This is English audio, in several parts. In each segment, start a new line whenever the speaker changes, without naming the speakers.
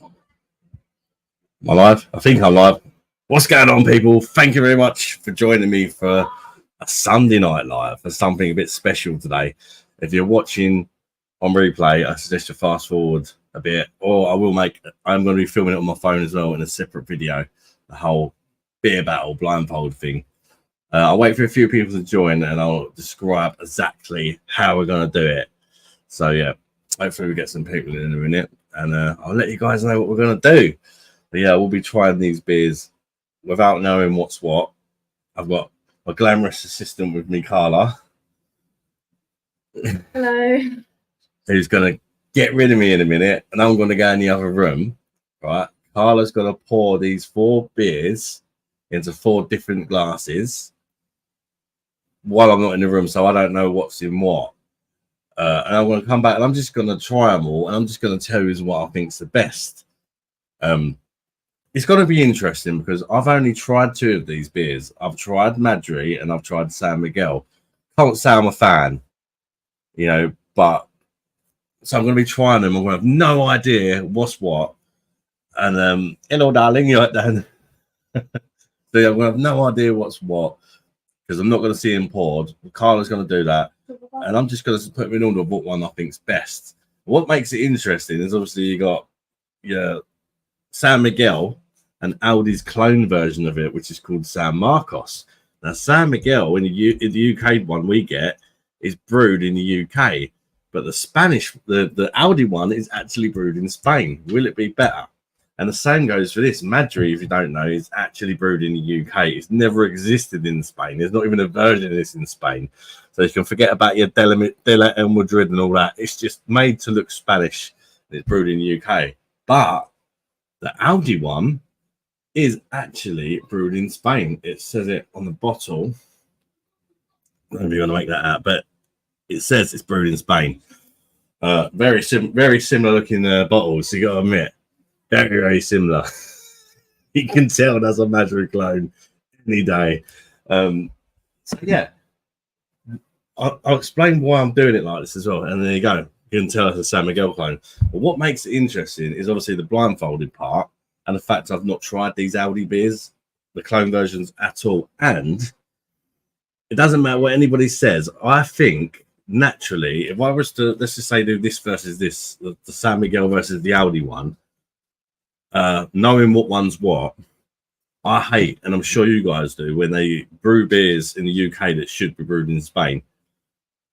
Am I live? I think I'm live. What's going on, people? Thank you very much for joining me for a Sunday night live, for something a bit special today. If you're watching on replay, I suggest you fast forward a bit, or I'm going to be filming it on my phone as well in a separate video, the whole beer battle blindfold thing. I'll wait for a few people to join and I'll describe exactly how we're going to do it. So yeah, hopefully we get some people in a minute and I'll let you guys know what we're going to do. But yeah, we'll be trying these beers without knowing what's what. I've got my glamorous assistant with me, Carla.
Hello.
Who's going to get rid of me in a minute, and I'm going to go in the other room, right? Carla's going to pour these 4 beers into 4 different glasses while I'm not in the room, so I don't know what's in what. And I'm going to come back, and I'm just going to try them all, and I'm just going to tell you what I think's the best. It's going to be interesting because I've only tried 2 of these beers. I've tried Madri and I've tried San Miguel. Can't say I'm a fan, you know, but so I'm going to be trying them. I'm going to have no idea what's what. And hello, darling, you're right down. So yeah, I'm going to have no idea what's what because I'm not going to see him poured. Carla's going to do that, and I'm just going to put them in order of what one I think's best. What makes it interesting is obviously you got San Miguel and Aldi's clone version of it, which is called San Marcos. Now, San Miguel in the UK one we get is brewed in the UK, but the Spanish, the Aldi one is actually brewed in Spain. Will it be better? And the same goes for this. Madri, if you don't know, is actually brewed in the UK. It's never existed in Spain. There's not even a version of this in Spain. So you can forget about your Dela El Madrid and all that. It's just made to look Spanish. It's brewed in the UK. But the Aldi one is actually brewed in Spain. It says it on the bottle. I don't know if you want to make that out, but it says it's brewed in Spain. Very similar looking bottles. So you got to admit, very similar. You can tell that's a Madri clone any day. So yeah, I'll explain why I'm doing it like this as well. And there you go. You can tell it's a San Miguel clone. But what makes it interesting is obviously the blindfolded part and the fact I've not tried these Aldi beers, the clone versions at all. And it doesn't matter what anybody says. I think naturally, if I was to, let's just say, do this versus this, the San Miguel versus the Aldi one, knowing what one's what, I hate, and I'm sure you guys do, when they brew beers in the UK that should be brewed in Spain,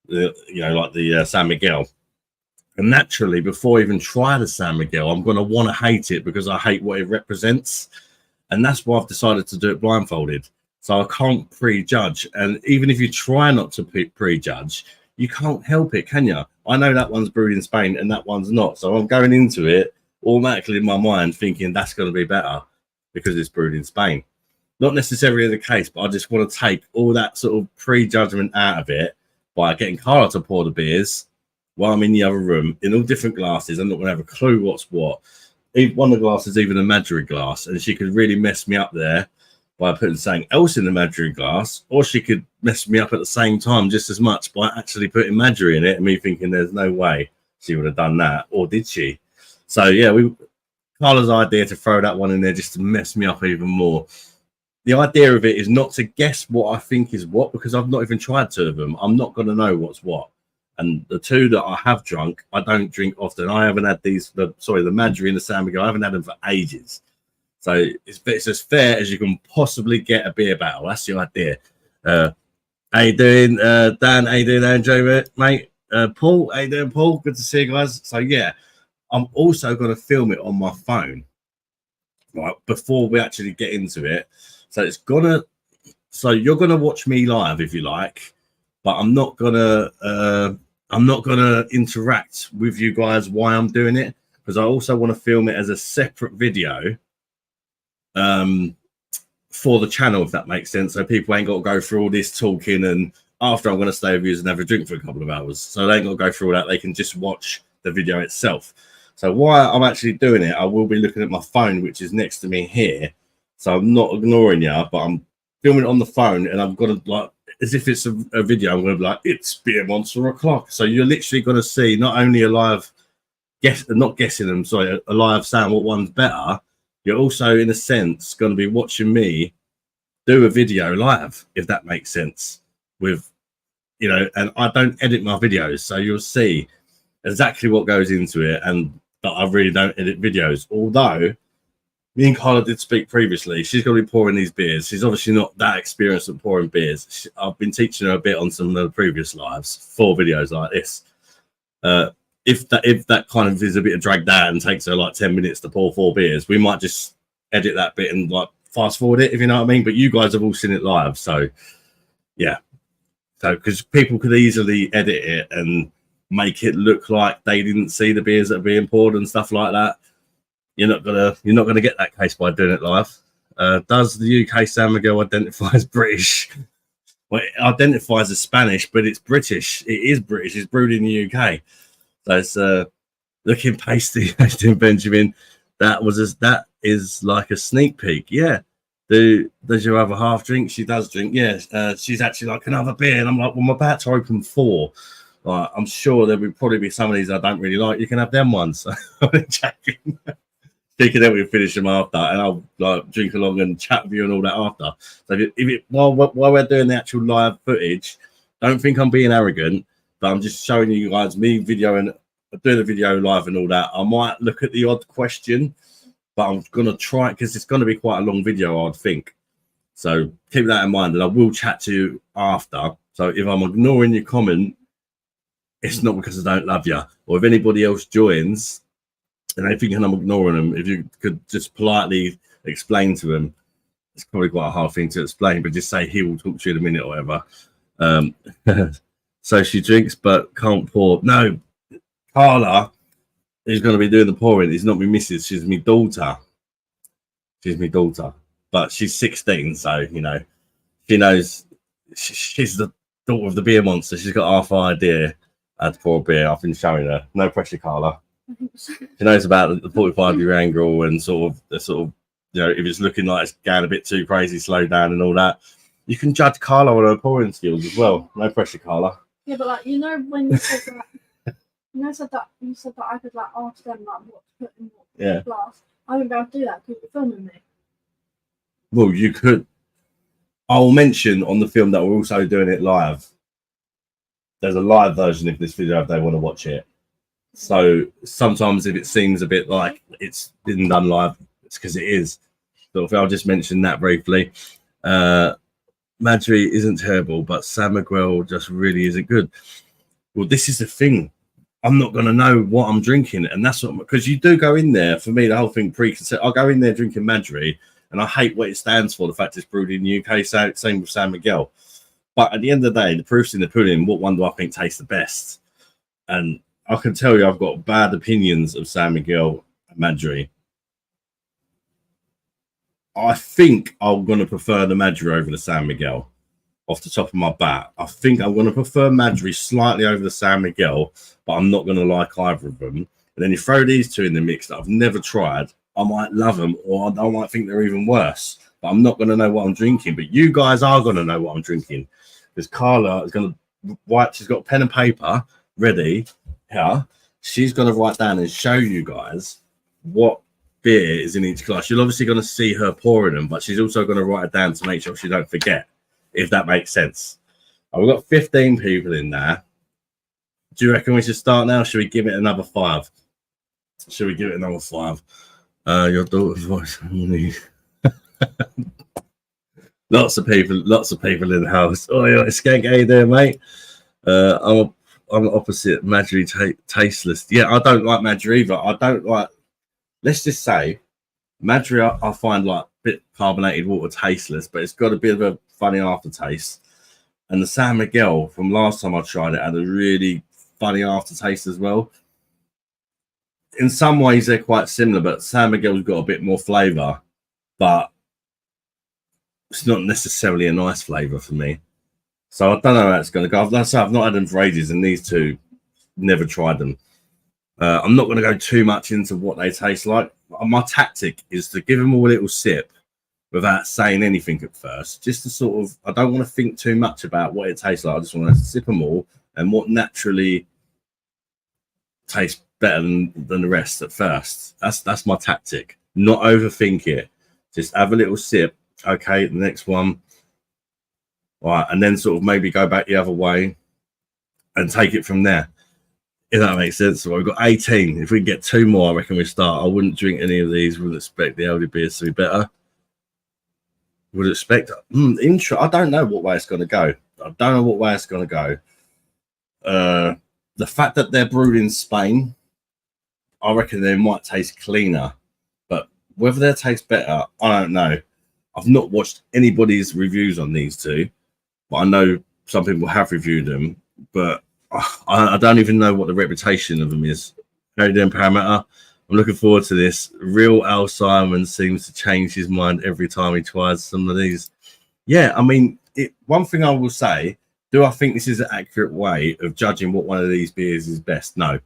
like the San Miguel. And naturally, before I even try the San Miguel, I'm going to want to hate it because I hate what it represents. And that's why I've decided to do it blindfolded. So I can't prejudge. And even if you try not to prejudge, you can't help it, can you? I know that one's brewed in Spain and that one's not. So I'm going into it automatically in my mind thinking that's going to be better because it's brewed in Spain. Not necessarily the case, but I just want to take all that sort of prejudgment out of it by getting Carla to pour the beers while I'm in the other room in all different glasses. I'm not going to have a clue what's what. One of the glasses, even a Madri glass, and she could really mess me up there by putting something else in the Madri glass, or she could mess me up at the same time just as much by actually putting Madri in it and me thinking there's no way she would have done that, or did she? So yeah, Carla's idea to throw that one in there just to mess me up even more. The idea of it is not to guess what I think is what, because I've not even tried 2 of them. I'm not going to know what's what. And the 2 that I have drunk, I don't drink often. I haven't had the Madri and the San Miguel. I haven't had them for ages. So it's as fair as you can possibly get a beer battle. That's the idea. How you doing, Dan? How you doing, Andrew, mate? Paul, how you doing, Paul? Good to see you guys. So yeah, I'm also going to film it on my phone, right, before we actually get into it. So you're gonna watch me live if you like, but I'm not gonna interact with you guys while I'm doing it, because I also want to film it as a separate video for the channel, if that makes sense. So people ain't got to go through all this talking, and after I'm going to stay with you and have a drink for a couple of hours. So they ain't got to go through all that. They can just watch the video itself. So while I'm actually doing it, I will be looking at my phone, which is next to me here. So I'm not ignoring you, but I'm filming it on the phone, and I've got to, like, as if it's a video, I'm going to be like, it's beer monster o'clock. So you're literally going to see not only a live not guessing them, sorry, a live saying what one's better, you're also in a sense going to be watching me do a video live, if that makes sense. With, you know, and I don't edit my videos, so you'll see exactly what goes into it, and that I really don't edit videos. Although me and Carla did speak previously, she's going to be pouring these beers. She's obviously not that experienced at pouring beers. I've been teaching her a bit on some of the previous lives, 4 videos like this. If that kind of is a bit of dragged out and takes her like 10 minutes to pour 4 beers, we might just edit that bit and like fast forward it, if you know what I mean. But you guys have all seen it live, so yeah. So because people could easily edit it and make it look like they didn't see the beers that are being poured and stuff like that. You're not gonna get that case by doing it live. Does the UK San Miguel identify as British? Well, it identifies as Spanish, but it's British. It is British. It's brewed in the UK. So it's looking pasty, Benjamin. That is like a sneak peek. Yeah. Does your other half drink? She does drink. Yeah. She's actually like another beer, and I'm like, well, I'm about to open 4. I'm sure there would probably be some of these I don't really like. You can have them ones. I'm checking. Speaking of that, we'll finish them after, and I'll like drink along and chat with you and all that after. So while we're doing the actual live footage, don't think I'm being arrogant, but I'm just showing you guys me videoing, doing the video live and all that. I might look at the odd question, but I'm gonna try because it's gonna be quite a long video, I'd think. So keep that in mind, and I will chat to you after. So if I'm ignoring your comment, it's not because I don't love you, or if anybody else joins and they think I'm ignoring them, if you could just politely explain to them, it's probably quite a hard thing to explain, but just say he will talk to you in a minute or whatever. So she drinks but can't pour. No, Carla is going to be doing the pouring. It's not my missus. She's my daughter. She's my daughter, but she's 16, so you know she knows. She's the daughter of the beer monster. She's got half an idea how to pour a beer. I've been showing her. No pressure, Carla. She knows about the 45-degree angle and sort of, you know, if it's looking like it's going a bit too crazy, slow down and all that. You can judge Carla on her pouring skills as well. No pressure, Carla.
Yeah, but like, you know, when you said that, you said that I could like ask them like what to put in what glass. I wouldn't be able to do that because you're filming me.
Well, you could. I'll mention on the film that we're also doing it live. There's a live version of this video if they want to watch it. So sometimes if it seems a bit like it's been done live, it's because it is. So I'll just mention that briefly. Madri isn't terrible, but San Miguel just really isn't good. Well, this is the thing. I'm not going to know what I'm drinking. And that's what, because you do go in there, for me, the whole thing preconceived. I'll go in there drinking Madri, and I hate what it stands for, the fact it's brewed in the UK, same with San Miguel. But at the end of the day, the proof's in the pudding. What one do I think tastes the best? And I can tell you I've got bad opinions of San Miguel and Madri. I think I'm going to prefer the Madri over the San Miguel off the top of my bat. I think I'm going to prefer Madri slightly over the San Miguel, but I'm not going to like either of them. And then you throw these two in the mix that I've never tried, I might love them, or I might think they're even worse. But I'm not going to know what I'm drinking. But you guys are going to know what I'm drinking. Because Carla is going to write, she's got pen and paper ready. Here, she's going to write down and show you guys what beer is in each glass. You're obviously going to see her pouring them, but she's also going to write it down to make sure she don't forget, if that makes sense. We've got 15 people in there. Do you reckon we should start now? Should we give it another 5? Should we give it another 5? Your daughter's voice. Lots of people in the house. Oh, yeah, Skank, how you doing, mate? I'm opposite Madri tasteless. Yeah, I don't like Madri either. I don't like, let's just say, Madri I find like a bit carbonated water tasteless, but it's got a bit of a funny aftertaste. And the San Miguel from last time I tried it had a really funny aftertaste as well. In some ways they're quite similar, but San Miguel's got a bit more flavour, but it's not necessarily a nice flavour for me. So I don't know how it's going to go. I've not had them for ages, and these two, never tried them. I'm not going to go too much into what they taste like. My tactic is to give them all a little sip without saying anything at first, just to sort of, I don't want to think too much about what it tastes like. I just want to sip them all, and what naturally tastes better than the rest at first. That's my tactic. Not overthink it. Just have a little sip. Okay, the next one. All right, and then sort of maybe go back the other way and take it from there. If that makes sense. So we've got 18. If we get 2 more, I reckon we start. I wouldn't drink any of these. Wouldn't expect the Aldi beers to be better. Would expect intro. I don't know what way it's going to go. The fact that they're brewed in Spain, I reckon they might taste cleaner, but whether they taste better, I don't know. I've not watched anybody's reviews on these two, but I know some people have reviewed them, but I don't even know what the reputation of them is. How you doing, Parameter? I'm looking forward to this. Real Al Simon seems to change his mind every time he tries some of these. Yeah, I mean, one thing I will say, do I think this is an accurate way of judging what one of these beers is best? No,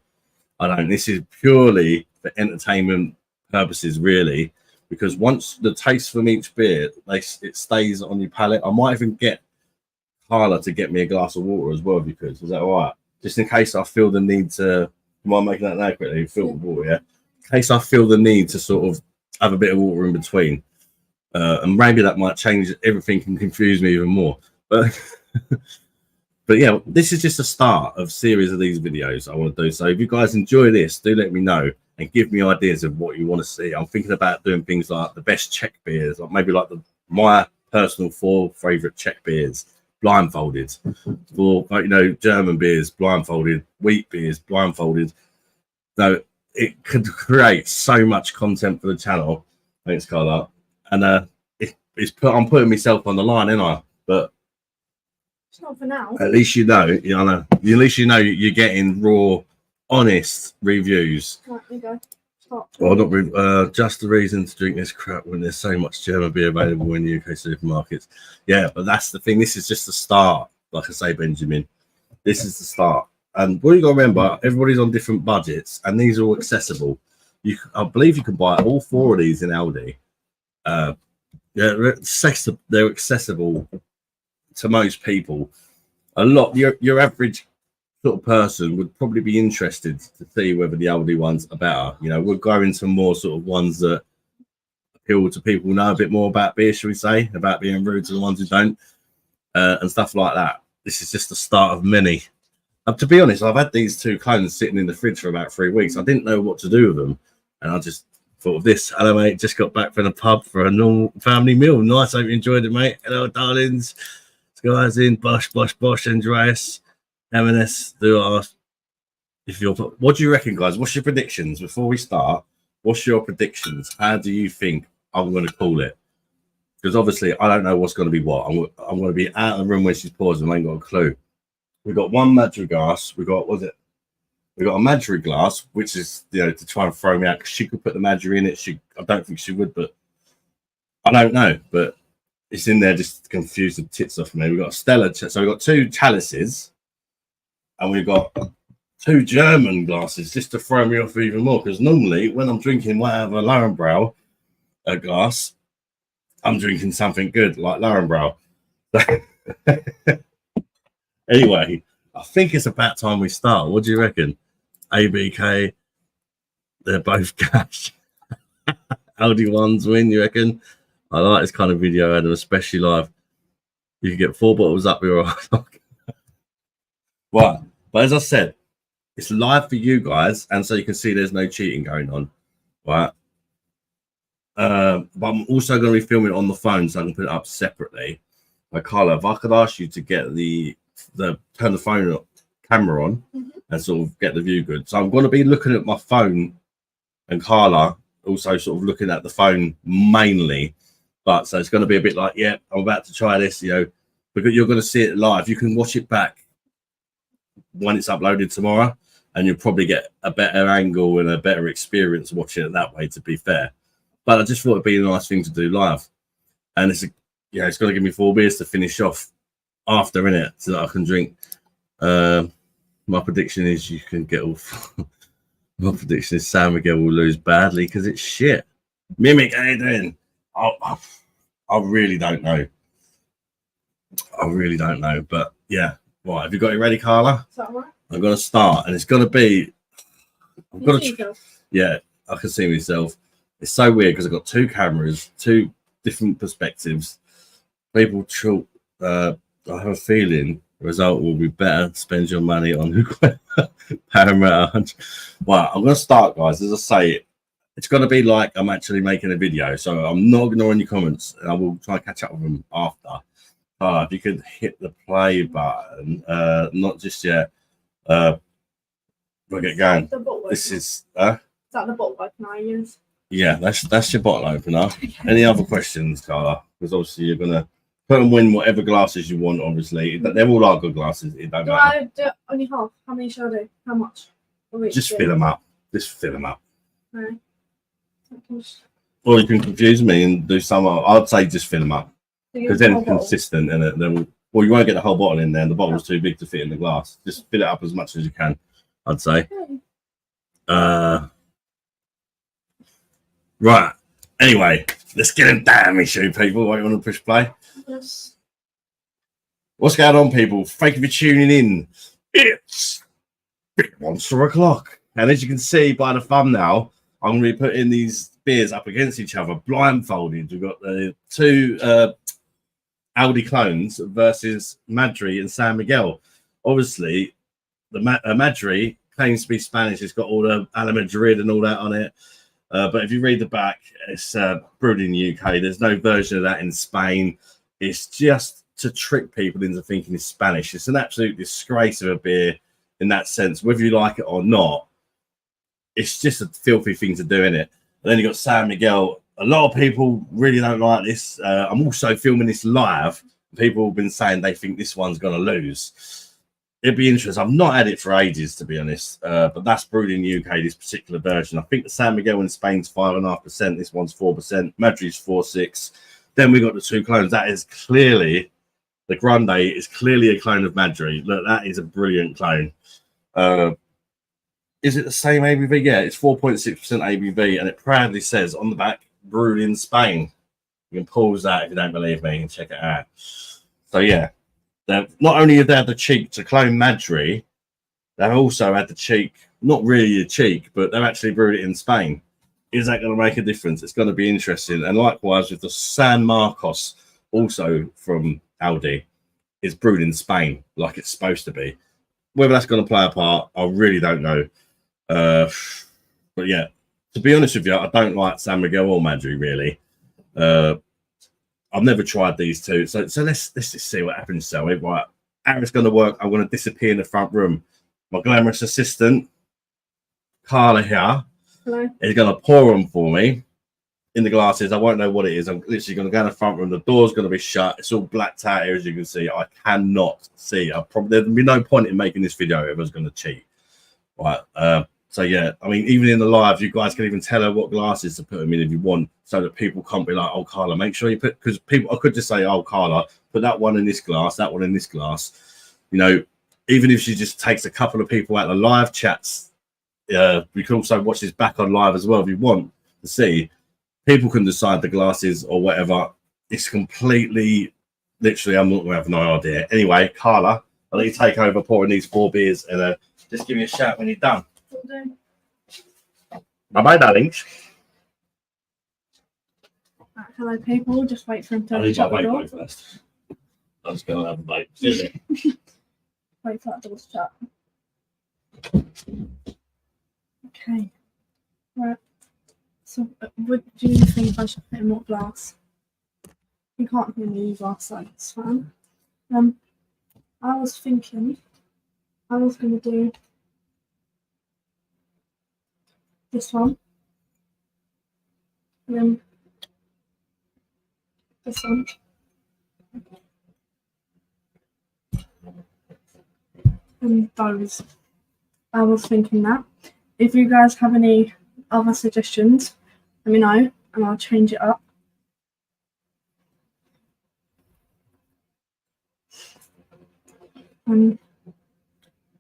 I don't. This is purely for entertainment purposes, really, because once the taste from each beer, it stays on your palate. I might even get Carla to get me a glass of water as well, because is that all right? Just in case I feel the need to. Am I making that now quickly? Fill the water, yeah. In case I feel the need to sort of have a bit of water in between, and maybe that might change everything and confuse me even more. But but yeah, this is just a start of series of these videos I want to do. So if you guys enjoy this, do let me know and give me ideas of what you want to see. I'm thinking about doing things like the best Czech beers, like maybe like my personal 4 favorite Czech beers, blindfolded, for German beers, blindfolded, wheat beers, blindfolded. So it could create so much content for the channel. Thanks, Carla. And I'm putting myself on the line, ain't I? But
it's not for now.
At least you know. At least you know you're getting raw, honest reviews.
Right, there you go. Stop.
Well, not just the reason to drink this crap when there's so much German beer available in UK supermarkets. Yeah, but that's the thing. This is just the start. Like I say, Benjamin, this is the start. And what you got to remember, everybody's on different budgets, and these are all accessible. I believe you can buy all 4 of these in Aldi. They're accessible to most people. A lot. Your average sort of person would probably be interested to see whether the Aldi ones are better. We'll go into more sort of ones that appeal to people who know a bit more about beer, shall we say, about being rude to the ones who don't, and stuff like that. This is just the start of many. To be honest, I've had these 2 clones sitting in the fridge for about 3 weeks. I didn't know what to do with them, and I just thought of this. Hello, mate. Just got back from the pub for a normal family meal. Nice. Hope you enjoyed it, mate. Hello, darlings. Guys in Bosh, Andreas, M&S. Do ask if you're. What do you reckon, guys? What's your predictions before we start? What's your predictions? How do you think I'm going to call it? Because obviously, I don't know what's going to be what. I'm going to be out of the room when she's pausing. I ain't got a clue. We've got one Madri glass. We got a Madri glass, which is to try and throw me out, because she could put the Madri in it. I don't think she would, but I don't know. But it's in there just to confuse the tits off me. We've got a Stella, so we've got 2 chalices, and we've got 2 German glasses just to throw me off even more. Because normally, when I'm drinking whatever Laurenbrau glass, I'm drinking something good like Laurenbrau. Anyway, I think it's about time we start. What do you reckon? ABK, they're both cash. Aldi ones win, you reckon? I like this kind of video, Adam, especially live. You can get 4 bottles up your ass. Right, but as I said, it's live for you guys, and so you can see there's no cheating going on, right? But I'm also going to be filming it on the phone, so I can put it up separately. Like, Carla, if I could ask you to get turn the phone camera on and sort of get the view good. So I'm going to be looking at my phone, and Carla also sort of looking at the phone mainly. But so it's going to be a bit like, yeah, I'm about to try this, because you're going to see it live. You can watch it back when it's uploaded tomorrow, and you'll probably get a better angle and a better experience watching it that way, to be fair. But I just thought it'd be a nice thing to do live. And it's going to give me 4 beers to finish off after, innit, so that I can drink. My prediction is you can get off. My prediction is San Miguel will lose badly because it's shit. Mimic, how you doing? I really don't know. But yeah, right. Have you got it ready, Carla?
Is that right?
I'm going to start, and it's going to be I've got to. Yeah, I can see myself. It's so weird because I've got two cameras, two different perspectives. People talk. I have a feeling the result will be better. Spend your money on Paramount. Well, I'm going to start, guys. As I say, it's going to be like I'm actually making a video, so I'm not ignoring your comments, and I will try and catch up with them after. If you could hit the play button, not just yet. We'll get going. This is.
Is that the bottle opener I use?
Yeah, that's your bottle opener. Okay. Any other questions, Carla? Because obviously you're gonna put and win whatever glasses you want. Obviously, they're all our good glasses. It don't matter.
I do only half? How many should I do? How much?
Just fill them up. Just fill them up.
Right.
Or you can confuse me and do some. I'd say just fill them up because then it's consistent and then well, you won't get the whole bottle in there. And the bottle's too big to fit in the glass. Just fill it up as much as you can. I'd say. Right. Anyway, let's get him down, issue, people. Why you want to push play?
Yes.
What's going on, people? Thank you for tuning in. It's Monster O'Clock. And as you can see by the thumbnail, I'm going to be putting these beers up against each other, blindfolded. We've got the two Aldi clones versus Madri and San Miguel. Obviously, the Madri claims to be Spanish. It's got all the a la Madrid and all that on it. But if you read the back, it's brewed in the UK. There's no version of that in Spain. It's just to trick people into thinking it's Spanish. It's an absolute disgrace of a beer in that sense. Whether you like it or not, it's just a filthy thing to do, innit? And then you've got San Miguel. A lot of people really don't like this. I'm also filming this live. People have been saying they think this one's going to lose. It'd be interesting. I've not had it for ages, to be honest. But that's brewed in the UK, this particular version. I think the San Miguel in Spain's 5.5%. This one's 4%. Madri's 4.6. Then we got the two clones. That is clearly, the Grande is clearly a clone of Madri. Look, that is a brilliant clone. Is it the same ABV? Yeah, it's 4.6% ABV. And it proudly says on the back, brewed in Spain. You can pause that if you don't believe me and check it out. So, yeah. Not only have they had the cheek to clone Madri, they've also had the cheek, not really the cheek, but they've actually brewed it in Spain. Is that going to make a difference? It's going to be interesting. And likewise with the San Marcos, also from Aldi, is brewed in Spain like it's supposed to be. Whether that's going to play a part, I really don't know. But yeah, to be honest with you, I don't like San Miguel or Madri, really. I've never tried these two, so let's just see what happens. So, right, how it's going to work? I'm going to disappear in the front room. My glamorous assistant, Carla here, is going to pour them for me in the glasses. I won't know what it is. I'm literally going to go in the front room. The door's going to be shut. It's all blacked out here, as you can see. I cannot see. There'd be no point in making this video if I was going to cheat. Right. So yeah, I mean, even in the live, you guys can even tell her what glasses to put them in if you want, so that people can't be like, "Oh, Carla, make sure you put," because people, I could just say, "Oh, Carla, put that one in this glass, that one in this glass." You know, even if she just takes a couple of people out of the live chats, we can also watch this back on live as well if you want to see. People can decide the glasses or whatever. It's completely, literally, I'm not going to have no idea. Anyway, Carla, I'll let you take over pouring these 4 beers and just give me a shout when you're done. Bye-bye, darlings.
Hello, people. Just wait for him to shut the door. First.
I'm just going to have a bite.
Wait for that door to shut. Okay. Right. So, what do you think I should put in what glass? You can't hear me either, so it's fine. I was thinking I was going to do this one, and then this one, and those. I was thinking that. If you guys have any other suggestions, let me know, and I'll change it up. And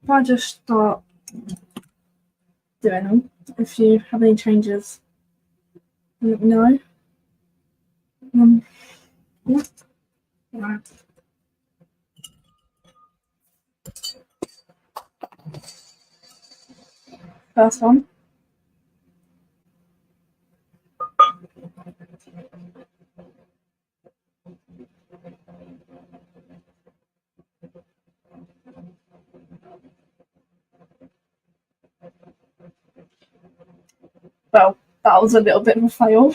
if I just start doing them, if you have any changes, let me know. Yeah. Right. First one. Well, that was a little bit of a fail.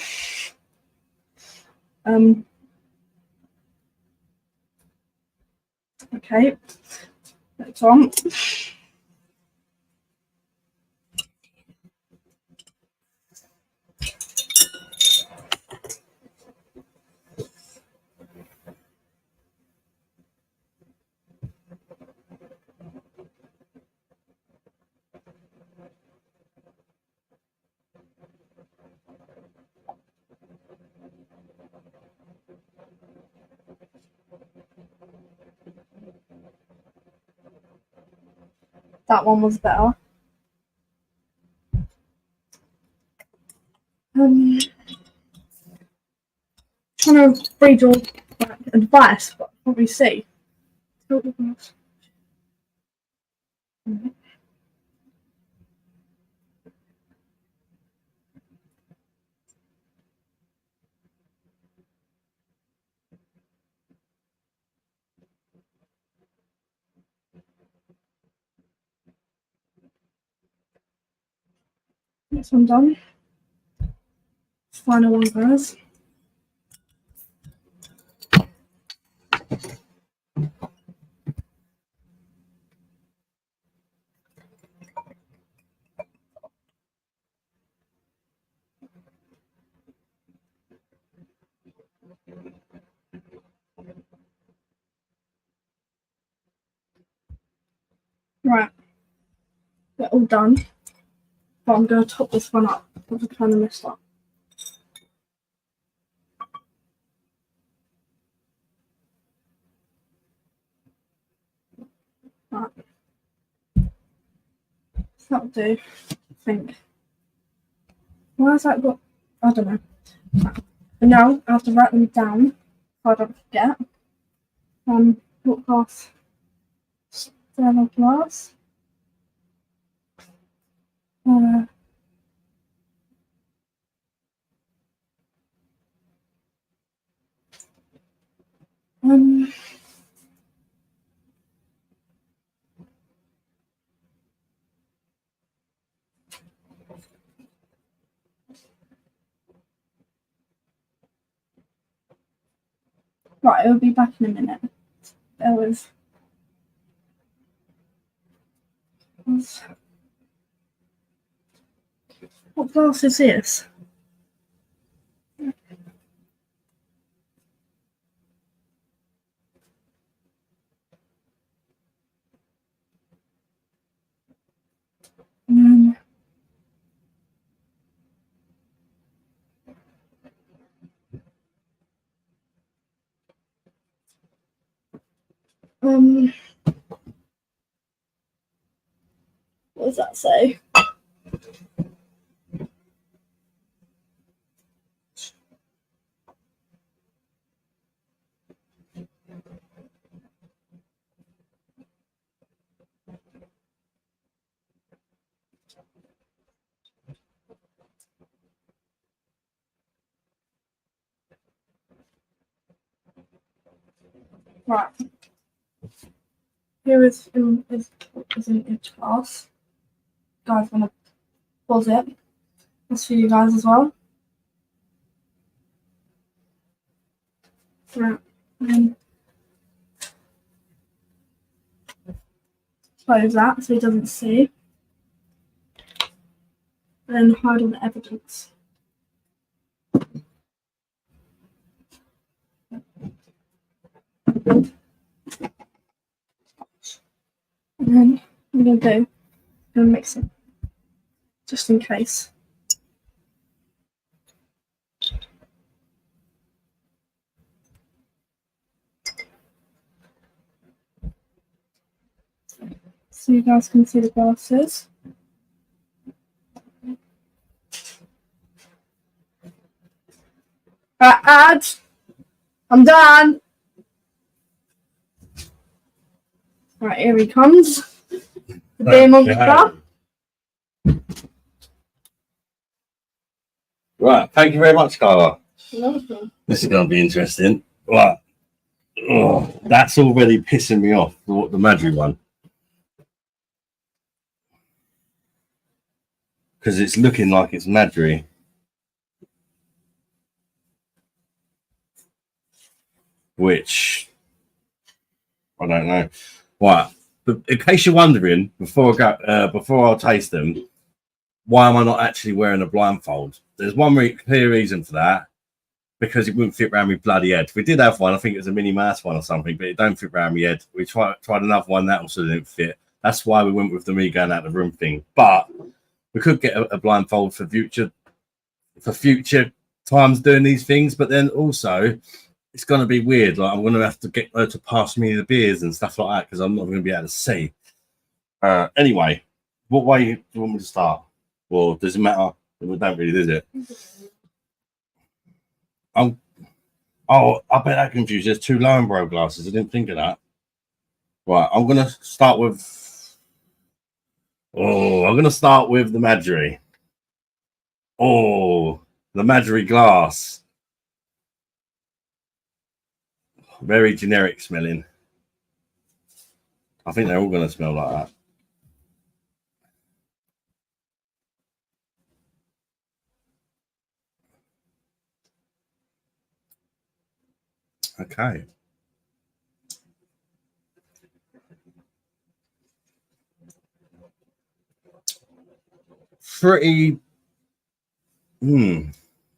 Okay, next one. That one was better. Trying to read your advice, but probably see. Next one done. Final one, guys. Right, they're all done. But I'm going to top this one up because I kind of messed up. Right. That'll do, I think. Why has that got... I don't know. Right. And now I have to write them down so I don't forget. What class? Stella class. Right, I'll be back in a minute. There was... What class is this? What does that say? Right. Here is in each class. You guys want to pause it? That's for you guys as well. Right. And close that so he doesn't see. And then hide all the evidence. And then I'm going to mix it, just in case. So you guys can see the glasses. Right, add. I'm done. Right, here he comes. The beer monster.
Right, thank you very much, Carla.
Lovely.
This is going to be interesting. Right. Oh, that's already pissing me off, the Madri one. Because it's looking like it's Madri. Which, I don't know. Right. But in case you're wondering, before I taste them, why am I not actually wearing a blindfold? There's one clear reason for that. Because it wouldn't fit around my bloody head. We did have one, I think it was a Mini Mouse one or something, but it don't fit around my head. We tried another one that also didn't fit. That's why we went with the me going out of the room thing. But we could get a blindfold for future times doing these things. But then also, it's going to be weird. Like I'm going to have to get her to pass me the beers and stuff like that because I'm not going to be able to see. Anyway, what way do you want me to start? Well, does it matter? It don't really, does it? Oh, I bet that confused. There's two Lowenbro glasses. I didn't think of that. Right, I'm gonna start with. Oh, I'm gonna start with the Madri. Oh, the Madri glass. Very generic smelling. I think they're all gonna smell like that. Okay. Pretty. I'm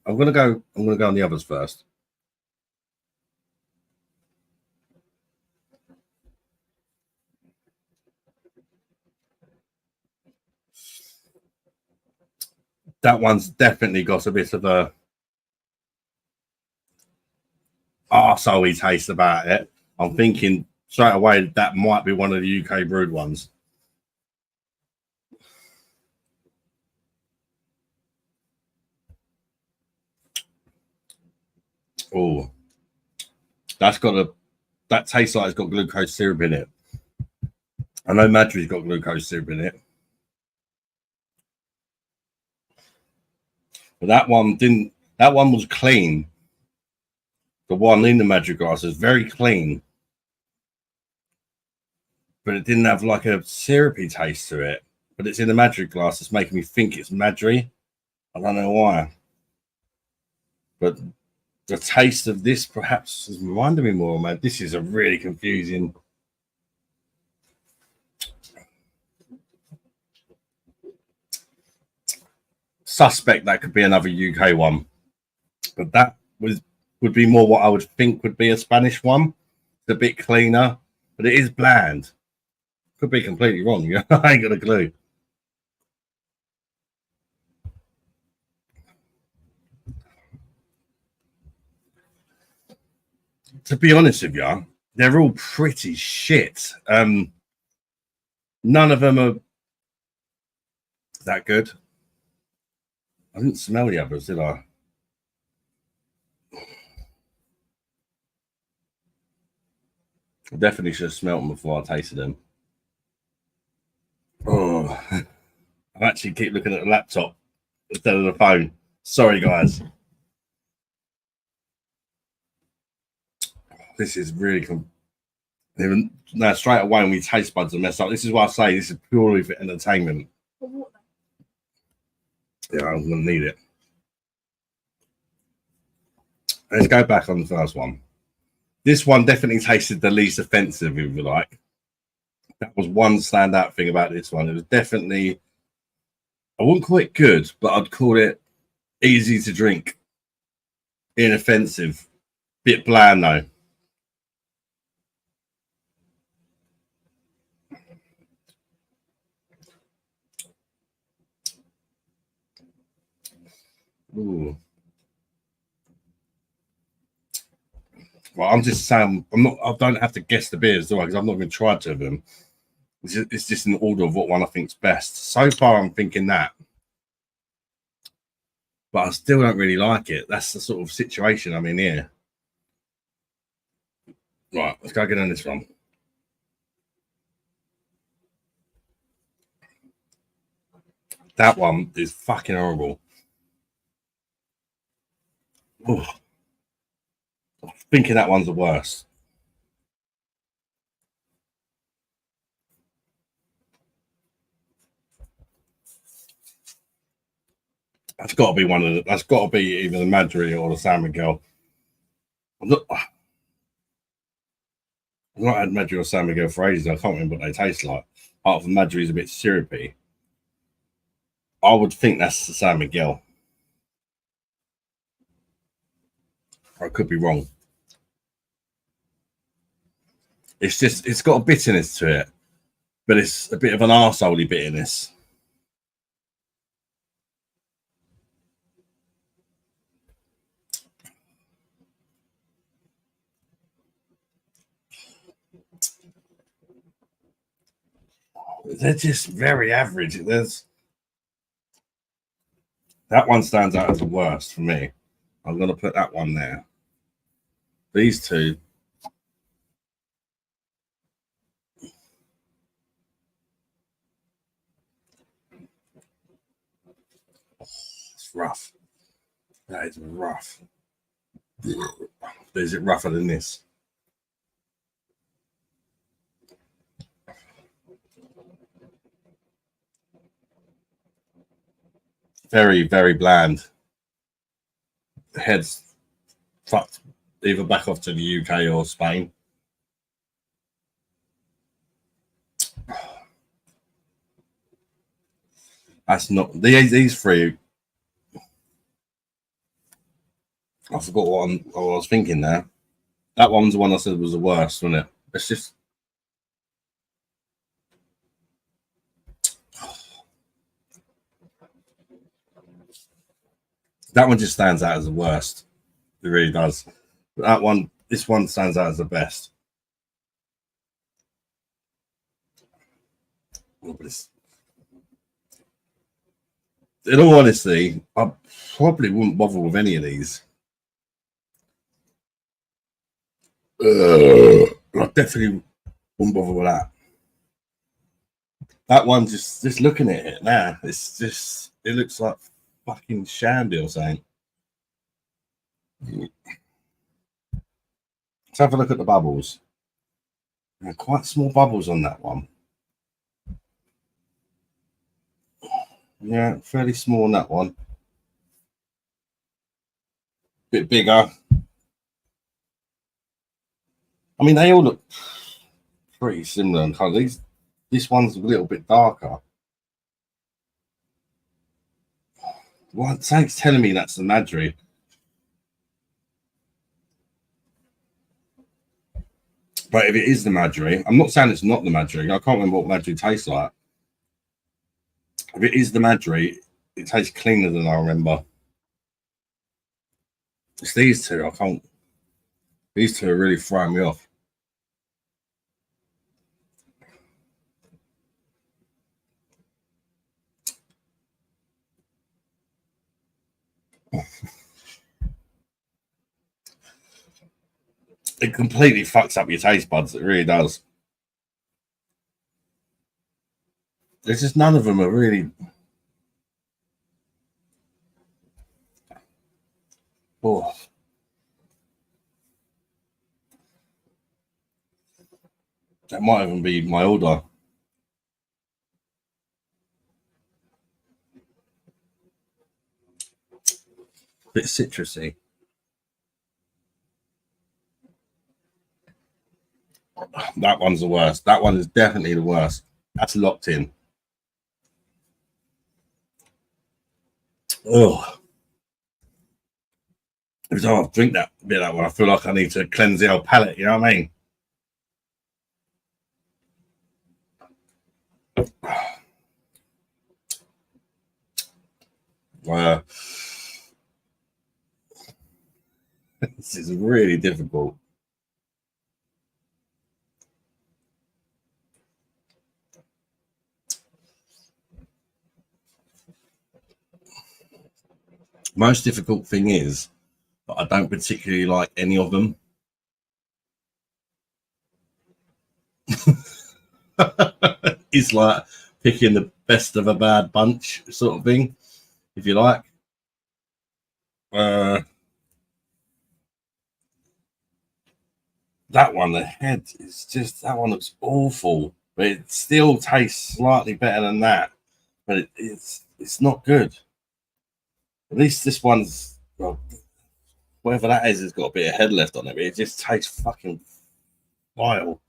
gonna go on the others first. That one's definitely got a bit of a arsehole taste about it. I'm thinking straight away that might be one of the UK brewed ones. Oh, that tastes like it's got glucose syrup in it. I know Madri's got glucose syrup in it. But that one didn't. That one was clean. The one in the Madri glass is very clean. But it didn't have like a syrupy taste to it. But it's in the Madri glass. It's making me think it's Madri. I don't know why. But the taste of this perhaps is reminding me more, man. This is a really confusing. Suspect that could be another UK one. But that would be more what I would think would be a Spanish one. It's a bit cleaner, but it is bland. Could be completely wrong. I ain't got a clue. To be honest with you, they're all pretty shit. None of them are that good. I didn't smell the others, did I? I definitely should have smelled them before I tasted them. Oh, I actually keep looking at the laptop instead of the phone. Sorry, guys. This is really now straight away when we taste buds are messed up. This is why I say this is purely for entertainment. Yeah, I'm gonna need it. Let's go back on the first one. This one definitely tasted the least offensive, if you like. That was one standout thing about this one. It was definitely, I wouldn't call it good, but I'd call it easy to drink, inoffensive, bit bland though. Ooh. Well, I'm just saying, I don't have to guess the beers, do I? Because I've not even tried two of them. It's just an order of what one I think's best. So far, I'm thinking that. But I still don't really like it. That's the sort of situation I'm in here. Right, let's go get on this one. That one is fucking horrible. Oh, Thinking that one's the worst. That's got to be one of the. That's got to be either the Madri or the San Miguel. I've not had Madri or San Miguel for ages. I can't remember what they taste like. Apart from Madri is a bit syrupy. I would think that's the San Miguel. I could be wrong. It's got a bitterness to it, but it's a bit of an arseholey bitterness. They're just very average. That one stands out as the worst for me. I'm going to put that one there. These two. It's rough. That is rough. Is it rougher than this? Very, very bland. Head's fucked either back off to the UK or Spain. That's not these three. I forgot what I was thinking there. That one's the one I said was the worst, wasn't it? It's just that one just stands out as the worst. It really does. But this one stands out as the best. In all honesty, I probably wouldn't bother with any of these. I definitely wouldn't bother with that. That one, just looking at it now, it looks like fucking shandy or something. Let's have a look at the bubbles. There are quite small bubbles on that one. Yeah, fairly small on that one. Bit bigger. I mean, they all look pretty similar in colour. This one's a little bit darker. Well, something's telling me that's the Madri. But if it is the Madri, I'm not saying it's not the Madri. I can't remember what Madri tastes like. If it is the Madri, it tastes cleaner than I remember. It's these two. These two are really throwing me off. It completely fucks up your taste buds. It really does. There's just none of them are really. Oh. That might even be my order. Bit citrusy. That one's the worst. That one is definitely the worst. That's locked in. Oh. Every time I drink that bit of that one, I feel like I need to cleanse the old palate. You know what I mean? This is really difficult. Most difficult thing is that I don't particularly like any of them. It's like picking the best of a bad bunch sort of thing, if you like. one, the head is just, that one looks awful, but it still tastes slightly better than that. But it's not good. At least this one's, well, whatever that is, it's got a bit of head left on it, but it just tastes fucking vile.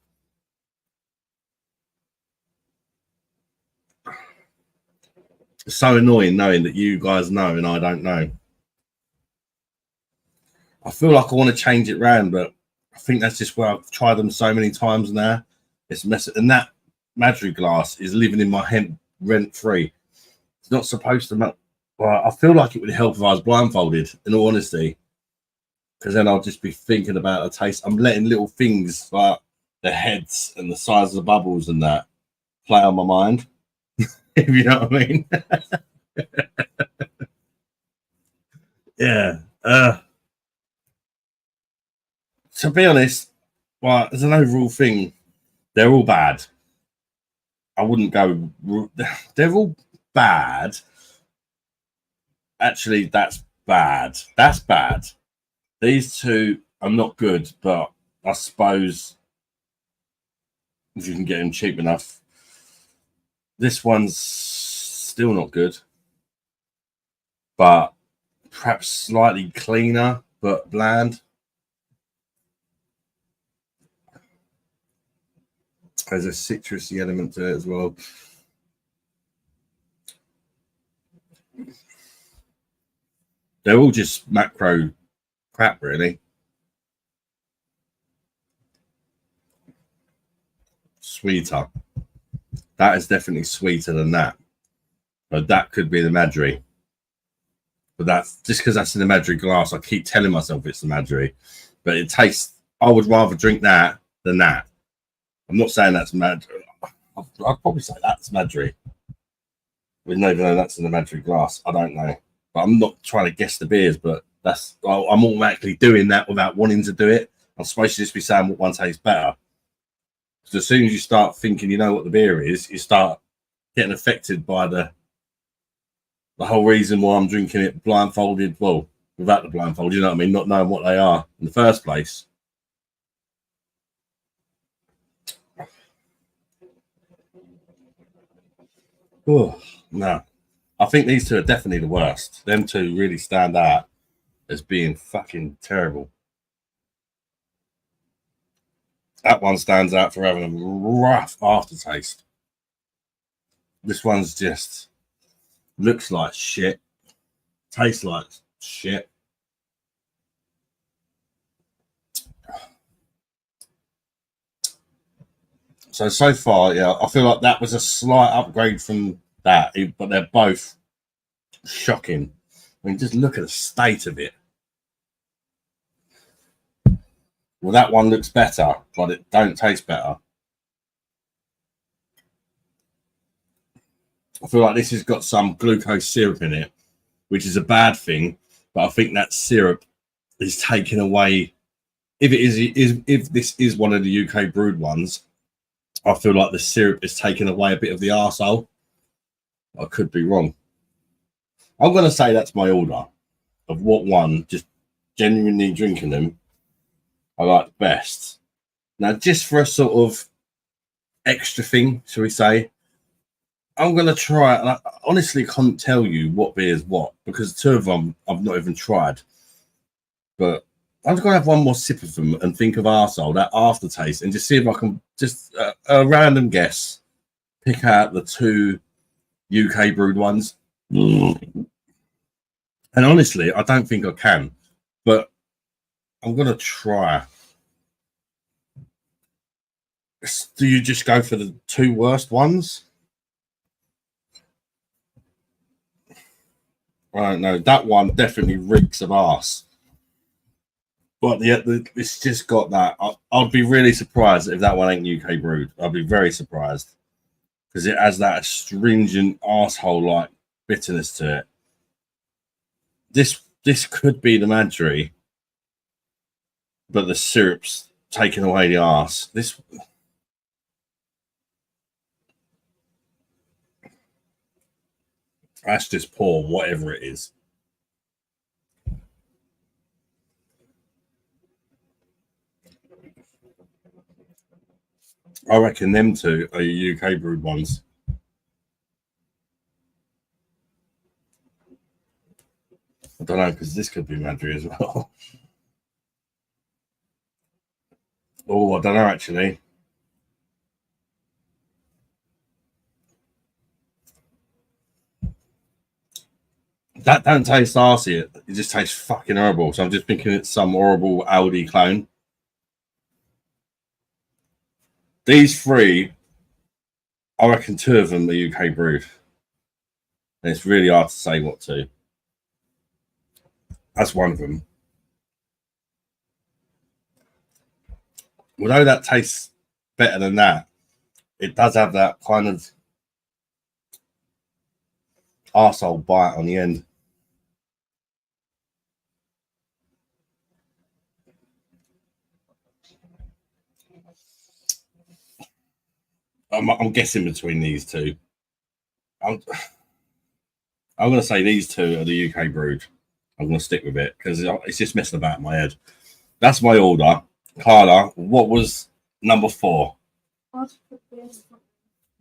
It's so annoying knowing that you guys know and I don't know. I feel like I want to change it round, but I think that's just where I've tried them so many times now. It's messy. And that Madri glass is living in my head rent free. It's not supposed to. Well, I feel like it would help if I was blindfolded, in all honesty, because then I'll just be thinking about the taste. I'm letting little things like the heads and the size of the bubbles and that play on my mind. If you know what I mean. Yeah. To be honest, well, as an overall thing, they're all bad. I wouldn't go. They're all bad. Actually, that's bad. That's bad. These two are not good, but I suppose if you can get them cheap enough, this one's still not good, but perhaps slightly cleaner, but bland. There's a citrusy element to it as well. They're all just macro crap, really. Sweeter. That is definitely sweeter than that. But that could be the Madri. But that's just because that's in the Madri glass. I keep telling myself it's the Madri. But it tastes, I would rather drink that than that. I'm not saying that's Madri. I'd probably say that's Madri. We don't even know that's in the Madri glass. I don't know. But I'm not trying to guess the beers, but that's, I'm automatically doing that without wanting to do it. I'm supposed to just be saying what one tastes better. So as soon as you start thinking you know what the beer is, you start getting affected by the whole reason why I'm drinking it blindfolded. Well, without the blindfold, you know what I mean? Not knowing what they are in the first place. Oh, no. I think these two are definitely the worst. Them two really stand out as being fucking terrible. That one stands out for having a rough aftertaste. This one's just looks like shit, tastes like shit. So far, yeah, I feel like that was a slight upgrade from that, but they're both shocking. I mean, just look at the state of it. Well, that one looks better, but it don't taste better. I feel like this has got some glucose syrup in it, which is a bad thing. But I think that syrup is taken away. If it is, if this is one of the UK brewed ones, I feel like the syrup is taking away a bit of the arsehole. I could be wrong. I'm going to say that's my order of what one, just genuinely drinking them, I like best. Now, just for a sort of extra thing, shall we say, I'm going to try it. And I honestly can't tell you what beer is what, because two of them I've not even tried. But I'm just going to have one more sip of them and think of arsehole, that aftertaste, and just see if I can just a random guess, pick out the two UK brewed ones. And honestly, I don't think I can, but I'm going to try. Do you just go for the two worst ones? I don't know. That one definitely reeks of arse. But it's just got that. I'd be really surprised if that one ain't UK brewed. I'd be very surprised because it has that astringent arsehole like bitterness to it. This could be the Madri, but the syrup's taking away the arse. That's just poor, whatever it is. I reckon them two are UK brewed ones. I don't know, because this could be Madri as well. Oh, I don't know actually. That don't taste arsey. It just tastes fucking horrible. So I'm just thinking it's some horrible Aldi clone. These three, I reckon two of them are UK brewed. And it's really hard to say what two. That's one of them. Although that tastes better than that, it does have that kind of arsehole bite on the end. I'm guessing between these two. I'm going to say these two are the UK brewed. I'm going to stick with it because it's just messing about in my head. That's my order. Carla, what was number 4?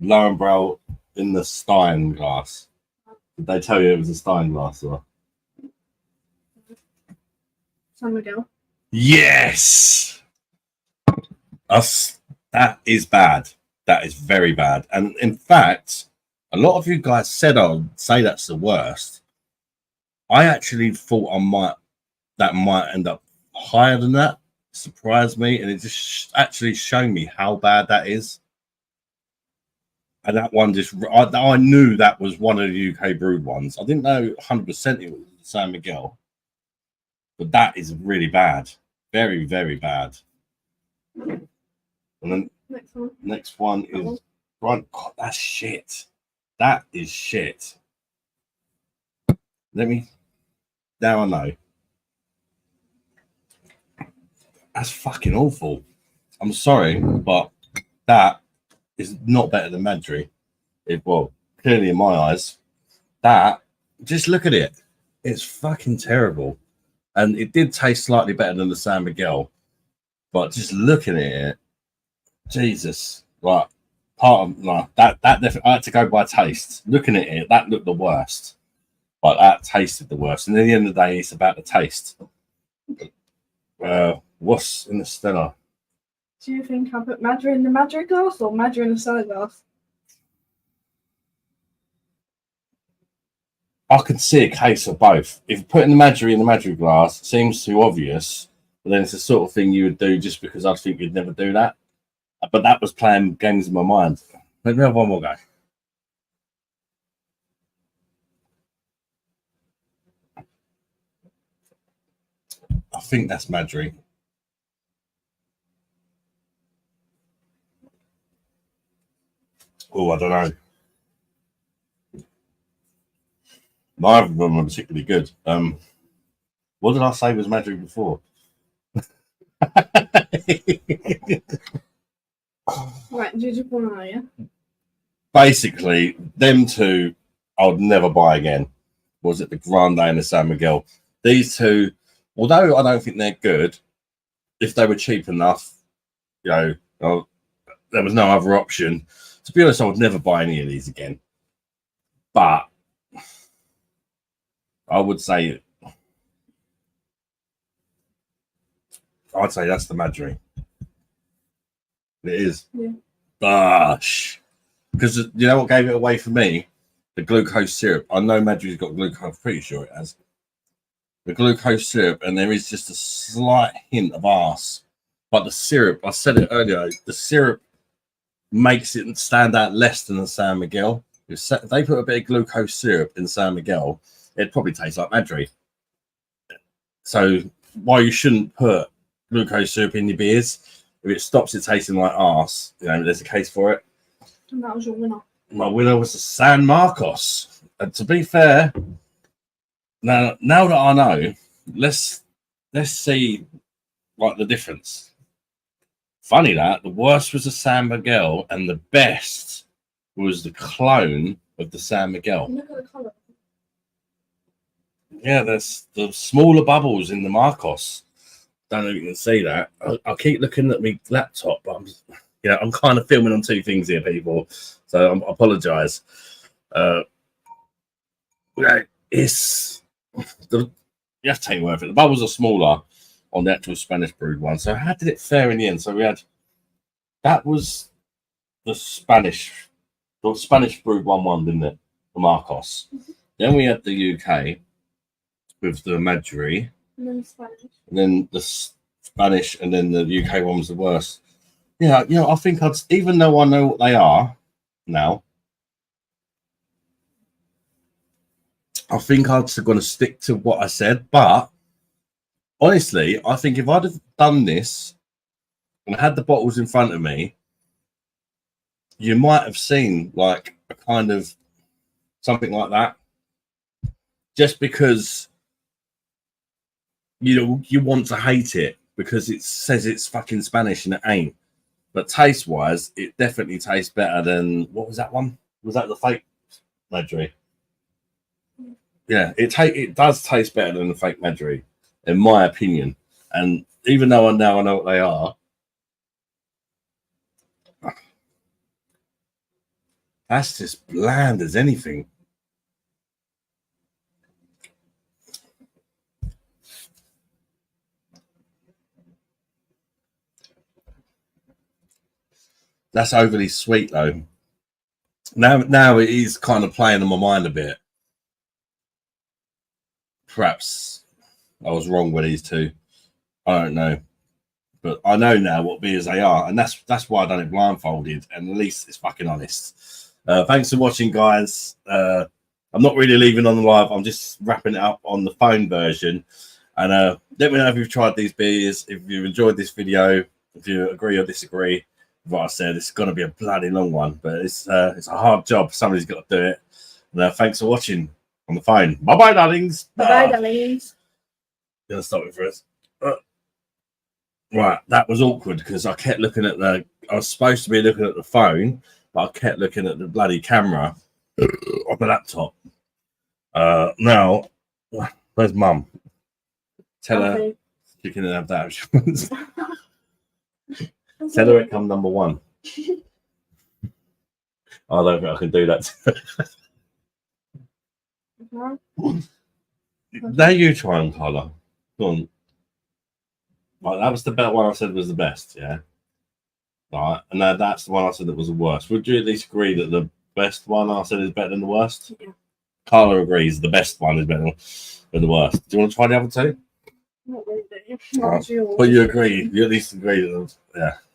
Laurenbrau in the Stein glass. Did they tell you it was a Stein glass? Or?
San Miguel.
Yes! That is bad. That is very bad. And in fact, a lot of you guys said I'd say that's the worst. I actually thought that might end up higher than that. Surprised me, and it just actually showed me how bad that is. And that one I knew that was one of the UK brewed ones. I didn't know 100% it was San Miguel, but that is really bad, very, very bad. And then next one is right. God, that's shit. That is shit. Now I know. That's fucking awful. I'm sorry, but that is not better than Madri. Well, clearly in my eyes, just look at it. It's fucking terrible. And it did taste slightly better than the San Miguel, but just looking at it, Jesus, like that definitely, I had to go by taste. Looking at it, that looked the worst. But that tasted the worst. And at the end of the day, it's about the taste. What's in the Stella?
Do you think I put Madri in the Madri glass or Madri in the Stella glass?
I can see a case of both. If putting the Madri in the Madri glass seems too obvious, but then it's the sort of thing you would do just because I think you'd never do that. But that was playing games in my mind. Let me have one more go. I think that's Madri. Oh, I don't know. Neither of them are particularly good. What did I say was Madri before?
Right, did you want to know, yeah?
Basically, them two I would never buy again. Was it the Grande and the San Miguel? These two, although I don't think they're good, if they were cheap enough, there was no other option. To be honest, I would never buy any of these again. But I would say, I'd say that's the Madri. It is.
Yeah.
Bosh. Because you know what gave it away for me? The glucose syrup. I know Madri's got glucose. I'm pretty sure it has. The glucose syrup, and there is just a slight hint of arse. But the syrup, I said it earlier, the syrup makes it stand out less than the San Miguel. If they put a bit of glucose syrup in San Miguel, it'd probably taste like Madri. So why you shouldn't put glucose syrup in your beers, if it stops it tasting like arse, there's a case for it.
And that was your winner.
My winner was the San Marcos. And to be fair, now that I know, let's see like the difference. Funny that the worst was the San Miguel and the best was the clone of the San Miguel.
Look at the colour.
Yeah, there's the smaller bubbles in the Marcos. don't know if you can see that. I'll keep looking at my laptop, but I'm kind of filming on two things here, people. So I apologise. It's you have to take me word for it. The bubbles are smaller on the actual Spanish brewed one. So how did it fare in the end? So that was the Spanish brewed 1-1, didn't it? The Marcos. Then we had the UK with the Madri.
And then Spanish.
And then the Spanish, and then the UK one was the worst. Yeah, I think even though I know what they are now, I think I'm going to stick to what I said. But honestly, I think if I'd have done this and had the bottles in front of me, you might have seen like a kind of something like that. Just because you want to hate it because it says it's fucking Spanish and it ain't. But taste wise, it definitely tastes better than what was that one? Was that the fake Madri? Yeah, it does taste better than the fake Madri, in my opinion. And even though I know what they are, that's just bland as anything. That's overly sweet though. Now it is kind of playing on my mind a bit. Perhaps I was wrong with these two. I don't know. But I know now what beers they are, and that's why I done it blindfolded, and at least it's fucking honest. Thanks for watching, guys. I'm not really leaving on the live. I'm just wrapping it up on the phone version. And let me know if you've tried these beers, if you've enjoyed this video, if you agree or disagree with what I said. It's going to be a bloody long one, but it's a hard job. Somebody's got to do it. And thanks for watching on the phone. Bye-bye, darlings.
Bye, darlings.
Gonna stop it for us. Right, that was awkward because I kept looking at I was supposed to be looking at the phone, but I kept looking at the bloody camera on the laptop. Now, where's Mum? Tell her she can have that if she wants. Tell her it come number one. I don't think I can do that. Now you try and Carla. Go on. Right, that was the best one I said was the best, yeah. Right, and now that's the one I said that was the worst. Would you at least agree that the best one I said is better than the worst?
Yeah.
Carla agrees the best one is better than the worst. Do you want to try the other two?
Not really.
Right. But you agree, you at least agree that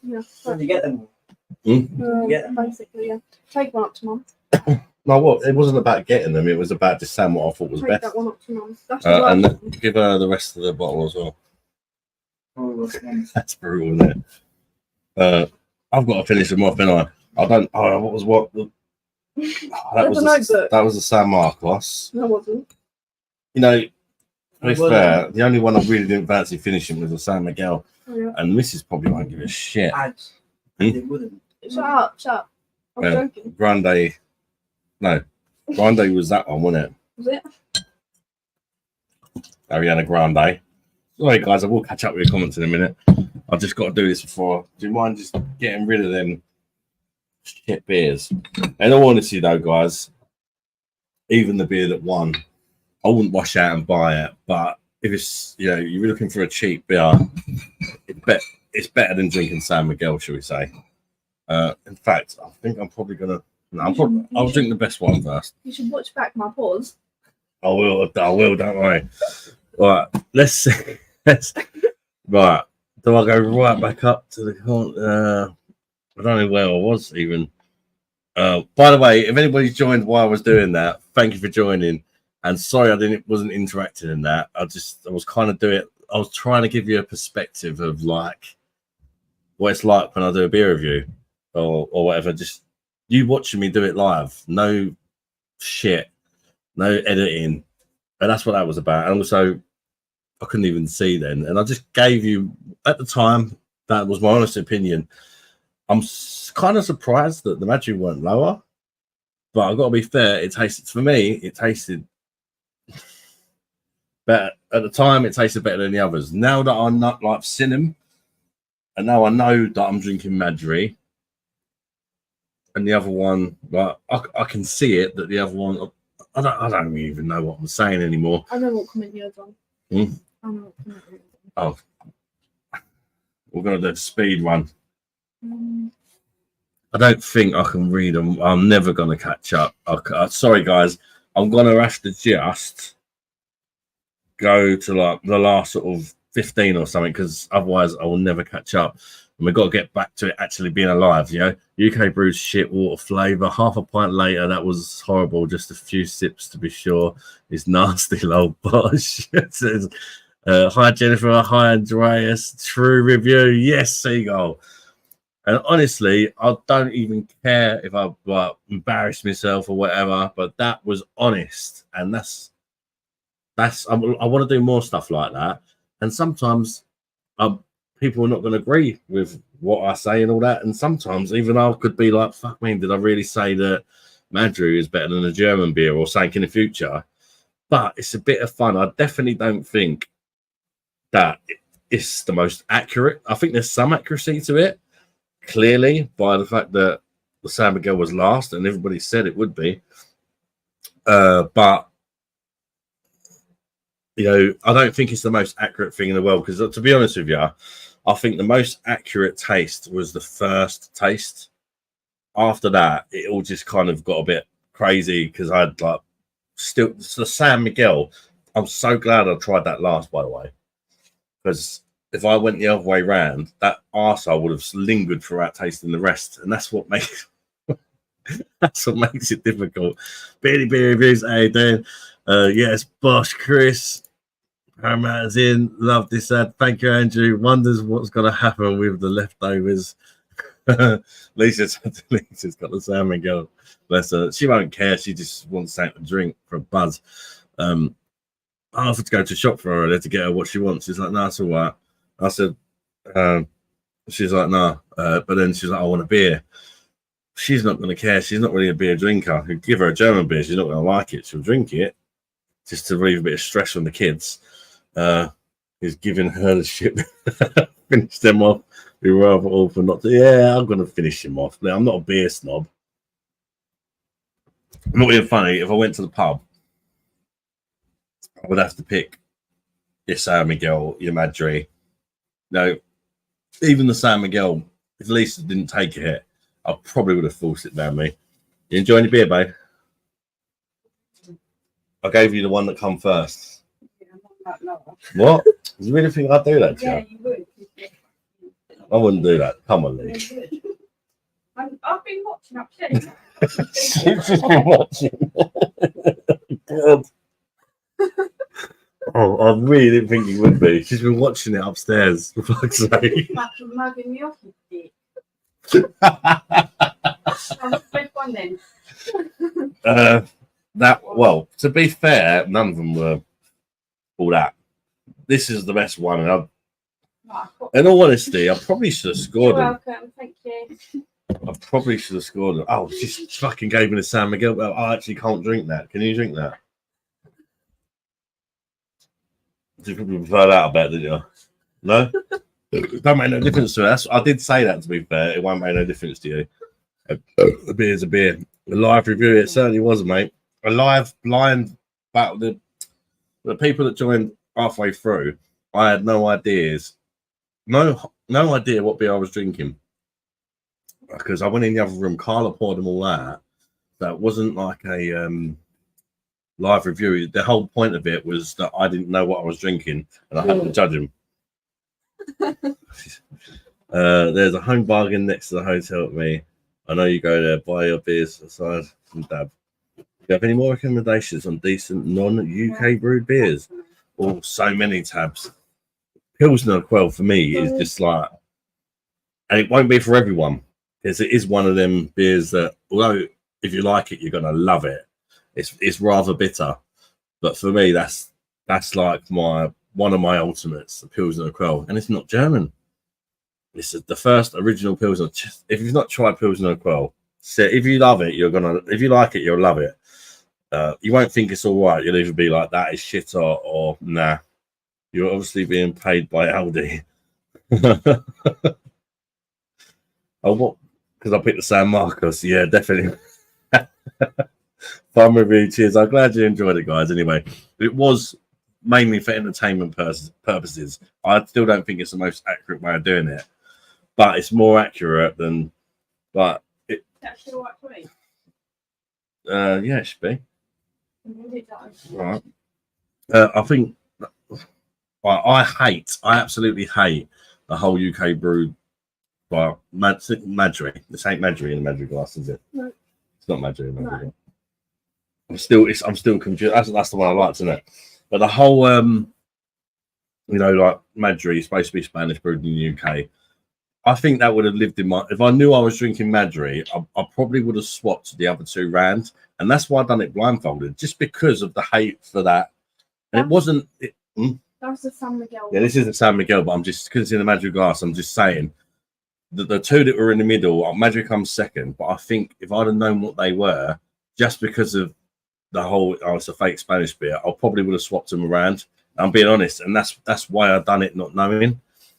Yeah.
Where did you get them?
Basically, yeah. Take one up to Mum.
No, what? It wasn't about getting them. It was about just saying what I thought was
Take
best.
that one up to Mum. That's the
And
worst one.
give her the rest of the bottle as well.
Oh,
That's brutal, isn't it? I've got to finish them off, don't I? I don't. Oh, what was what? That was the San Marcos.
No, it wasn't.
You know, to be fair, the only one I really didn't fancy finishing was the San Miguel,
Oh, yeah.
and Mrs. probably won't give a shit.
ads.
Hmm?
They wouldn't.
Shut up. I'm joking.
Grande was that one, wasn't it?
Was it?
Ariana Grande. Sorry, guys, I will catch up with your comments in a minute. I've just got to do this before. Do you mind just getting rid of them shit beers? In all honesty, though, guys, even the beer that won, I wouldn't wash out and buy it. But if it's, you're looking for a cheap beer, it's better than drinking San Miguel, shall we say? In fact, I think I'm probably gonna. No, I'll drink the best one first.
You should watch back my pause.
I will. Don't worry. Right, let's see. Right, do I go right back up to the corner? I don't know where I was even. By the way, if anybody's joined while I was doing that, thank you for joining. And sorry, I wasn't interacting in that. I was kind of doing it. I was trying to give you a perspective of like what it's like when I do a beer review or whatever. Just you watching me do it live, no shit, no editing, and that's what that was about. And also, I couldn't even see then, and I just gave you at the time. That was my honest opinion. I'm kind of surprised that the Madri weren't lower, but I've got to be fair. It tasted better better at the time. It tasted better than the others. Now that I'm not like seen them, and now I know that I'm drinking Madri, and the other one, like I can see it that the other one, I don't even know what I'm saying anymore.
I know what comment you're on.
Hmm?
I know what comment you're
Oh, we're gonna do the speed one.
on.
I don't think I can read them. I'm never gonna catch up. Sorry, guys. I'm gonna have to just go to like the last sort of 15 or something, because otherwise I will never catch up. And we've got to get back to it actually being alive. You know, UK brewed shit water flavour. Half a pint later, that was horrible. Just a few sips to be sure. It's nasty, lol. Bosh. It says, hi Jennifer, hi Andreas. True review. Yes, Seagull. And honestly, I don't even care if I like embarrass myself or whatever, but that was honest, and that's I want to do more stuff like that. And sometimes people are not going to agree with what I say and all that. And sometimes even I could be like, fuck me, did I really say that Madri is better than a German beer or something in the future? But it's a bit of fun. I definitely don't think that it's the most accurate. I think there's some accuracy to it, clearly, by the fact that the San Miguel was last and everybody said it would be. But you know, I don't think it's the most accurate thing in the world, because to be honest with you, I think the most accurate taste was the first taste. After that, it all just kind of got a bit crazy, because I had like still the San Miguel. I'm so glad I tried that last, by the way, because if I went the other way round, that arsehole would have lingered throughout tasting the rest, and that's what makes that's what makes it difficult. Beer reviews, how you doing? Yes, Bosh, Chris, Paramount's in. Love this ad. Thank you, Andrew. Wonders what's going to happen with the leftovers. Lisa's got the San Miguel. Bless her. She won't care. She just wants something to drink for a buzz. I offered to go to a shop for her to get her what she wants. She's like, no, it's all right. I said, she's like, no. But then she's like, I want a beer. She's not going to care. She's not really a beer drinker. You give her a German beer, she's not going to like it. She'll drink it just to relieve a bit of stress from the kids. He's giving her the shit. Finish them off. Be rather awful not to. Yeah, I'm going to finish him off. I'm not a beer snob. Not being funny. If I went to the pub, I would have to pick your San Miguel, your Madri. No, even the San Miguel, if Lisa didn't take a hit, I probably would have forced it down me. You enjoying your beer, babe? I gave you the one that come first. What? Do you really think I'd do that to you?
Yeah, you would.
I wouldn't do that. Come on, Lee.
I've been watching upstairs.
She's just been watching. God. Oh, I really didn't think you would be. She's been watching it upstairs, for fuck's sake.
Mugging me off, you dick. Which one then?
Well, to be fair, none of them were all that. This is the best one, and in all honesty, I probably should have scored
You're
them.
welcome, thank you.
I probably should have scored them. Oh, she fucking gave me the San Miguel. Well, I actually can't drink that. Can you drink that? You probably prefer that, I bet, didn't you? No? It don't make no difference to us. I did say that, to be fair. It won't make no difference to you. A beer's a beer. A live review, it certainly was, mate. A live blind battle. The people that joined halfway through, I had no ideas. No idea what beer I was drinking. Because I went in the other room, Carla poured them all out. That wasn't like a live review. The whole point of it was that I didn't know what I was drinking, and I had to judge him. There's a home bargain next to the hotel with me. I know you go there, buy your beers aside from Dab. Do you have any more recommendations on decent non-UK brewed beers? Oh, so many tabs. Pilsner Quell for me is just like, and it won't be for everyone, because it is one of them beers that, although if you like it, you're gonna love it. It's rather bitter, but for me, that's like one of my ultimates, the Pilsner Quell, and it's not German. It's the first original Pilsner. If you've not tried Pilsner Quell, if you love it, if you like it, you'll love it. You won't think it's all right. You'll either be like, that is shit, or nah. You're obviously being paid by Aldi. Oh, what? Because I picked the San Marcos. Yeah, definitely. Fun review. Cheers. I'm glad you enjoyed it, guys. Anyway, it was mainly for entertainment purposes. I still don't think it's the most accurate way of doing it, but it's more accurate than. But it,
That's still what to eat.
yeah, it should be
Move it down.
right. I think I absolutely hate the whole UK brew. Well, Madri. This ain't Madri in the Madri glass, is it?
No.
It's not Madri in the Madri
No.
glass. I'm still confused. That's the one I liked, isn't it? But the whole you know, like Madri is supposed to be Spanish brewed in the UK. I think that would have lived in my. If I knew I was drinking Madri, I probably would have swapped the other two round, and that's why I done it blindfolded, just because of the hate for that. And it wasn't.
That's the San Miguel.
Yeah, this isn't San Miguel, but I'm just because it's in the Madri glass. I'm just saying that the two that were in the middle, Madri comes second. But I think if I'd have known what they were, just because of the whole, oh, it's a fake Spanish beer, I probably would have swapped them around. I'm being honest, and that's why I've done it, not knowing,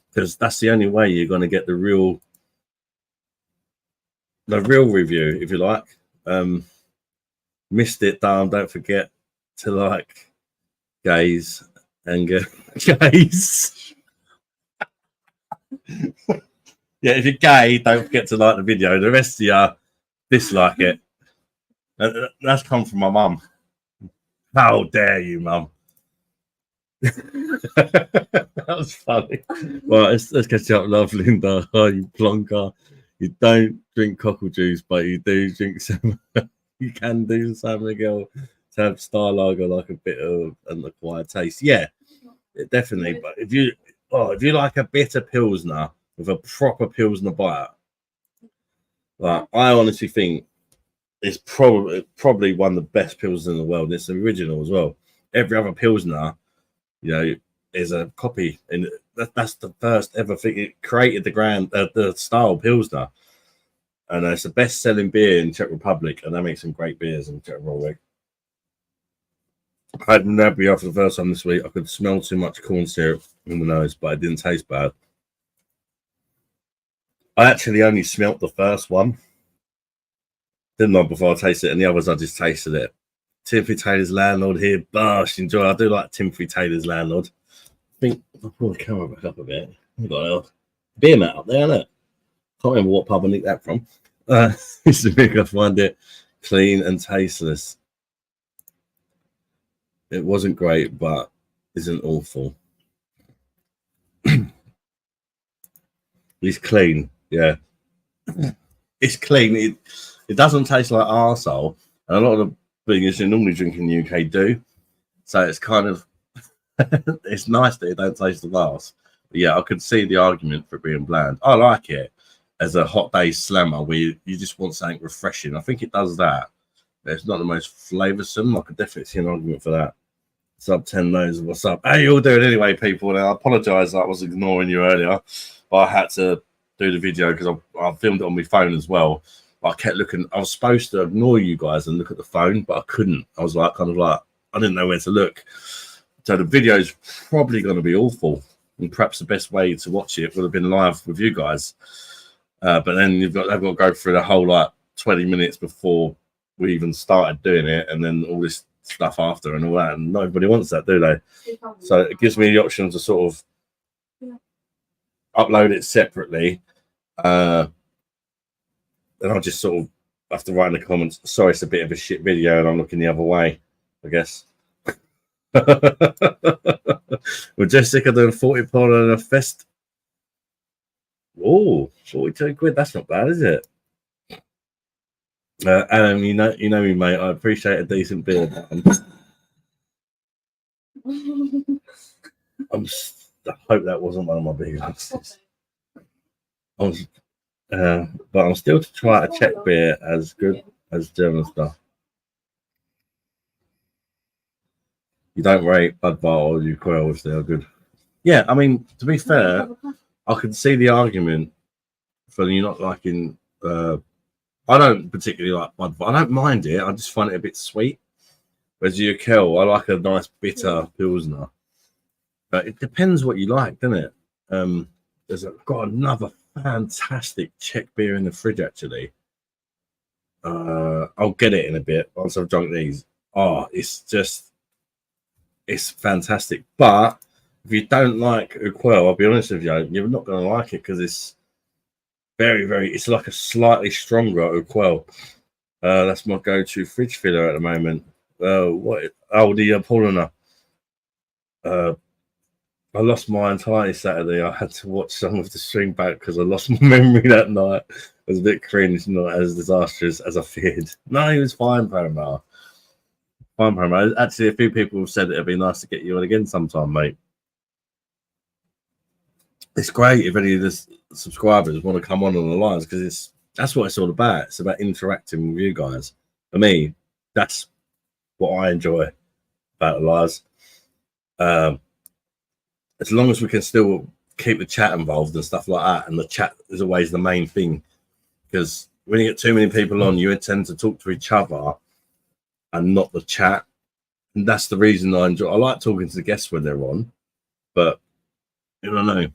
because that's the only way you're going to get the real review, if you like. Missed it, darn! Don't forget to like, gays and gays. Yeah, if you're gay, don't forget to like the video. The rest of you dislike it. That's come from my mum. How dare you, mum? That was funny. Well, let's catch up, love, Linda. Oh, you plonker. You don't drink cockle juice, but you do drink some. You can do San Miguel to have Star Lager, like a bit of an acquired taste. Yeah, definitely. But if you like a bitter pilsner with a proper pilsner bite, like I honestly think it's probably one of the best pilsners in the world. It's the original as well. Every other pilsner, you know, is a copy, and that's the first ever thing. It created the style pilsner, and it's the best-selling beer in Czech Republic, and they make some great beers in Czech Republic. I had Madri after the first time this week. I could smell too much corn syrup in the nose, but it didn't taste bad. I actually only smelt the first one, didn't I, before I tasted it, and the others I just tasted it. Timothy Taylor's landlord here. Bosh, enjoy. I do like Timothy Taylor's landlord. I think I'll pull the camera back up a bit. We've got a beer mat up there, isn't it? Can't remember what pub I nicked that from. It's a big, I find it clean and tasteless. It wasn't great, but isn't awful. It's clean, yeah. It's clean. It doesn't taste like arsehole. And a lot of the things you normally drink in the UK do. So it's kind of it's nice that it don't taste the glass. But yeah, I could see the argument for it being bland. I like it as a hot day slammer where you just want something refreshing. I think it does that. But it's not the most flavoursome. I could definitely see an argument for that. Sub 10 knows what's up. How you all doing anyway, people? Now I apologise that I was ignoring you earlier, but I had to do the video because I filmed it on my phone as well. But I kept looking. I was supposed to ignore you guys and look at the phone, but I couldn't. I was like, I didn't know where to look. So the video is probably going to be awful, and perhaps the best way to watch it would have been live with you guys. But then they've got to go through the whole 20 minutes before we even started doing it, and then all this stuff after and all that, and nobody wants that, do they? So it gives me the option to sort of upload it separately, and I'll just sort of have to write in the comments, sorry, it's a bit of a shit video and I'm looking the other way, I guess. Well, Jessica doing 40 pound on a fest. Oh, 42 quid, that's not bad, is it? Adam, you know me, mate. I appreciate a decent beer. I hope that wasn't one of my big glasses. But I'm still to try a Czech beer as good as German stuff. You don't rate Budvar or Uquell if they are good. Yeah, I mean, to be fair, I can see the argument for you not liking. I don't particularly like Budvar. I don't mind it. I just find it a bit sweet. Whereas your Kel, I like a nice bitter Pilsner. But it depends what you like, doesn't it? Got another fantastic Czech beer in the fridge, actually. I'll get it in a bit once I've drunk these. Oh, it's fantastic. But if you don't like Urquell, I'll be honest with you, you're not going to like it because it's it's like a slightly stronger Urquell. That's my go-to fridge filler at the moment. The Paulina. I lost my entire Saturday. I had to watch some of the stream back because I lost my memory that night. It was a bit cringe, not as disastrous as I feared. No, he was fine, Panama. Fine, Panama. Actually, a few people have said it'd be nice to get you on again sometime, mate. It's great if any of the subscribers want to come on the lines because that's what it's all about. It's about interacting with you guys. For me, that's what I enjoy about the lives. As long as we can still keep the chat involved and stuff like that, and the chat is always the main thing, because when you get too many people on, you tend to talk to each other and not the chat, and that's the reason I like talking to the guests when they're on. But I don't know,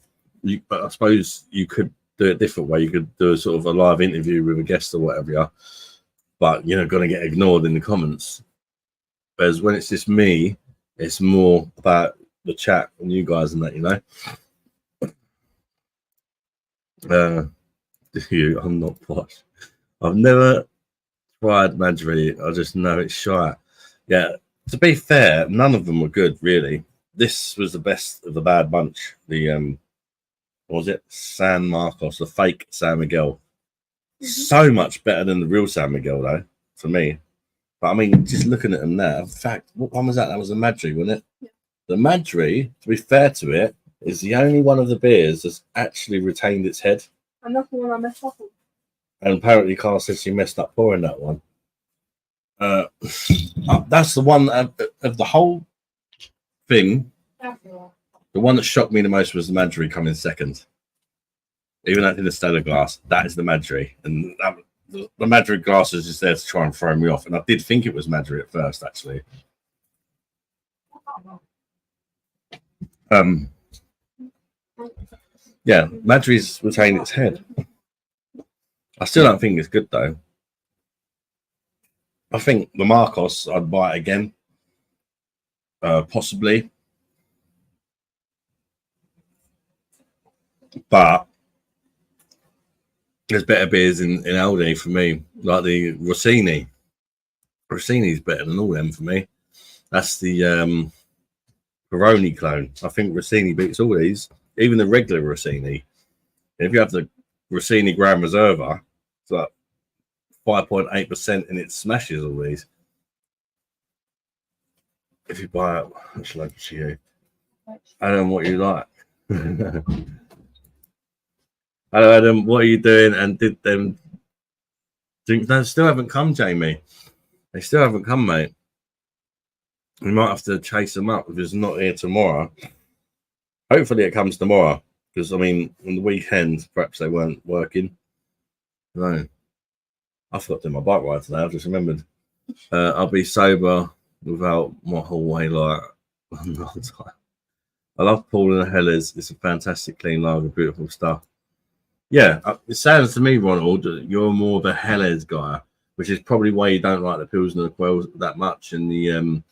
but I suppose you could do it a different way. You could do a sort of a live interview with a guest or whatever, yeah, but you're going to get ignored in the comments. Whereas when it's just me, it's more about the chat and you guys and that, you know. I'm not Bosh. I've never tried Madri. I just know it's shite. Yeah, to be fair, none of them were good, really. This was the best of the bad bunch. The what was it? San Marcos, the fake San Miguel. So much better than the real San Miguel, though, for me. But I mean, just looking at them now, in fact, what one was that? That was a Madri, wasn't it? Yeah. The Madri, to be fair to it, is the only one of the beers that's actually retained its head.
And that's the one I messed up on.
And apparently Carl said she messed up pouring that one. That's the one of the whole thing. The one that shocked me the most was the Madri coming second. Even that in the Stella glass, that is the Madri. And the Madri glass is just there to try and throw me off. And I did think it was Madri at first, actually. Yeah, Madri's retained its head. I still don't think it's good, though. I think the Marcos, I'd buy it again. Possibly. But there's better beers in Aldi for me, like the Rossini. Rossini's better than all them for me. That's the Peroni clone. I think Rossini beats all these, even the regular Rossini. If you have the Rossini Grand Reserva, it's like 5.8% and it smashes all these. If you buy it, it's local to you. Adam, what you like? Hello, Adam. What are you doing? And did them drink? They still haven't come, Jamie. They still haven't come, mate. We might have to chase them up if it's not here tomorrow. Hopefully, it comes tomorrow. Because I mean, on the weekend, perhaps they weren't working. No, I forgot to do my bike ride today. I just remembered. I'll be sober without my Hallway light on the whole time. I love Paul and Hellers. It's a fantastic, clean lager, beautiful stuff. Yeah, it sounds to me, Ronald, you're more the Hellers guy, which is probably why you don't like the Pilsner Quells that much. And the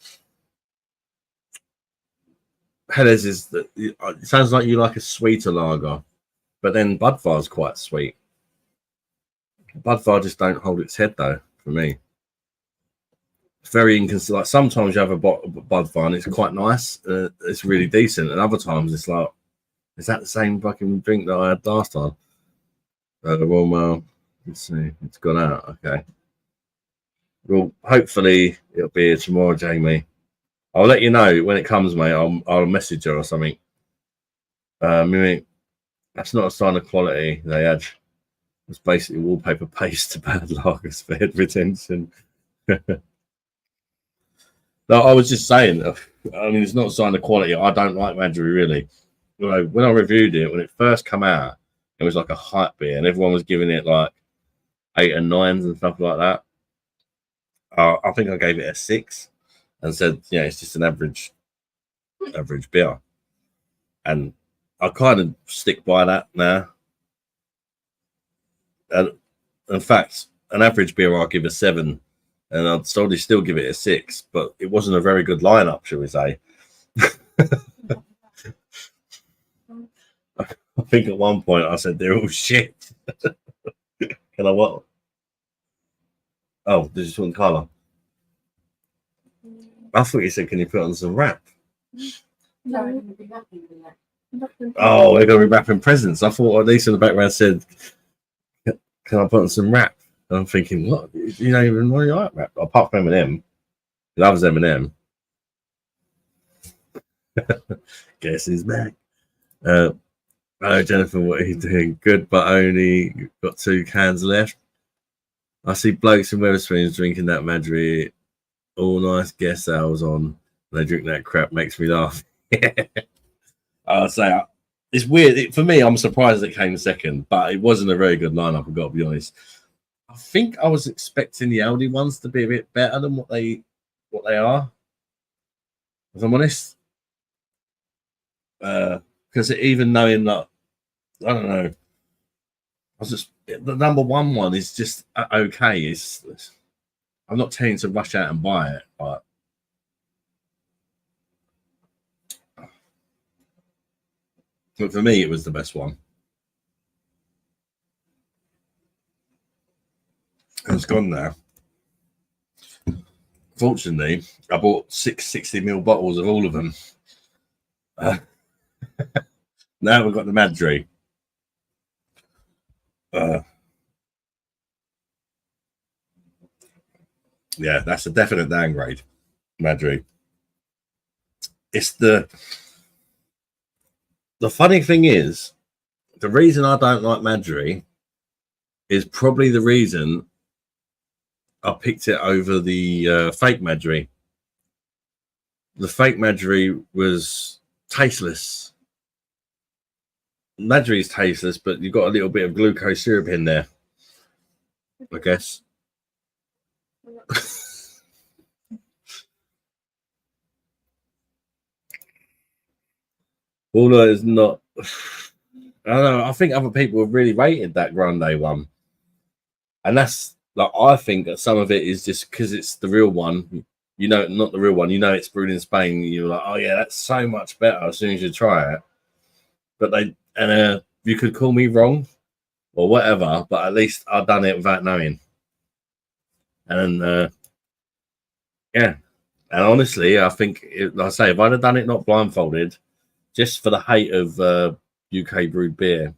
Hellers is that it sounds like you like a sweeter lager, but then Budvar's quite sweet. Budvar just don't hold its head though for me. It's very inconsistent. Like sometimes you have a Budvar and it's quite nice, it's really decent, and other times it's like, is that the same fucking drink that I had last time? Well, let's see, it's gone out. Okay. Well, hopefully it'll be here tomorrow, Jamie. I'll let you know when it comes, mate. I'll message her or something. Maybe that's not a sign of quality. They had. It's basically wallpaper paste to bad lagers for head retention. No, I was just saying. I mean, it's not a sign of quality. I don't like Madri really. You know, when I reviewed it when it first came out, it was like a hype beer, and everyone was giving it like 8 and 9s and stuff like that. I think I gave it a 6, and said, yeah, it's just an average beer. And I kind of stick by that now. And in fact, an average beer I'll give a 7, and I'd probably still give it a 6, but it wasn't a very good lineup, shall we say. I think at one point I said they're all shit. Can I what? Oh, this is one colour. I thought you said, can you put on some wrap?
No.
Oh, we're going to be wrapping presents. I thought at least in the background said, can I put on some wrap? And I'm thinking, what? You don't even know you like wrap. Apart from M&M. He loves M&M. Guess he's back. Hello, Jennifer. What are you doing? Good, but only got 2 cans left. I see blokes in Wetherspoons drinking that Madri. All nice guest hours on. They drink that crap. Makes me laugh. I'll say it's weird. For me, I'm surprised it came second, but it wasn't a very good lineup, I've got to be honest. I think I was expecting the Aldi ones to be a bit better than what they are. If I'm honest. Because even knowing that, I don't know, the number one is just okay. I'm not telling you to rush out and buy it, but for me, it was the best one. And it's gone now. Fortunately, I bought 6 60ml bottles of all of them. Now we've got the Madri. Yeah, that's a definite downgrade. Madri. It's the funny thing is, the reason I don't like Madri is probably the reason I picked it over the fake Madri. The fake Madri was tasteless. Madri is tasteless, but you've got a little bit of glucose syrup in there, I guess. Although it's not, I don't know. I think other people have really rated that Grande one, and that's like, I think that some of it is just because it's the real one. You know, not the real one. You know, it's brewed in Spain. You're like, oh yeah, that's so much better as soon as you try it. But you could call me wrong or whatever, but at least I've done it without knowing. And yeah, and honestly, I think, like I say, if I'd have done it not blindfolded, just for the hate of UK brewed beer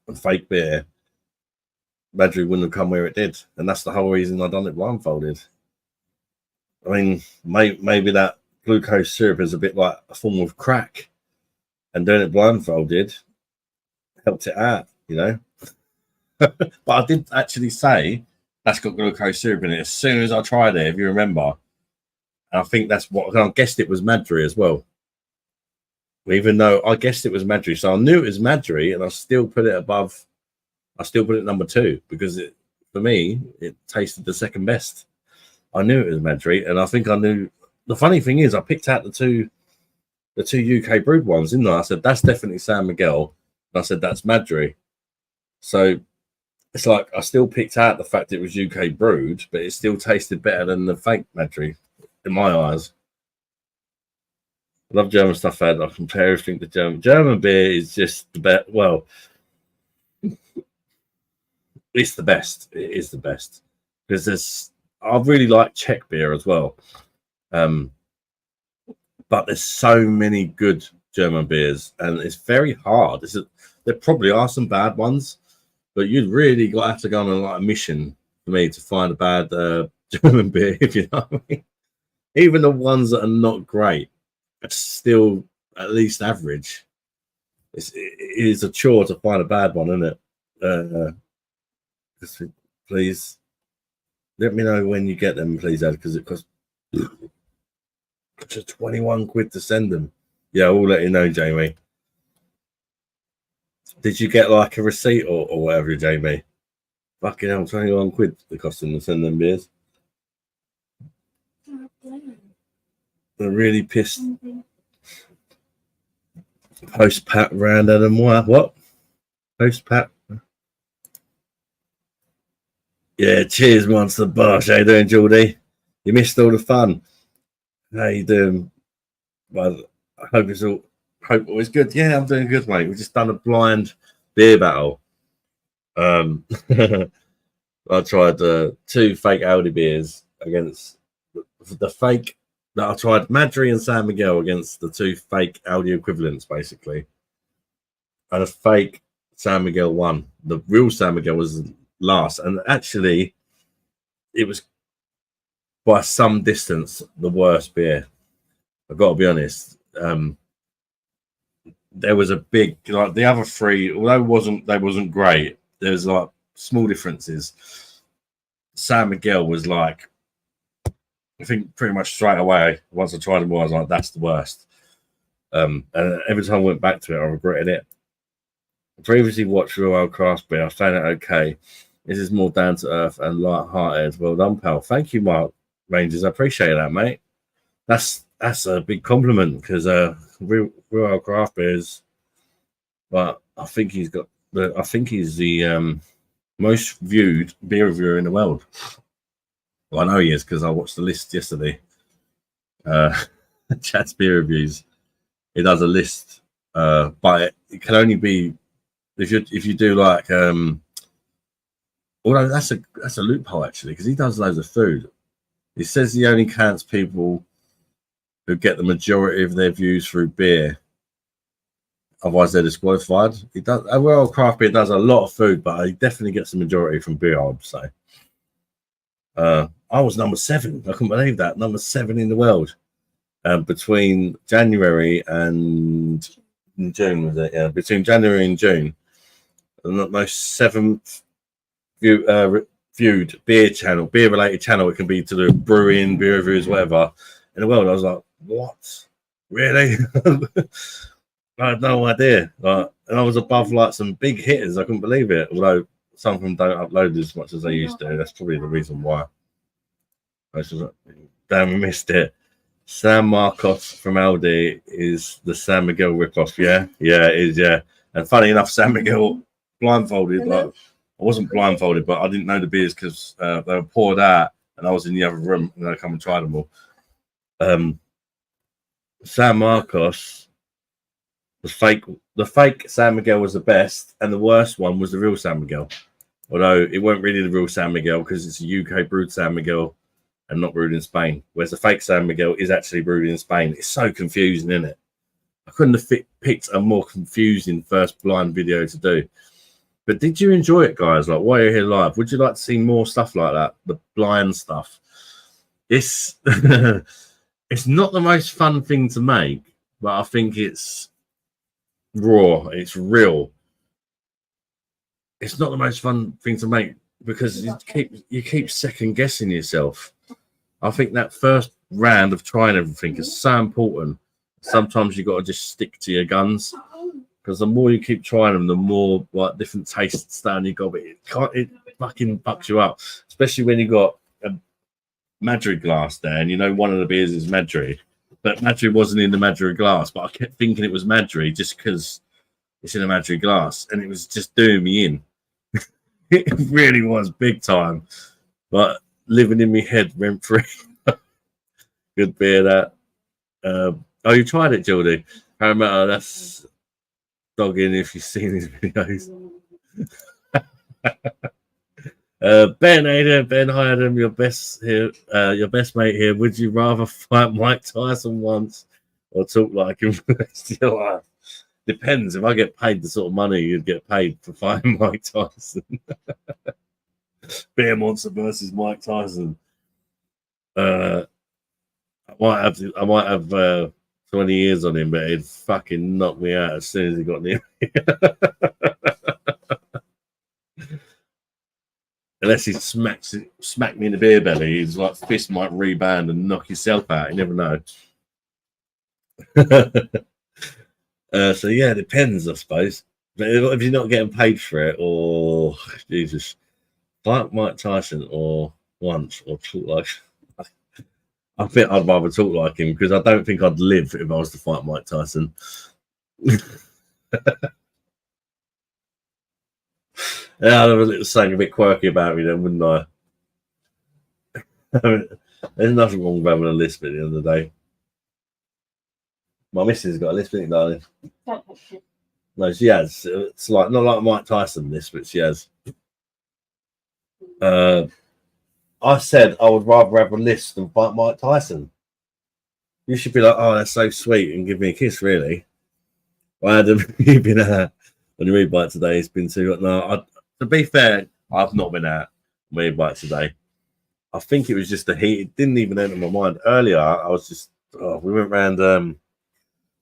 and fake beer, Madri wouldn't have come where it did, and that's the whole reason I done it blindfolded. I mean, maybe that glucose syrup is a bit like a form of crack, and doing it blindfolded helped it out, you know. But I did actually say that's got glucose syrup in it as soon as I tried it, if you remember. And I think that's what I guessed it was Madri as well. Even though I guessed it was Madri, so I knew it was Madri, and I still put it above. I still put it number 2 because for me, it tasted the second best. I knew it was Madri, and I think I knew. The funny thing is, I picked out the two UK brewed ones, didn't I? I said that's definitely San Miguel, and I said that's Madri. So it's like I still picked out the fact it was UK brewed, but it still tasted better than the fake Madri in my eyes. I love German stuff. I compare everything to German beer is just the best. Well, it's the best. It is the best because I really like Czech beer as well. But there's so many good German beers, and it's very hard. There probably are some bad ones, but you'd really have to go on like a mission for me to find a bad German beer, if you know what I mean. Even the ones that are not great, it's still at least average. It is a chore to find a bad one, isn't it? Please let me know when you get them, please, Ed, because it costs just 21 quid to send them. Yeah, we'll let you know, Jamie. Did you get like a receipt or whatever, Jamie? Fucking hell, 21 quid the cost them to send them beers. really pissed. Post Pat Randall and what? Post Pat. Yeah, cheers, Monster Bosh. How you doing, Geordie? You missed all the fun. How you doing? Well, I hope all is good. Yeah, I'm doing good, mate. We've just done a blind beer battle. I tried 2 fake Aldi beers against the fake that I tried Madri and San Miguel against the 2 fake Aldi equivalents, basically. And a fake San Miguel won. The real San Miguel was last, and actually, it was by some distance the worst beer. I've got to be honest. There was a big, like the other 3, although they wasn't great. There was like small differences. San Miguel was like, I think pretty much straight away, once I tried them all, I was like, that's the worst. And every time I went back to it, I regretted it. I previously watched Royal Craft Beer. I found it okay. This is more down to earth and light-hearted. Well done, pal. Thank you, Mark Rangers. I appreciate that, mate. That's a big compliment because Royal Craft Beers, but I think he's the most viewed beer reviewer in the world. Well, I know he is because I watched the list yesterday. Chat's beer reviews. He does a list, but it can only be if you do like. Although that's a loophole actually, because he does loads of food. He says he only counts people who get the majority of their views through beer. Otherwise, they're disqualified. He does. Well, Craft Beer does a lot of food, but he definitely gets the majority from beer, I would say. I was number 7. I couldn't believe that. Number 7 in the world. Between January and June, was it? Yeah, between January and June. The most 7th viewed beer-related channel it can be to do brewing, beer reviews, whatever, in the world. I was like, what? Really? I had no idea. And I was above like some big hitters. I couldn't believe it. Although some of them don't upload as much as they used to. That's probably the reason why. I was like, damn, I missed it. San Marcos from Aldi is the San Miguel ripoff. Yeah, it is. Yeah, and funny enough, San Miguel blindfolded. Like I wasn't blindfolded, but I didn't know the beers because they were poured out, and I was in the other room and I come and try them all. San Marcos, the fake San Miguel was the best, and the worst one was the real San Miguel. Although it weren't really the real San Miguel because it's a UK brewed San Miguel and not brewed in Spain. Whereas the fake San Miguel is actually brewed in Spain. It's so confusing, isn't it? I couldn't have picked a more confusing first blind video to do. But did you enjoy it, guys? Like, while you're here live, would you like to see more stuff like that? The blind stuff. It's it's not the most fun thing to make, but I think it's raw. It's real. It's not the most fun thing to make because you keep second guessing yourself. I think that first round of trying everything is so important. Sometimes you got to just stick to your guns because the more you keep trying them, the more like different tastes down you got. But it fucking fucks you up, especially when you got a Madri glass there, and you know one of the beers is Madri, but Madri wasn't in the Madri glass. But I kept thinking it was Madri just because it's in a Madri glass, and it was just doing me in. It really was big time, but living in my head rent free. Good beer that. Oh, you tried it, Geordie? Parramatta, that's dogging if you've seen his videos. Ben Adam, Ben Hyden, your best mate here. Would you rather fight Mike Tyson once or talk like him for the rest of your life? Depends. If I get paid the sort of money you'd get paid for fighting Mike Tyson. Beer Monster versus Mike Tyson. I might have 20 years on him, but he'd fucking knock me out as soon as he got near me. Unless he smacked me in the beer belly, his like fist might rebound and knock yourself out. You never know. So yeah, it depends, I suppose. But if you're not getting paid for it, or Jesus, fight Mike Tyson or once or talk like I think I'd rather talk like him because I don't think I'd live if I was to fight Mike Tyson. Yeah, I'd have a little something a bit quirky about me then, wouldn't I? There's nothing wrong with having a lisp at the end of the day. My missus has got a lisp, isn't it, darling?
Don't touch it.
No, she has. It's like not like Mike Tyson lisp, but she has. I said I would rather have a lisp than fight Mike Tyson. You should be like, oh, that's so sweet, and give me a kiss, really. I had you've been on your e-bike today. It's been too. No, to be fair, I've not been out on my e-bike today. I think it was just the heat. It didn't even enter my mind. Earlier, I was just, we went round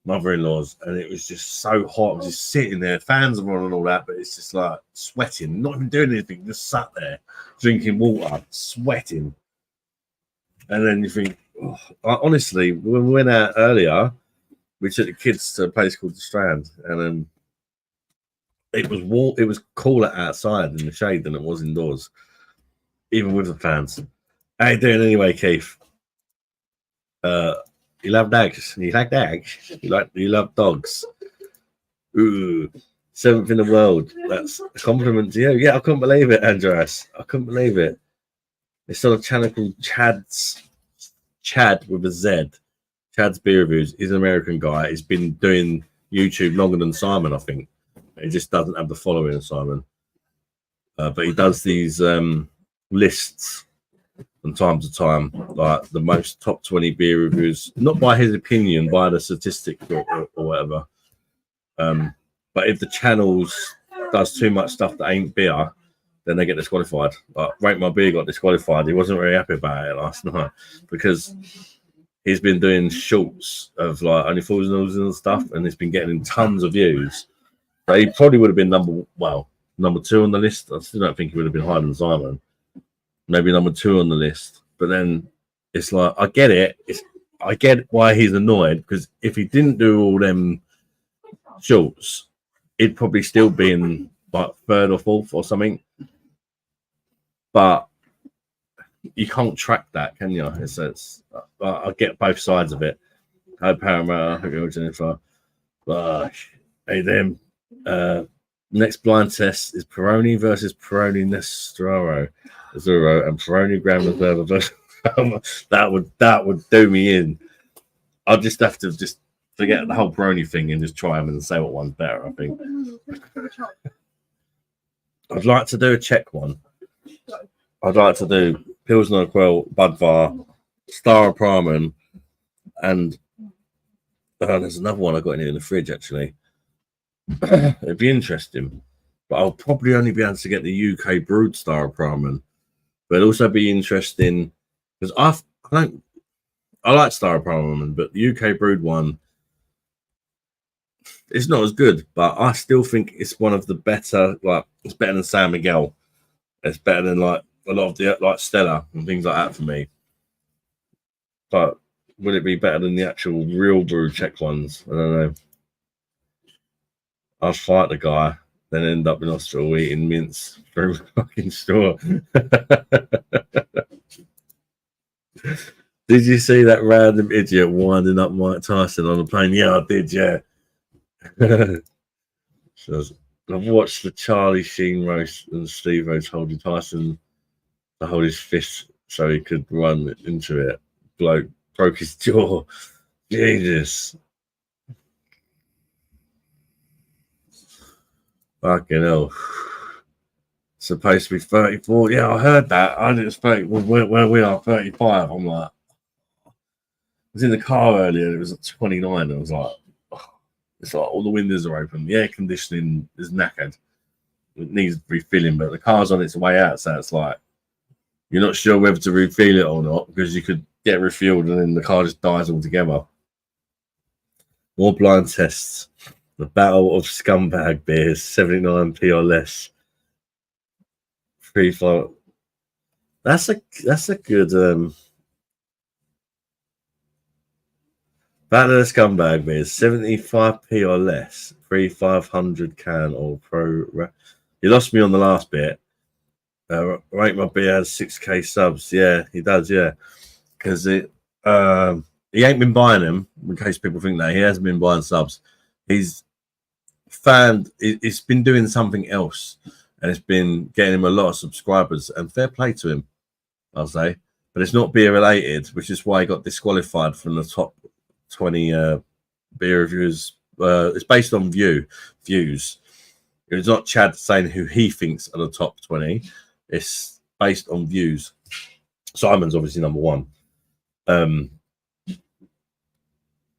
mother-in-law's and it was just so hot. I was just sitting there, fans are on and all that, but it's just like sweating, not even doing anything, just sat there drinking water, sweating. And then you think, honestly, when we went out earlier, we took the kids to a place called the Strand, and it was warm. It was cooler outside in the shade than it was indoors, even with the fans. How you doing anyway, Keith? You love dogs. You like dogs. You love dogs. Ooh, 7th in the world. That's a compliment to you. Yeah, I couldn't believe it, Andreas. I couldn't believe it. It's on a channel called Chad with a Z. Chad's Beer Reviews. He's an American guy. He's been doing YouTube longer than Simon, I think. He just doesn't have the following of Simon. But he does these lists from time to time, like the most top 20 beer reviews, not by his opinion, by the statistics or whatever. But if the channels does too much stuff that ain't beer, then they get disqualified. Like Rate My Beer got disqualified. He wasn't very happy about it last night because he's been doing shorts of like Only Fools and Horses and stuff, and it's been getting tons of views. So he probably would have been number 2 on the list. I still don't think he would have been higher than Simon. Maybe number 2 on the list. But then it's like, I get it. I get why he's annoyed, because if he didn't do all them shorts, he'd probably still be in like 3rd or 4th or something. But you can't track that, can you? I get both sides of it. Hi, Paramount. I hope you're Jennifer. Bosh. Hey, them. Next blind test is Peroni versus Peroni Nestero Zero and Peroni Grand Reserve versus that would do me in. I'll just have to just forget the whole Peroni thing and just try them and say what one's better. I think I'd like to do a Czech one. I'd like to do Pilsner Quell, Budvar, Star of Pramen, and there's another one I got in the fridge actually. It'd be interesting, but I'll probably only be able to get the UK brewed Star of Pramen. But it'd also be interesting because I like Star of Pramen, but the UK brewed one, it's not as good. But I still think it's one of the better. Like it's better than San Miguel. It's better than like a lot of the like Stella and things like that for me. But would it be better than the actual real brew Czech ones? I don't know. I'd fight the guy, then end up in hospital eating mince through a fucking store. Did you see that random idiot winding up Mike Tyson on the plane? Yeah, I did, yeah. So I've watched the Charlie Sheen roast and Steve Rhodes holding Tyson to hold his fist so he could run into it. Bloke broke his jaw. Jesus. Fucking hell. Supposed to be 34. Yeah, I heard that. I didn't expect where we are 35. I'm like, I was in the car earlier. It was at 29. I was like, it's like all the windows are open. The air conditioning is knackered. It needs refilling, but the car's on its way out. So it's like, you're not sure whether to refill it or not because you could get refueled and then the car just dies altogether. More blind tests. The Battle of Scumbag Beers, 79p or less. 3-5. That's a good Battle of Scumbag Beers, 75p or less. 3,500 can or pro. You lost me on the last bit. Rate My Beer has 6k subs. Yeah, he does. Yeah, because He ain't been buying them. In case people think that he hasn't been buying subs, he's it's been doing something else, and it's been getting him a lot of subscribers. And fair play to him, I'll say. But it's not beer related, which is why he got disqualified from the top 20 beer reviews. It's based on views. It's not Chad saying who he thinks are the top 20. It's based on views. Simon's obviously number one.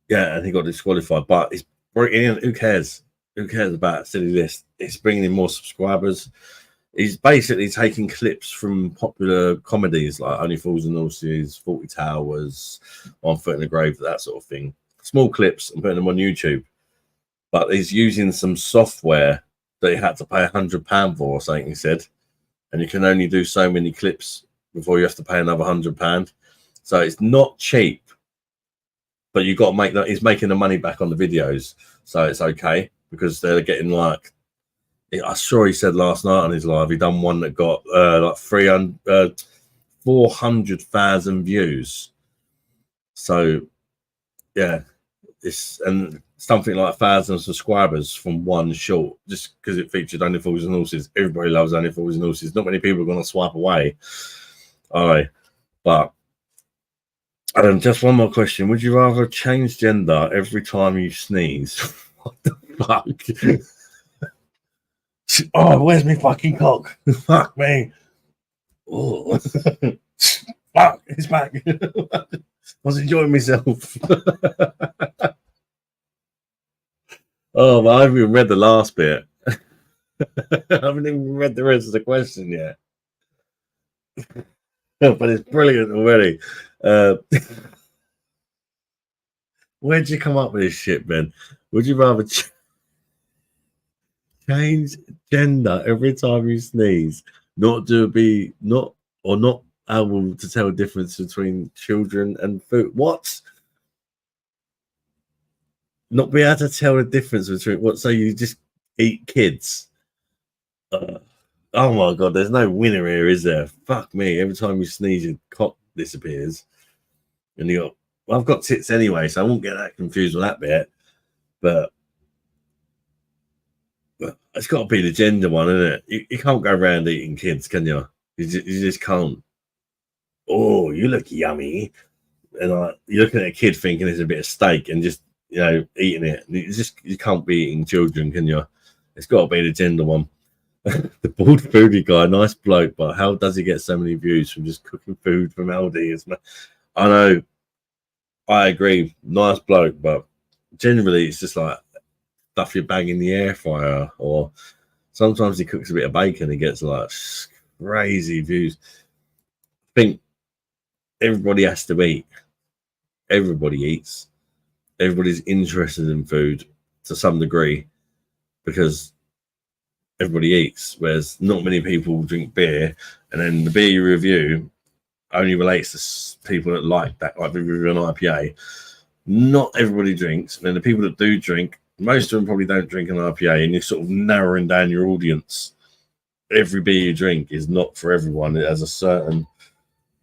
Yeah, and he got disqualified. But it's bringing. Who cares? Who cares about a silly list? It's bringing in more subscribers. He's basically taking clips from popular comedies like Only Fools and Horses, 40 Towers, One Foot in the Grave, that sort of thing. Small clips and putting them on YouTube. But he's using some software that he had to pay £100 for, or something, he said. And you can only do so many clips before you have to pay another £100. So it's not cheap. But you've got to make that. He's making the money back on the videos. So it's okay because they're getting like, I'm sure he said last night on his live, he done one that got like 400,000 views. So yeah, it's and something like 1,000 subscribers from one short, just because it featured Only Fools and Horses. Everybody loves Only Fools and Horses. Not many people are going to swipe away. All right, but just one more question: would you rather change gender every time you sneeze? What the fuck? Oh, where's my fucking cock? Fuck me. Oh. Fuck, it's back. I was enjoying myself. Oh, well, I haven't even read the last bit. I haven't even read the rest of the question yet. But it's brilliant already. Where'd you come up with this shit, Ben? Would you rather change gender every time you sneeze, not able to tell the difference between children and food? What? Not be able to tell the difference between what? So you just eat kids? Oh my god, there's no winner here, is there? Fuck me! Every time you sneeze, your cock disappears, and you got. Well, I've got tits anyway, so I won't get that confused with that bit. But it's got to be the gender one, isn't it? You can't go around eating kids, can you? You just can't. Oh, you look yummy, and you're looking at a kid thinking it's a bit of steak and just eating it. You can't be eating children, can you? It's got to be the gender one. The bald foodie guy, nice bloke, but how does he get so many views from just cooking food from Aldi? I know, I agree, nice bloke, but generally it's just like stuff you bang in the air fryer, or sometimes he cooks a bit of bacon and gets like crazy views. I think everybody has to eat. Everybody eats. Everybody's interested in food to some degree because everybody eats, whereas not many people drink beer. And then the beer you review only relates to people that like that, like review an IPA. Not everybody drinks. And then the people that do drink, most of them probably don't drink an IPA, and you're sort of narrowing down your audience. Every beer you drink is not for everyone. It has a certain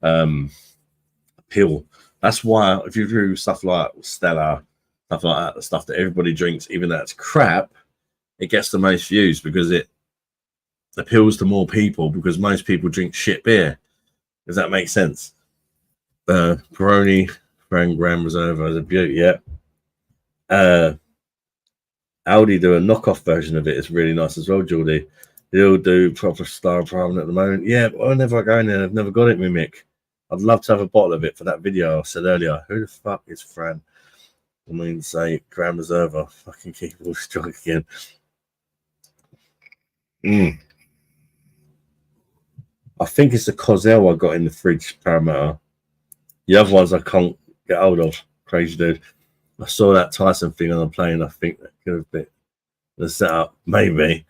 appeal. That's why if you do stuff like Stella, stuff like that, the stuff that everybody drinks, even though it's crap, it gets the most views because it appeals to more people, because most people drink shit beer. Does that make sense? Peroni, Grand Reserve is a beauty, yeah. Aldi do a knockoff version of it. It's really nice as well, Geordie. They'll do proper Star Private at the moment. Yeah, but whenever I go in there, I've never got it with Mick. I'd love to have a bottle of it for that video I said earlier. Who the fuck is Fran? I mean, say Grand Reserve. I fucking keep all strong again. I think it's the Cosell I got in the fridge, Parramatta. The other ones I can't get hold of. Crazy dude. I saw that Tyson thing on the plane. I think that could have been the setup. Maybe.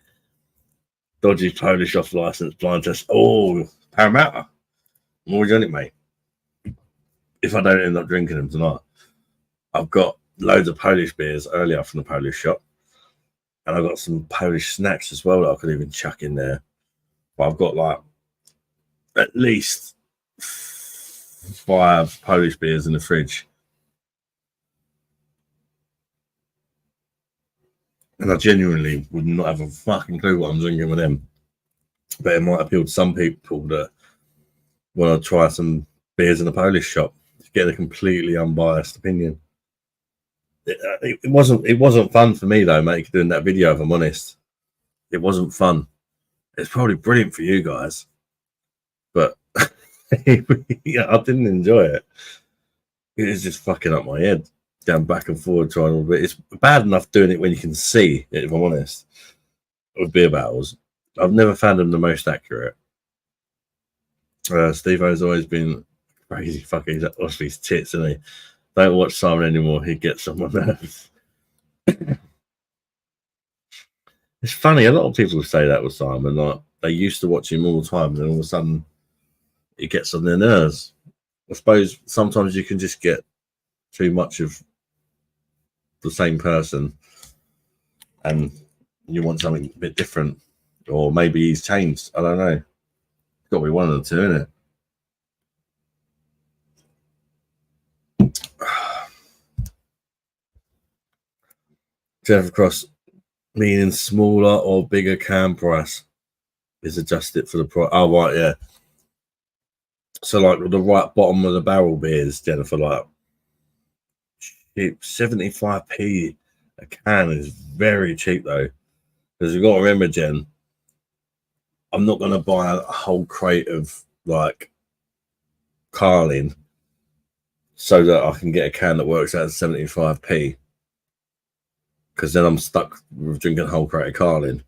Dodgy Polish off license blind test. Oh, Parramatta. I'm already on it, mate. If I don't end up drinking them tonight. I've got loads of Polish beers earlier from the Polish shop. And I've got some Polish snacks as well that I could even chuck in there. But I've got like at least 5 Polish beers in the fridge. And I genuinely would not have a fucking clue what I'm drinking with them. But it might appeal to some people that want to try some beers in a Polish shop to get a completely unbiased opinion. It wasn't fun for me though, mate, doing that video, if I'm honest. It wasn't fun. It's probably brilliant for you guys, but yeah, I didn't enjoy it. It was just fucking up my head, going back and forward trying to. It's bad enough doing it when you can see it, if I'm honest, with beer battles. I've never found them the most accurate. Steve-O's always been crazy fucking. He's off his tits, isn't he? Don't watch Simon anymore. He gets on my nerves. It's funny. A lot of people say that with Simon. Like they used to watch him all the time, and then all of a sudden, it gets on their nerves. I suppose sometimes you can just get too much of the same person, and you want something a bit different, or maybe he's changed. I don't know. It's got to be one of the two, isn't it? Jeff Cross, meaning smaller or bigger can price is adjusted for the price. Oh, right, yeah. So, like, the right bottom of the barrel beers, Jennifer, like, 75p a can is very cheap, though. Because you've got to remember, Jen, I'm not going to buy a whole crate of, like, Carling so that I can get a can that works out at 75p. Because then I'm stuck with drinking a whole crate of Carling.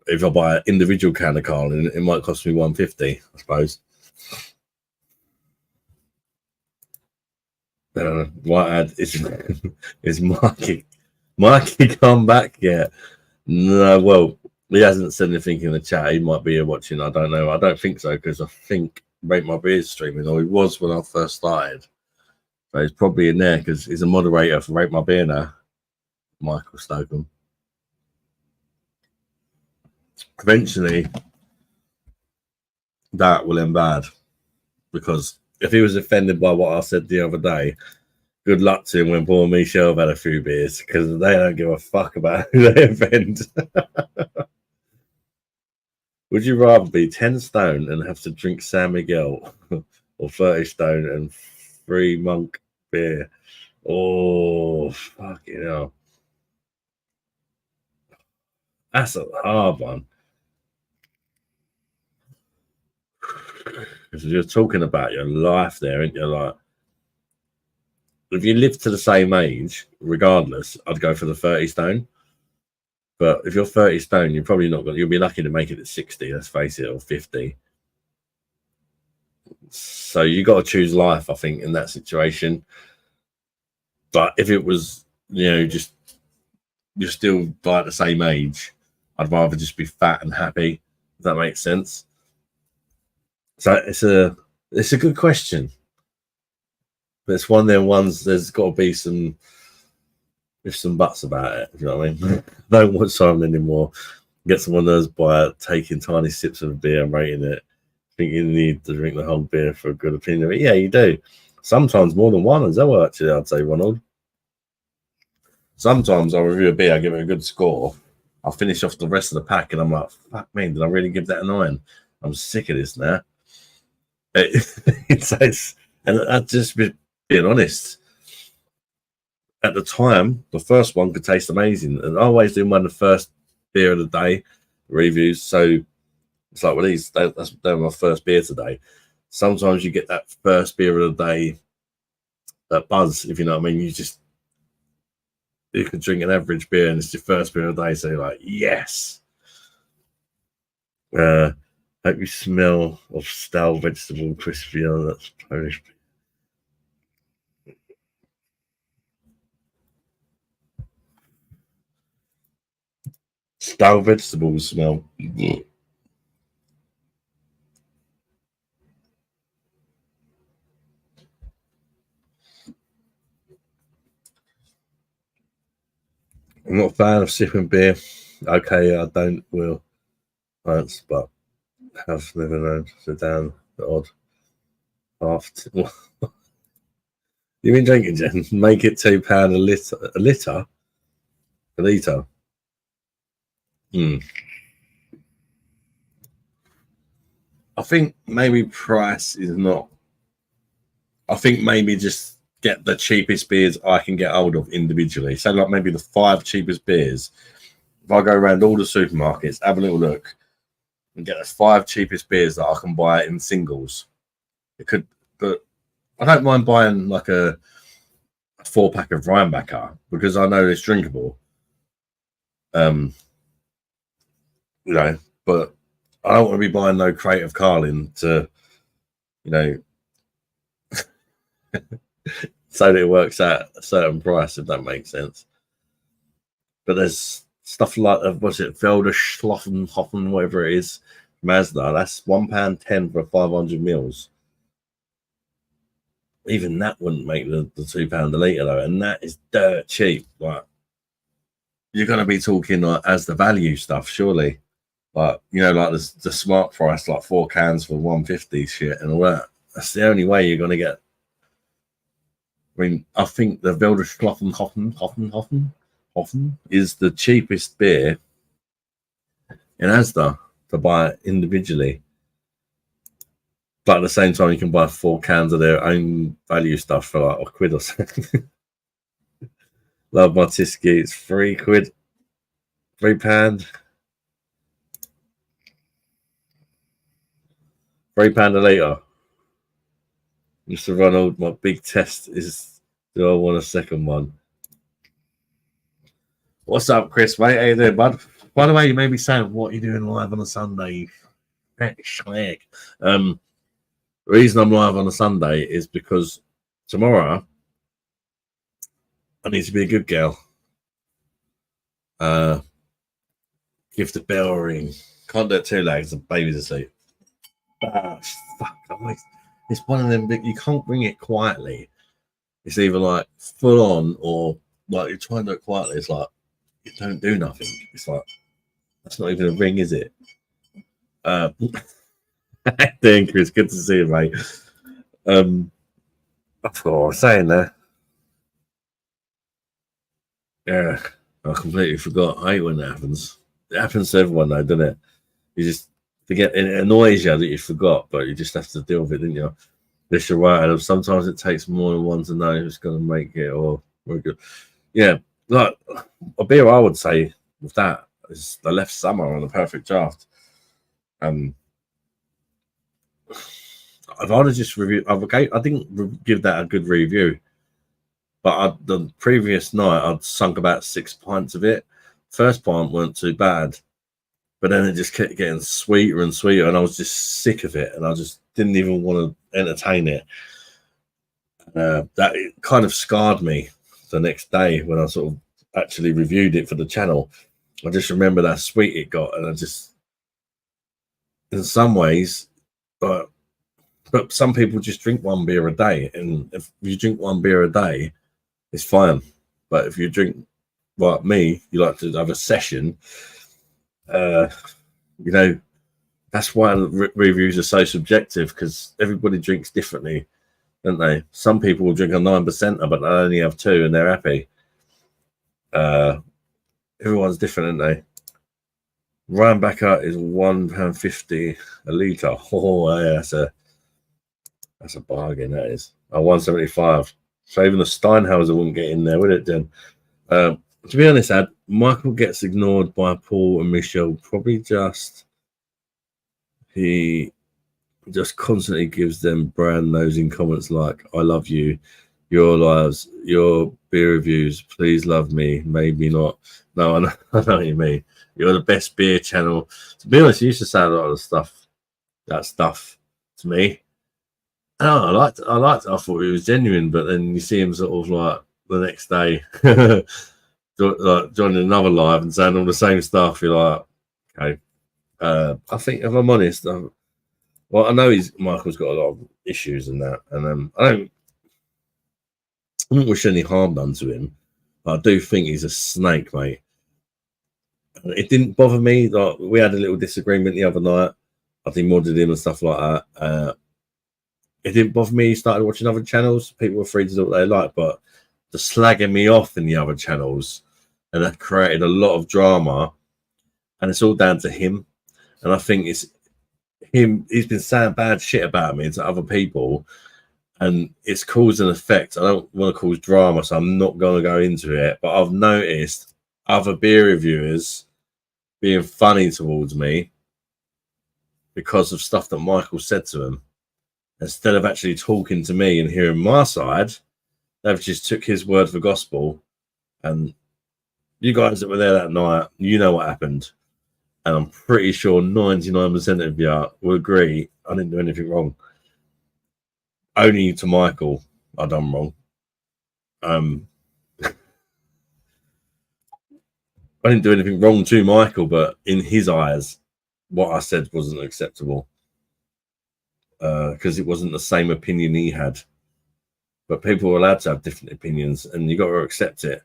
If I buy an individual can of Carling, it might cost me $1.50, I suppose. Whitehead is Mikey come back yet? No, well, he hasn't said anything in the chat. He might be here watching. I don't know. I don't think so because I think Rate My Beer is streaming, or he was when I first started. So he's probably in there because he's a moderator for Rate My Beer now. Michael Stokeham. Eventually, that will end bad because if he was offended by what I said the other day, good luck to him when Paul and Michelle have had a few beers because they don't give a fuck about who they offend. Would you rather be 10 stone and have to drink San Miguel or 30 stone and 3 monk beer? Oh, fucking hell. That's a hard one. Because you're talking about your life there, aren't you? Like, if you live to the same age, regardless, I'd go for the 30 stone. But if you're 30 stone, you're probably not going. You'll be lucky to make it at 60. Let's face it, or 50. So you got to choose life, I think, in that situation. But if it was, just you're still like the same age, I'd rather just be fat and happy. If that makes sense. So it's a good question. But it's one of them ones. There's got to be some buts about it. If you know what I mean. Don't watch Simon anymore. Get some of those by taking tiny sips of beer and rating it. Think you need to drink the whole beer for a good opinion. But yeah, you do. Sometimes more than one as well. Actually, I'd say, Ronald. Sometimes I'll review a beer, I give it a good score. I'll finish off the rest of the pack, and I'm like, "Fuck me, did I really give that a 9? I'm sick of this now." And I'd just be being honest. At the time, the first one could taste amazing, and I always do one of the first beer of the day reviews. So it's like, well, they're my first beer today. Sometimes you get that first beer of the day, that buzz, if you know what I mean. You could drink an average beer, and it's your first beer of the day, so you're like, yes. Hope you smell of stale vegetable crispy. Oh, that's Polish. Stale vegetables smell. I'm not a fan of sipping beer. Okay, I don't will once, but have never known. So down the odd half. You been drinking, Jen? Make it £2 a litre. A litre. I think maybe price is not. I think maybe just get the cheapest beers I can get hold of individually. So like maybe the 5 cheapest beers. If I go around all the supermarkets, have a little look, and get the 5 cheapest beers that I can buy in singles. It could, but I don't mind buying like a 4-pack of Rheinbacher because I know it's drinkable. You know, but I don't want to be buying no crate of Carlin to, you know, so that it works at a certain price, if that makes sense. But there's stuff like, what's it, Felder Schloffenhofen, whatever it is, Mazda, that's £1.10 for 500 mils. Even that wouldn't make the £2 a litre though, and that is dirt cheap. Like, you're going to be talking like as the value stuff, surely. Like, you know, like the smart price, like 4 cans for 150 shit and all that. That's the only way you're going to get. I mean, I think the Wilderschloffenhofen is the cheapest beer in Asda to buy individually. But at the same time, you can buy 4 cans of their own value stuff for like £1 or something. Love my Tisky. It's £3, £3. £3 a litre. Mr. Ronald, my big test is, do I want a second one? What's up, Chris, mate? How you doing, bud? By the way, you may be saying, what are you doing live on a Sunday, you fat schlag? The reason I'm live on a Sunday is because tomorrow I need to be a good girl. Give the bell a ring. Can't do it too late, the baby's asleep. Fuck, it's one of them, you can't ring it quietly. It's either like full on or like you try and do it quietly. It's like you don't do nothing. It's like that's not even a ring, is it? Thank Chris, good to see you, mate. I forgot what I was saying there. Yeah, I completely forgot. I hate when that happens. It happens to everyone though, doesn't it? You just forget, and it annoys you that you forgot, but you just have to deal with it, didn't you? This you're right, and sometimes it takes more than one to know who's going to make it or we're good. Yeah, like a beer I would say with that is the Left Summer on the Perfect Draft. I'd rather just review. Okay, I didn't give that a good review, but the previous night I'd sunk about 6 pints of it. First pint weren't too bad, but then it just kept getting sweeter and sweeter, and I was just sick of it, and I just didn't even want to entertain it. That it kind of scarred me the next day when I sort of actually reviewed it for the channel. I just remember that sweet it got, and I just, in some ways, but some people just drink 1 beer a day, and if you drink 1 beer a day, it's fine. But if you drink like me, you like to have a session. You know, that's why reviews are so subjective, because everybody drinks differently, don't they? Some people will drink a 9%, but they only have 2 and they're happy. Everyone's different, aren't they? Rheinbacher is £1.50 a litre. Oh, yeah, that's a bargain. That is. Oh, 175. So even the Steinhauser wouldn't get in there, would it, Jen? To be honest, Ad, Michael gets ignored by Paul and Michelle. Probably he just constantly gives them brand nosing comments like, I love you, your lives, your beer reviews, please love me, maybe not. No, I know what you mean. You're the best beer channel. To be honest, you used to say a lot of that stuff to me. Oh, I liked it. I thought it was genuine, but then you see him sort of like the next day like joining another live and saying all the same stuff. You're like, okay. I think, if I'm honest, well, I know Michael's got a lot of issues and that, and I don't wish any harm done to him, but I do think he's a snake, mate. It didn't bother me. Like, we had a little disagreement the other night. I think modded him and stuff like that. it didn't bother me. He started watching other channels. People were free to do what they like, but the slagging me off in the other channels, and that created a lot of drama. And it's all down to him. And I think it's him. He's been saying bad shit about me to other people, and it's cause and effect. I don't want to cause drama, so I'm not going to go into it. But I've noticed other beer reviewers being funny towards me because of stuff that Michael said to them. Instead of actually talking to me and hearing my side, they've just took his word for gospel. And you guys that were there that night, you know what happened. And I'm pretty sure 99% of you will agree I didn't do anything wrong. Only to Michael I done wrong. I didn't do anything wrong to Michael, but in his eyes, what I said wasn't acceptable. Because it wasn't the same opinion he had. But people are allowed to have different opinions, and you got to accept it.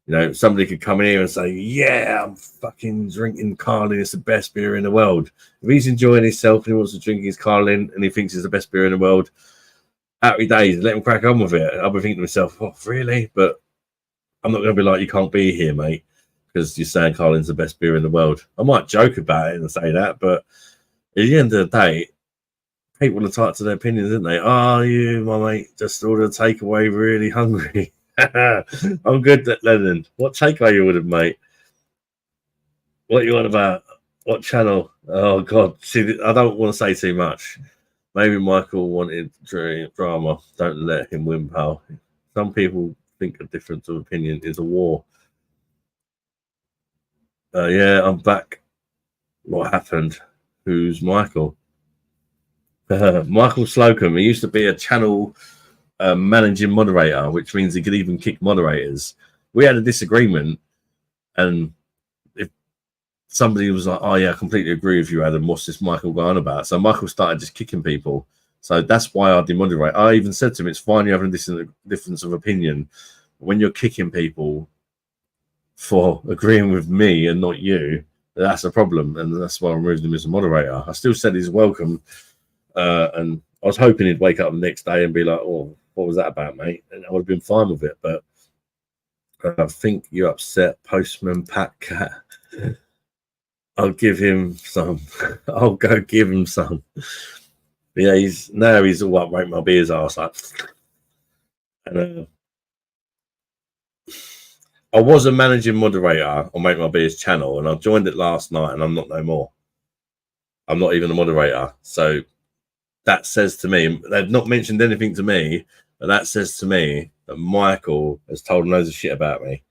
You know, somebody could come in here and say, yeah, I'm fucking drinking Carlin. It's the best beer in the world. If he's enjoying himself and he wants to drink his Carlin and he thinks it's the best beer in the world, happy days, let him crack on with it. I'll be thinking to myself, oh, really? But I'm not going to be like, you can't be here, mate, because you're saying Carlin's the best beer in the world. I might joke about it and say that, but at the end of the day, people are entitled to their opinions, aren't they? Oh, you, my mate, just ordered a takeaway, really hungry. I'm good at Lennon. What takeaway you ordered, mate? What you on about? What channel? Oh, God. See, I don't want to say too much. Maybe Michael wanted drama. Don't let him win, pal. Some people think a difference of opinion is a war. Yeah, I'm back. What happened? Who's Michael? Michael Slocum. He used to be a channel managing moderator, which means he could even kick moderators. We had a disagreement, and if somebody was like, oh yeah, I completely agree with you, Adam, what's this Michael going about? So Michael started just kicking people. So that's why I demoderate. I even said to him, it's fine you having a difference of opinion. When you're kicking people for agreeing with me and not you, that's a problem, and that's why I removed him as a moderator. I still said he's welcome, and I was hoping he'd wake up the next day and be like, oh, what was that about, mate? And I would have been fine with it. But I think you're upset, Postman Pat Cat. I'll give him some. I'll go give him some. But yeah, he's all up, rate my beer's arse like. And I was a managing moderator on Make My Beers channel, and I joined it last night, and I'm not no more. I'm not even a moderator. So that says to me, they've not mentioned anything to me, but that says to me that Michael has told loads of shit about me.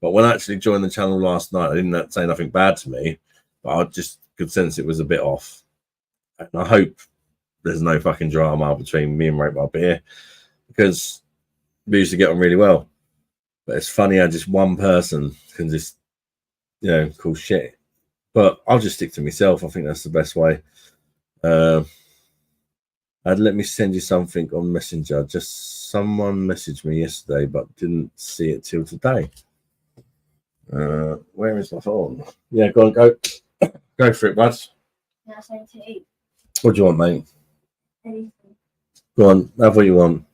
But when I actually joined the channel last night, I didn't say nothing bad to me, but I just could sense it was a bit off. And I hope there's no fucking drama between me and Rate My Beer, because we used to get on really well. But it's funny how just one person can just, call shit. But I'll just stick to myself. I think that's the best way. Let me send you something on Messenger. Just someone messaged me yesterday, but didn't see it till today. Where is my phone? Yeah, go on, go for it, bud.
Yeah, something to eat.
What do you want, mate?
Anything.
Go on, have what you want.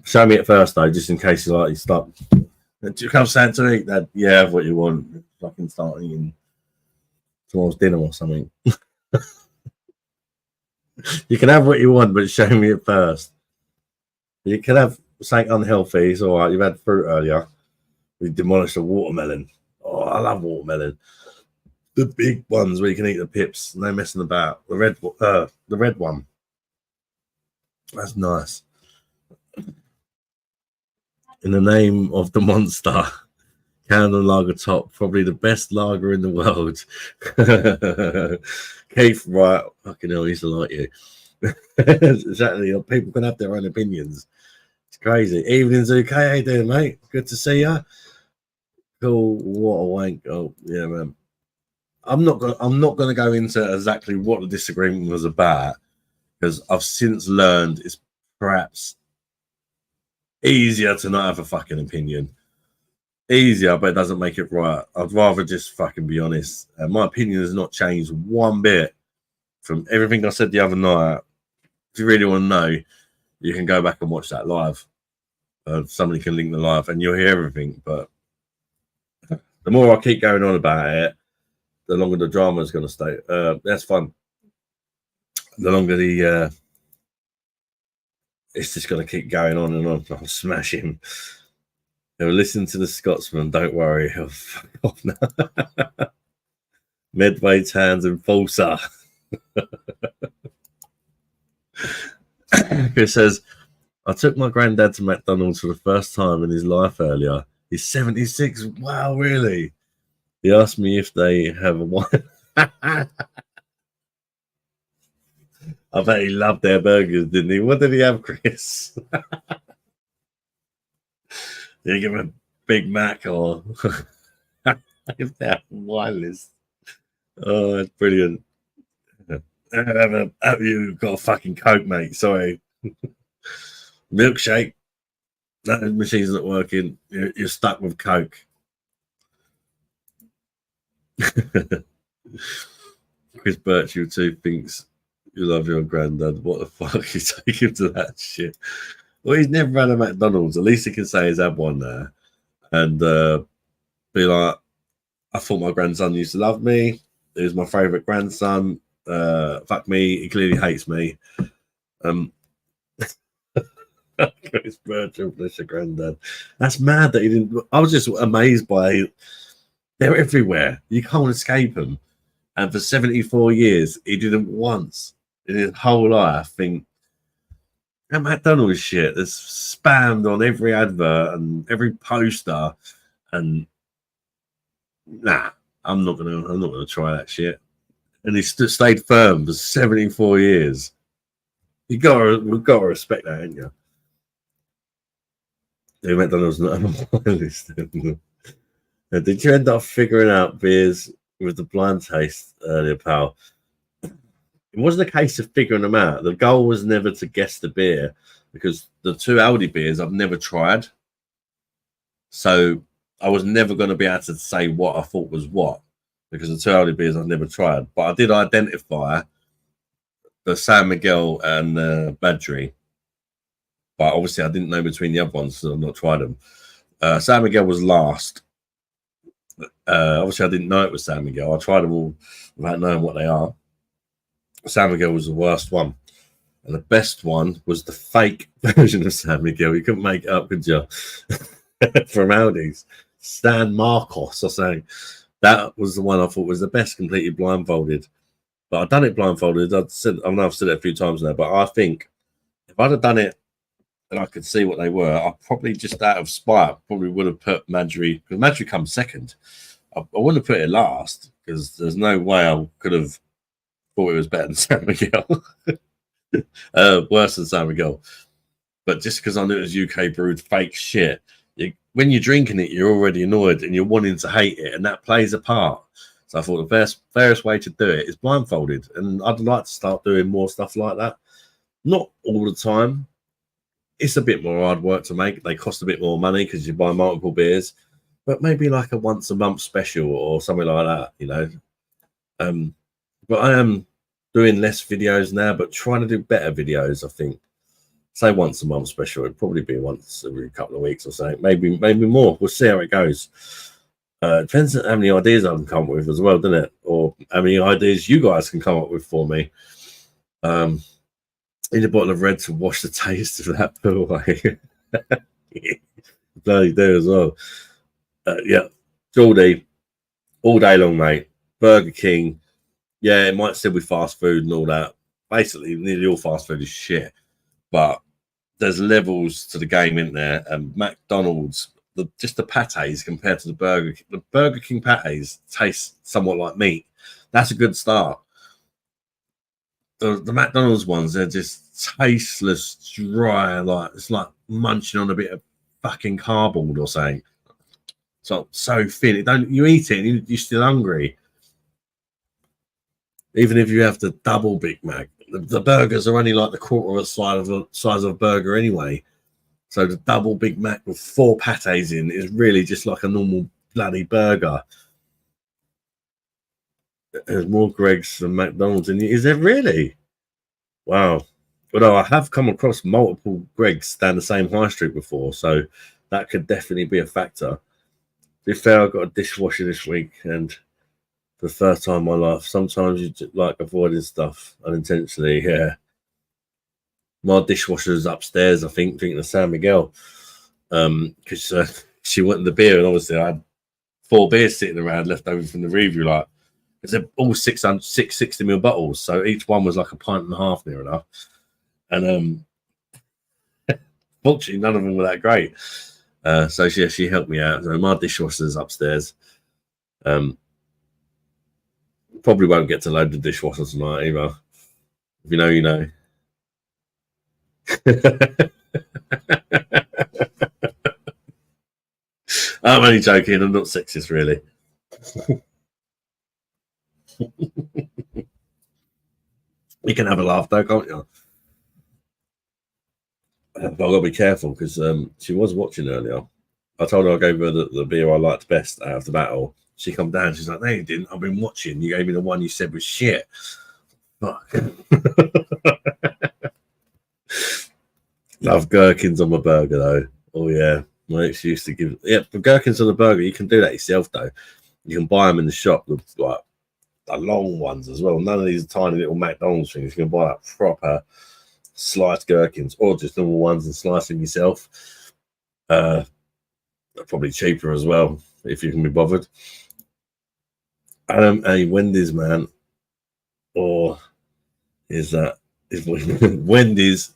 Show me it first, though, just in case you start. Do you come stand to eat that? Yeah, have what you want. Fucking start eating tomorrow's dinner or something. You can have what you want, but show me it first. You can have something unhealthy. It's all right. You've had fruit earlier. We demolished a watermelon. Oh, I love watermelon. The big ones where you can eat the pips. No messing about. The red one. That's nice. In the name of the monster, Canada Lager Top, probably the best lager in the world. Keith, right? Fucking hell, he's like you. Exactly. People can have their own opinions. It's crazy. Evening, Zuke. How you doing, mate? Good to see you. Cool. What a wank. Oh, yeah, man. I'm not gonna go into exactly what the disagreement was about, because I've since learned it's perhaps easier to not have a fucking opinion. Easier, but it doesn't make it right. I'd rather just fucking be honest. My opinion has not changed one bit from everything I said the other night if you really want to know, you can go back and watch that live. Somebody can link the live and you'll hear everything. But the more I keep going on about it, the longer the drama is going to stay. That's fun. The longer it's just going to keep going on and on. I'll smash him. They'll listen to the Scotsman. Don't worry. He'll fuck off now. Medway's hands and Fulsa. Chris says, I took my granddad to McDonald's for the first time in his life earlier. He's 76. Wow, really? He asked me if they have a wine. I bet he loved their burgers, didn't he? What did he have, Chris? Did he give him a Big Mac or if they have a wine list? Oh, that's brilliant. Have you got a fucking Coke, mate? Sorry. Milkshake. That machine's not working. You're stuck with Coke. Chris Birchall too thinks you love your granddad. What the fuck? You take him to that shit? Well, he's never had a McDonald's. At least he can say he's had one there. And be like, I thought my grandson used to love me. He was my favourite grandson. Fuck me. He clearly hates me. Chris Birchall, bless your granddad. That's mad that he didn't. I was just amazed by they're everywhere. You can't escape them. And for 74 years, he didn't once in his whole life think that McDonald's shit that's spammed on every advert and every poster. And nah, I'm not gonna try that shit. And he stayed firm for 74 years. We've got to respect that, ain't you? Yeah, McDonald's not on my list. Did you end up figuring out beers with the blind taste earlier, pal? It wasn't a case of figuring them out. The goal was never to guess the beer because the two Aldi beers I've never tried. So I was never going to be able to say what I thought was what because the two Aldi beers I've never tried. But I did identify the San Miguel and Madri. But obviously I didn't know between the other ones, so I've not tried them. San Miguel was last. Obviously I didn't know it was San Miguel. I tried them all without knowing what they are. San Miguel was the worst one. And the best one was the fake version of San Miguel. You couldn't make it up, could you? From Aldi's. Stan Marcos or something. That was the one I thought was the best, completely blindfolded. But I've done it blindfolded. I know I've said it a few times now, but I think if I'd have done it and I could see what they were, I probably just out of spite probably would have put Madri, because Madri comes second. I wouldn't have put it last because there's no way I could have thought it was better than San Miguel. Worse than San Miguel. But just because I knew it was UK brewed fake shit, when you're drinking it, you're already annoyed and you're wanting to hate it, and that plays a part. So I thought the fairest way to do it is blindfolded, and I'd like to start doing more stuff like that. Not all the time. It's a bit more hard work to make. They cost a bit more money because you buy multiple beers, but maybe like a once a month special or something like that, you know. But I am doing less videos now, but trying to do better videos. I think, say once a month special, it'd probably be once every couple of weeks or something. Maybe more. We'll see how it goes. Depends on how many ideas I can come up with as well, doesn't it? Or how many ideas you guys can come up with for me. Need a bottle of red to wash the taste of that poo away. Bloody do as well. Yeah, Geordie, all day long, mate. Burger King. Yeah, it might still be fast food and all that. Basically, nearly all fast food is shit. But there's levels to the game, isn't there? And McDonald's, just the patés compared to the Burger King patés taste somewhat like meat. That's a good start. The McDonald's ones, they're just tasteless, dry, like it's like munching on a bit of fucking cardboard or something. So thin. You eat it and you're still hungry. Even if you have the double Big Mac, the burgers are only like the quarter of the size of a burger anyway. So the double Big Mac with 4 patés in is really just like a normal bloody burger. There's more Greg's than McDonald's in it. Is there really? Wow. Although I have come across multiple Gregs down the same high street before, so that could definitely be a factor. To be fair, I got a dishwasher this week, and for the first time in my life, sometimes you just like avoiding stuff unintentionally. Yeah, my dishwasher's upstairs. I think of San Miguel, because she wanted the beer, and obviously I had 4 beers sitting around left over from the review. Like, they're all 660ml bottles, so each one was like a pint and a half near enough. And fortunately, none of them were that great. So she helped me out. So my dishwasher's upstairs. Probably won't get to load the dishwasher tonight either. If you know, you know. I'm only joking. I'm not sexist, really. You can have a laugh though, can't you? But I've got to be careful because she was watching earlier. I told her I gave her the beer I liked best out of the battle. She come down. She's like, "No, you didn't. I've been watching. You gave me the one you said was shit." Fuck. Love gherkins on my burger though. Oh yeah, my ex used to give. Yeah, for gherkins on the burger, you can do that yourself though. You can buy them in the shop, like the long ones as well. None of these tiny little McDonald's things. You can buy like proper sliced gherkins or just normal ones and slice them yourself. They're probably cheaper as well if you can be bothered. A Wendy's, man, or is Wendy's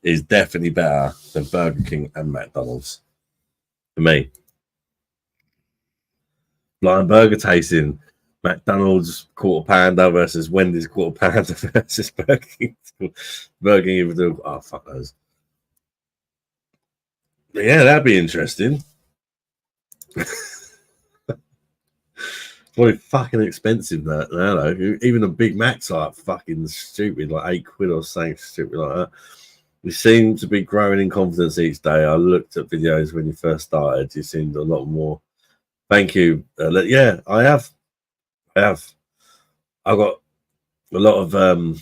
is definitely better than Burger King and McDonald's for me. Blind burger tasting, McDonald's quarter pounder versus Wendy's quarter pounder versus Burger King. Burger King even do. Oh, fuck those. But yeah, that'd be interesting. Probably fucking expensive that now though. Even a Big Mac's like fucking stupid, like £8 or something stupid like that. We seem to be growing in confidence each day. I looked at videos when you first started. You seemed a lot more. Thank you. Yeah, I have. I've got a lot of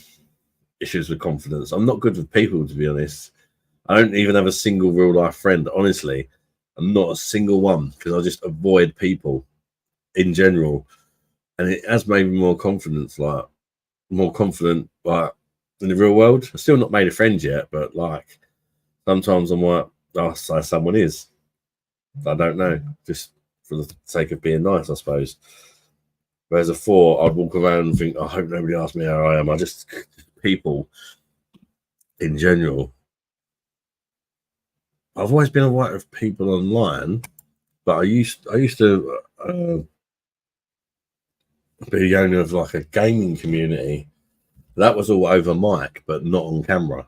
issues with confidence. I'm not good with people, to be honest. I don't even have a single real life friend. Honestly, I'm not a single one because I just avoid people in general, and it has made me more confident, like in the real world. I've still not made a friend yet, but like sometimes I'm like, oh, so someone is. I don't know, just for the sake of being nice, I suppose. Whereas before, I'd walk around and think, I hope nobody asks me how I am. I just people in general. I've always been alright with people online, but I used to be the owner of like a gaming community. That was all over mic, but not on camera.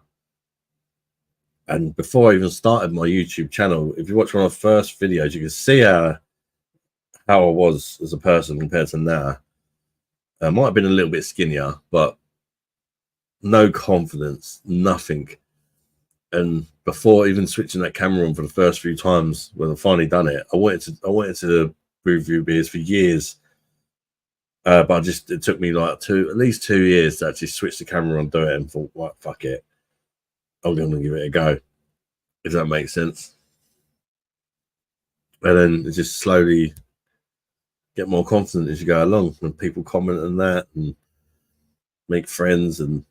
And before I even started my YouTube channel, if you watch one of the first videos, you can see how I was as a person compared to now. I might have been a little bit skinnier, but no confidence, nothing. And before even switching that camera on for the first few times when I finally done it, I wanted to review beers for years. But it took me like at least 2 years to actually switch the camera on, do it, and thought, what, fuck it, I'm gonna give it a go. If that makes sense. And then it just slowly get more confident as you go along when people comment on that and make friends. And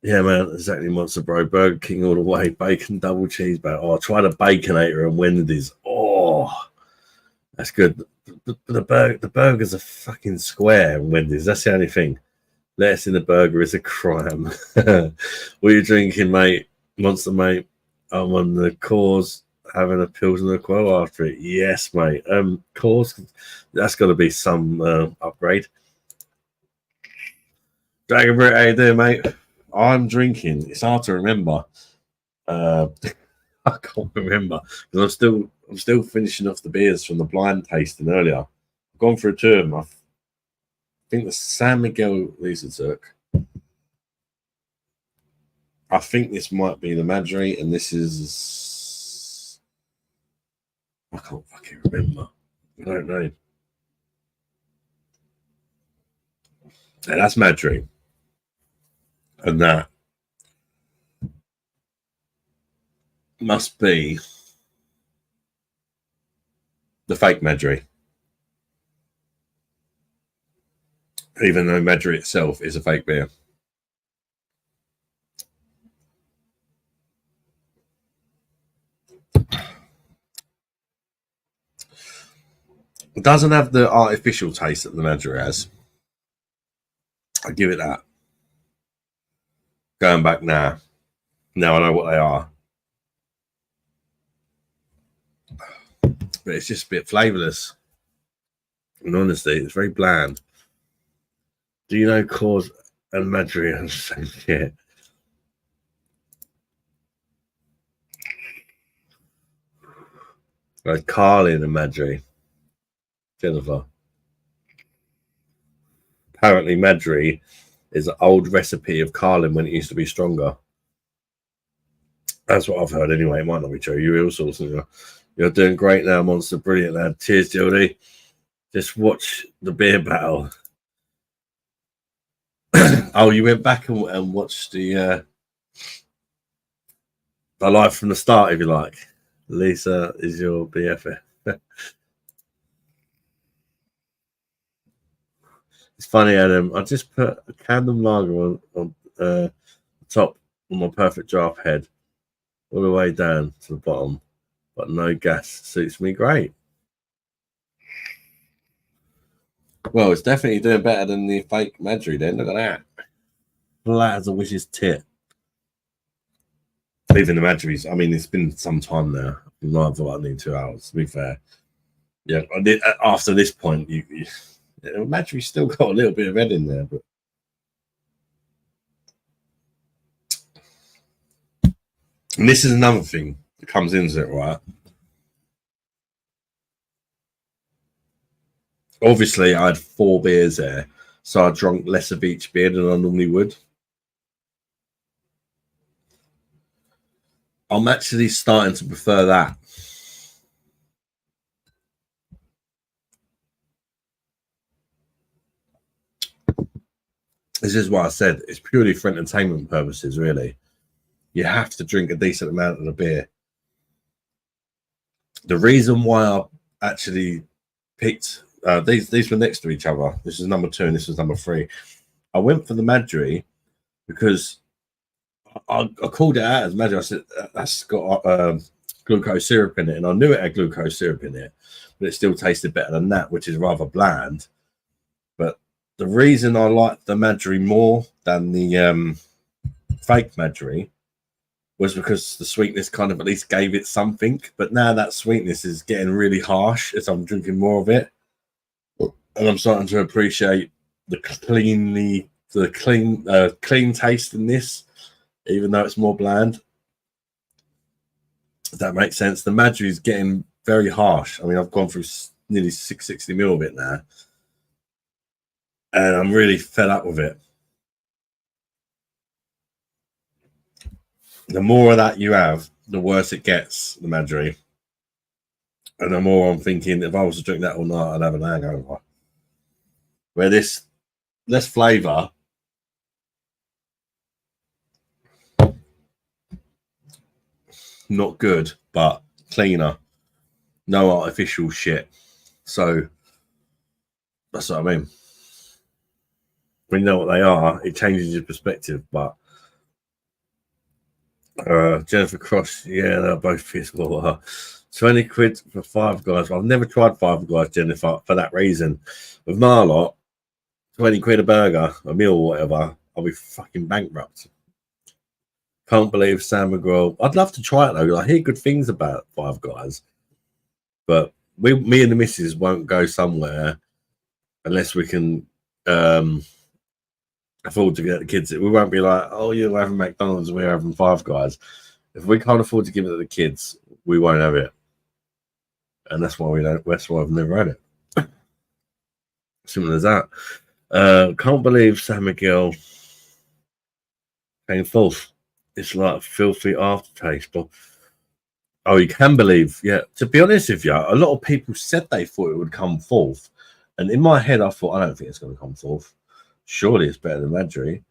yeah, man, exactly. Monster Bro, Burger King all the way, bacon double cheeseburger. Oh, I tried a Baconator and Wendy's. Oh, that's good. The burgers are fucking square in Wendy's. That's the only thing. Lettuce in the burger is a crime. What are you drinking, mate? Monster, mate. I'm on the cause, having a Pilsner Quell after it. Yes, mate. Cause, that's got to be some upgrade. Dragon Brute, how you doing, mate? I'm drinking. It's hard to remember. I can't remember because I'm still finishing off the beers from the blind tasting earlier. I've gone through 2 of them. I think the San Miguel Lisa took. I think this might be the Madri, and this is. I can't fucking remember. I don't know. Yeah, that's Madri. And that must be the fake Madri. Even though Madri itself is a fake beer. It doesn't have the artificial taste that the Madri has. I give it that. Going back now I know what they are. But it's just a bit flavourless. In honesty, it's very bland. Do you know Coors and Madri are the same shit? Like Carlin and Madri. Jennifer. Apparently Madri is an old recipe of Carlin when it used to be stronger. That's what I've heard anyway. It might not be true. You're all sorts of, you're doing great now, Monster. Brilliant, lad. Cheers, Jodie. Just watch the beer battle. Oh, you went back and watched the live from the start, if you like. Lisa is your BFF. It's funny, Adam. I just put a Camden Lager on the top on my perfect draft head, all the way down to the bottom, but no gas. Suits me great. Well, it's definitely doing better than the fake Madri then. Look at that. Flat as a witch's tit. Even the Madri's, I mean, it's been some time now. I thought I need 2 hours, to be fair. Yeah, I did, after this point, Madri's still got a little bit of red in there, but and this is another thing that comes into it, right? Obviously, I had 4 beers there, so I drank less of each beer than I normally would. I'm actually starting to prefer that. This is what I said. It's purely for entertainment purposes, really. You have to drink a decent amount of the beer. The reason why I actually picked these were next to each other. This is number 2 and this was number 3. I went for the Madri because I called it out as Madri. I said that's got glucose syrup in it, and I knew it had glucose syrup in it, but it still tasted better than that, which is rather bland. But the reason I liked the Madri more than the fake Madri was because the sweetness kind of at least gave it something. But now that sweetness is getting really harsh as I'm drinking more of it, and I'm starting to appreciate the clean taste in this, even though it's more bland. If that makes sense. The Madri is getting very harsh. I mean, I've gone through nearly 660 ml of it now, and I'm really fed up with it. The more of that you have, the worse it gets, the Madri. And the more I'm thinking, if I was to drink that all night, I'd have an hangover. Where this less flavour, not good, but cleaner. No artificial shit. So that's what I mean. When you know what they are, it changes your perspective. But Jennifer Cross, yeah, they're both peaceful. 20 quid for Five Guys. I've never tried Five Guys, Jennifer, for that reason. With my lot, 20 quid a burger, a meal or whatever, I'll be fucking bankrupt. Can't believe Sam McGraw. I'd love to try it though. I hear good things about Five Guys, but me and the missus won't go somewhere unless we can afford to get the kids. We won't be like, oh, you're having McDonald's and we're having Five Guys. If we can't afford to give it to the kids, we won't have it, and that's why we don't. That's why I've never had it. Simple as that. Can't believe Sam Miguel came fourth. It's like a filthy aftertaste. But oh, you can believe, yeah. To be honest with you, a lot of people said they thought it would come fourth, and in my head, I thought, I don't think it's going to come fourth. Surely it's better than Madri,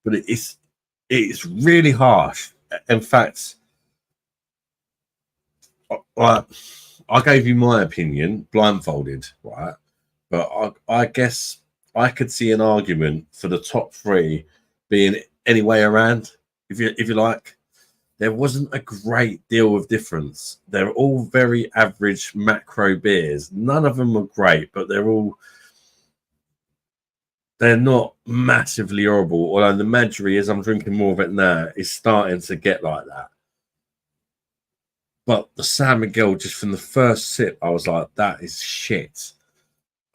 but it's really harsh. In fact, I gave you my opinion blindfolded, right? But I guess I could see an argument for the top three being any way around, if you like. There wasn't a great deal of difference. They're all very average macro beers. None of them are great, but they're not massively horrible. Although the Madri, as I'm drinking more of it now, is starting to get like that. But the San Miguel, just from the first sip, I was like, that is shit.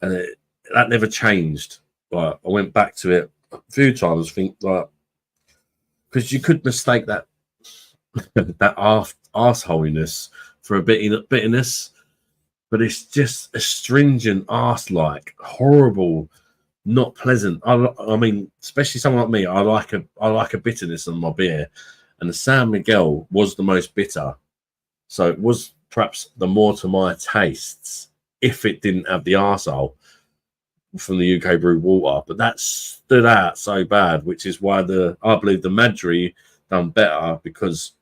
And that never changed. Like, I went back to it a few times, think like, because you could mistake that that arseholiness for a bitterness, but it's just astringent, arse-like, horrible, not pleasant. I mean, especially someone like me, I like a bitterness on my beer, and the San Miguel was the most bitter, so it was perhaps the more to my tastes if it didn't have the arsehole from the UK brewed water, but that stood out so bad, which is why I believe the Madri done better, because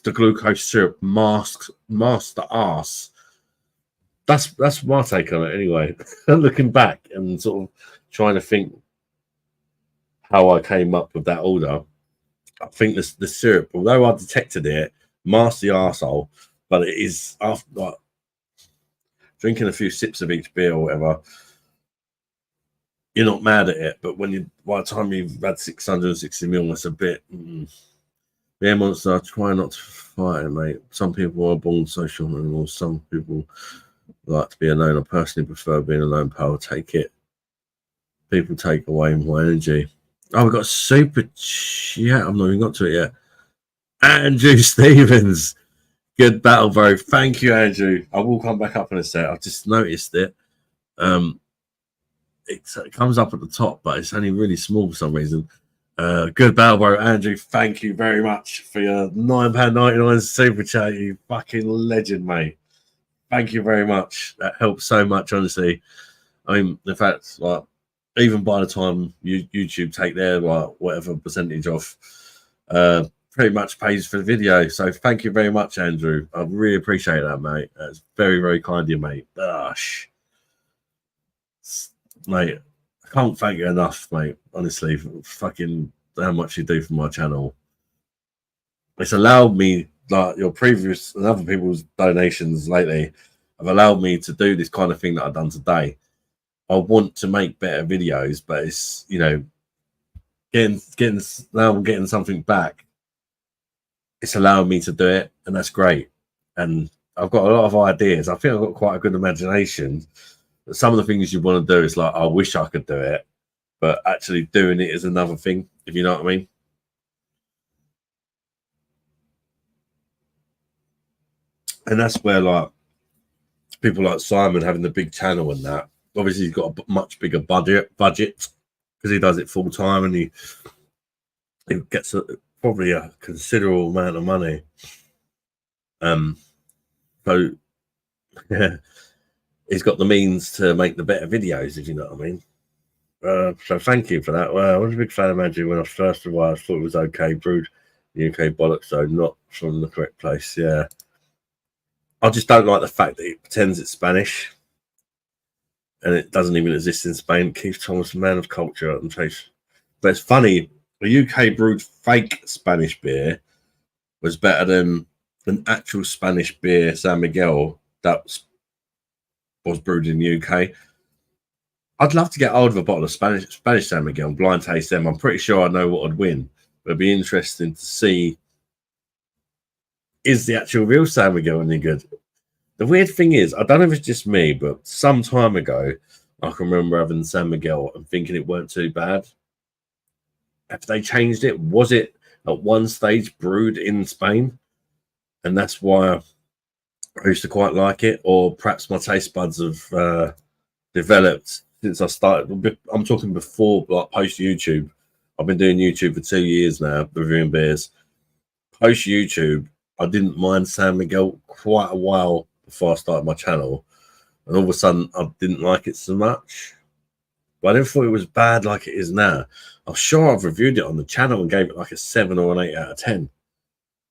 the glucose syrup masks the arse. That's my take on it anyway. Looking back and sort of trying to think how I came up with that order, I think the syrup, although I detected it, masked the arsehole, but it is, after like drinking a few sips of each beer or whatever, you're not mad at it. But by the time you've had 660 ml, it's a bit. Yeah, monster. I try not to fight it, mate. Some people are born social animals. Some people like to be alone. I personally prefer being alone, pal. Take it. People take away my energy. Oh, we've got super chat. I've not even got to it yet. Andrew Stevens. Good battle, bro. Thank you, Andrew. I will come back up in a sec. I've just noticed it. It comes up at the top, but it's only really small for some reason. Good battle, bro. Andrew, thank you very much for your £9.99 super chat. You fucking legend, mate. Thank you very much. That helps so much, honestly. I mean, in fact, like, even by the time YouTube take their like whatever percentage off, pretty much pays for the video. So thank you very much, Andrew. I really appreciate that, mate. That's very, very kind of you, mate. Gosh. Mate, I can't thank you enough, mate. Honestly, for fucking how much you do for my channel. It's allowed me, like your previous and other people's donations lately, have allowed me to do this kind of thing that I've done today. I want to make better videos, but it's, you know, getting now I'm getting something back. It's allowed me to do it, and that's great. And I've got a lot of ideas. I think I've got quite a good imagination. Some of the things you want to do is like, I wish I could do it, but actually doing it is another thing, if you know what I mean. And that's where like people like Simon having the big channel and that, obviously he's got a much bigger budget because he does it full time, and he gets probably a considerable amount of money. So yeah, he's got the means to make the better videos, if you know what I mean. So thank you for that. Well, I was a big fan of Madri when I first arrived. I thought it was okay, brewed the UK bollocks, so not from the correct place. Yeah, I just don't like the fact that it pretends it's Spanish and it doesn't even exist in Spain. Keith Thomas, man of culture and taste. But it's funny, a UK brewed fake Spanish beer was better than an actual Spanish beer, San Miguel, that was brewed in the UK. I'd love to get hold of a bottle of Spanish San Miguel and blind taste them. I'm pretty sure I know what I'd win. But it'd be interesting to see, is the actual real San Miguel any good? The weird thing is, I don't know if it's just me, but some time ago, I can remember having San Miguel and thinking it weren't too bad. Have they changed it? Was it at one stage brewed in Spain? And that's why I used to quite like it. Or perhaps my taste buds have developed since I started. I'm talking before, like post YouTube. I've been doing YouTube for 2 years now, reviewing beers. Post YouTube, I didn't mind San Miguel quite a while before I started my channel, and all of a sudden I didn't like it so much. But I didn't thought it was bad like it is now. I'm sure I've reviewed it on the channel and gave it like a 7 or an 8 out of 10.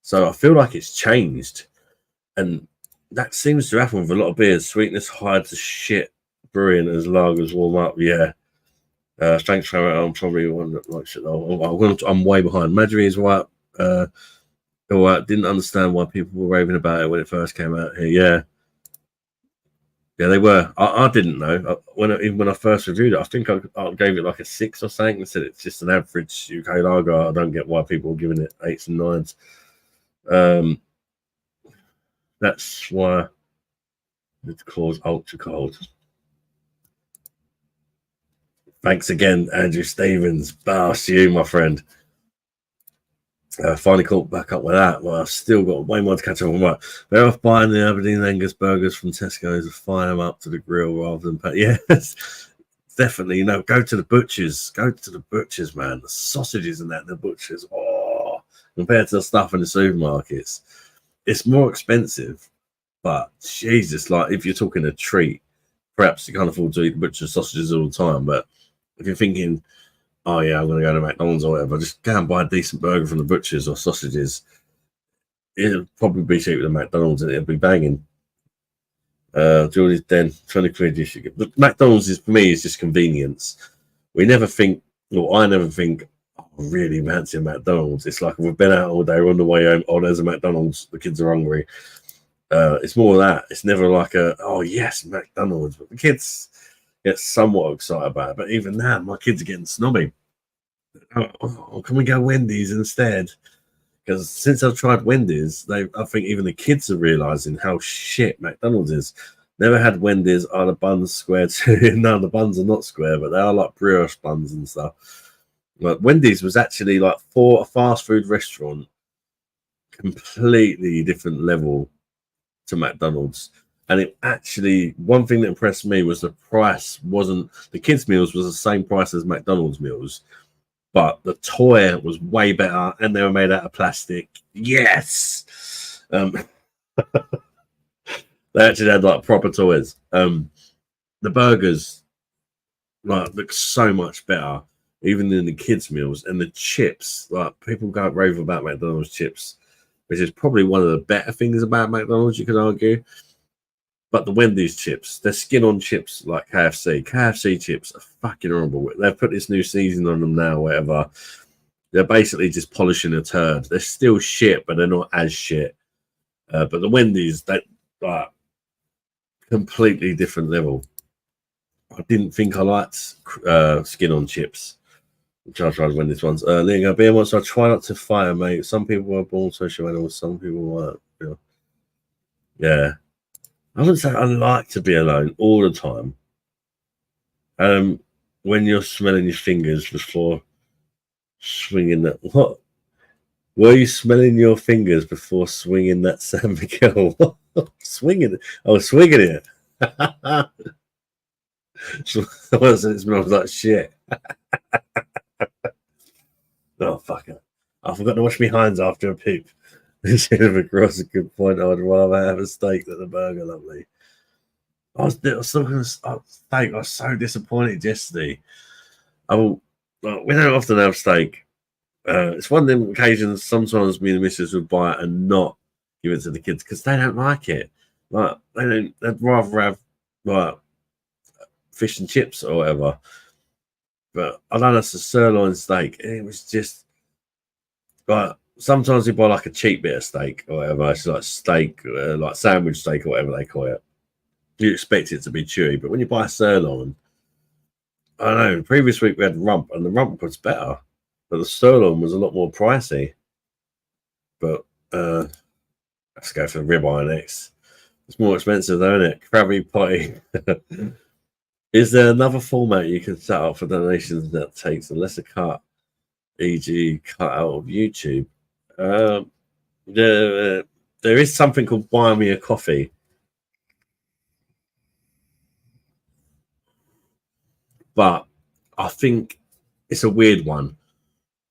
So I feel like it's changed. And that seems to happen with a lot of beers. Sweetness hides the shit brewing as lagers warm up. Yeah. Thanks for it. I'm probably one that likes it though. I'm way behind. Madri is right. All right. Didn't understand why people were raving about it when it first came out here. Yeah. Yeah, they were. I didn't know even when I first reviewed it. I think I gave it like a 6 or something and said it's just an average UK lager. I don't get why people are giving it 8s and 9s. That's why it's called ultra cold. Thanks again, Andrew Stevens. Bosh you, my friend. Finally caught back up with that. Well, I've still got way more to catch up on. Right. They're off buying the Aberdeen Angus burgers from Tesco's and fire them up to the grill rather than yes, definitely. Go to the butchers. Go to the butchers, man. The sausages and that in the butchers. Oh, compared to the stuff in the supermarkets, it's more expensive. But Jesus, like if you're talking a treat, perhaps you can't afford to eat the butcher's sausages all the time. But if you're thinking, oh yeah, I'm going to go to McDonald's or whatever, just go and buy a decent burger from the butchers or sausages. It'll probably be cheaper than McDonald's and it'll be banging. Julie's Den, 20 quid you should get. But McDonald's is, for me, is just convenience. We never think, or I never think, oh, really fancy a McDonald's. It's like we've been out all day, we're on the way home, oh, there's a McDonald's, the kids are hungry. It's more of that. It's never like oh yes, McDonald's. But the kids get somewhat excited about it. But even now, my kids are getting snobby. Oh, can we go Wendy's instead? Because since I've tried Wendy's, I think even the kids are realizing how shit McDonald's is. Never had Wendy's. Are the buns square too? No, the buns are not square, but they are like brioche buns and stuff. Like Wendy's was actually like for a fast food restaurant, completely different level to McDonald's. And it actually, one thing that impressed me was the price wasn't, the kids' meals was the same price as McDonald's meals, but the toy was way better and they were made out of plastic. Yes. They actually had like proper toys. The burgers like look so much better, even in the kids' meals. And the chips, like people go rave about McDonald's chips, which is probably one of the better things about McDonald's, you could argue. But the Wendy's chips, they're skin-on chips like KFC. KFC chips are fucking horrible. They've put this new seasoning on them now, whatever. They're basically just polishing a turd. They're still shit, but they're not as shit. But the Wendy's, they like completely different level. I didn't think I liked skin-on chips. Which I tried Wendy's ones. Liam, beer once I try not to fire, mate. Some people are born social animals, some people weren't. You know. Yeah. I wouldn't say I like to be alone all the time. When you're smelling your fingers before swinging that, what? Were you smelling your fingers before swinging that San Miguel? Swinging it? Oh, swinging it. It smells like shit. Oh, fuck it. I forgot to wash my hands after a poop. Across a good point. I would rather have a steak than a burger, lovely. I was so disappointed yesterday. We don't often have steak. It's one of them occasions sometimes me and the missus would buy it and not give it to the kids because they don't like it. Like they'd rather have like fish and chips or whatever. But I don't know, it's a sirloin steak. And it was just like sometimes you buy like a cheap bit of steak or whatever. It's like steak, like sandwich steak or whatever they call it. You expect it to be chewy, but when you buy a sirloin, I don't know. The previous week we had rump, and the rump was better, but the sirloin was a lot more pricey. But let's go for the ribeye next. It's more expensive though, isn't it? Krabby Patty. Is there another format you can set up for donations that takes a lesser cut, e.g., cut out of YouTube? There is something called Buy Me a Coffee. But I think it's a weird one.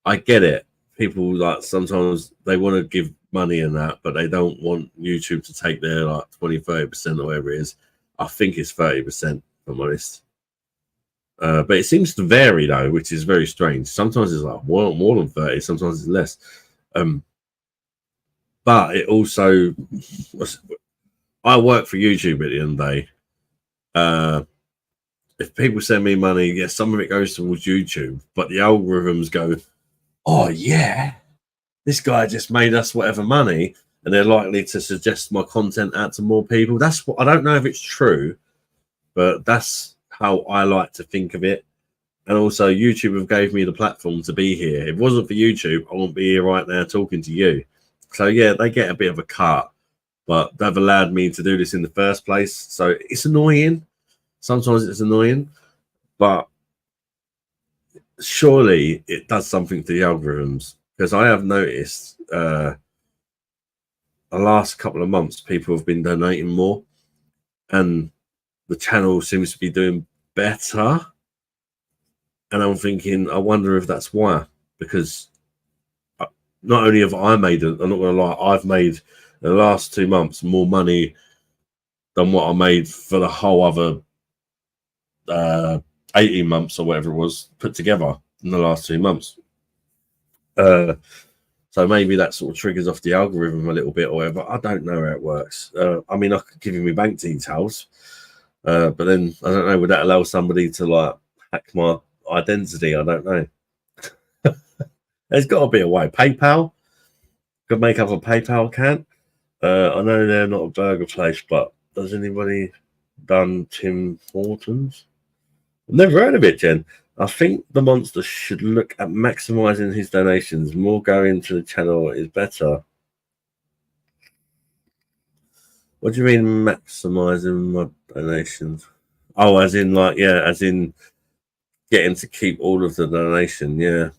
I get it. People like sometimes they want to give money and that, but they don't want YouTube to take their like 20-30% or whatever it is. I think it's 30%, if I'm honest. But it seems to vary though, which is very strange. Sometimes it's like more than 30, sometimes it's less. but it also, I work for YouTube at the end of the day. If people send me money, yes, some of it goes towards YouTube, but the algorithms go, oh yeah, this guy just made us whatever money, and they're likely to suggest my content out to more people. That's what, I don't know if it's true, but that's how I like to think of it. And also, YouTube have gave me the platform to be here. If it wasn't for YouTube, I wouldn't be here right now talking to you. So yeah, they get a bit of a cut, but they've allowed me to do this in the first place. So it's annoying. Sometimes it's annoying, but surely it does something to the algorithms, because I have noticed the last couple of months people have been donating more, and the channel seems to be doing better. And I'm thinking, I wonder if that's why, because not only have I made it, I'm not going to lie, I've made in the last 2 months more money than what I made for the whole other 18 months or whatever it was put together in the last 2 months. So maybe that sort of triggers off the algorithm a little bit or whatever. I don't know how it works. I mean, I could give you my bank details, but then I don't know, would that allow somebody to like hack my identity? I don't know. There's got to be a way. PayPal could make up a PayPal account. I know they're not a burger place, but has anybody done Tim Hortons? I've never heard of it, Jen. I think the monster should look at maximizing his donations. More going to the channel is better. What do you mean maximizing my donations? Oh, as in like, yeah, as in getting to keep all of the donation, yeah.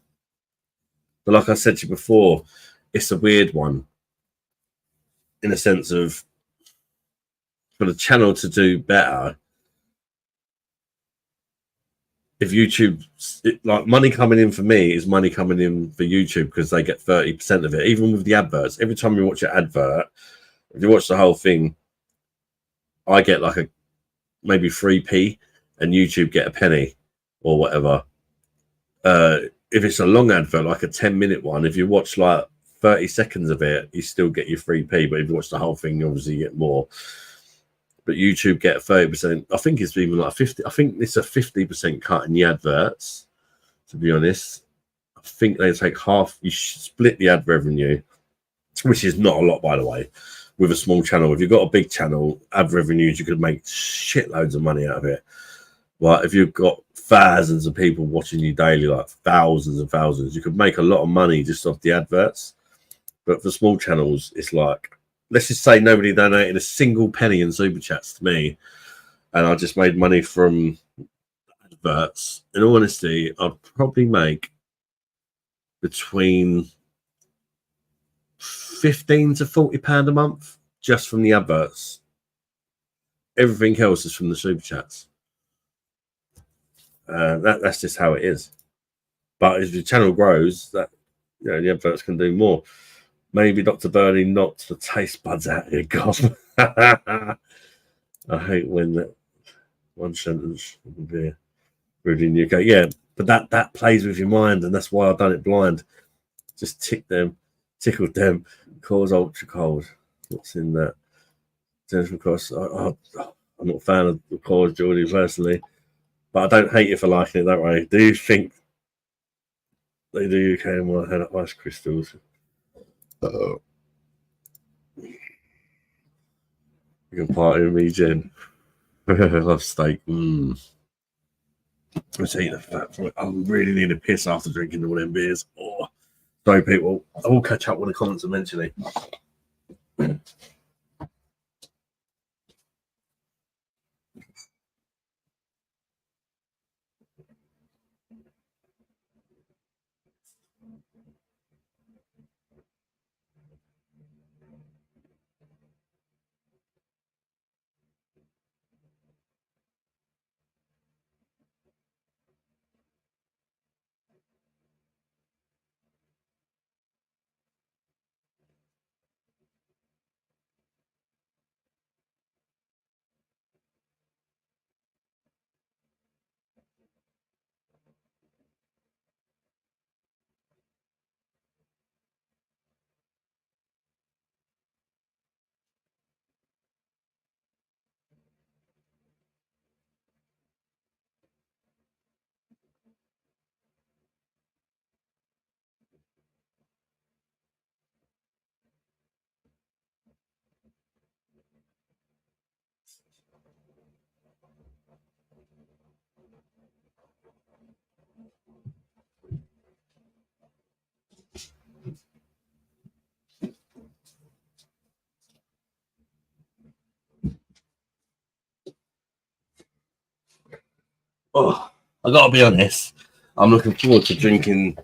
But like I said to you before, it's a weird one in a sense of, for the channel to do better, if YouTube, like money coming in for me is money coming in for YouTube because they get 30% of it, even with the adverts. Every time you watch an advert, if you watch the whole thing, I get like a maybe 3p and YouTube get a penny or whatever. If it's a long advert, like a 10-minute one, if you watch like 30 seconds of it, you still get your 3p, but if you watch the whole thing, you obviously get more. But YouTube get 30%. I think it's even like 50. I think it's a 50% cut in the adverts, to be honest. I think they take half, you split the ad revenue, which is not a lot, by the way, with a small channel. If you've got a big channel, ad revenues, you could make shitloads of money out of it. But if you've got thousands of people watching you daily, like thousands and thousands, you could make a lot of money just off the adverts. But for small channels, it's like, let's just say nobody donated a single penny in super chats to me, and I just made money from adverts. In all honesty, I'd probably make between £15 to £40 a month just from the adverts. Everything else is from the super chats. That's just how it is. But as your channel grows, that, you know, the adverts can do more. Maybe Dr. Birdie knocked the taste buds out of your gosh. I hate when that one sentence would be rude in UK. Yeah, but that plays with your mind, and that's why I've done it blind. Just tickled them, cause ultra cold. What's in that? Jennifer Cross. I'm not a fan of the cause Geordie personally, but I don't hate you for liking it that way. Do you think they do UK and I had ice crystals? You can party with me, Jen. I love steak. Let's eat the fat from it. I really need a piss after drinking all them beers. Oh, sorry, people. I will catch up with the comments eventually. I gotta be honest. I'm looking forward to drinking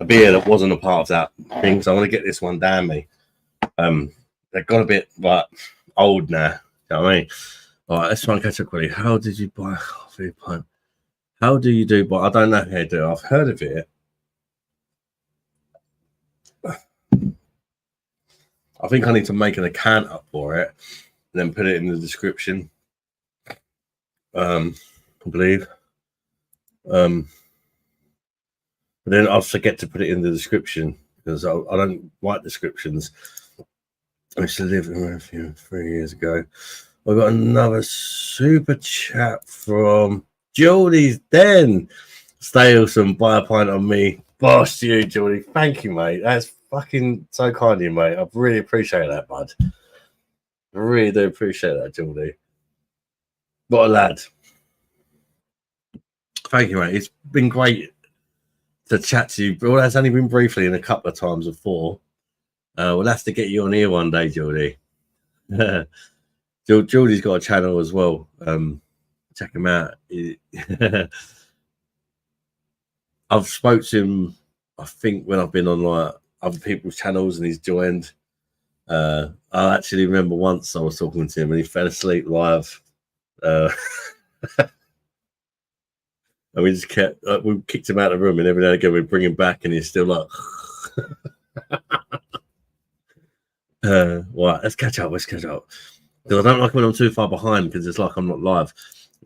a beer that wasn't a part of that thing. So I want to get this one down me. They got a bit like old now. You know what I mean? All right, let's try and catch up quickly. How did you buy a coffee pint? How do you do? But I don't know how to do it. I've heard of it. I think I need to make an account up for it and then put it in the description. I believe. But then I'll forget to put it in the description because I don't write descriptions. I used to live in a few 3 years ago. I got another super chat from Geordie's Den. Stay awesome, buy a pint on me. Bosh to you, Geordie. Thank you, mate. That's fucking so kind of you, mate. I really appreciate that, bud. I really do appreciate that, Geordie. What a lad. Thank you, mate. It's been great to chat to you. Well, that's only been briefly and a couple of times before. We'll have to get you on here one day, Geordie. Geordie's got a channel as well. Check him out. I've spoke to him, I think, when I've been on like other people's channels and he's joined. I actually remember once I was talking to him and he fell asleep live. And we just kept, we kicked him out of the room and every now and again we bring him back and he's still like, right, let's catch up. Because I don't like when I'm too far behind because it's like I'm not live.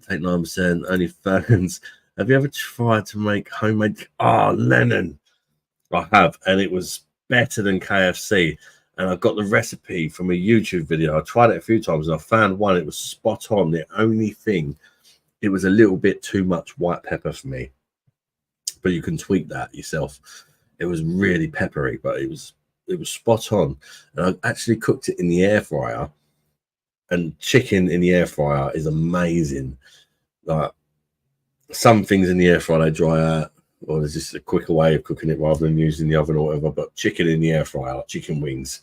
Take 9%, only fans. Have you ever tried to make homemade? Oh, Lennon. I have, and it was better than KFC. And I got the recipe from a YouTube video. I tried it a few times and I found one. It was spot on. The only thing, it was a little bit too much white pepper for me. But you can tweak that yourself. It was really peppery, but it was spot on. And I actually cooked it in the air fryer. And chicken in the air fryer is amazing. Like some things in the air fryer they dry out, or there's just a quicker way of cooking it rather than using the oven or whatever. But chicken in the air fryer, like chicken wings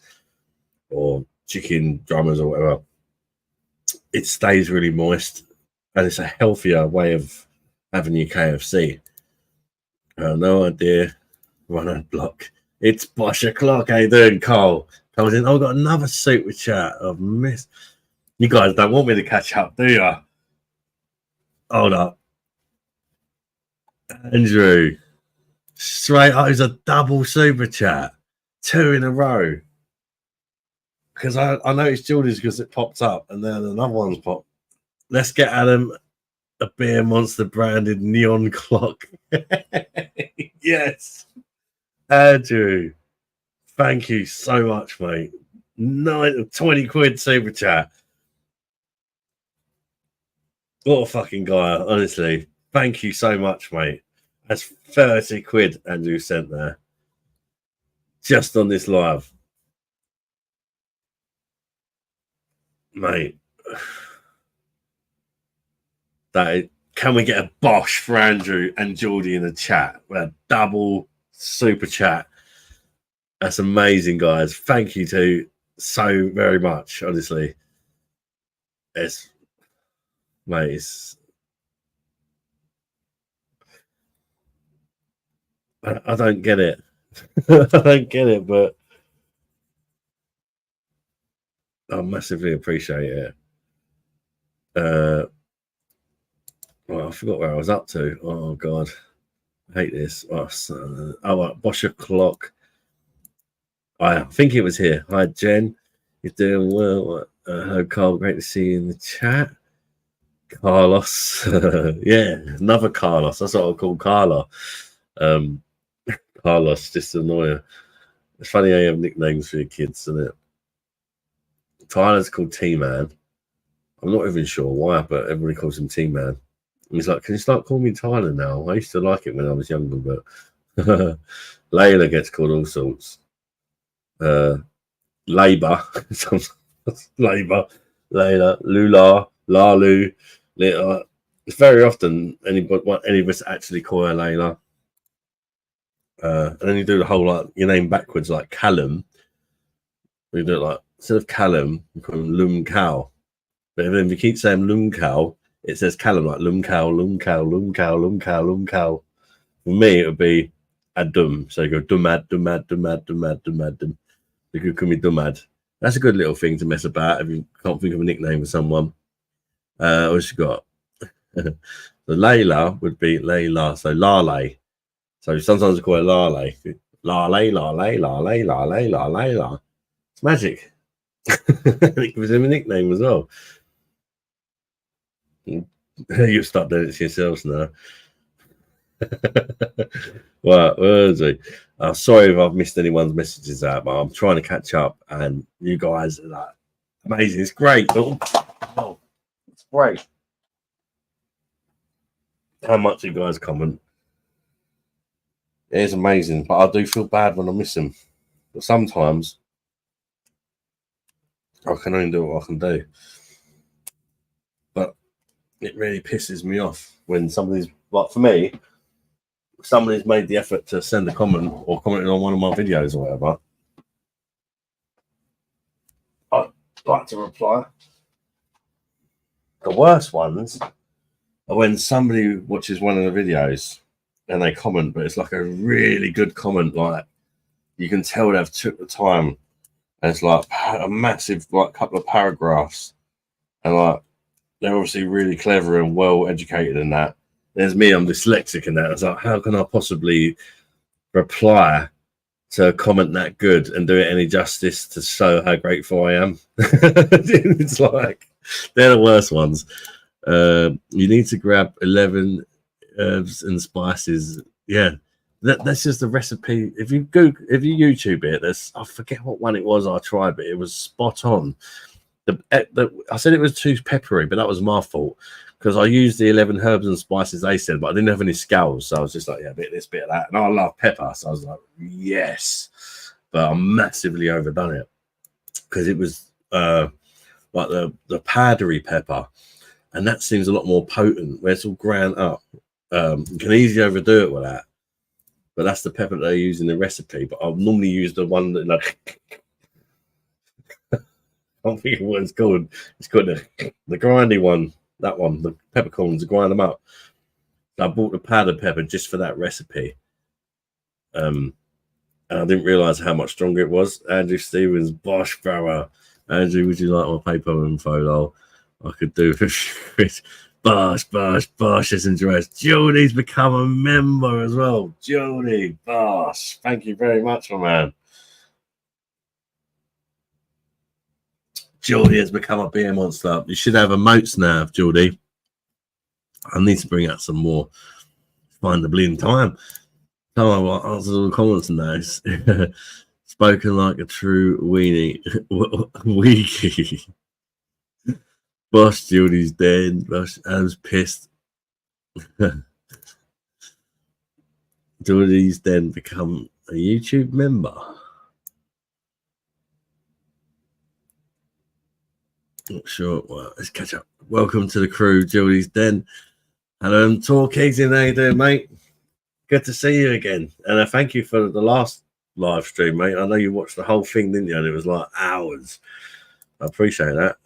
or chicken drummers or whatever, it stays really moist, and it's a healthier way of having your KFC. No idea. 100 block. It's Bosh o'clock. How you doing, Carl? Comes in. I've got another super chat. I've missed. You guys don't want me to catch up, do you? Hold up. Andrew. Straight up, it's a double super chat. 2 in a row. Because I noticed Geordie's because it popped up and then another one's popped. Let's get Adam a Beer Monster branded neon clock. Yes. Andrew. Thank you so much, mate. 20 quid super chat. What a fucking guy, honestly. Thank you so much, mate. That's 30 quid Andrew sent there. Just on this live. Mate. Can we get a Bosh for Andrew and Geordie in the chat? A double super chat. That's amazing, guys. Thank you to so very much, honestly. Mate, I don't get it. I don't get it, but I massively appreciate it. Well, I forgot where I was up to. Oh God, I hate this. Bosh o'clock. I think it was here. Hi, Jen. You're doing well. Hello, Carl. Great to see you in the chat. Carlos. Yeah, another Carlos. That's what I'll call Carla. Carlos, just annoying. It's funny how you have nicknames for your kids, isn't it? Tyler's called T-Man. I'm not even sure why, but everybody calls him T-Man. And he's like, can you start calling me Tyler now? I used to like it when I was younger, but Layla gets called all sorts. Labour. Labour. Layla. Lula. Lalu. It's very often any of us actually call her Layla. And then you do the whole like your name backwards, like Callum. We do it like instead of Callum, you call him Lum Cow. But then if you keep saying Lum Cow, it says Callum like lum cow, lum cow, lum cow, lum cow, lum cow. For me, it would be Adum. So you go dumad, dumad, dumad, dumad, dumad, dum. You could call me dumad. That's a good little thing to mess about if you can't think of a nickname for someone. What you got? The Layla would be Layla, so Lale. So sometimes I call it Lale. Lale, Lale, Lale, Lale, Lale. It's magic. It gives him a nickname as well. You start doing it to yourselves now. Well, where is he? Sorry if I've missed anyone's messages out, but I'm trying to catch up, and you guys are like amazing. It's great. Oh, it's great. How much you guys comment. It is amazing, but I do feel bad when I miss them. But sometimes I can only do what I can do. But it really pisses me off when somebody's, like for me, somebody's made the effort to send a comment or commented on one of my videos or whatever. I'd like to reply. The worst ones are when somebody watches one of the videos and they comment, but it's like a really good comment. Like you can tell they've took the time, and it's like a massive, like couple of paragraphs, and like they're obviously really clever and well educated in that. There's me, I'm dyslexic in that. It's like, how can I possibly reply to a comment that good and do it any justice to show how grateful I am? It's like they're the worst ones. You need to grab 11 herbs and spices. Yeah, that's just the recipe. If you YouTube it, I forget what one it was I tried, but it was spot on. I said it was too peppery, but that was my fault because I used the 11 herbs and spices they said, but I didn't have any scalls, so I was just like, yeah, a bit of this, bit of that, and I love pepper, so I was like, yes, but I massively overdone it because it was like the powdery pepper, and that seems a lot more potent where it's all ground up. You can easily overdo it with that, but that's the pepper that they use in the recipe. But I'll normally use the one that like I don't think what it's called. It's called the grindy one. That one, the peppercorns, to grind them up. So I bought the powdered pepper just for that recipe. And I didn't realise how much stronger it was. Andrew Stevens, Bosh, Barrow. Andrew, would you like my paper and photo? I could do with Bosh, has enjoyed. Jodie's become a member as well. Jodie, Bosh, thank you very much, my man. Geordie has become a beer monster. You should have emotes now, Geordie. I need to bring out some more. Find the bleeding time. Oh, well, answers all the comments now. Spoken like a true weenie. Weekie. Bosh, Geordie's dead. Bosh, Adam's pissed. Geordie's then become a YouTube member. Not sure. Well, let's catch up. Welcome to the crew, Julie's Den. Hello, Torquay. How you doing, mate? Good to see you again. And thank you for the last live stream, mate. I know you watched the whole thing, didn't you? And it was like hours. I appreciate that.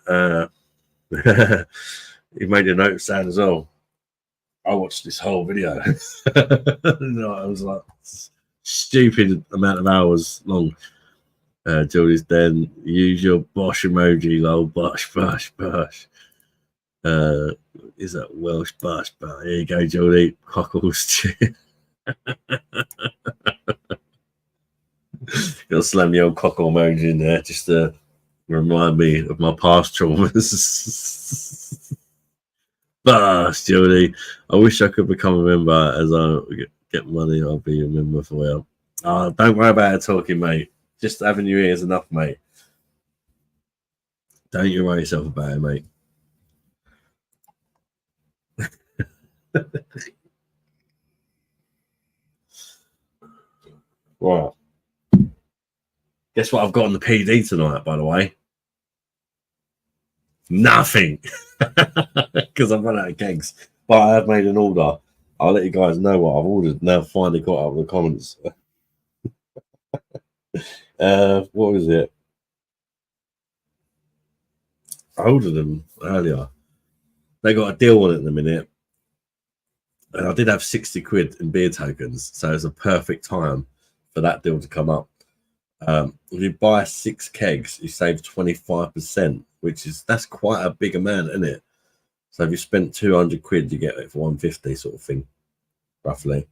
You made a note sound as well. I watched this whole video. No, I was like stupid amount of hours long. Julie's Den, use your Bosh emoji, lol. Bosh. Is that Welsh Bosh? But here you go, Julie. Cockles. You'll slam the old cockle emoji in there just to remind me of my past traumas. Bosh, Julie. I wish I could become a member. As I get money, I'll be a member for you. Oh, don't worry about it talking, mate. Just having your ears enough, mate. Don't you worry yourself about it, mate. Right. Guess what I've got on the PD tonight, by the way? Nothing. Because I've run out of kegs. But I have made an order. I'll let you guys know what I've ordered. Now finally got up with the comments. What was it? I ordered them earlier. they got a deal on it in a minute. And I did have 60 quid in beer tokens, so it's a perfect time for that deal to come up. If you buy 6 kegs, you save 25%, that's quite a big amount, isn't it? So if you spent 200 quid, you get it for 150 sort of thing, roughly.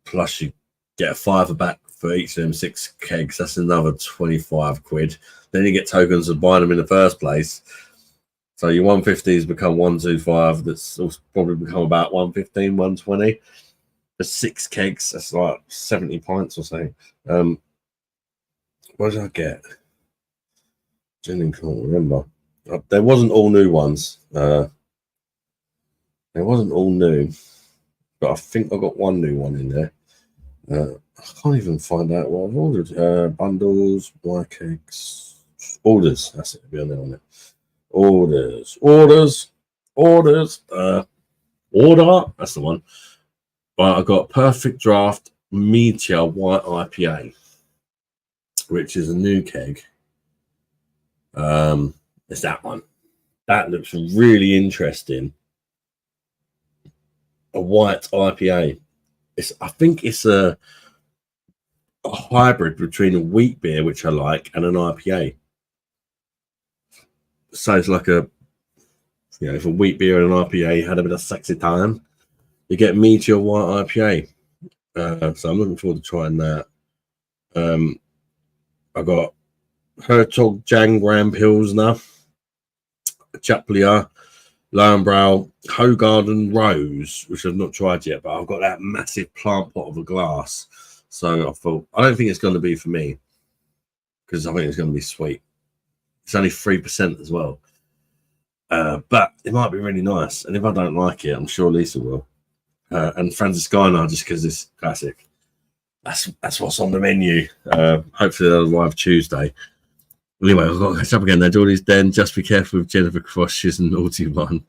Plus you get a £5 back for each of them 6 kegs. That's another 25 quid. Then you get tokens of buying them in the first place. So your 150s become 125. That's probably become about 115, 120. For 6 kegs, that's like 70 pints or something. What did I get? Jenny can't remember. There wasn't all new ones. There wasn't all new, but I think I got one new one in there. I can't even find out what I've ordered. Bundles, white cakes, orders. That's it. Be on there on it. Orders. Order. That's the one. Right, I got Perfect Draft Meteor White IPA, which is a new keg. It's that one. That looks really interesting. A white IPA. I think it's a hybrid between a wheat beer, which I like, and an IPA. So it's like if a wheat beer and an IPA had a bit of sexy time, you get Meteor White IPA. So I'm looking forward to trying that. I got Hertog Jangram Pilsner, Chaplia, Lambrow, Hogarden Rose, which I've not tried yet, but I've got that massive plant pot of a glass. So I thought, I don't think it's going to be for me because I think it's going to be sweet. It's only 3% as well. But it might be really nice. And if I don't like it, I'm sure Lisa will. And Franciscana, just because it's classic. That's what's on the menu. Hopefully they'll arrive Tuesday. Anyway, I've got to catch up again. Now, Geordie's Den. Just be careful with Jennifer Cross. She's a naughty one.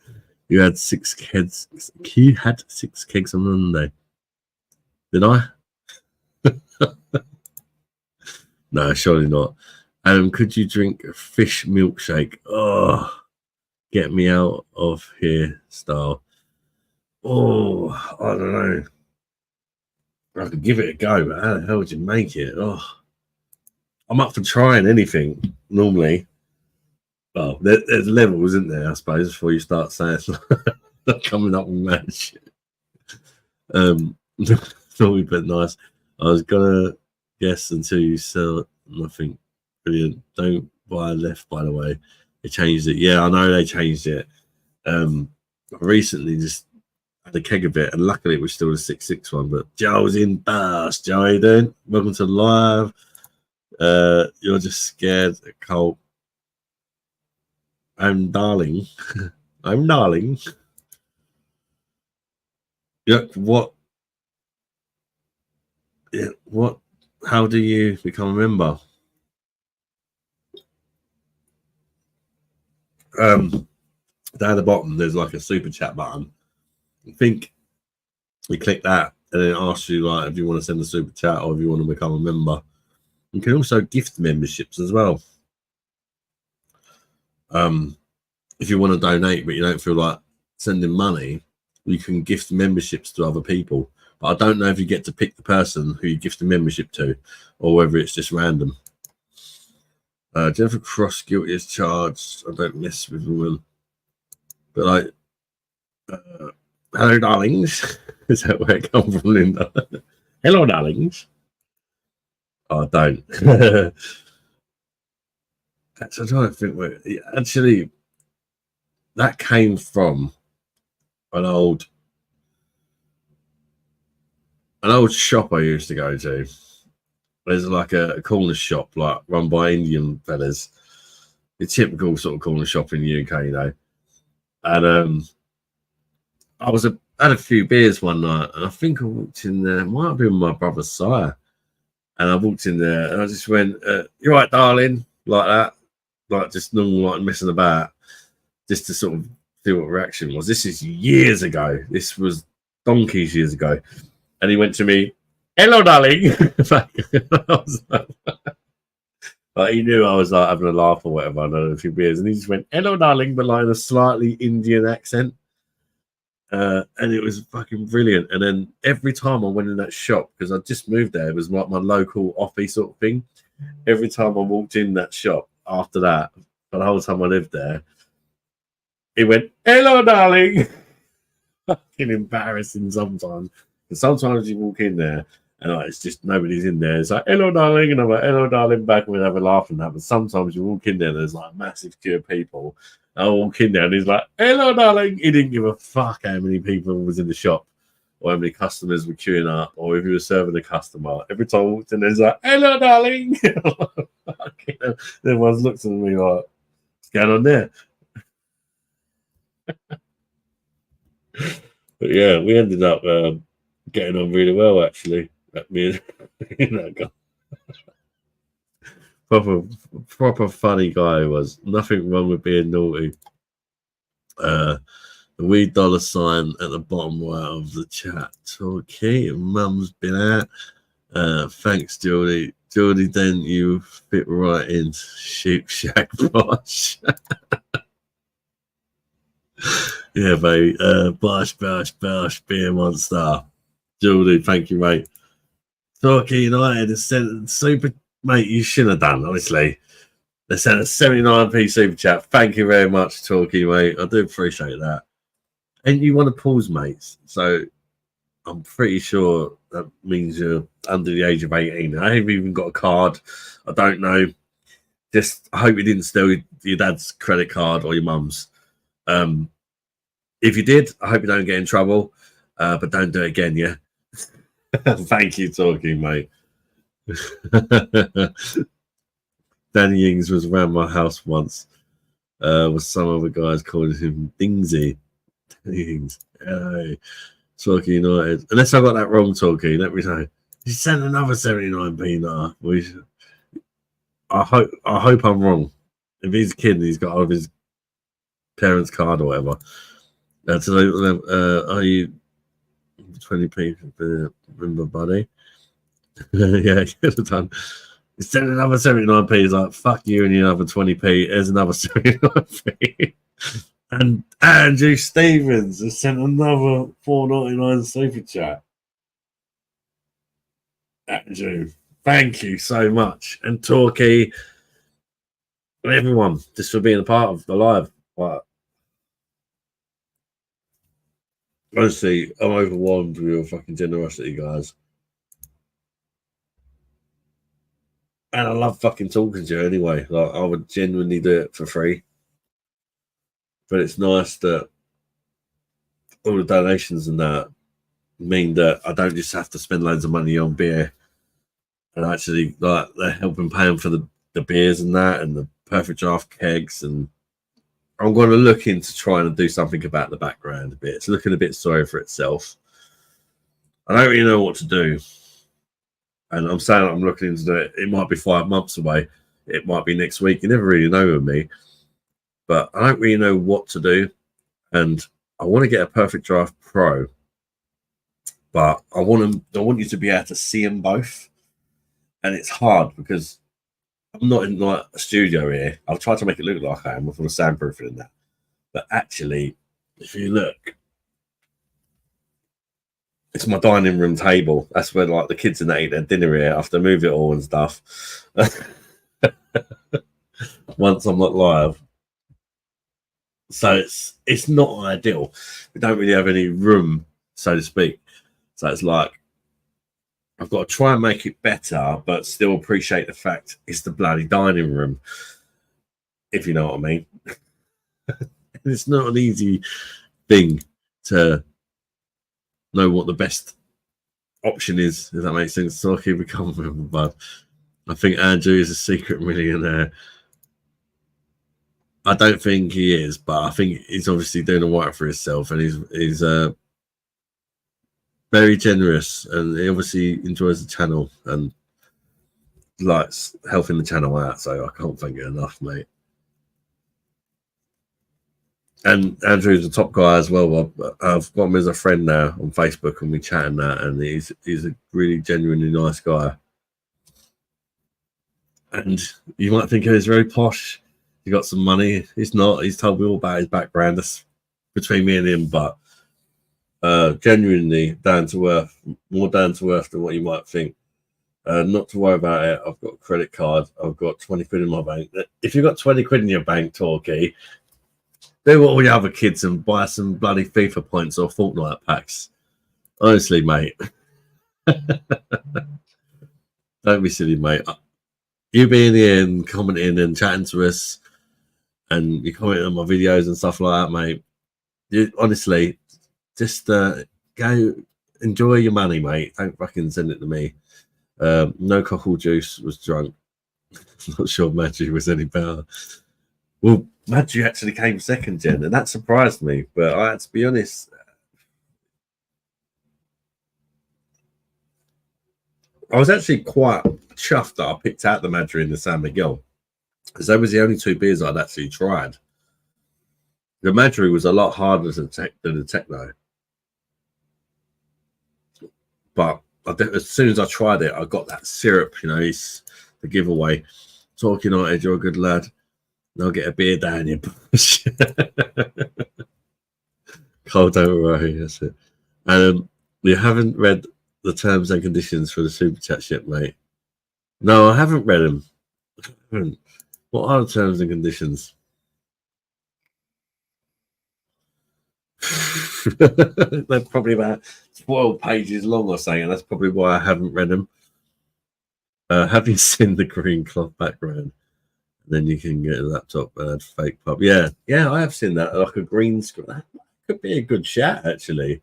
You had 6 kegs. You had 6 kegs on Monday. Did I? No, surely not. Could you drink a fish milkshake? Oh, get me out of here style. Oh, I don't know. I could give it a go, but how the hell would you make it? Oh, I'm up for trying anything normally. Well, there's levels, isn't there, I suppose, before you start saying coming up with mad shit. Thought we put nice. I was gonna guess until you sell nothing. Brilliant. Don't buy left, by the way. They changed it. Yeah, I know they changed it. I recently just had a keg of it, and luckily it was still the 6.6 one. But Joe's in Bosh. Joe, how you doing? Welcome to live. You're just scared, Cole. I'm darling. I'm darling. Yeah, what? Yeah, what? How do you become a member? Down at the bottom, there's like a super chat button. I think you click that, and then it asks you like if you want to send a super chat or if you want to become a member. You can also gift memberships as well. If you want to donate but you don't feel like sending money, you can gift memberships to other people. But I don't know if you get to pick the person who you gift a membership to, or whether it's just random. Jennifer Cross guilty as charged. I don't mess with women. But like, hello, darlings. Is that where it comes from, Linda? Hello, darlings. Oh, don't. I'm trying to think where. Actually, that came from an old shop I used to go to. There's like a corner shop, like run by Indian fellas. The typical sort of corner shop in the UK, you know. And I had a few beers one night, and I think I walked in there. It might have been my brother's sire. And I walked in there, and I just went, "You right, darling?" Like that, like just normal, like messing about, just to sort of see what reaction was. This is years ago. This was donkeys years ago, and he went to me, "Hello, darling." I was like, But he knew I was like having a laugh or whatever. I know a few beers, and he just went, "Hello, darling," but like in a slightly Indian accent. And it was fucking brilliant. And then every time I went in that shop, because I just moved there, it was like my local offie sort of thing. Every time I walked in that shop after that, for the whole time I lived there, he went, "Hello, darling." Fucking embarrassing sometimes. And sometimes you walk in there and like, it's just nobody's in there. It's like, "Hello, darling," and I'm like, "Hello, darling," back, and we'd have a laugh and that. But sometimes you walk in there, there's like a massive queue of people. I walk in there and he's like, "Hello, darling." He didn't give a fuck how many people was in the shop or how many customers were queuing up or if he was serving a customer. Every time I walked in there, he's like, "Hello, darling." Everyone's looking at me like, "What's going on there?" But yeah, we ended up getting on really well, actually. Me and that guy. Proper funny guy he was. Nothing wrong with being naughty. The wee dollar sign at the bottom right of the chat. Okay, mum's been out. Thanks, Geordie. Geordie, then you fit right in. Sheep Shack Bosh. Yeah, mate. Bosh, beer monster. Geordie, thank you, mate. Torquay United has sent super, mate. You shouldn't have done, honestly. They sent a 79p super chat. Thank you very much, Torquay, mate. I do appreciate that. And you want to pause, mates. So I'm pretty sure that means you're under the age of 18. I haven't even got a card. I don't know. Just I hope you didn't steal your dad's credit card or your mum's. If you did, I hope you don't get in trouble. But don't do it again, yeah? Thank you, Torquay, mate. Danny Ings was around my house once with some other guys calling him Dingsy. Danny Ings. Hey, Torquay United. Unless I got that wrong, Torquay, let me know. He sent another 79p now. I hope I'm wrong. If he's a kid and he's got all of his parents' card or whatever. Are you 20p? Remember, buddy? Yeah, could have done. He sent another 79p. He's like, "Fuck you and your other 20p. Here's another 79p." And Andrew Stevens has sent another $4.99 super chat. Andrew, thank you so much. And Torquay, and everyone, just for being a part of the live. But honestly, I'm overwhelmed with your fucking generosity, guys. And I love fucking talking to you anyway. Like, I would genuinely do it for free. But it's nice that all the donations and that mean that I don't just have to spend loads of money on beer. And actually, like, they're helping paying for the beers and that and the perfect draft kegs. And I'm going to look into trying to do something about the background a bit. It's looking a bit sorry for itself. I don't really know what to do. And I'm saying I'm looking into it. It might be 5 months away. It might be next week. You never really know with me. But I don't really know what to do. And I want to get a Perfect Draft Pro. But I want you to be able to see them both. And it's hard because I'm not in like a studio here. I've tried to make it look like I am with all the soundproofing and that. But actually, if you look, it's my dining room table. That's where like the kids and they eat their dinner here after I move it all and stuff. Once I'm not live. So it's not ideal. We don't really have any room, so to speak. So it's like I've got to try and make it better, but still appreciate the fact it's the bloody dining room, if you know what I mean. It's not an easy thing to know what the best option is, if that makes sense. So I'll keep it comfortable, but I think Andrew is a secret millionaire. I don't think he is, but I think he's obviously doing all right for himself, and he's very generous, and he obviously enjoys the channel and likes helping the channel out. So I can't thank you enough, mate. And Andrew's a top guy as well. I've got him as a friend now on Facebook, and we chat and that, and he's a really genuinely nice guy. And you might think oh, he's very posh. He got some money. He's not. He's told me all about his background. That's between me and him, but genuinely down to earth, more down to earth than what you might think. Not to worry about it. I've got a credit card. I've got 20 quid in my bank. If you've got 20 quid in your bank, Torquay, do what all the other kids and buy some bloody FIFA points or Fortnite packs. Honestly, mate. Don't be silly, mate. You being here and commenting and chatting to us and you commenting on my videos and stuff like that, mate. You, honestly, just go enjoy your money, mate. Don't fucking send it to me. No cockle juice was drunk. Not sure Madri was any better. Well, Madri actually came second, Jen, and that surprised me. But I had to be honest. I was actually quite chuffed that I picked out the Madri and the San Miguel because that was the only two beers I'd actually tried. The Madri was a lot harder than the Techno, but as soon as I tried it, I got that syrup. You know, it's the giveaway. Talk United, you're a good lad. And I'll get a beer down your bush. Cole, don't worry, that's it. You haven't read the terms and conditions for the super chat yet, mate? No, I haven't read them. What are the terms and conditions? They're probably about 12 pages long or something, and that's probably why I haven't read them. Have you seen the green cloth background? Then you can get a laptop and fake pub. Yeah, I have seen that, like a green screen. That could be a good shout, actually.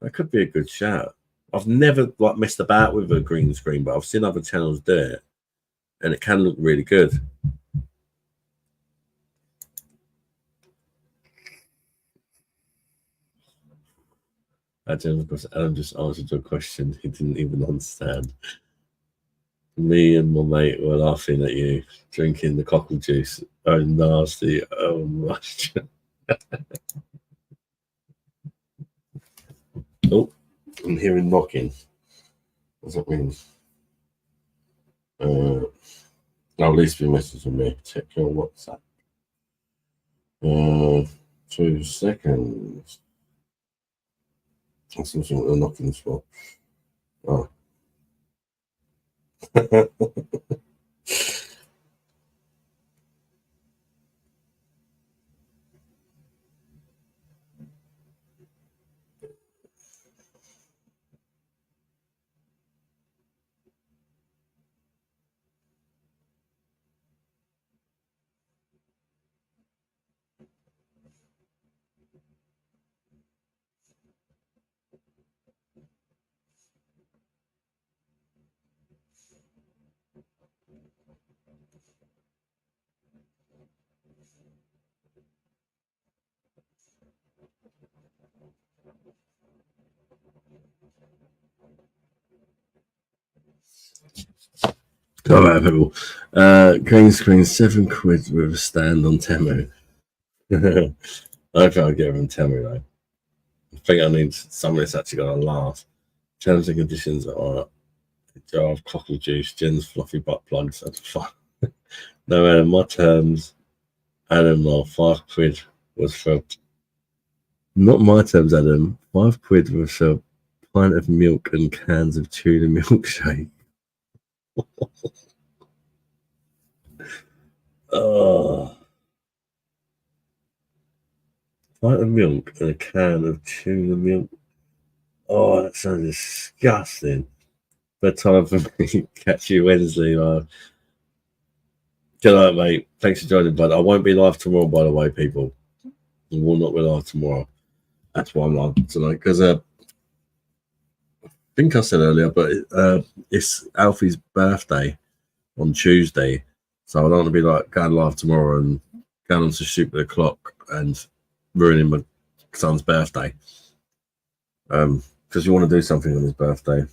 That could be a good shout. I've never like messed about with a green screen, but I've seen other channels do it, and it can look really good. Adam just answered your question. He didn't even understand. Me and my mate were laughing at you drinking the cockle juice. Oh, nasty. Oh, much. Oh, I'm hearing knocking. What's that mean? I'll at least be messaging me. Check your WhatsApp. 2 seconds. That's something what they're knocking for. Oh. All right, people. Green screen, 7 quid with a stand on Temu. I don't think I'll get him Temu though. I think I need someone that's actually going to last. Terms and conditions are a jar of cockle juice, Jen's fluffy butt plugs. That's fun. No, Adam, my terms, Adam, are 5 quid was for. Not my terms, Adam. 5 quid was for a pint of milk and cans of tuna milkshake. Oh. Pint of milk and a can of tuna milk. Oh, that sounds disgusting. But time for me. Catch you Wednesday. Good night, mate. Thanks for joining, bud. I won't be live tomorrow, by the way, people. I will not be live tomorrow. That's why I'm live tonight. Because I think I said earlier, but it's Alfie's birthday on Tuesday. So I don't want to be like going live tomorrow and going on to shoot the clock and ruining my son's birthday. Because you want to do something on his birthday.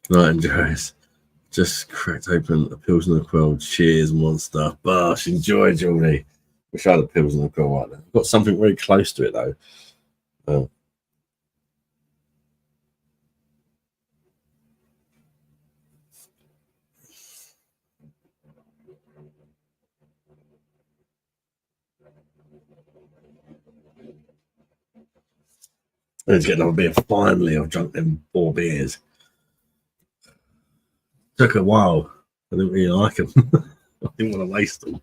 Night, enjoys. Just cracked open a Pilsner Quell. Cheers, monster. Bosh, enjoy, Julie. Wish I had a Pilsner Quell right now. I've got something very close to it, though. Let's get another beer. Finally, I've drunk them 4 beers. Took a while. I didn't really like them. I didn't want to waste them.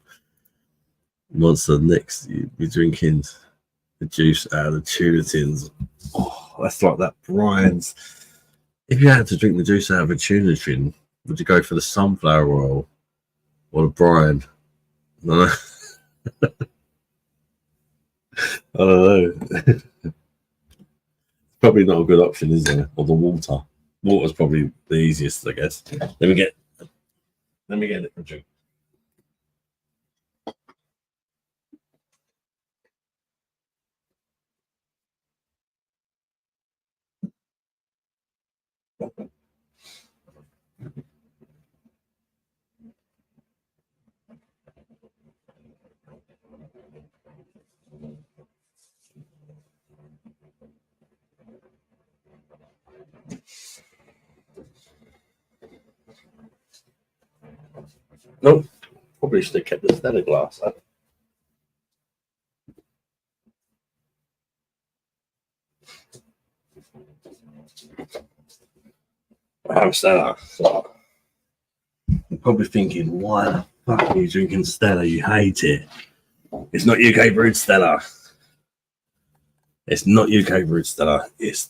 Once the next, you're drinking the juice out of the tuna tins. Oh, that's like that Brian's. If you had to drink the juice out of a tuna tin, would you go for the sunflower oil or the brine? No. I don't know. Probably not a good option, is there? Or the water. Water's probably the easiest, I guess. Let me get it for a drink. Nope. Probably should have kept the Stella glass. I'm Stella. So you're probably thinking, why the fuck are you drinking Stella? You hate it. It's not UK brewed Stella. It's not UK brewed Stella. It's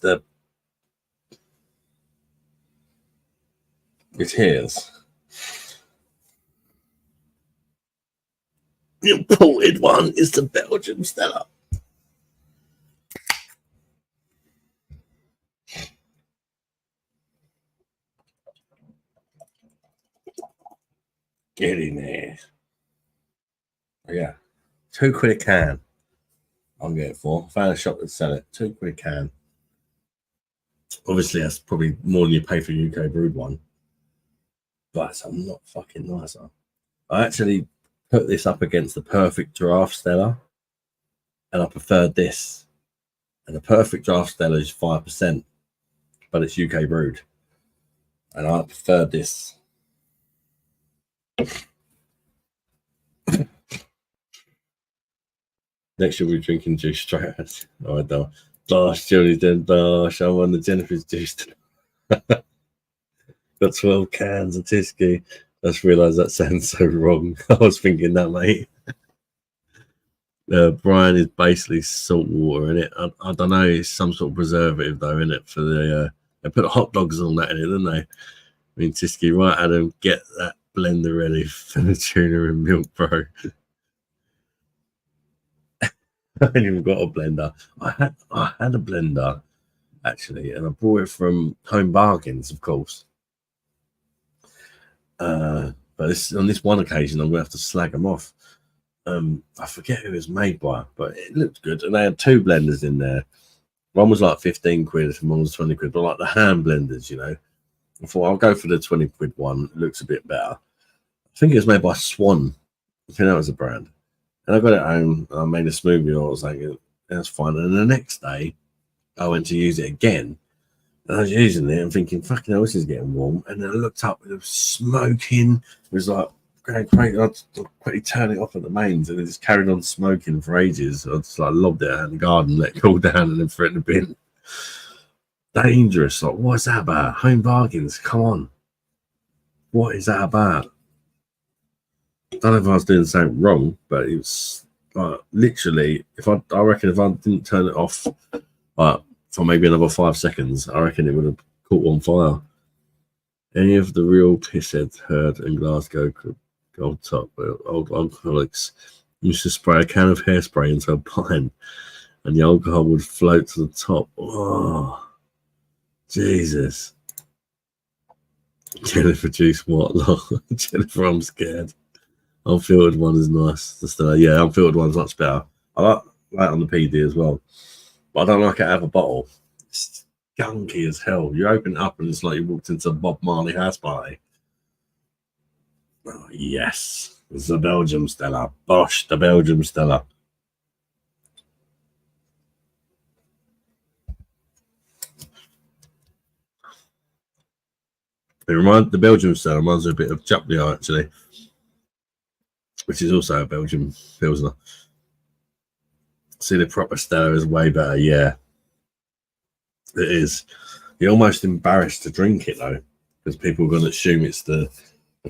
his. The imported one is the Belgium Stella. Get in there. Oh, yeah. £2 a can. I'll get it for. I found a shop that sell it. £2 a can. Obviously, that's probably more than you pay for a UK brewed one. But it's a lot fucking nicer. I actually put this up against the perfect draft Stella, and I preferred this. And the perfect draft Stella is 5%, but it's UK brewed. And I preferred this. Next year we're drinking juice straight out. Oh, I don't. Bosh, Julie's doing Bosh. I won the Jennifer's juice. Got 12 cans of Tisky. I just realised that sounds so wrong. I was thinking that, mate. Brian is basically salt water in it. I don't know. It's some sort of preservative though in it for the. They put hot dogs on that in it, didn't they? I mean, Tisky, right, Adam, get that blender ready for the tuna and milk, bro. I haven't even got a blender. I had a blender actually, and I brought it from Home Bargains, of course. But on this one occasion, I'm gonna have to slag them off. I forget who it was made by, but it looked good, and they had 2 blenders in there. One was like 15 quid, and one was 20 quid, but like the hand blenders, you know. I thought I'll go for the 20 quid one. It looks a bit better. I think it was made by Swan. I think that was a brand. And I got it home, and I made a smoothie, and I was like, that's fine. And the next day, I went to use it again. And I was using it and thinking, fucking hell, this is getting warm. And then I looked up, and it was smoking. It was like, great. I quickly turned it off at the mains, and it just carried on smoking for ages. I just like lobbed it out in the garden, let it cool down, and then threw it in the bin. Dangerous. Like, what's that about? Home Bargains, come on. What is that about? I don't know if I was doing something wrong, but it was like literally, I reckon if I didn't turn it off for maybe another 5 seconds, I reckon it would have caught on fire. Any of the real pissheads heard in Glasgow Gold Top, old alcoholics used to spray a can of hairspray into a pint, and the alcohol would float to the top. Oh, Jesus. Jennifer juice what? Jennifer, I'm scared. Unfiltered one is nice. Yeah, unfiltered one's much better. I like that on the PD as well, but I don't like it out of a bottle. It's gunky as hell. You open it up and it's like you walked into a Bob Marley house party. Oh, yes, it's the Belgium Stella. Bosh, the Belgium Stella. The Belgium Stella reminds me a bit of Chaplia actually, which is also a Belgian Pilsner. See, the proper Stella is way better, yeah. It is. You're almost embarrassed to drink it though, because people are going to assume it's the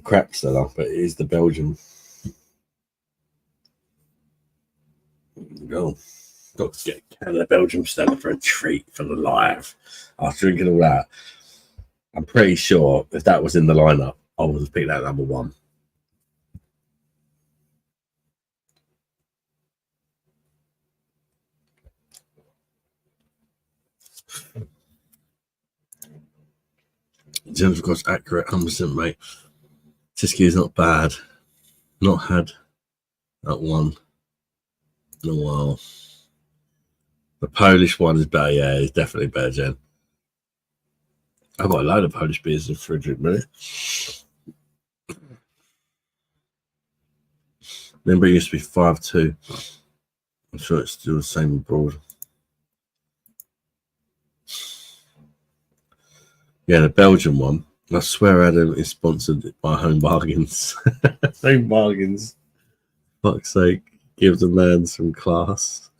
crap seller, but it is the Belgian. Go. Got to get a can of Belgium Stella for a treat for the live. After drinking all that, I'm pretty sure if that was in the lineup, I would have picked that number one. Jennifer God's accurate, 100%, mate. Tiski is not bad. Not had that one in a while. The Polish one is better, yeah, it's definitely better, Jen. I've got a load of Polish beers in the fridge at the minute. Remember, it used to be 5.2. I'm sure it's still the same abroad. Yeah, the Belgian one. I swear Adam is sponsored by Home Bargains. Home Bargains. Fuck's sake. Give the man some class.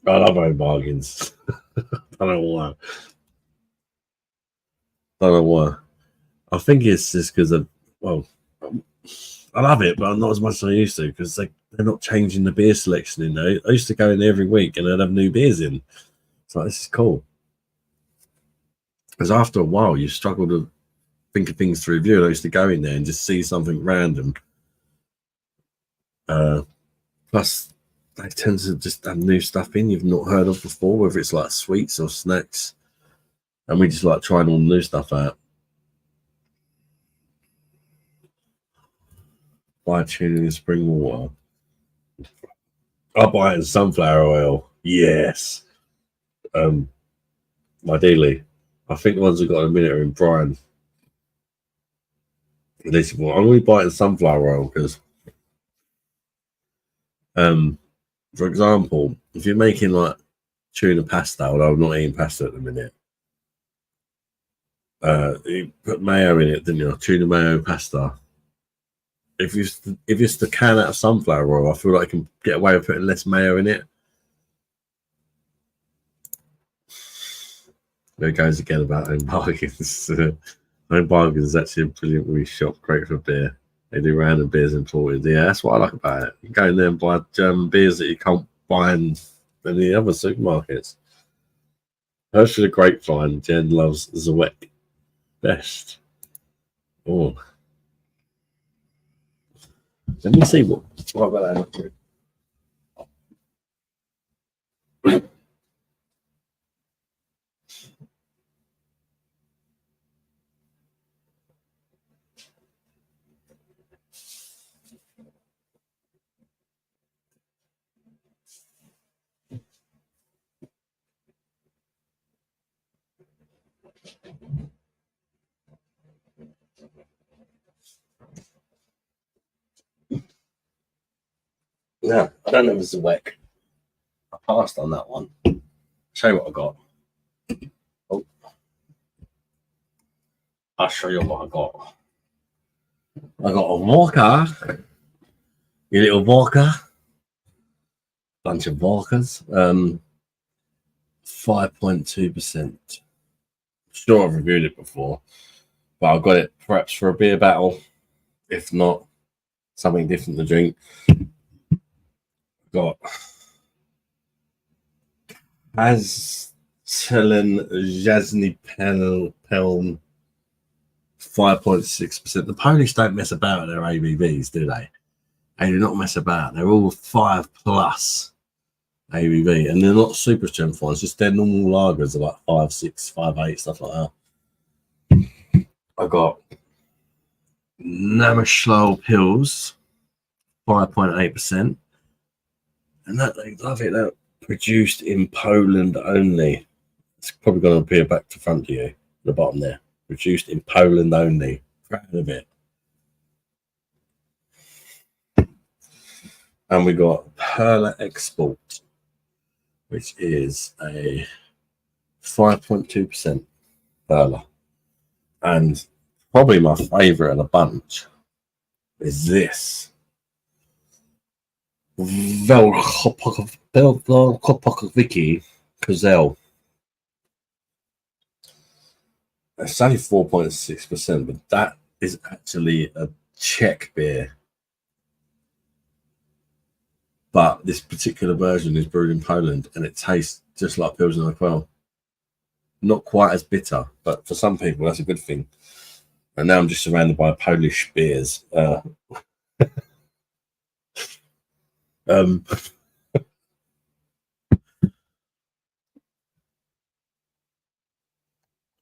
I love Home Bargains. Don't know why. I think it's just because of, well, I love it, but not as much as I used to because they're not changing the beer selection in there. I used to go in every week and they'd have new beers in. It's like, this is cool. Because after a while, you struggle to think of things to review. I used to go in there and just see something random. Plus, they tend to just have new stuff in you've not heard of before, whether it's like sweets or snacks. And we just like trying all the new stuff out. Buy tuna in spring water. I'll buy it in sunflower oil. Yes. Ideally. I think the ones that got a minute are in brine. They said, well, I'm going to buy it in sunflower oil because, for example, if you're making like tuna pasta, although I'm not eating pasta at the minute, you put mayo in it, didn't you? Tuna mayo pasta. If it's the can out of sunflower oil, I feel like I can get away with putting less mayo in it. There it goes again about Home Bargains. Home Bargains is actually a brilliant wee shop, great for beer. They do random beers imported. Yeah, that's what I like about it. You can go in there and buy German beers that you can't buy in any other supermarkets. Hers for the grapevine. Jen loves Zwek best. Oh. Let me see what about that. No, I don't know if it's a Zwek. I passed on that one. Show you what I got. Oh, I'll show you what I got. I got a vodka. Your little vodka. Bunch of vodkas. 5.2%. Sure, I've reviewed it before, but I've got it perhaps for a beer battle. If not, something different to drink. Got Aztelen Jasny Pelm 5.6%. The Polish don't mess about with their ABVs, do they? They do not mess about. They're all 5+ ABV, and they're not super strength ones, just their normal lagers are like 5.6, 5.8, stuff like that. I got Namaszlo Pills 5.8%. And that they love it. That produced in Poland only. It's probably going to appear back to front to you, the bottom there. Produced in Poland only. Proud of it. And we got Perla Export, which is a 5.2% Perla. And probably my favourite of the bunch is this. Velkopokovic Kozel. It's only 4.6%, but that is actually a Czech beer. But this particular version is brewed in Poland, and it tastes just like Pilsner Urquell. Not quite as bitter, but for some people, that's a good thing. And now I'm just surrounded by Polish beers.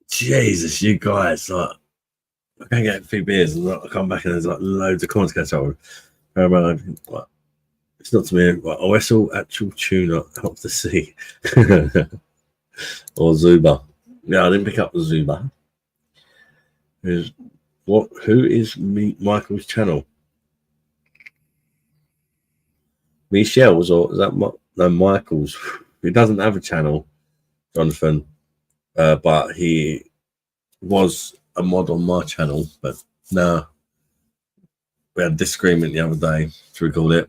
Jesus, you guys, like, I can't get a few beers, and I come back and there's like loads of corn to catch up with. It's not to me. Like, I whistle actual tuna up the sea. Or Zuba. Yeah, I didn't pick up the Zuba. Who is Michael's channel? Michelle's, or is that no Michael's? He doesn't have a channel, Jonathan, but he was a mod on my channel, but no, we had a disagreement the other day, should we call it.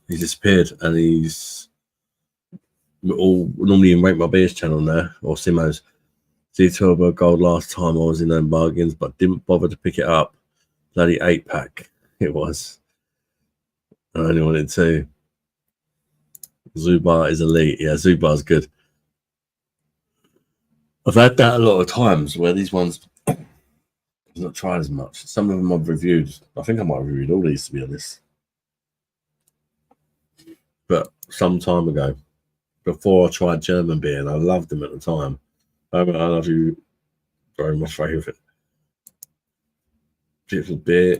He disappeared, and he's all normally in Rate My Beers channel now, or Simo's. Z12 Gold last time I was in them bargains, but didn't bother to pick it up. Bloody 8-pack it was. I only wanted 2. Zubar is elite. Yeah, Zubar's good. I've had that a lot of times where these ones I've not tried as much. Some of them I've reviewed. I think I might have reviewed all these, to be honest. But some time ago, before I tried German beer, and I loved them at the time. I love you very much, favourite. Beautiful beer.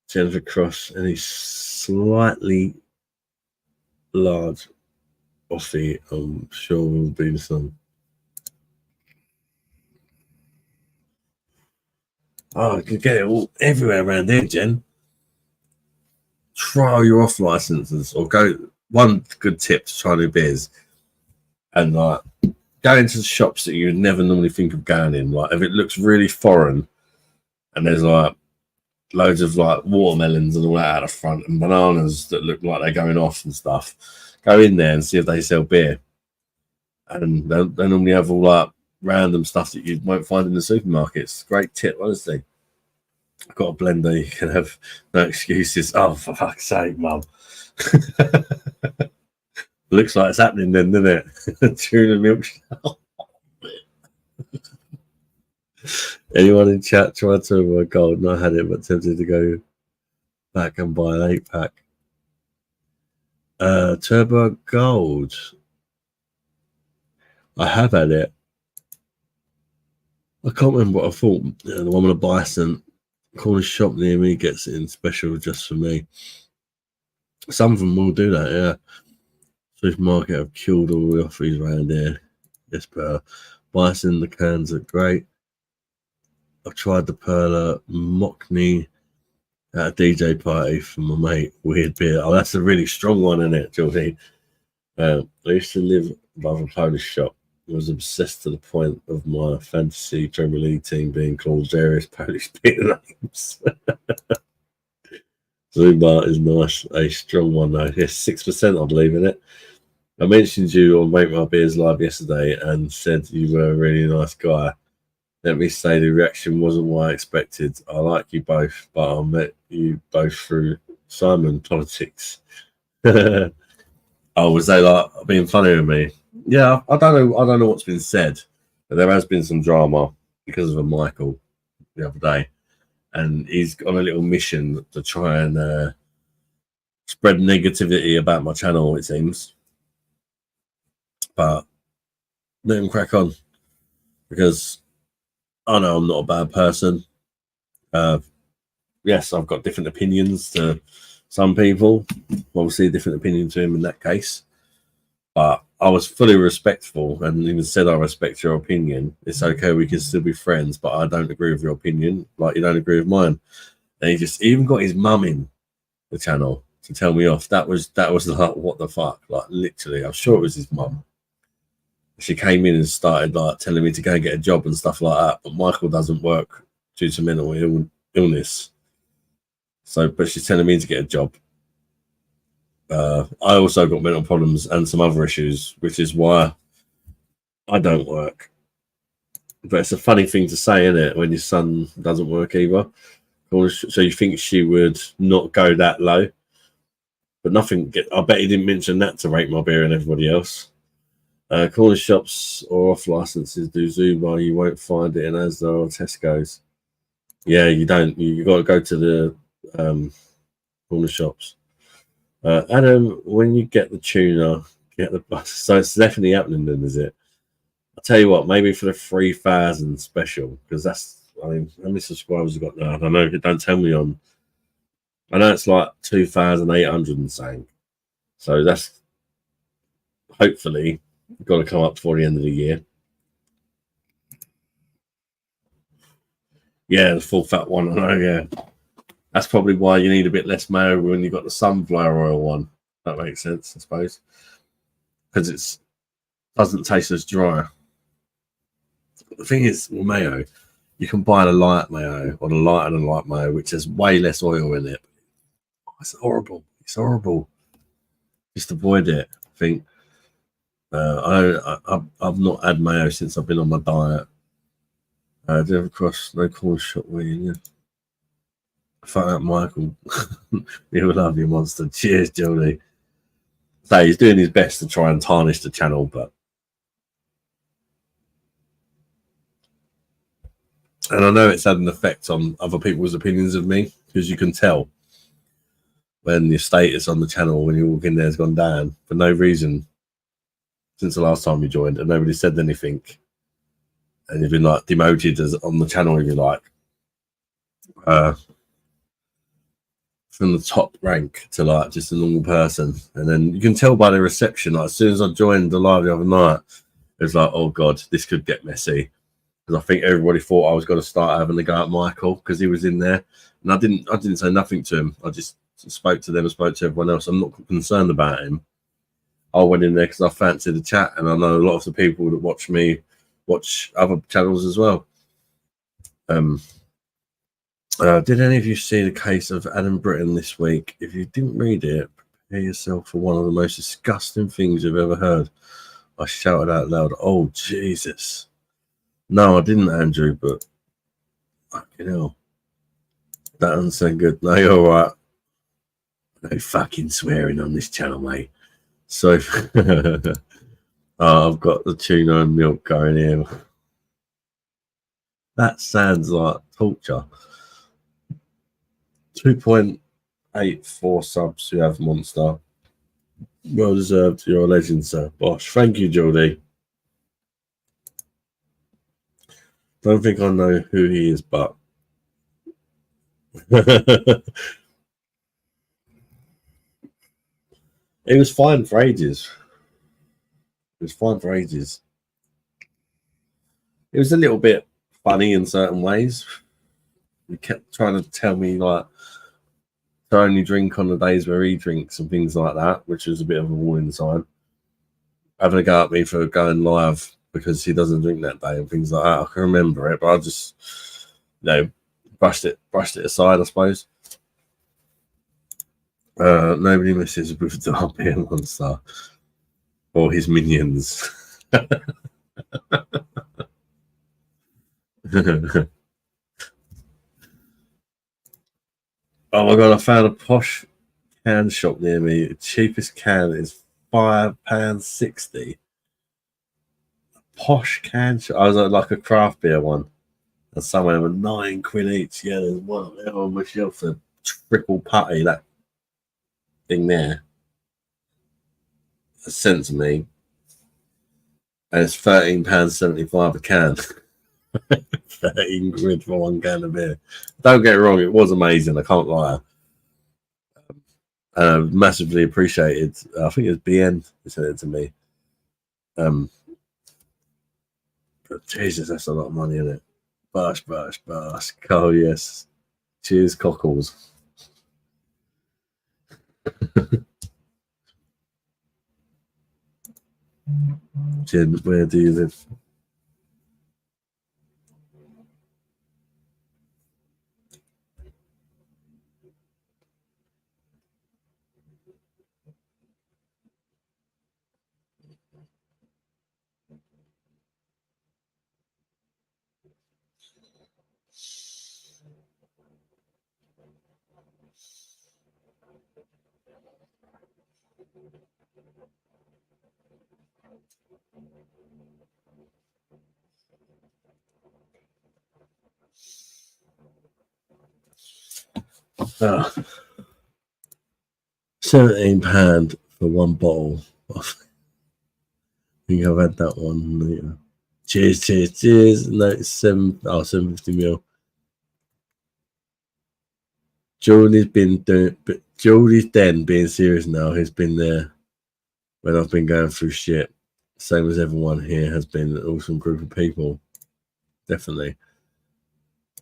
Jennifer Cross, and he's slightly large offie. I'm sure will be some. Oh, you can get it all everywhere around here, Jen. Trial your off licenses, or go. One good tip to try new beers, and like go into the shops that you would never normally think of going in. Like if it looks really foreign, and there's like loads of like watermelons and all that out the front, and bananas that look like they're going off and stuff. Go in there and see if they sell beer, and they normally have all like random stuff that you won't find in the supermarkets. Great tip, honestly. I've got a blender, you can have no excuses. Oh, for fuck's sake, mum. Looks like it's happening then, doesn't it? Tuna milk. Anyone in chat tried Turbo Gold? Not had it, but tempted to go back and buy an 8-pack. Turbo Gold. I have had it. I can't remember what I thought. The one with the bison. Corner shop near me gets it in special just for me. Some of them will do that, yeah. Supermarket have killed all the offers around here. Yes, but bison, the cans are great. I've tried the Perla Mockney at a DJ party for my mate. Weird beer. Oh, that's a really strong one, isn't it, Geordie? I used to live above a Polish shop. I was obsessed to the point of my fantasy Premier League team being called various Polish beer names. Zubar is nice. A strong one, though. Yes, 6%, I believe, in it. I mentioned you on Make My Beers Live yesterday and said you were a really nice guy. Let me say the reaction wasn't what I expected. I like you both, but I met you both through Simon politics. Oh, was they like being funny with me? Yeah, I don't know what's been said, but there has been some drama because of a Michael the other day, and he's on a little mission to try and spread negativity about my channel, it seems. But let him crack on, because I know I'm not a bad person. Yes, I've got different opinions to some people. Obviously, a different opinion to him in that case. But I was fully respectful and even said, I respect your opinion. It's okay, we can still be friends, but I don't agree with your opinion, like you don't agree with mine. And he just even got his mum in the channel to tell me off. That was like, what the fuck? Like, literally, I'm sure it was his mum. She came in and started like telling me to go and get a job and stuff like that. But Michael doesn't work due to mental illness. So, but she's telling me to get a job. I also got mental problems and some other issues, which is why I don't work. But it's a funny thing to say, isn't it, when your son doesn't work either? So you think she would not go that low, but nothing. I bet he didn't mention that to Rate My Beer and everybody else. Corner shops or off licenses do Zuma. You won't find it in Asda or Tesco's. Yeah, you don't. You got to go to the corner shops. Adam, when you get the tuna, get the bus. So it's definitely happening then, is it? I'll tell you what, maybe for the 3,000 special, because that's, I mean, how many subscribers have got now? I don't know. Don't tell me on. I know it's like 2,800 and something. So that's hopefully got to come up before the end of the year. Yeah, the full fat one. I know, yeah. That's probably why you need a bit less mayo when you've got the sunflower oil one. That makes sense, I suppose. Because it doesn't taste as dry. The thing is, with mayo, you can buy the light mayo or the lighter than light mayo, which has way less oil in it. Oh, it's horrible. It's horrible. Just avoid it. I think I've not had mayo since I've been on my diet. Do you ever cross no corner shop where you fuck out Michael? You will love you, monster. Cheers, Jody. So he's doing his best to try and tarnish the channel, but and I know it's had an effect on other people's opinions of me, because you can tell when your status on the channel when you walk in there has gone down for no reason since the last time you joined, and nobody said anything, and you've been like demoted as on the channel, if you like, from the top rank to like just a normal person. And then you can tell by the reception, like as soon as I joined the live the other night, it was like, oh god, this could get messy, because I think everybody thought I was going to start having to go at Michael because he was in there, and I didn't say nothing to him. I just spoke to them and spoke to everyone else. I'm not concerned about him. I went in there because I fancied the chat, and I know a lot of the people that watch me watch other channels as well. Did any of you see the case of Adam Britton this week? If you didn't read it, prepare yourself for one of the most disgusting things you've ever heard. I shouted out loud, oh Jesus. No, I didn't, Andrew, but fucking hell. That doesn't sound good. No, you're all right. No fucking swearing on this channel, mate. So I've got the tuna and milk going here. That sounds like torture. 2.84 subs you have, monster. Well deserved. You're a legend, sir. Bosh. Thank you, Geordie. Don't think I know who he is, but it was fine for ages. It was fine for ages. It was a little bit funny in certain ways. He kept trying to tell me like to only drink on the days where he drinks and things like that, which was a bit of a warning sign. Having a go at me for going live because he doesn't drink that day and things like that. I can remember it, but I just, brushed it aside, I suppose. Nobody messes with Darby and Monster or his minions. Oh my god, I found a posh can shop near me. The cheapest can is £5.60. Posh can shop. I was at like a craft beer one, and some of them were £9 each. Yeah, there's one there on my shelf, the triple putty, that thing there. It's sent to me, and it's £13.75 a can. 13 quid for one can of beer. Don't get it wrong, it was amazing. I can't lie. Massively appreciated. I think it was BN who sent it to me. But Jesus, that's a lot of money, isn't it? Bosh. Oh yes. Cheers, cockles. Jen, where do you live? £17 for one bottle. I think I've had that one later. Cheers. No, it's 750ml. Jordy's been doing, but Jordy's den being serious now. He's been there when I've been going through shit. Same as everyone here has been an awesome group of people. Definitely.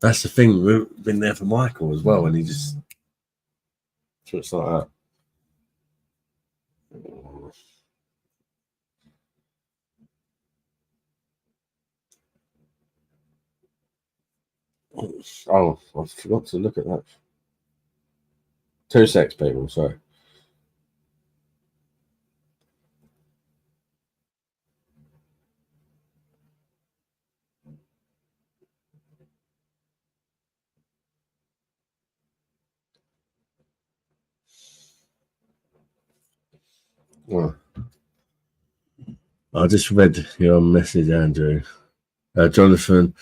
That's the thing. We've been there for Michael as well, and he just looks like that. Oh, I forgot to look at that. 2 secs, people. Sorry. Oh. I just read your message, Andrew. Jonathan,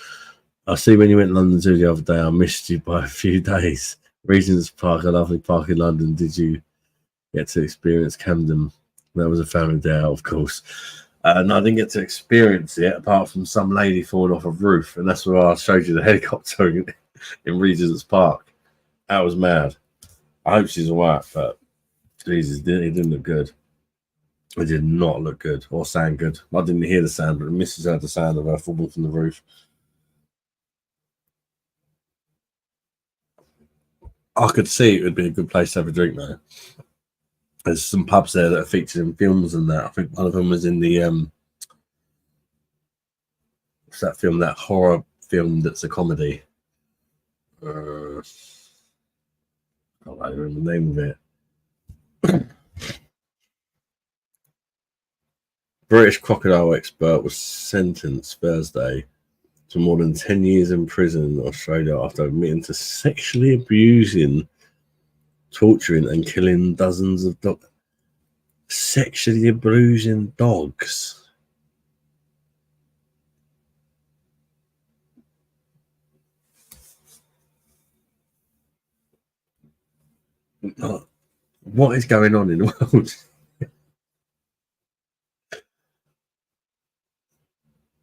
I see when you went to London Zoo the other day, I missed you by a few days. Regent's Park, a lovely park in London. Did you get to experience Camden? That was a family day out, of course. And I didn't get to experience it apart from some lady falling off a roof. And that's where I showed you the helicopter in Regent's Park. That was mad. I hope she's all right, but Jesus, it didn't look good. It did not look good or sound good. I didn't hear the sound, but the missus heard the sound of her falling from the roof. I could see it would be a good place to have a drink though. There's some pubs there that are featured in films and that. I think one of them was in the what's that film? That horror film that's a comedy. I don't remember the name of it. British crocodile expert was sentenced Thursday to more than 10 years in prison in Australia after admitting to sexually abusing, torturing, and killing dozens of dogs. Sexually abusing dogs. What is going on in the world?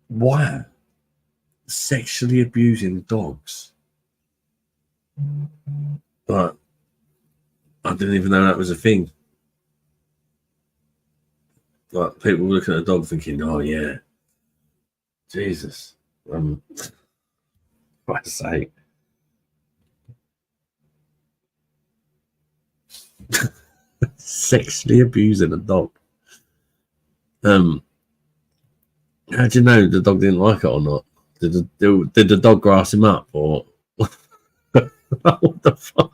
Why? Sexually abusing dogs. But I didn't even know that was a thing. Like people looking at a dog thinking, oh yeah, Jesus. Christ's sake. Sexually abusing a dog. How do you know the dog didn't like it or not? Did the dog grass him up or what the fuck?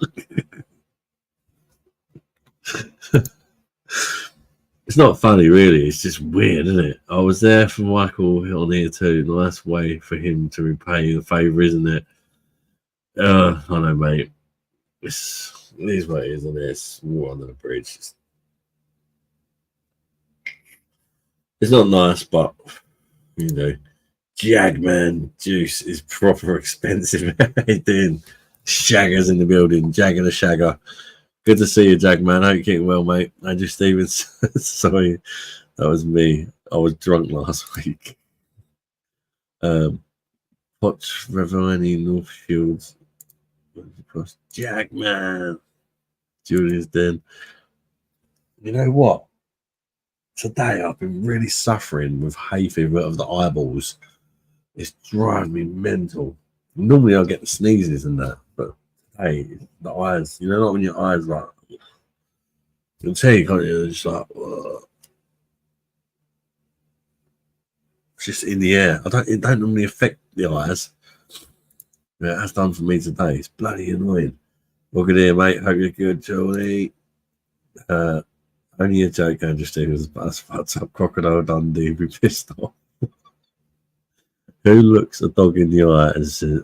It's not funny, really. It's just weird, isn't it? I was there for Michael on here too. Nice way for him to repay the favour, isn't it? I know, mate. It is what it is, isn't it? It's water under the bridge. It's not nice, but you know, Jagman juice is proper expensive. How you doing? Shaggers in the building. Jagger the Shagger. Good to see you, Jagman. Hope you're keeping well, mate. Andrew Stevens. Sorry, that was me. I was drunk last week. Potch Ravani Northfields. Jagman. Julian's den. You know what? Today I've been really suffering with hay fever of the eyeballs. It's driving me mental. Normally I'll get the sneezes and that, but hey, the eyes, you know, not when your eyes like you can tell you, can't you? It's just like it's just in the air. It don't normally affect the eyes. Yeah, it has done for me today. It's bloody annoying. Well, good here, mate. Hope you're good, Jolie. Only a joke, Andrew Stevens, but that's fucked up. Crocodile Dundee be pissed off. Who looks a dog in the eye and says,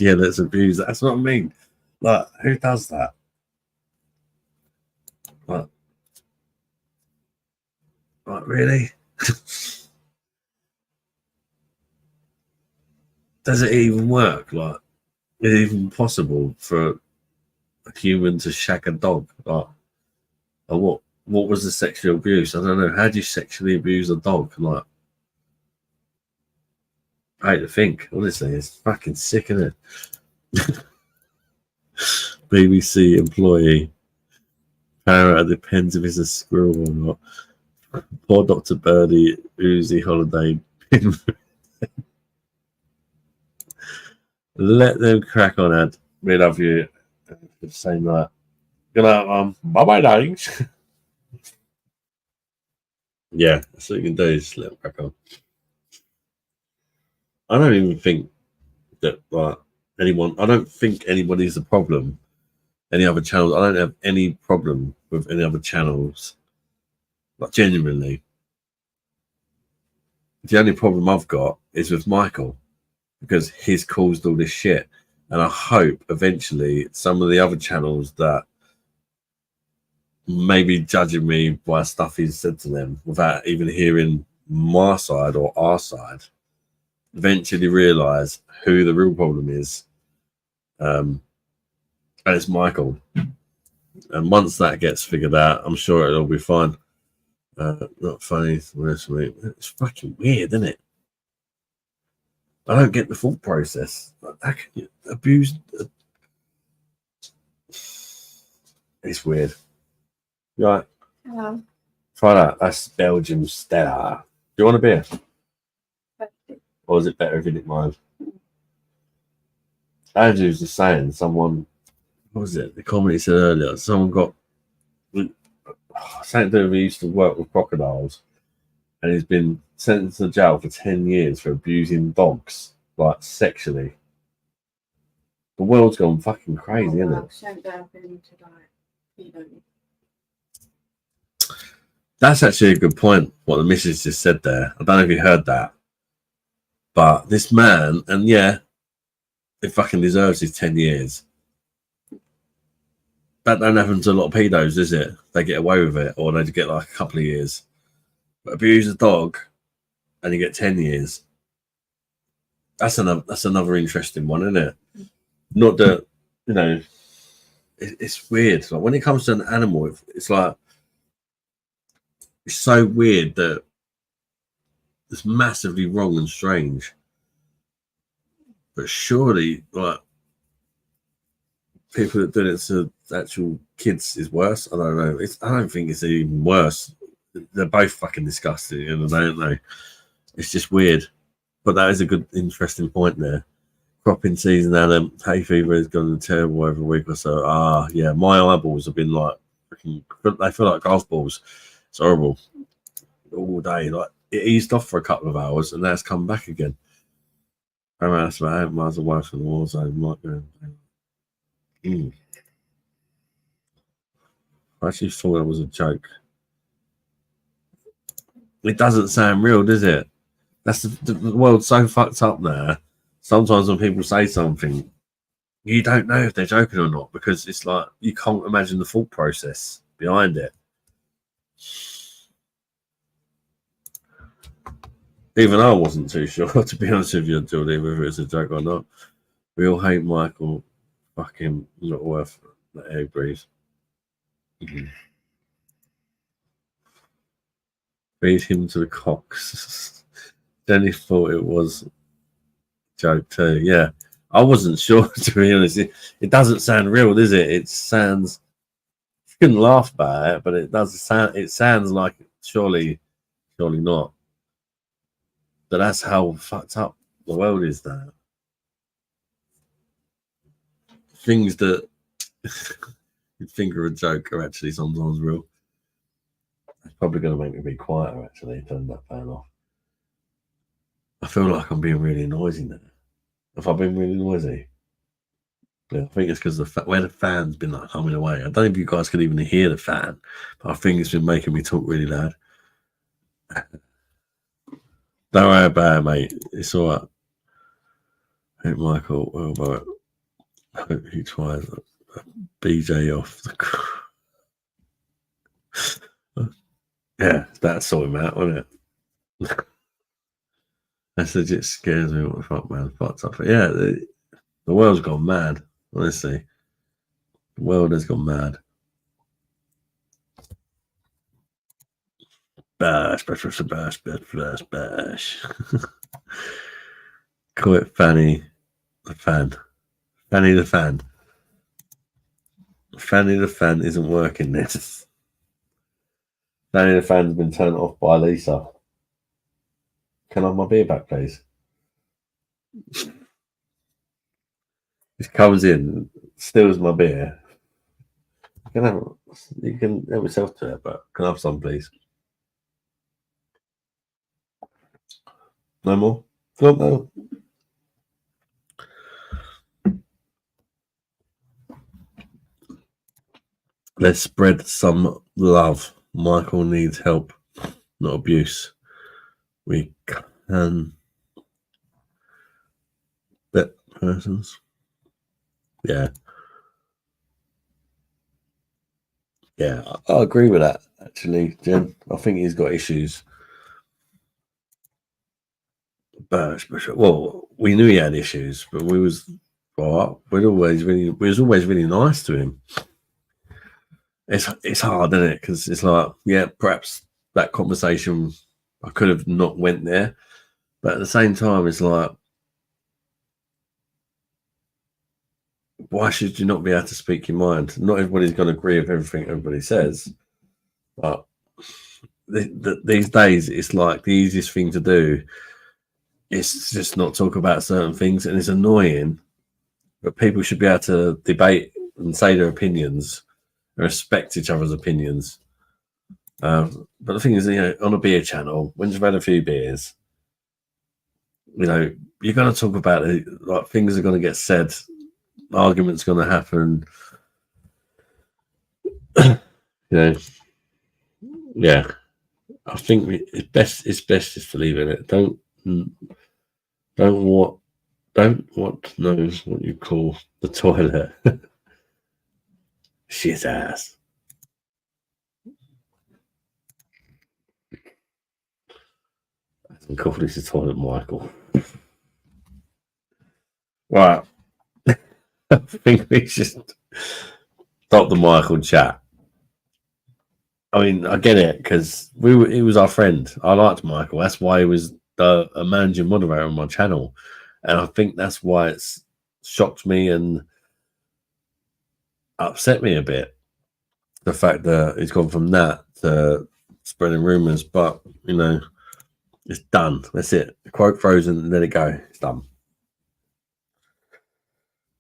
yeah, let's abuse that? That's what I mean. Like, who does that? Like, Like, really? Does it even work? Like, is it even possible for a human to shag a dog? Like, or what was the sexual abuse? I don't know. How do you sexually abuse a dog? Like, I hate to think. Honestly, it's fucking sick, isn't it? BBC employee. Parrot, it depends if it's a squirrel or not. Poor Dr. Birdie, Uzi holiday. Let them crack on, Ed. We love you. Same night. Good night, bye bye, darlings. Yeah, that's what you can do. Just let them crack on. I don't even think that like anyone. I don't think anybody's a problem. Any other channels? I don't have any problem with any other channels. Like genuinely, the only problem I've got is with Michael because he's caused all this shit, and I hope eventually some of the other channels that may be judging me by stuff he's said to them without even hearing my side or our side, eventually realise who the real problem is. And it's Michael. And once that gets figured out, I'm sure it'll be fine. Not funny. It's fucking weird, isn't it? I don't get the thought process. How can you abuse? It's weird. Right.
Yeah.
Try that. That's Belgium Stella. Do you want a beer? Or is it better if you didn't mind? Andrew's just saying, someone, what was it? The comedy said earlier, someone got something to do with he used to work with crocodiles and he's been sentenced to jail for 10 years for abusing dogs, like sexually. The world's gone fucking crazy, isn't it?
Sent down for him to die.
That's actually a good point, what the missus just said there. I don't know if you heard that. But this man, and yeah, it fucking deserves his 10 years. That don't happen to a lot of pedos, is it? They get away with it, or they get like a couple of years. But abuse a dog, and you get 10 years. That's another interesting one, isn't it? Not that, you know, it's weird. Like when it comes to an animal, it's like it's so weird that it's massively wrong and strange. But surely, like people that do it to actual kids is worse. I don't know. I don't think it's even worse. They're both fucking disgusting, and I don't know. It's just weird. But that is a good, interesting point there. Cropping season, Adam. Hay fever has gone terrible over a week or so. Yeah, my eyeballs have been like, they feel like golf balls. It's horrible. All day. Like, it eased off for a couple of hours, and now it's come back again. I'm about 8 miles away from the war zone. I actually thought it was a joke. It doesn't sound real, does it? That's the world's so fucked up there. Sometimes when people say something, you don't know if they're joking or not because it's like you can't imagine the thought process behind it. Even I wasn't too sure, to be honest with you, Jordan, whether it's a joke or not. We all hate Michael. Fucking not worth the air breeze. Feed him to the cocks. Jenny thought it was a joke too. Yeah, I wasn't sure, to be honest. It doesn't sound real, does it? It sounds. You can laugh about it, but it doesn't sound. It sounds like surely not. But that's how fucked up the world is now. Things that you'd think are a joke are actually sometimes real. It's probably going to make me be quieter, actually, turn that fan off. I feel like I'm being really noisy now. Have I been really noisy? Yeah, I think it's because where the fan's been like humming away. I don't know if you guys can even hear the fan, but I think it's been making me talk really loud. Don't worry about it, mate. It's all right. Hey, Michael, well, about I hope he tries BJ off the Yeah, that sort him out, wasn't it? That's legit scares me. What the fuck, man? Fucked up. Yeah, the world's gone mad. Honestly, the world has gone mad. Bash, bash, bash, bash, bash, bash, bash. Call it Fanny the Fan. Fanny the Fan. Fanny the Fan isn't working this. Fanny the Fan's been turned off by Lisa. Can I have my beer back, please? He comes in, steals my beer. You can help yourself to it, but can I have some, please? No more? No. Let's spread some love. Michael needs help, not abuse. We can bet persons. Yeah. Yeah, I agree with that, actually, Jen. I think he's got issues. But well, we knew he had issues, but we was always really nice to him. It's hard, isn't it? Because it's like, yeah, perhaps that conversation I could have not went there, but at the same time, it's like, why should you not be able to speak your mind? Not everybody's going to agree with everything everybody says, but these days, it's like the easiest thing to do is just not talk about certain things, and it's annoying. But people should be able to debate and say their opinions, and respect each other's opinions. But the thing is, on a beer channel, when you've had a few beers, you're going to talk about it. Like, things are going to get said, arguments going to happen. Yeah. I think it's best just to leave it. Don't what knows what you call the toilet. Shit ass. I can call this a toilet, Michael. Right. I think we should stop the Michael chat. I mean, I get it, because he was our friend. I liked Michael. That's why he was a managing moderator on my channel. And I think that's why it's shocked me and upset me a bit. The fact that he's gone from that to spreading rumours. But, it's done. That's it. The quote frozen and let it go. It's done.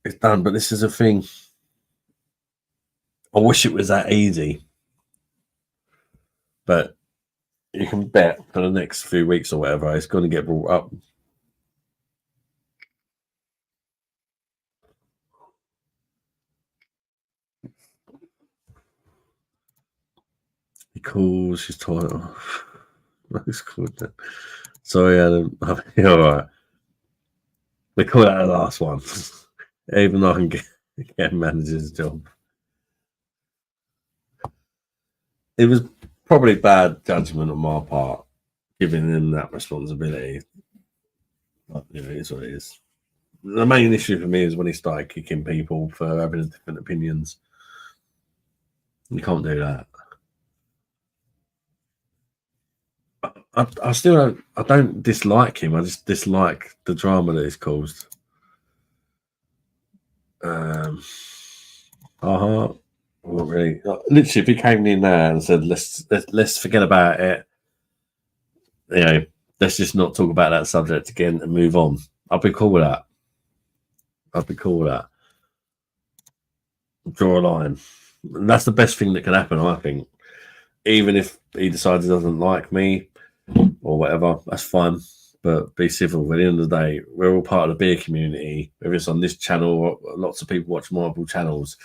It's done. But this is a thing. I wish it was that easy. But you can bet for the next few weeks or whatever, it's going to get brought up. He calls his toilet off. What's called that? Sorry, Adam. You're all right. We call that the last one. Even though I can get a manager's job. It was probably bad judgment on my part, giving him that responsibility. But, it is what it is. The main issue for me is when he started kicking people for having different opinions. You can't do that. I don't dislike him. I just dislike the drama that it's caused. Well, really, literally, if he came in there and said, "Let's forget about it," let's just not talk about that subject again and move on, I'd be cool with that. Draw a line. And that's the best thing that can happen, I think. Even if he decides he doesn't like me or whatever, that's fine. But be civil. At the end of the day, we're all part of the beer community. Whether it's on this channel, lots of people watch multiple channels.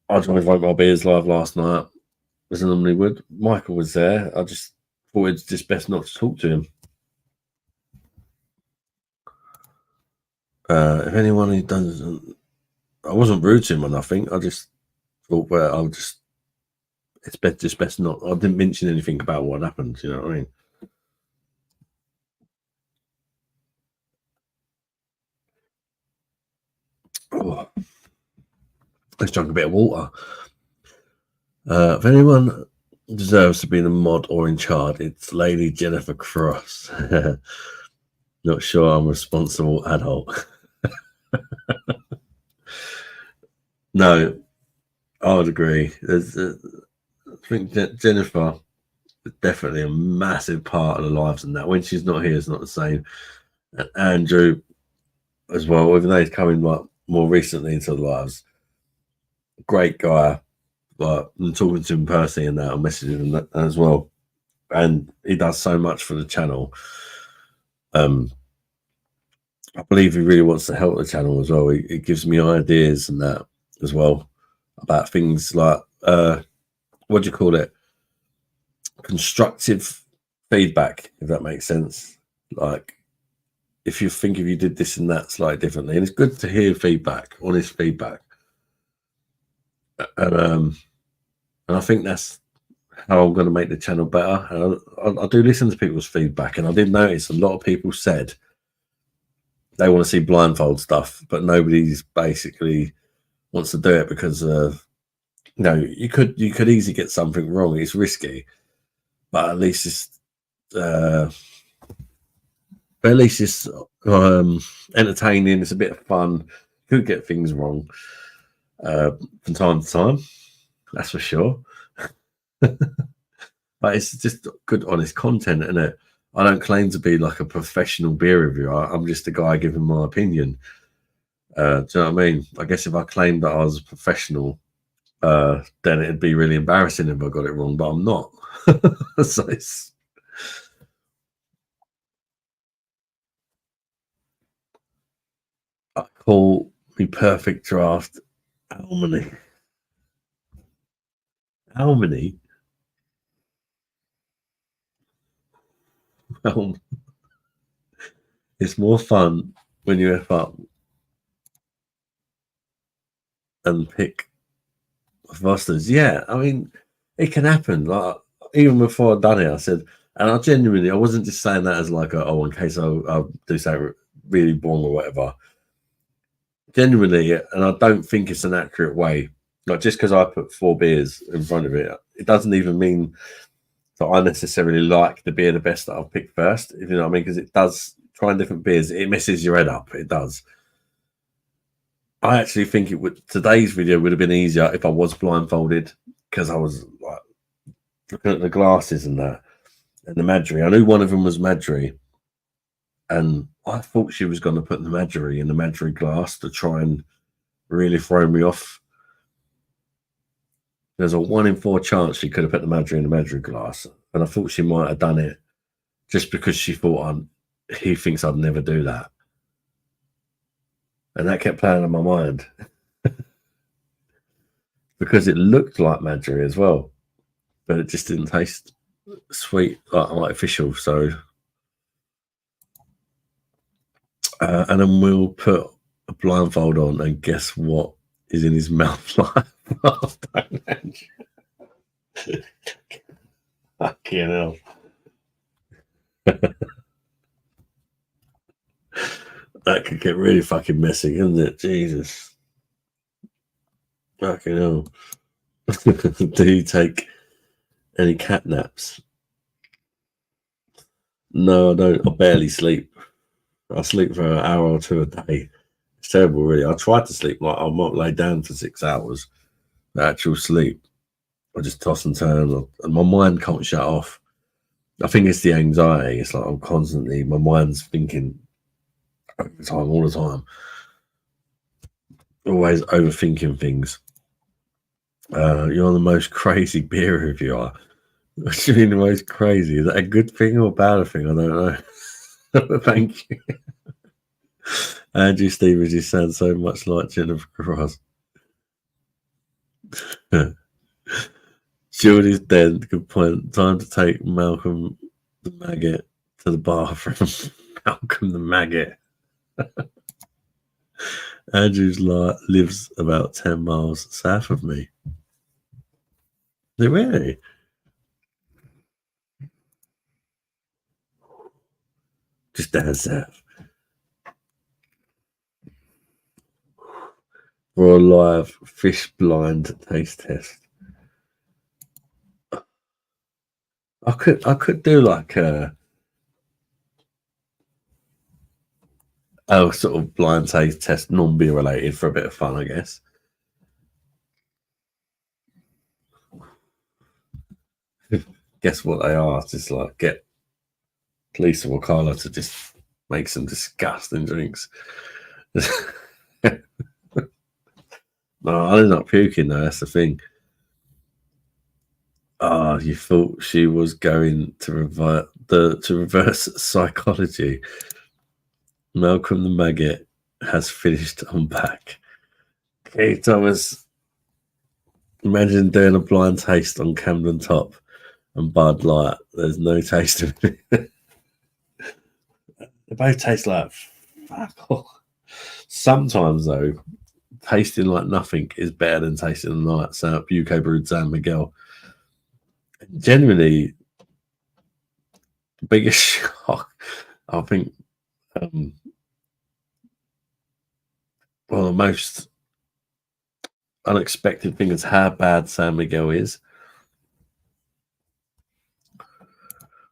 I tried to vote my beers live last night, as I normally would. Michael was there. I just thought it's just best not to talk to him. If anyone who doesn't, I wasn't rude to him or nothing. I just thought, well, I'll just it's best not. I didn't mention anything about what happened. You know what I mean? Oh, let's drink a bit of water. If anyone deserves to be in a mod or in charge, it's Lady Jennifer Cross. Not sure I'm a responsible adult. No, I would agree. I think Jennifer is definitely a massive part of the lives and that. When she's not here, it's not the same. And Andrew as well, even though he's coming like more recently into the lives. Great guy. Like I'm talking to him personally and that, I'm messaging him that as well. And he does so much for the channel. I believe he really wants to help the channel as well. He gives me ideas and that as well about things like what do you call it? Constructive feedback, if that makes sense. Like if you think if you did this and that slightly differently, and it's good to hear feedback, honest feedback. And I think that's how I'm going to make the channel better. I do listen to people's feedback, and I did notice a lot of people said they want to see blindfold stuff, but nobody's basically wants to do it because you could easily get something wrong. It's risky, but at least it's entertaining. It's a bit of fun. Could get things wrong from time to time, that's for sure. But it's just good, honest content, isn't it? I don't claim to be like a professional beer reviewer. I'm just a guy giving my opinion. Do you know what I mean? I guess if I claimed that I was a professional, then it'd be really embarrassing if I got it wrong, but I'm not. So it's... I call me perfect draft Almany. Almany? It's more fun when you F up and pick Fosters. Yeah, I mean, it can happen. Like even before I'd done it, I said, and I genuinely, I wasn't just saying that as like, in case I do something really wrong or whatever. Genuinely, and I don't think it's an accurate way. Like just because I put 4 beers in front of it, it doesn't even mean that I necessarily like the beer the best that I've picked first. If you know what I mean, because it does. Trying different beers, it messes your head up. It does. I actually think today's video would have been easier if I was blindfolded, because I was like looking at the glasses and that, and the Madri. I knew one of them was Madri, and I thought she was going to put the Madri in the Madri glass to try and really throw me off. There's a 1 in 4 chance she could have put the Madri in the Madri glass, and I thought she might have done it just because she thought he thinks I'd never do that. And that kept playing on my mind. Because it looked like Madri as well. But it just didn't taste sweet, like artificial. So, and then we'll put a blindfold on and guess what is in his mouth like. Fucking hell. That could get really fucking messy, couldn't it? Jesus. Fucking hell. Do you take any cat naps? No, I don't. I barely sleep. I sleep for an hour or 2 a day. It's terrible, really. I try to sleep. Like I might lay down for 6 hours. The actual sleep, I just toss and turn, and my mind can't shut off. I think it's the anxiety. It's like I'm constantly, my mind's thinking all the time. Always overthinking things. You're the most crazy beer reviewer. What do you mean the most crazy? Is that a good thing or a bad thing? I don't know. Thank you. Andrew Stevens, you sound so much like Jennifer Cross. Julie's dead. Good point. Time to take Malcolm the Maggot to the bathroom. Malcolm the Maggot. Andrew's lives about 10 miles south of me. They really? Just down south. For a live fish blind taste test. I could do like a sort of blind taste test, non-beer related, for a bit of fun, I guess. Guess what they are? Just like get Lisa or Carla to just make some disgusting drinks. No, I'm not puking though. That's the thing. Ah, you thought she was going to reverse psychology. Malcolm the Maggot has finished on back. Hey Thomas, imagine doing a blind taste on Camden Top and Bud Light. There's no taste of it. They both taste like fuck off. Sometimes though, tasting like nothing is better than tasting like UK brewed San Miguel. Generally, the biggest shock, I think, well, the most unexpected thing is how bad San Miguel is.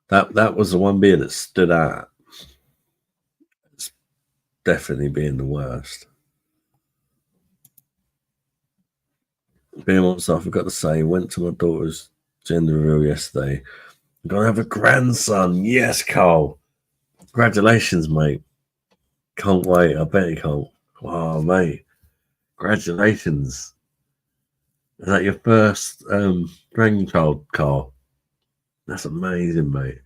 That was the one beer that stood out. It's definitely being the worst. Being honest, I forgot to say, went to my daughter's gender reveal yesterday. I'm gonna have a grandson. Yes, Cole. Congratulations, mate. Can't wait. I bet you can't. Wow, mate. Congratulations. Is that your first grandchild, Carl? That's amazing, mate.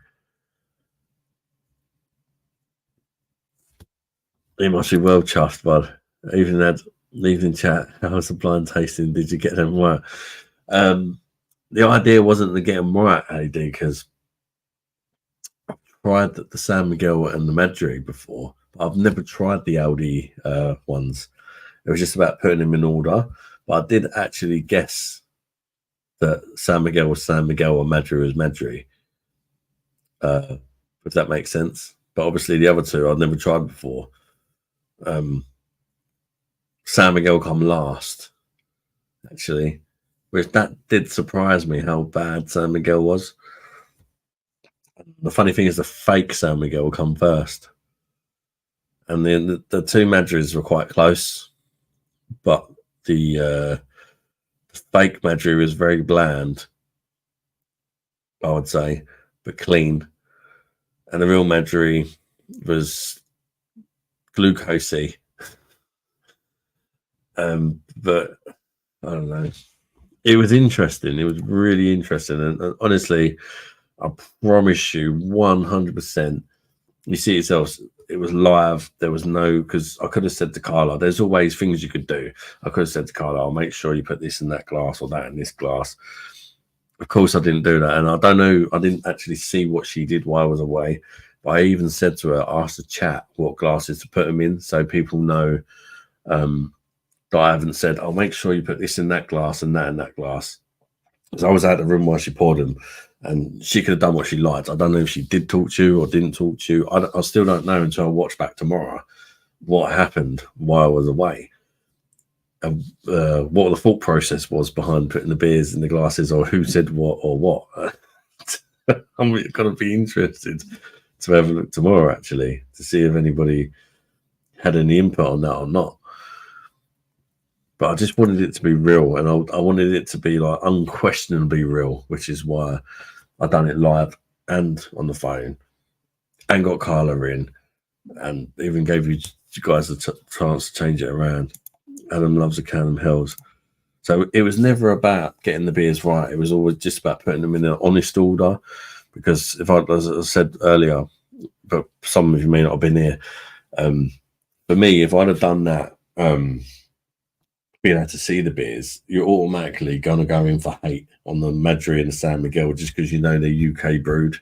He must be well chuffed, bud. Even had evening chat. How was the blind tasting? Did you get them right? The idea wasn't to get them right, AD, because I've tried the San Miguel and the Madri before, but I've never tried the Aldi ones. It was just about putting them in order. But I did actually guess that San Miguel was San Miguel or Madri was Madri. If that makes sense. But obviously the other two I'd never tried before. San Miguel come last, actually. Which that did surprise me how bad San Miguel was. The funny thing is the fake San Miguel will come first. And then the two Madris were quite close. But the fake Madri was very bland, I would say, but clean. And the real Madri was glucosey. But I don't know. It was interesting. It was really interesting. And honestly, I promise you 100%, you see yourself, it was live. There was no, because I could have said to Carla, there's always things you could do. I could have said to Carla, I'll make sure you put this in that glass or that in this glass. Of course, I didn't do that. And I don't know, I didn't actually see what she did while I was away. But I even said to her, ask the chat what glasses to put them in so people know that I haven't said, I'll make sure you put this in that glass and that in that glass. Because I was out of the room while she poured them. And she could have done what she liked. I don't know if she did talk to you or didn't talk to you. I still don't know until I watch back tomorrow what happened while I was away. And what the thought process was behind putting the beers in the glasses, or who said what or what. I'm going to be interested to have a look tomorrow, actually, to see if anybody had any input on that or not. But I just wanted it to be real, and I wanted it to be like unquestionably real, which is why I done it live and on the phone, and got Carla in, and even gave you guys a chance to change it around. Adam loves the Canham Hills. So it was never about getting the beers right. It was always just about putting them in an honest order. Because as I said earlier, but some of you may not have been here. For me, if I'd have done that, being able to see the beers, you're automatically going to go in for hate on the Madri and the San Miguel just because you know they're UK brewed.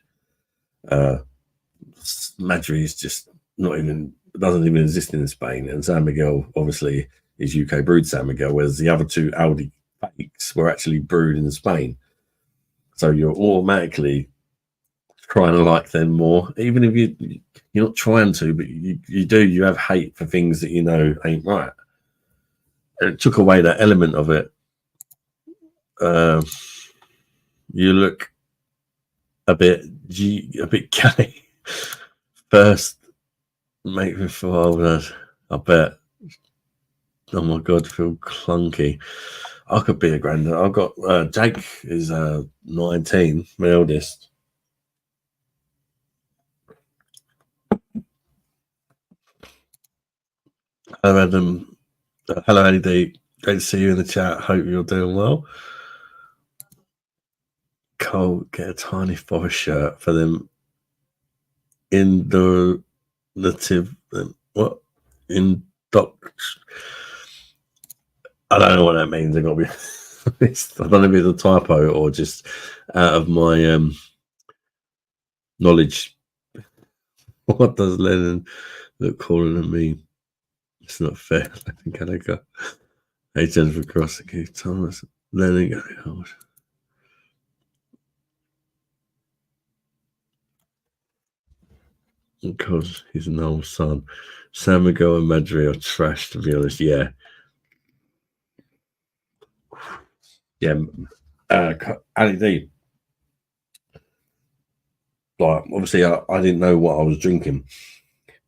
Madri is just doesn't even exist in Spain, and San Miguel obviously is UK brewed San Miguel, whereas the other two Aldi fakes were actually brewed in Spain. So you're automatically trying to like them more, even if you're not trying to, but you do. You have hate for things that you know ain't right. And it took away that element of it. You look a bit gay. First, make me feel old. I bet. Oh my god, feel clunky. I could be a granddad. I've got Jake is 19, my eldest. Hello, Adam. Hello, Andy. Great to see you in the chat. Hope you're doing well. Cole, get a tiny Bosh shirt for them. What? I don't know what that means. I got to be honest. I don't know if it's a typo or just out of my knowledge. What does Lennon look cooler than me? It's not fair. I think I go. Hey, Jennifer Cross, Thomas, Lennon, go. Because he's an old son. San Miguel and Madri are trash, to be honest. Yeah. Yeah. Ali, like, obviously, I didn't know what I was drinking.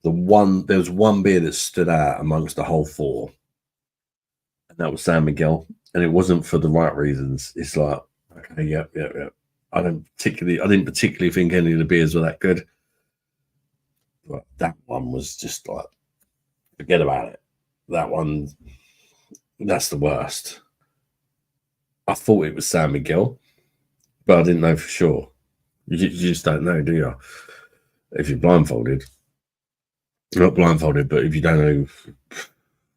There was one beer that stood out amongst the whole four, and that was San Miguel, and it wasn't for the right reasons. It's like, okay, yeah. I didn't particularly think any of the beers were that good, but that one was just like, forget about it. That one, that's the worst. I thought it was San Miguel, but I didn't know for sure. You just don't know, do you? If you're blindfolded. Not blindfolded, but if you don't know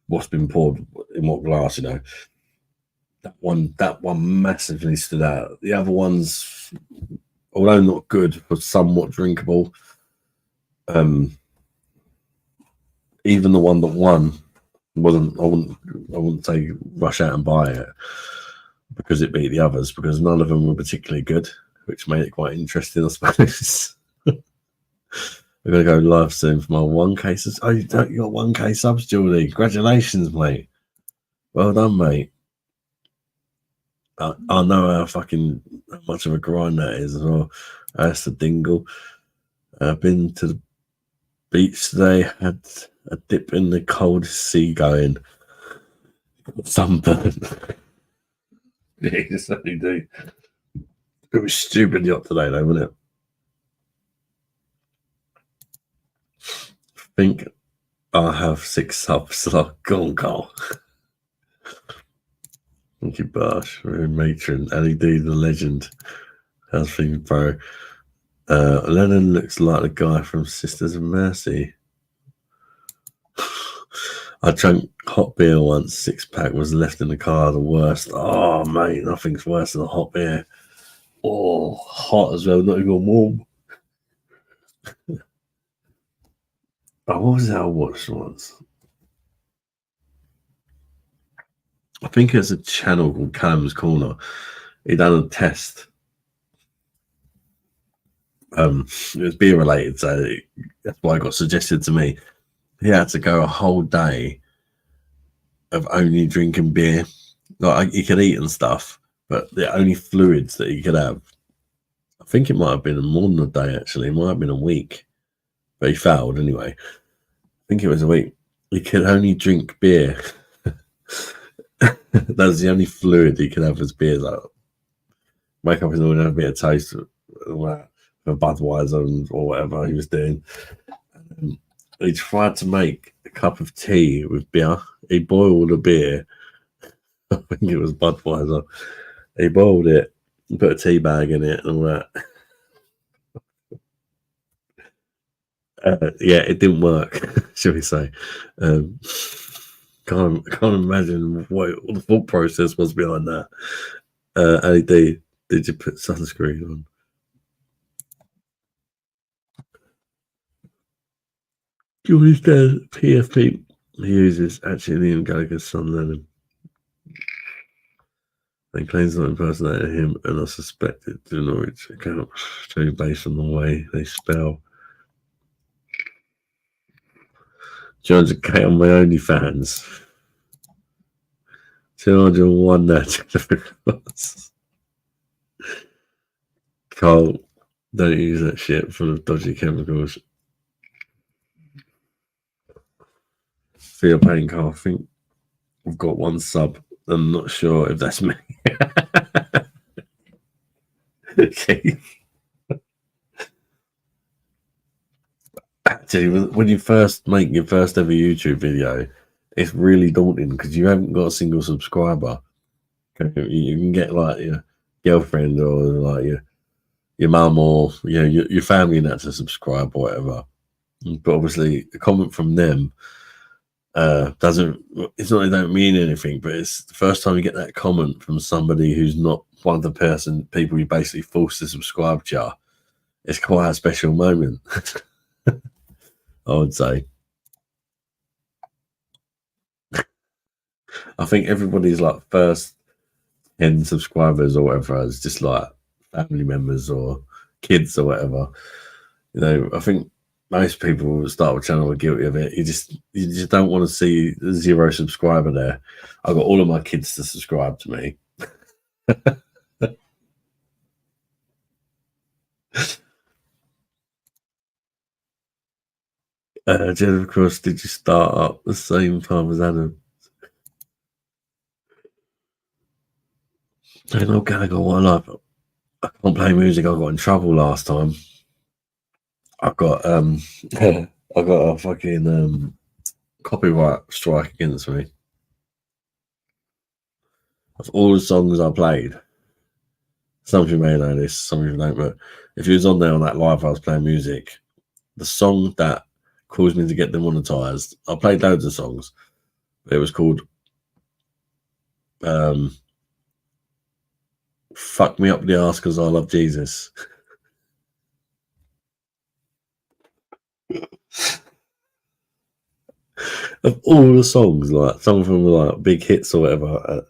what's been poured in what glass, you know. That one massively stood out. The other ones, although not good, were somewhat drinkable. Even the one that won wasn't. I wouldn't say rush out and buy it because it beat the others, because none of them were particularly good, which made it quite interesting, I suppose. We're gonna go live soon for my 1K subs. Oh, you got 1K subs, Julie. Congratulations, mate. Well done, mate. I know how much of a grind that is as well. That's the dingle. I've been to the beach today, had a dip in the coldest sea going. Sunburn. Yeah, you certainly do. It was stupidly hot today, though, wasn't it? I think I have 6 subs. Like, go on, Carl. Thank you, Bosh. Matron. LED, the legend. How's things, bro? Lennon looks like the guy from Sisters of Mercy. I drank hot beer once. 6-pack was left in the car. The worst. Oh, mate, nothing's worse than a hot beer. Oh, hot as well. Not even warm. Oh, what was that I watched once? I think it's a channel called Callum's Corner. He done a test. It was beer related, so that's why it got suggested to me. He had to go a whole day of only drinking beer. Like, he could eat and stuff, but the only fluids that he could have. I think it might have been more than a day, actually. It might have been a week, but he failed anyway. I think it was a week. He could only drink beer. That's the only fluid he could have as beer. Like, wake up in the morning, have a bit of toast, for Budweiser or whatever he was doing. He tried to make a cup of tea with beer. He boiled a beer. I think it was Budweiser. He boiled it, put a tea bag in it, and all that. Yeah, it didn't work, shall we say? Can't imagine what the thought process was behind that. LED, did you put sunscreen on? Julie's dead. PFP he uses actually Liam Gallagher's son Lennon. They claims not impersonated him and I suspect it to Norwich account too based on the way they spell. 200k on my OnlyFans. 201 that. Carl, don't use that shit full of dodgy chemicals. For your pain, Carl, I think I've got one sub. I'm not sure if that's me. Okay. Actually, when you first make your first ever YouTube video, it's really daunting because you haven't got a single subscriber. You can get like your girlfriend or like your mum or your family and that to subscribe or whatever. But obviously, a comment from them doesn't. It's not. They don't mean anything. But it's the first time you get that comment from somebody who's not one of the people you basically forced to subscribe to. It's quite a special moment. I would say. I think everybody's like first 10 subscribers or whatever is just like family members or kids or whatever. I think most people who start with channel are guilty of it. You just don't want to see 0 subscriber there. I got all of my kids to subscribe to me. Jennifer Cross, did you start up the same time as Adam? I know Gallagher, what I like. I can't play music. I got in trouble last time. I got I got a fucking copyright strike against me. Of all the songs I played, some of you may know this, some of you don't, but if you was on there on that live I was playing music, the song that caused me to get demonetized, I played loads of songs, but it was called Fuck Me Up the Arse Because I Love Jesus. Of all the songs, like some of them were like big hits or whatever.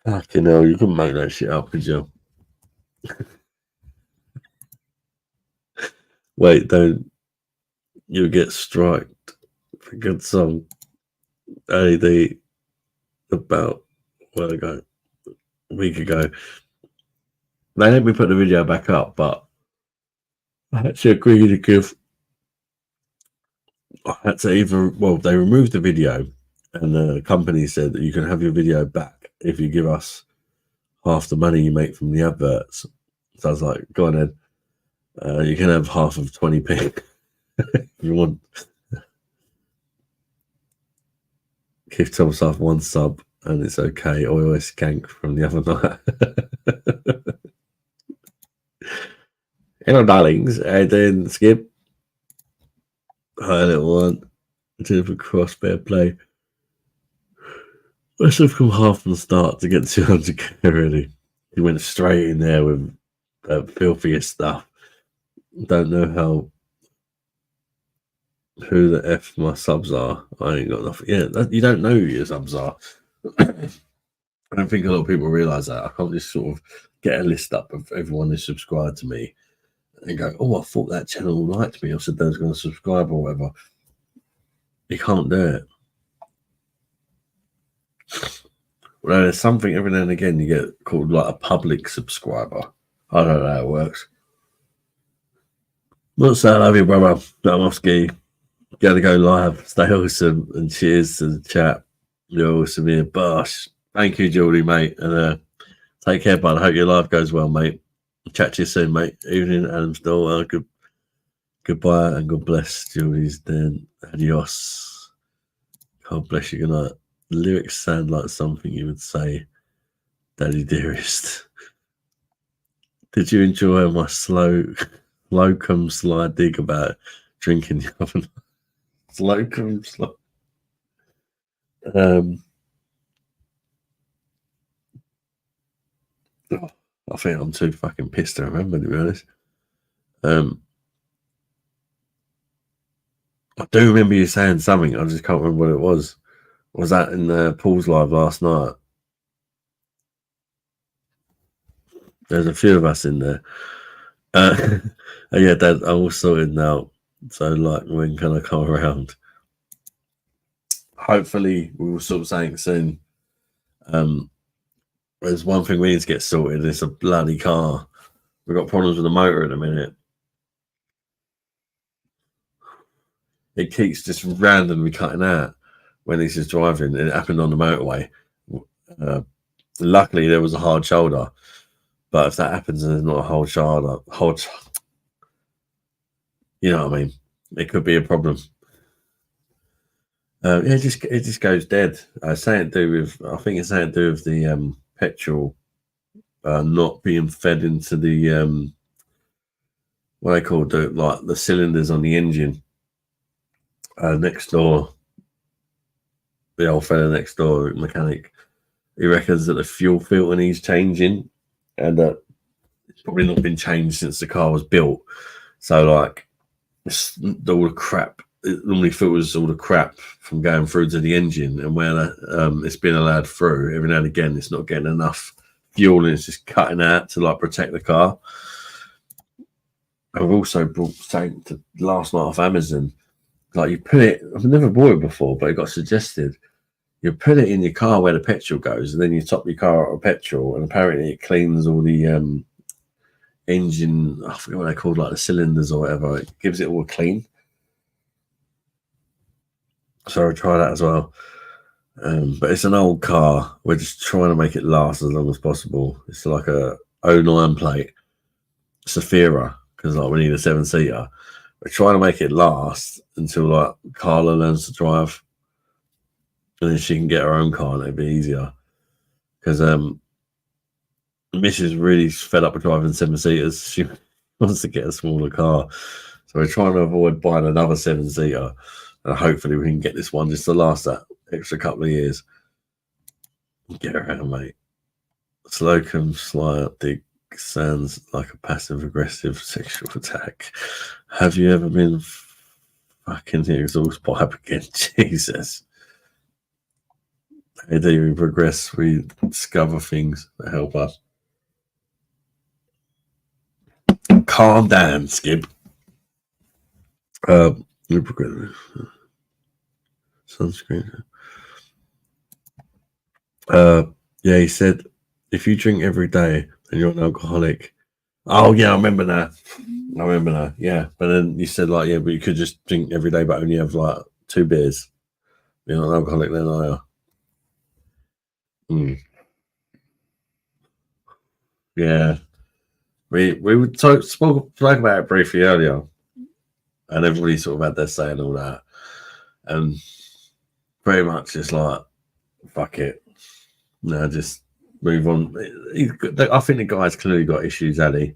Fucking hell, you couldn't make that shit up, could you? Wait, don't you get striked for a good song? AD about a week ago. They let me put the video back up, but I actually agreed to give. I had to they removed the video, and the company said that you can have your video back if you give us half the money you make from the adverts. So I was like, go on then. You can have half of 20p if you want. Give Thomas one sub and it's okay. Oil skank from the other night. Hello, darlings. How you doing, Skip? Hi, little one. Jennifer Cross, fair play. I should have come half from the start to get 200k already. He went straight in there with filthiest stuff. Don't know who the F my subs are. I ain't got nothing. Yeah, you don't know who your subs are. I don't think a lot of people realise that. I can't just sort of get a list up of everyone who's subscribed to me and go, oh, I thought that channel liked me. I said they was going to subscribe or whatever. You can't do it. Well, there's something every now and again you get called like a public subscriber. I don't know how it works. Not so I love you, brother. Damovsky. Gotta go live. Stay awesome and cheers to the chat. You're awesome here. Bosh. Thank you, Geordie, mate. And take care, bud. I hope your life goes well, mate. Chat to you soon, mate. Evening, Adam Stoll. Goodbye and God bless. Geordie's then. Adios. God bless you. Good night. The lyrics sound like something you would say, Daddy dearest. Did you enjoy my slocum slide dig about drinking the other night? Slocum slide. I think I'm too fucking pissed to remember, to be honest. I do remember you saying something. I just can't remember what it was. Was that in Paul's live last night? There's a few of us in there. Yeah, Dad, I'm all sorted now. So, like, when can I come around? Hopefully, we will sort something soon. There's one thing we need to get sorted. It's a bloody car. We've got problems with the motor at the minute. It keeps just randomly cutting out when he's just driving. It happened on the motorway. Luckily, there was a hard shoulder. But if that happens and there's not a hard shoulder, you know what I mean? It could be a problem. Yeah, it just goes dead. Something to do with, I think it's something to do with the petrol not being fed into the what they call the cylinders on the engine. Next door, the old fella next door, mechanic, he reckons that the fuel filter needs changing, and that it's probably not been changed since the car was built. So like, all the crap. It normally filters all the crap from going through to the engine, and where it's been allowed through, every now and again it's not getting enough fuel and it's just cutting out to like protect the car. I've also brought something to last night off Amazon. Like, you put it, I've never bought it before, but it got suggested. You put it in your car where the petrol goes, and then you top your car out of petrol, and apparently it cleans all the engine, I forget what they're called, like the cylinders or whatever. It gives it all clean. So I'll try that as well. But it's an old car. We're just trying to make it last as long as possible. It's like a 09 plate Safira, because like we need a 7-seater. We're trying to make it last until like Carla learns to drive, and then she can get her own car and it'll be easier. Because Mrs. really fed up with driving 7-seaters. She wants to get a smaller car. So we're trying to avoid buying another 7-seater. And hopefully we can get this one just to last that extra couple of years. Get around, mate. Slocum Slide Dig sounds like a passive-aggressive sexual attack. Have you ever been fucking the exhaust pipe again? Jesus. Hey, do we progress? We discover things that help us. Calm down, Skip. We progress. Sunscreen. Yeah, he said, if you drink every day, then you're an alcoholic. Oh, yeah, I remember now. Yeah, but then you said, like, yeah, but you could just drink every day, but only have, like, 2 beers. You're not an alcoholic then, are you? Yeah. We spoke about it briefly earlier, and everybody sort of had their say and all that. And pretty much it's like, fuck it. No, just move on. I think the guy's clearly got issues, Aldi,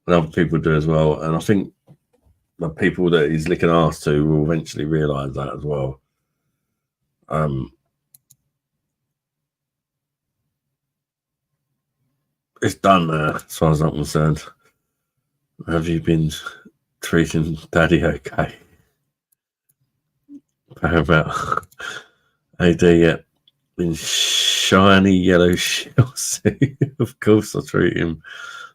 and other people do as well. And I think the people that he's licking arse to will eventually realise that as well. It's done now, as far as I'm concerned. Have you been treating Daddy okay? About AD yet in shiny yellow shell suit. Of course, I treat him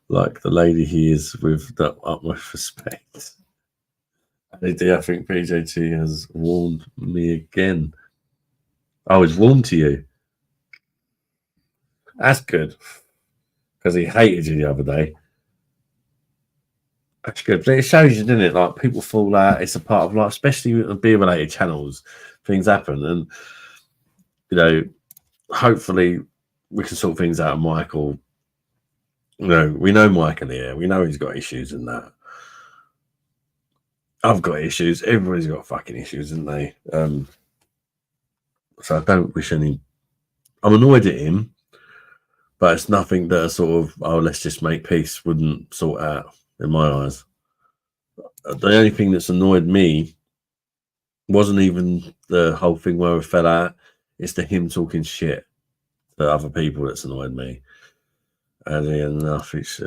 like the lady he is, with the utmost respect. AD, I think PJT has warned me again. Oh, he's warned to you. That's good, because he hated you the other day. That's good. But it shows you, doesn't it? Like, people fall out. It's a part of life, especially with beer-related channels. Things happen, and you know, hopefully we can sort things out. Michael, you know, we know Michael here. We know he's got issues and that. I've got issues. Everybody's got fucking issues, haven't they? So I don't wish any. I'm annoyed at him, but it's nothing that a sort of, oh, let's just make peace wouldn't sort out in my eyes. The only thing that's annoyed me wasn't even the whole thing where we fell out. It's the him talking shit to other people that's annoyed me. And enough, it's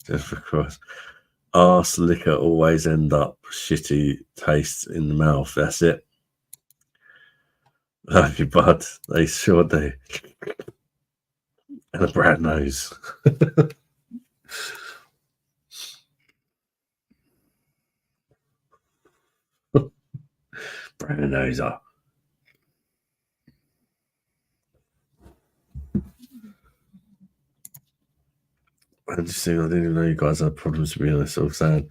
just because arse liquor always end up shitty taste in the mouth. That's it. Love you, bud. They sure do. And a brown nose. Brown noser. Interesting. I didn't even know you guys had problems, to be honest. So sad.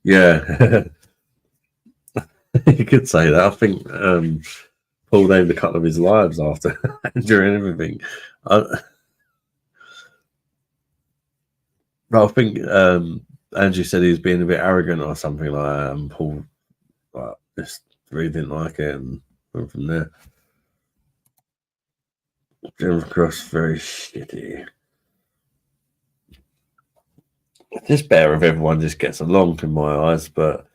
Yeah. You could say that. I think Paul named a couple of his lives after during everything. But I think Andrew said he was being a bit arrogant or something like that, and Paul just really didn't like it and went from there. Came across very shitty. It's just better if everyone just gets along, in my eyes, but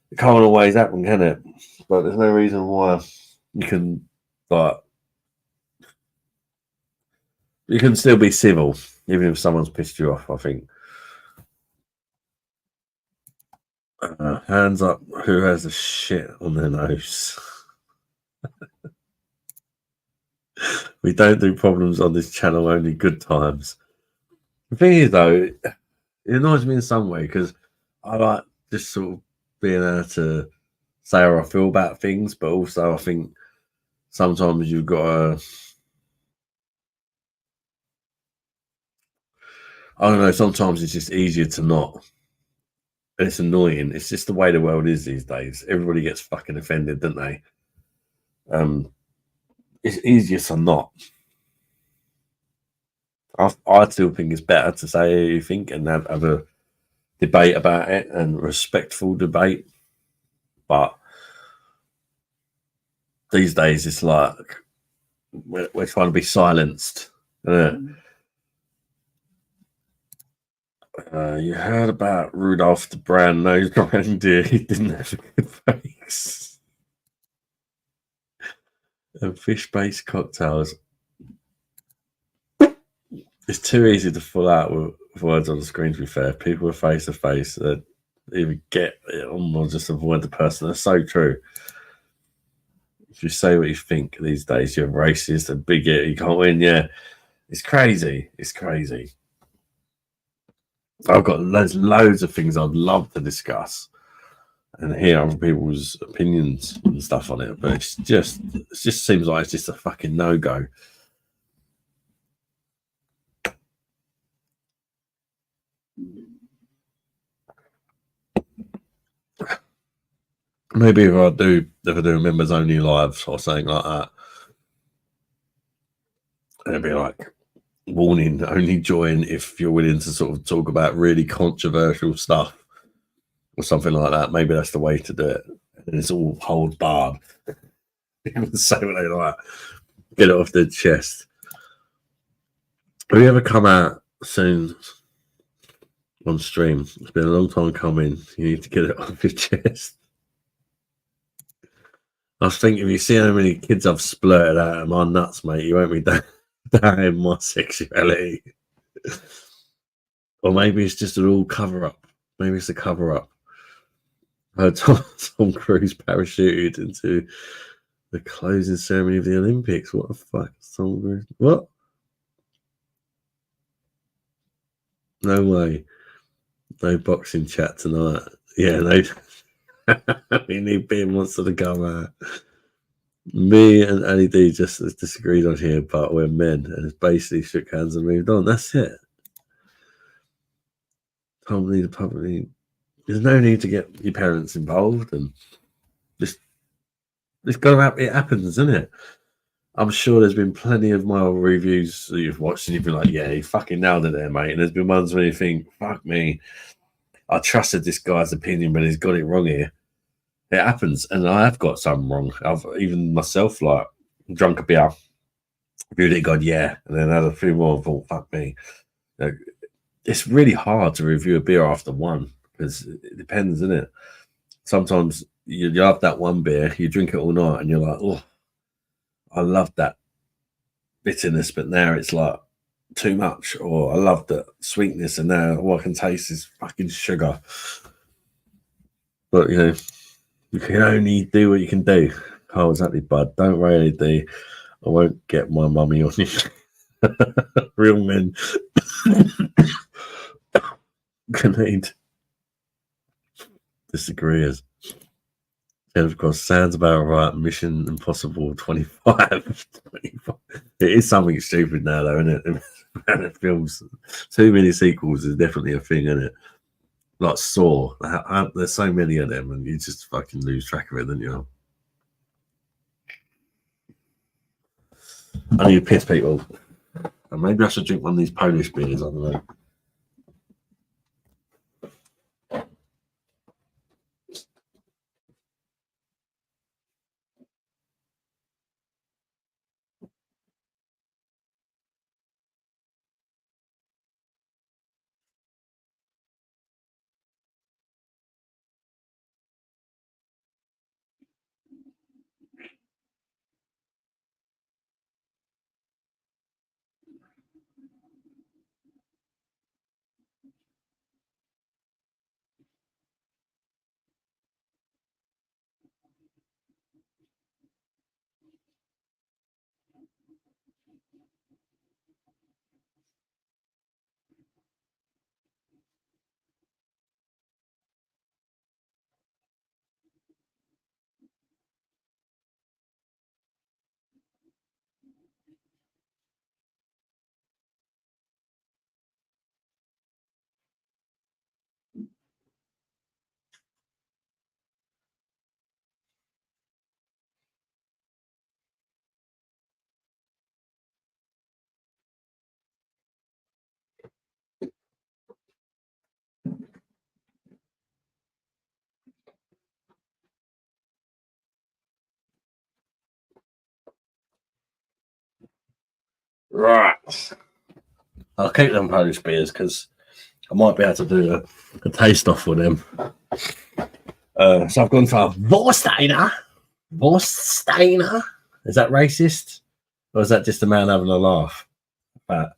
it can't always happen, can it? But there's no reason why you can, like, you can still be civil, even if someone's pissed you off, I think. Hands up, who has the shit on their nose? We don't do problems on this channel, only good times. The thing is, though, it annoys me in some way because I like just sort of being able to say how I feel about things, but also I think sometimes you've got to, I don't know, sometimes it's just easier to not. And it's annoying. It's just the way the world is these days. Everybody gets fucking offended, don't they? It's easier to not. I still think it's better to say how you think and have a debate about it and respectful debate. But these days, it's like we're trying to be silenced. You heard about Rudolph the brown-nosed reindeer? He didn't have a good face. And fish-based cocktails. It's too easy to fall out with words on the screen, to be fair. People are face to face that either get it or just avoid the person. That's so true. If you say what you think these days, you're racist and bigot, you can't win. Yeah, it's crazy. It's crazy. I've got loads of things I'd love to discuss and hear other people's opinions and stuff on it, but it just seems like it's just a fucking no-go. Maybe if I do members only lives or something like that, it'd be like, warning, only join if you're willing to sort of talk about really controversial stuff or something like that. Maybe that's the way to do it. And it's all hold barred. People say what they like. Get it off their chest. Have you ever come out soon on stream? It's been a long time coming. You need to get it off your chest. I was thinking, if you see how many kids I've splurted out of my nuts, mate, you won't be down my sexuality. Or maybe it's just an all cover up. Maybe it's a cover up. Tom Cruise parachuted into the closing ceremony of the Olympics. What the fuck? Tom Cruise? What? No way. No boxing chat tonight. Yeah, no. We need Beer Monster to come out. Me and Annie D just disagreed on here, but we're men, and it's basically shook hands and moved on. That's it. Tom need a publicly. There's no need to get your parents involved, and just it's gonna happen. It happens, isn't it? I'm sure there's been plenty of my reviews that you've watched, and you've been like, "Yeah, you fucking nailed it there, mate." And there's been ones where you think, "Fuck me, I trusted this guy's opinion, but he's got it wrong here." It happens, and I have got some wrong. I've even myself, like, drunk a beer, reviewed it, gone, yeah, and then had a few more and thought, fuck me. You know, it's really hard to review a beer after one because it depends, isn't it? Sometimes you have that one beer, you drink it all night, and you're like, oh, I love that bitterness, but now it's like too much, or I love the sweetness, and now all I can taste is fucking sugar. But, you know, you can only do what you can do. Oh, exactly, bud. Don't worry, D. I won't get my mummy on you. Real men. Grenade. Disagrees. And of course, sounds about right. Mission Impossible 25. 25. It is something stupid now, though, isn't it? And films, too many sequels is definitely a thing, isn't it? Like Saw. There's so many of them, and you just fucking lose track of it, don't you? I need to piss people. And maybe I should drink one of these Polish beers. I don't know. Right. I'll keep them Polish beers because I might be able to do a taste off with them. So I've gone for a Vorsteiner. Vorsteiner. Is that racist? Or is that just a man having a laugh? Putting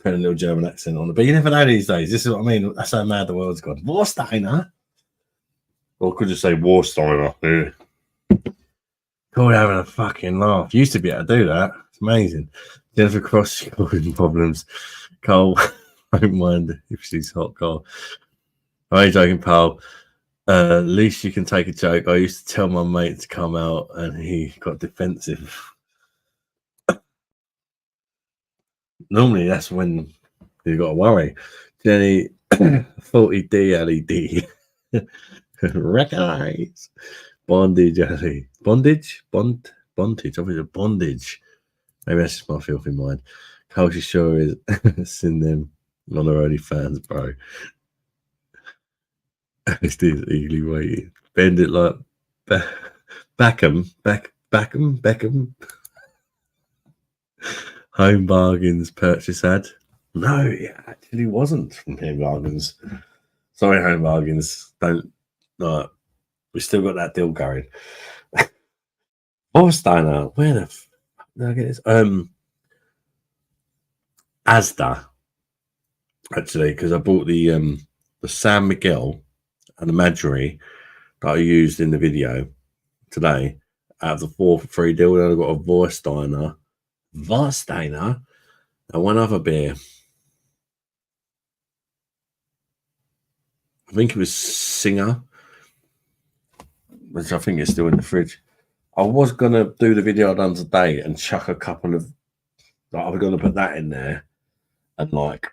a little German accent on it. But you never know these days. This is what I mean. That's how mad the world's gone. Vorsteiner. Or could you say Warsteiner? Yeah. Cool, having a fucking laugh. Used to be able to do that. It's amazing. Jennifer Cross causing problems. Cole, I don't mind if she's hot, Cole. I ain't joking, pal. At least you can take a joke. I used to tell my mate to come out and he got defensive. Normally that's when you got to worry. Jenny, 40D LED. Recognize. Bondage LED. Bondage? Bondage. Obviously bondage. Maybe that's just my filthy mind. Culture sure is seen them on their OnlyFans, bro. It's eagerly waiting. Bend it like Beckham. Home Bargains purchase ad. No, it actually wasn't from Home Bargains. Sorry, Home Bargains. Don't. We still got that deal going. Orsteiner, where the f did I get this? Asda, actually, because I bought the San Miguel and the Madri that I used in the video today out of the 4 for 3 deal. Then I got a Vorsteiner, and one other beer. I think it was Singer, which I think is still in the fridge. I was gonna do the video I done today and chuck a couple of. I was gonna put that in there and like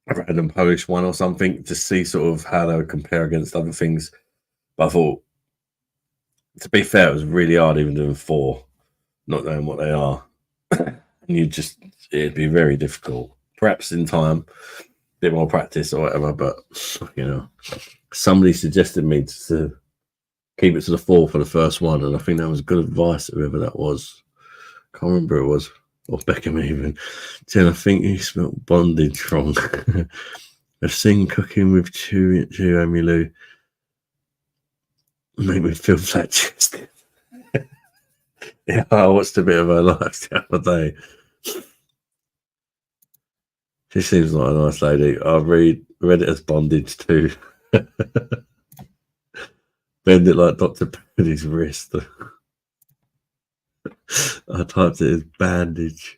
a random Polish one or something to see sort of how they would compare against other things. But I thought, to be fair, it was really hard even doing 4, not knowing what they are. And it'd be very difficult. Perhaps in time, a bit more practice or whatever. But somebody suggested me to keep it to the 4 for the first one, and I think that was good advice. Whoever that was, can't remember who it was. Or Beckham even. Jen, I think you smelled bondage wrong. I've seen cooking with Chew Emilu. Make me feel flat chested. Yeah, I watched a bit of her life the other day. She seems like a nice lady. I read it as bondage too. Bend it like Dr. Purdy's wrist. I typed it as bandage.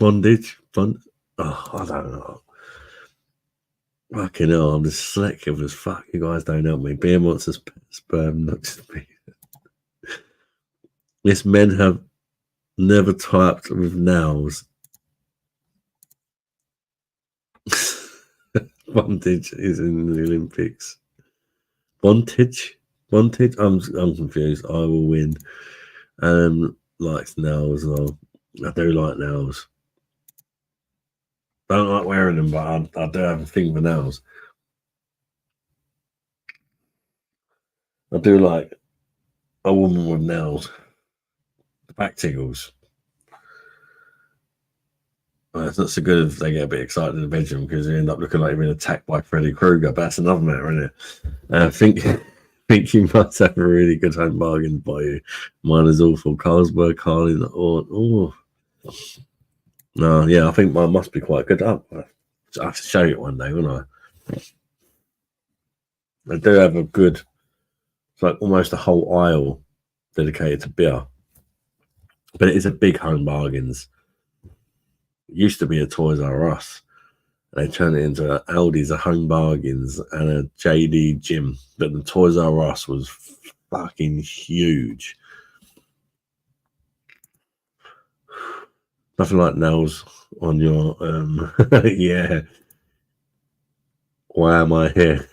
Bondage. Oh, I don't know. Fucking hell, I'm dyslexic as fuck. You guys don't help me. Beer monsters, sperm, looks me. Yes, men have never typed with nails. Bondage is in the Olympics. Bondage? I'm confused. I will win. Likes nails though. I do like nails. Don't like wearing them, but I do have a thing for nails. I do like a woman with nails. The back tickles. It's not so good if they get a bit excited in the bedroom because you end up looking like you've been attacked by Freddy Krueger. But that's another matter, isn't it? I think you must have a really good home bargain by you. Mine is awful. Carlsberg, Carlin, oh. No, yeah, I think mine must be quite good. I have to show you it one day, won't I? I do have a good, it's like almost a whole aisle dedicated to beer. But it is a big home bargains. It used to be a Toys R Us. They turned it into a Aldi's, a home bargains, and a JD gym. But the Toys R Us was fucking huge. Nothing like nails on your yeah. Why am I here?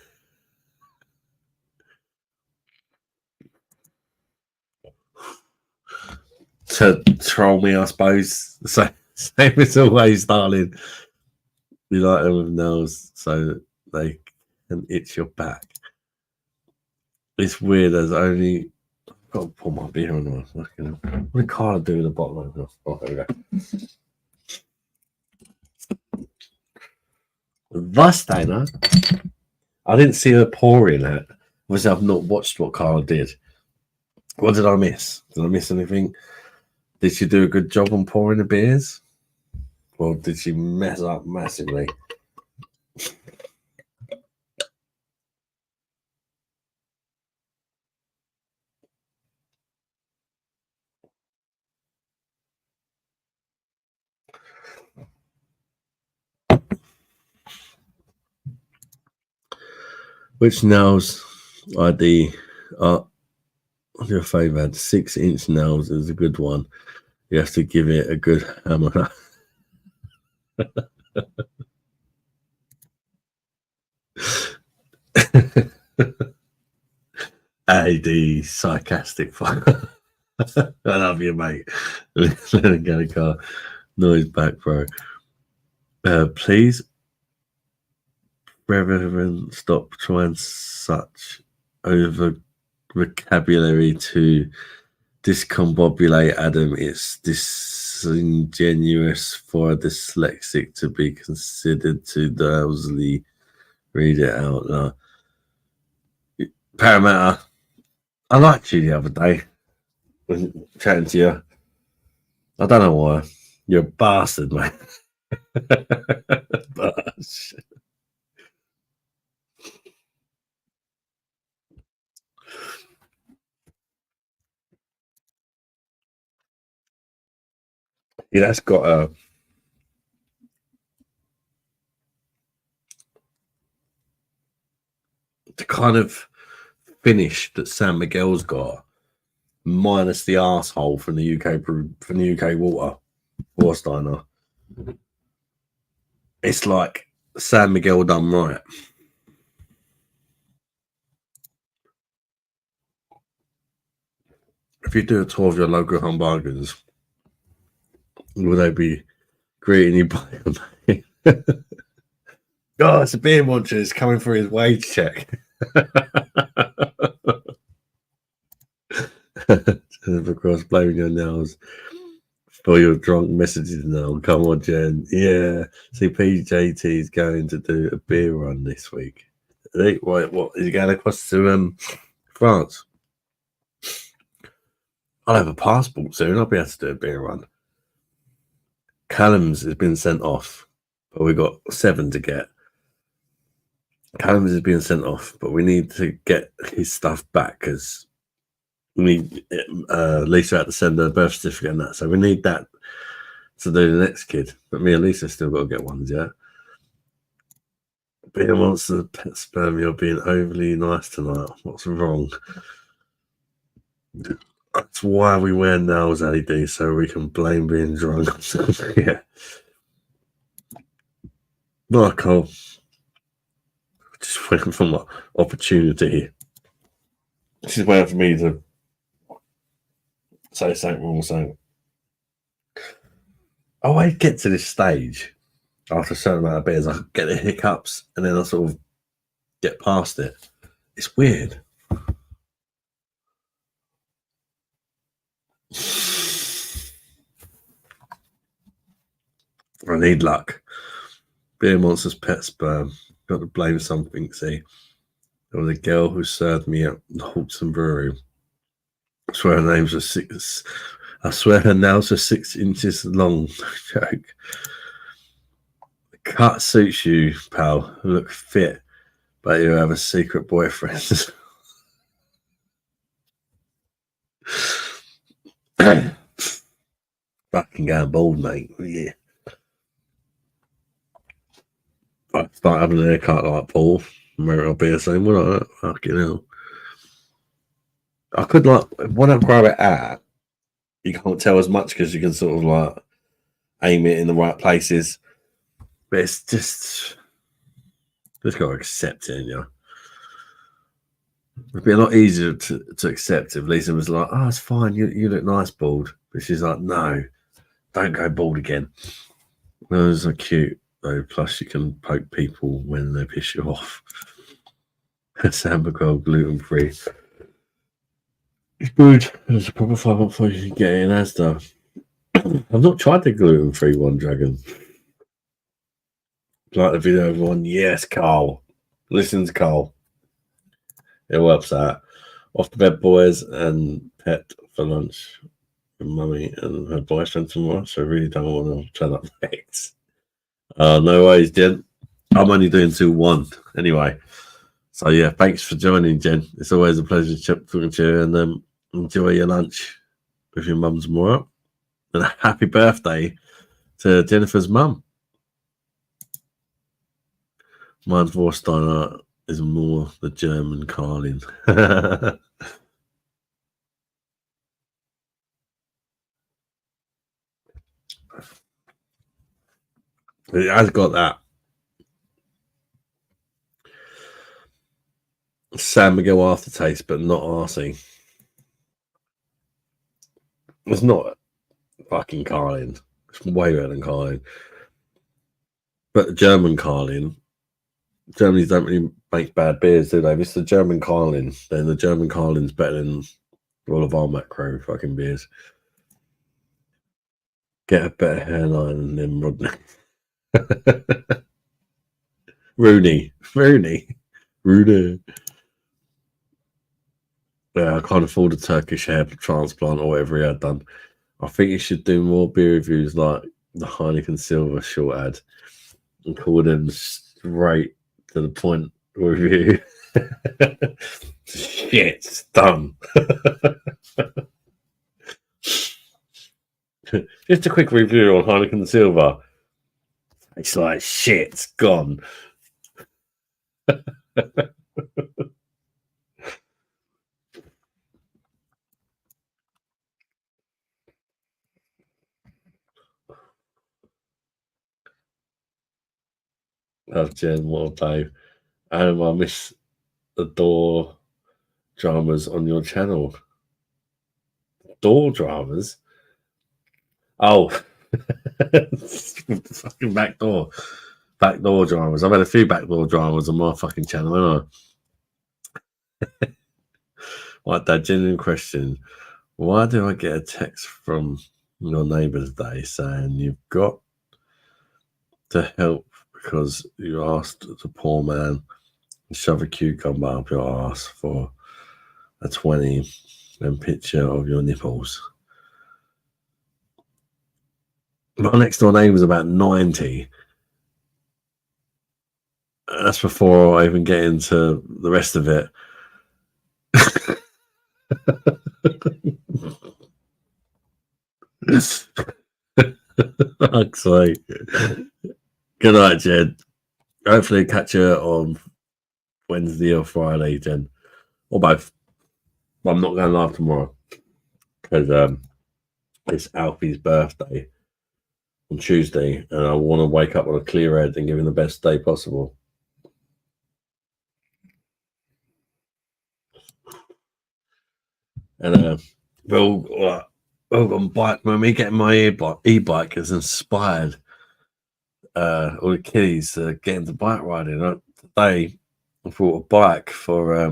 To troll me, I suppose. So, same as always, darling. You like them with nails so they can itch your back. It's weird. There's only. I've got to pour my beer on. What did Carla do with the bottle opener? Oh, there we go. Vastainer. I didn't see her pouring it. Obviously, I've not watched what Carla did. What did I miss? Did I miss anything? Did she do a good job on pouring the beers? Or did she mess up massively? Which nails ID are your favourite? 6-inch nails is a good one. You have to give it a good hammer. AD sarcastic fuck. I love you, mate. Let him get a car. Noise back, bro. Please, Reverend, stop trying such over vocabulary to discombobulate Adam. It's disingenuous for a dyslexic to be considered to drowsily read it out loud. Parramatta, I liked you the other day when chatting to you. I don't know why. You're a bastard, mate. Bosh. Yeah, that's got a the kind of finish that San Miguel's got, minus the arsehole from the UK from the UK water Warsteiner. It's like San Miguel done right. If you do a tour of your local home bargains, will they be greeting you by your name? Oh, it's a beer muncher. It's coming for his wage check. Jennifer Cross blaming your nails for your drunk messages now. Come on, Jen. Yeah. See, PJT is going to do a beer run this week. What is he going across to France? I'll have a passport soon. I'll be able to do a beer run. Callum's has been sent off, but we've got 7 to get. Callum's is being sent off, but we need to get his stuff back because we need Lisa had to send her birth certificate and that. So we need that to do the next kid. But me and Lisa still got to get ones, yeah. Being a monster pet sperm, you're being overly nice tonight. What's wrong? That's why we wear nails, LED, so we can blame being drunk. Yeah. Michael, just waiting for my opportunity. She's waiting for me to say something wrong, saying, I always get to this stage after a certain amount of beers, I get the hiccups and then I sort of get past it. It's weird. I need luck. Beer monster's pet sperm. Got to blame something, see. There was a girl who served me at the Hawkson Brewery. I swear her nails are 6 inches long. Joke. The cut suits you, pal. You look fit, but you have a secret boyfriend. Fucking going bald, mate. Yeah. I start having a haircut like Paul. Maybe I'll be the same one like that. Fucking hell. I could when I grab it out, you can't tell as much because you can sort of like aim it in the right places. But it's just got to accept it, you know. It'd be a lot easier to accept if Lisa was like, oh, it's fine, you look nice bald. But she's like, no, don't go bald again. Those are cute, though. Plus, you can poke people when they piss you off. Sam McCall, gluten free. It's good. There's a proper 5.5 you can get in Asda. I've not tried the gluten free one, Dragon. Like the video, everyone. Yes, Carl. Listen to Carl. It works out. Off the bed, boys, and pet for lunch with mummy and her boyfriend tomorrow. So I really don't want to turn up late. No worries, Jen. I'm only doing till 1 anyway. So yeah, thanks for joining, Jen. It's always a pleasure talking to you, and enjoy your lunch with your mum tomorrow. And a happy birthday to Jennifer's mum. Mine's Vorsteiner is more the German Carlin. It has got that San Miguel aftertaste, but not arsey. It's not fucking Carlin. It's way better than Carlin. But the German Carlin, Germans don't really make bad beers, do they? If it's the German Carlin, then the German Carlin's better than all of our macro fucking beers. Get a better hairline than Rodney. Rooney. Yeah, I can't afford a Turkish hair transplant or whatever he had done. I think he should do more beer reviews like the Heineken Silver short ad and call them straight to the point review. Shit, it's done. Just a quick review on Heineken Silver. It's like shit, it's gone. Love Jen, what a babe. And I miss the door dramas on your channel. Door dramas? Oh, fucking backdoor dramas. I've had a few backdoor dramas on my fucking channel, haven't I? Right, Dad, genuine question. Why do I get a text from your neighbour today saying you've got to help because you asked the poor man to shove a cucumber up your ass for a 20 and picture of your nipples? My next door neighbour's about 90. That's before I even get into the rest of it. Fuck's sake. Good night, Jen. Hopefully catch you on Wednesday or Friday, Jen. Or both. But I'm not going live tomorrow. Because it's Alfie's birthday on Tuesday. And I want to wake up on a clear head and give him the best day possible. And we're all on bike. When me getting my e-bike has inspired all the kiddies to get into bike riding. Today, I bought a bike for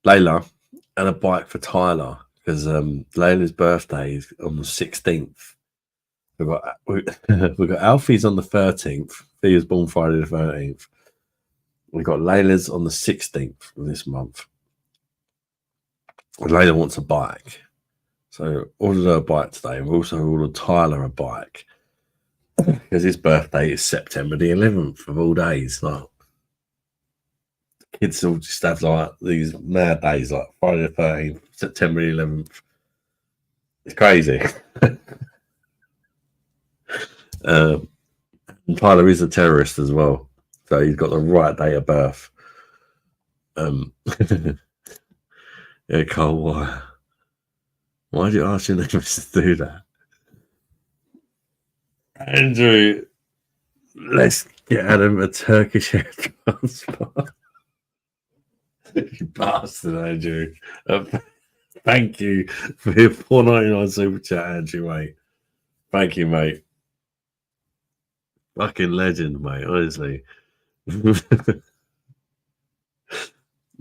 Layla and a bike for Tyler because Layla's birthday is on the 16th. We've got Alfie's on the 13th. He was born Friday the 13th. We've got Layla's on the 16th of this month. And Layla wants a bike. So ordered her a bike today. We also ordered Tyler a bike. Because his birthday is September the 11th of all days. Like, kids all just have like these mad days, like Friday the 13th, September the 11th. It's crazy. And Tyler is a terrorist as well. So he's got the right day of birth. Yeah, Cole, why did you ask your neighbours to do that? Andrew, let's get Adam a Turkish hair transplant. You bastard, Andrew. Thank you for your $4.99 super chat, Andrew, mate. Thank you, mate. Fucking legend, mate, honestly.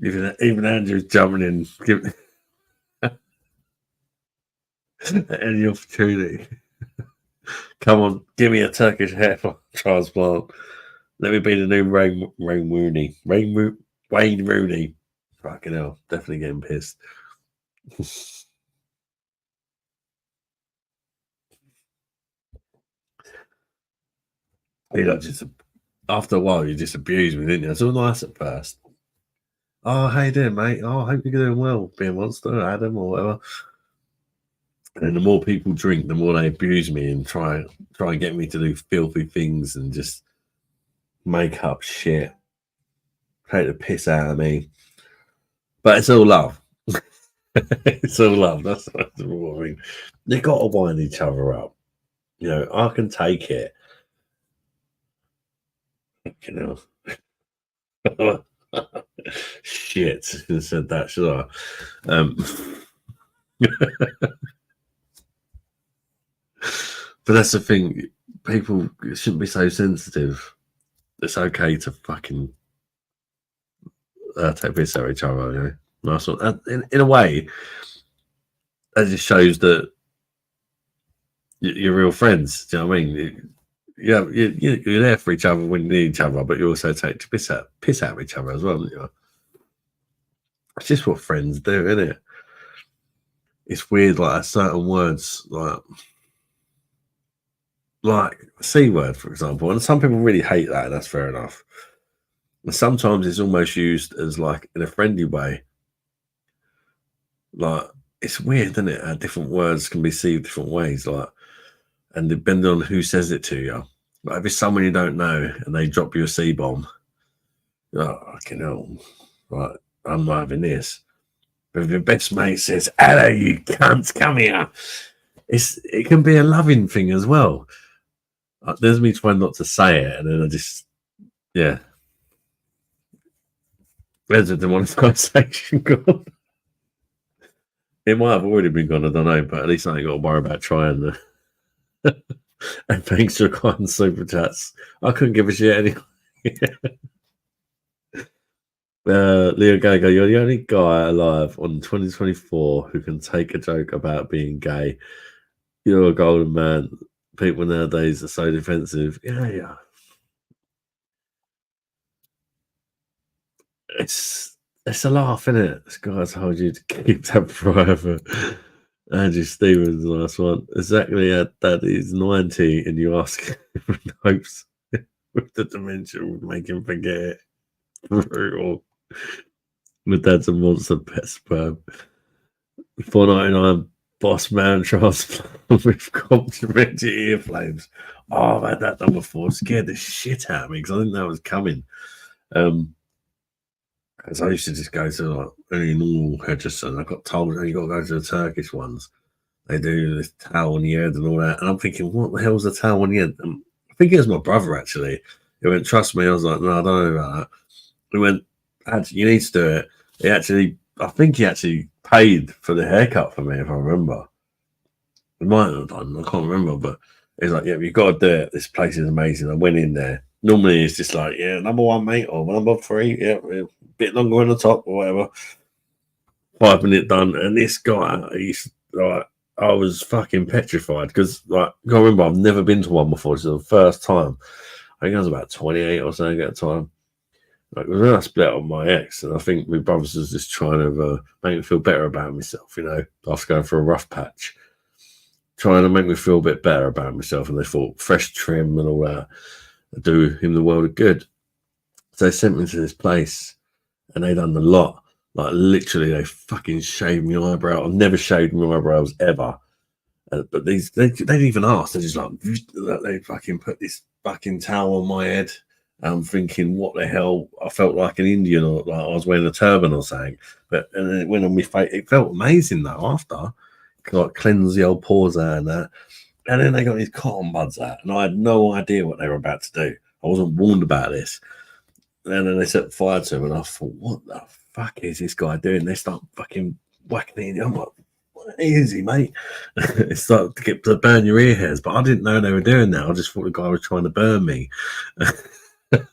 Even Andrew's jumping in, giving any opportunity. Come on, give me a Turkish hair transplant. Let me be the new Wayne Rooney. Wayne Rooney. Fucking hell, definitely getting pissed. You know, just after a while, you just abuse me, didn't you? It's all nice at first. Oh, how you doing, mate? Oh, I hope you're doing well. Be a monster, Adam, or whatever. And the more people drink, the more they abuse me and try and get me to do filthy things and just make up shit, take the piss out of me. But it's all love. It's all love. That's what I mean. They got to wind each other up. You know, I can take it. You know. Shit, I should have said that, should I? But that's the thing. People shouldn't be so sensitive. It's okay to fucking take piss out of each other. You know? Nice one. In a way, that just shows that you're real friends. Do you know what I mean? You're there for each other when you need each other, but you also take the piss out of each other as well. You know? It's just what friends do, isn't it? It's weird, like certain words, like C word, for example, and some people really hate that, and that's fair enough. And sometimes it's almost used as like in a friendly way. Like it's weird, isn't it? How different words can be seen different ways, like, and depending on who says it to you. Like if it's someone you don't know and they drop you a C bomb, oh, fucking hell, right? I'm not having this. But if your best mate says, "Hello, you cunts, come here," it can be a loving thing as well. There's me trying not to say it, and then I just, yeah. Where's the demonetization gone? It might have already been gone, I don't know, but at least I ain't got to worry about trying. And thanks for kind super chats. I couldn't give a shit anyway. Leo Gaga, you're the only guy alive on 2024 who can take a joke about being gay. You're a golden man. People nowadays are so defensive. Yeah. It's a laugh, isn't it? This guy told you to keep that forever. Andrew Stevens, last one. Exactly, that is 90, and you ask if he hopes with the dementia would make him forget it. Brutal. My dad's a monster pet sperm. $4.99 Boss man transplant with complimentary ear flames. Oh, I've had that done before. It scared the shit out of me because I didn't know it was coming. Because I used to just go to like any normal hairdresser, and I got told, oh, you got to go to the Turkish ones. They do this towel on the head and all that. And I'm thinking, what the hell's a towel on the head? And I think it was my brother actually. He went, trust me. I was like, no, I don't know about that. He went, actually, you need to do it. I think he actually paid for the haircut for me, if I remember. He might have done, I can't remember, but he's like, yeah, you've got to do it. This place is amazing. I went in there. Normally it's just like, yeah, number 1, mate, or number 3, yeah, a bit longer on the top or whatever. 5-minute done. And this guy, he's like, I was fucking petrified because, like, I can't remember, I've never been to one before. This is the first time. I think I was about 28 or something at the time. Like, when I split up with my ex, and I think my brothers was just trying to make me feel better about myself, you know, after going through a rough patch. Trying to make me feel a bit better about myself, and they thought fresh trim and all that do him the world of good. So they sent me to this place, and they done a lot. Like literally, they fucking shaved my eyebrow. I've never shaved my eyebrows ever, but they didn't even ask. They just like they fucking put this fucking towel on my head. I'm thinking, what the hell? I felt like an Indian, or like I was wearing a turban or something. But and then it went on my face. It felt amazing though. After, like cleanse the old pores out and that. And then they got these cotton buds out, and I had no idea what they were about to do. I wasn't warned about this. And then they set fire to him, and I thought, what the fuck is this guy doing? They start fucking whacking it. I'm like, what is he, mate? It started to get to burn your ear hairs, but I didn't know they were doing that. I just thought the guy was trying to burn me. And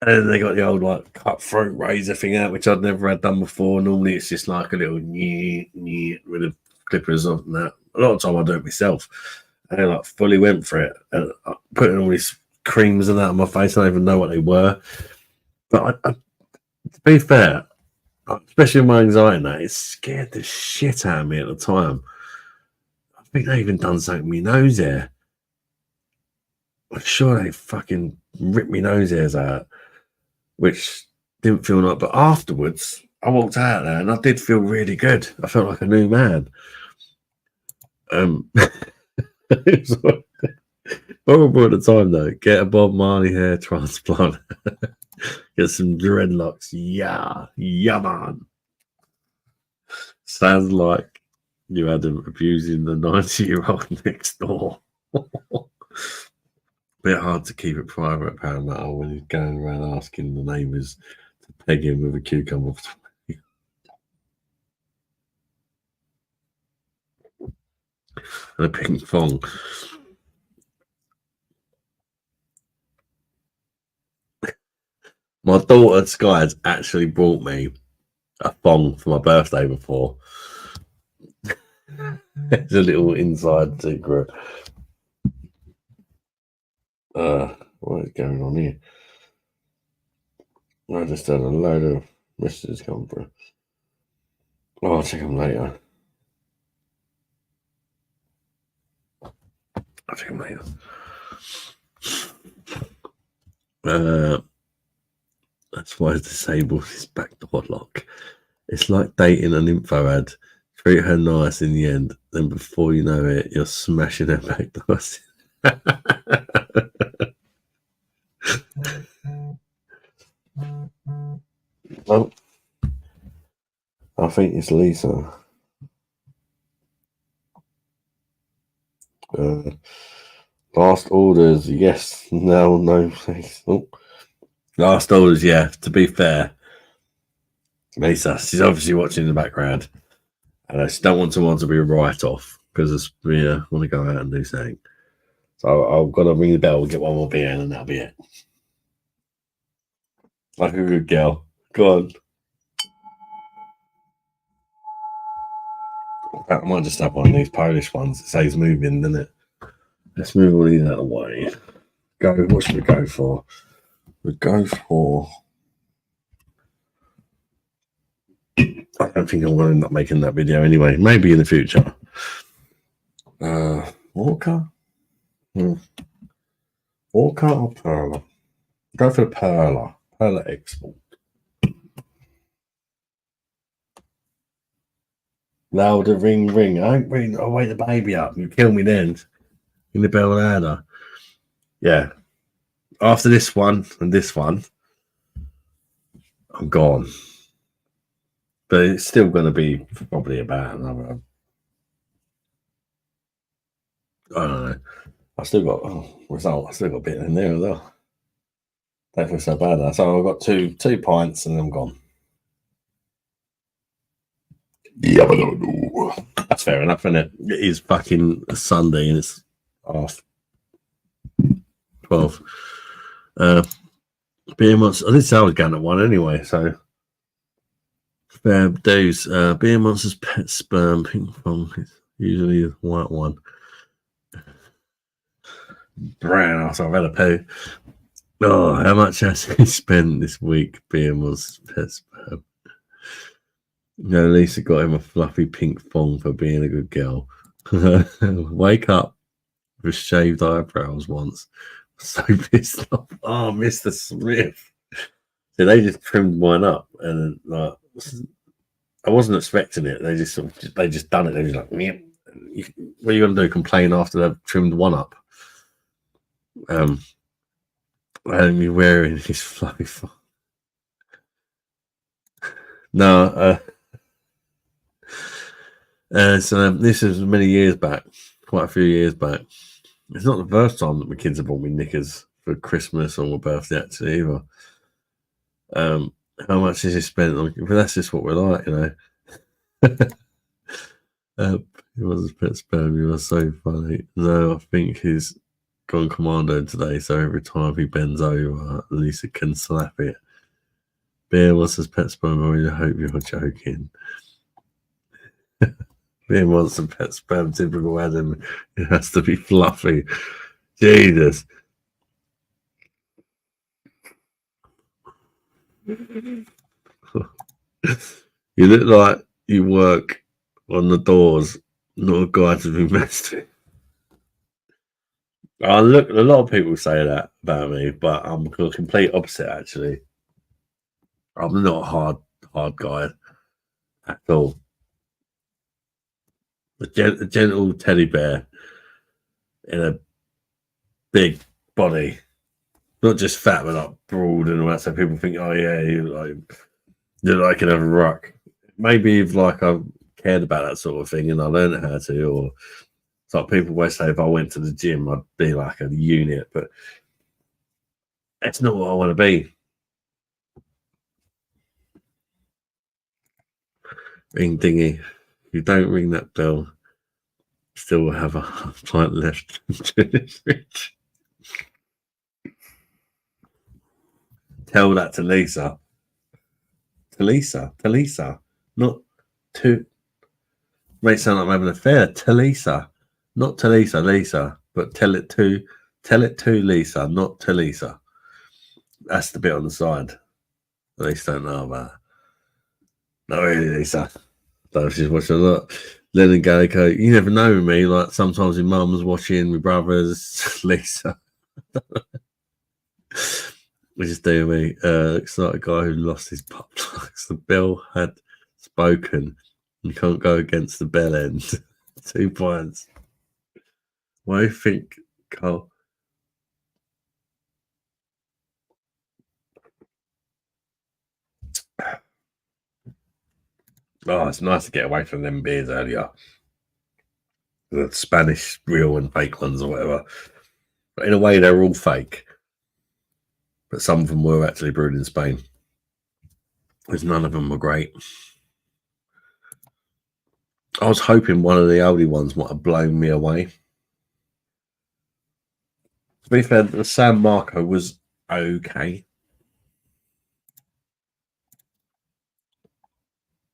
then they got the old like cutthroat razor thing out, which I'd never had done before. Normally it's just like a little with the clippers on that. A lot of the time I do it myself. And I like fully went for it. And I put in all these creams and that on my face. I don't even know what they were. But to be fair, especially with my anxiety and that, it scared the shit out of me at the time. I think they even done something with my nose hair. I'm sure they fucking ripped my nose hairs out, which didn't feel like. But afterwards, I walked out there and I did feel really good. I felt like a new man. It was horrible at the time though. Get a Bob Marley hair transplant. Get some dreadlocks. Yeah, man. Sounds like you had him abusing the 90-year-old next door. Bit hard to keep it private, apparently, when he's going around asking the neighbours to peg him with a cucumber. And a pink thong. My daughter Sky has actually brought me a thong for my birthday before. It's a little inside secret. What is going on here? I just had a load of messages come through. Oh, I'll check them later. That's why it's disabled his backdoor lock. It's like dating an info ad. Treat her nice in the end, then before you know it, you're smashing her backdoor. Oh, I think it's Lisa. Last orders, yes, no, thanks. Oh. Last orders, yeah. To be fair, Lisa, she's obviously watching in the background, and I just don't want someone to be a write-off because I want to go out and do something. So I've got to ring the bell and get one more beer in, and that'll be it. Like a good girl. Go on. I might just have one of these Polish ones. It says moving, doesn't it? Let's move all these out of the way. What should we go for? We go for. I don't think I'm going to end up making that video anyway. Maybe in the future. Walker? Walker or Perla? Go for the Perla. Perla Export. Louder, ring, ring. I ain't ring. I'll wake the baby up. You kill me then. In the bell louder. Yeah. After this one and this one, I'm gone. But it's still going to be probably about another. I don't know. I still got result. I still got a bit in there as well. Don't feel so bad. So I've got two pints and I'm gone. Yeah, that's fair enough, isn't it? It is fucking Sunday and it's 12:30. Beer monsters. I did say I was going at one anyway, so fair dues. Beer monsters, pet sperm, pink fong. It's usually the white one. Brown. So I've had a poo. Oh, how much has he spent this week? Beer monsters, pet sperm. No, Lisa got him a fluffy pink thong for being a good girl. Wake up with shaved eyebrows once. So pissed off. Oh, Mr. Smith. So they just trimmed mine up, and like I wasn't expecting it. They just done it. They was like, "Meow." What are you gonna do? Complain after they've trimmed one up? And me wearing his fluffy thong. No. So this is many years back, quite a few years back. It's not the first time that my kids have bought me knickers for Christmas or my birthday, actually, either. How much has he spent? But that's just what we're like, you know. He was a pet sperm. He was so funny. No, I think he's gone commando today, so every time he bends over, Lisa can slap it. Bear wants his pet sperm. I hope you're joking. Being wants a pet sperm, typical Adam. It has to be fluffy. Jesus. You look like you work on the doors, not a guy to be messed with. I look. A lot of people say that about me, but I'm the complete opposite. Actually, I'm not a hard guy at all. A gentle teddy bear in a big body, not just fat but not broad and all that. So people think, oh yeah, you're like another rock. Maybe if like I cared about that sort of thing and I learned how to, or it's like people always say if I went to the gym I'd be like a unit, but that's not what I want to be. Ring dingy. If you don't ring that bell, still have a half pint left to the fridge. Tell that to Lisa. To Lisa. Not to. May sound like I'm having an affair. To Lisa. Not to Lisa, but tell it to Lisa, not to Lisa. That's the bit on the side. At least don't know about it. Not really, Lisa. So she's watching a lot. Lennon Gallico, you never know with me. Like sometimes your mum's watching, my brothers, Lisa. Which is doing me. Looks like a guy who lost his pop plugs. The bell had spoken. You can't go against the bell end. 2 points. Why do you think, Carl? Oh, it's nice to get away from them beers earlier. The Spanish real and fake ones or whatever. But in a way, they're all fake. But some of them were actually brewed in Spain. Because none of them were great. I was hoping one of the Aldi ones might have blown me away. To be fair, the San Marco was okay.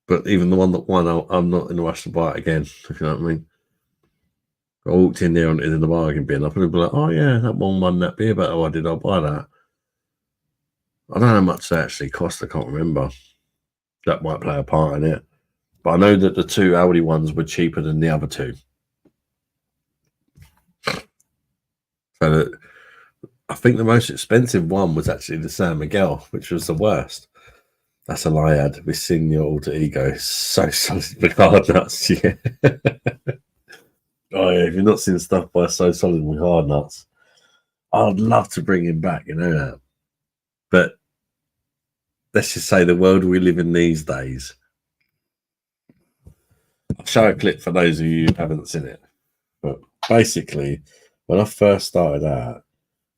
But even the one that won, I'm not in a rush to buy it again, if you know what I mean. I walked in there and in the bargain bin, I'd probably be like, oh yeah, that one won that beer, but why did I buy that? I don't know how much that actually cost, I can't remember. That might play a part in it. But I know that the 2 Aldi ones were cheaper than the other 2. So I think the most expensive one was actually the San Miguel, which was the worst. That's a lie, ad. We've seen your alter ego. So solid with hard nuts. Yeah. Oh yeah, if you've not seen stuff by So Solid with Hard Nuts, I'd love to bring him back, you know that. But let's just say the world we live in these days. I'll show a clip for those of you who haven't seen it. But basically, when I first started out,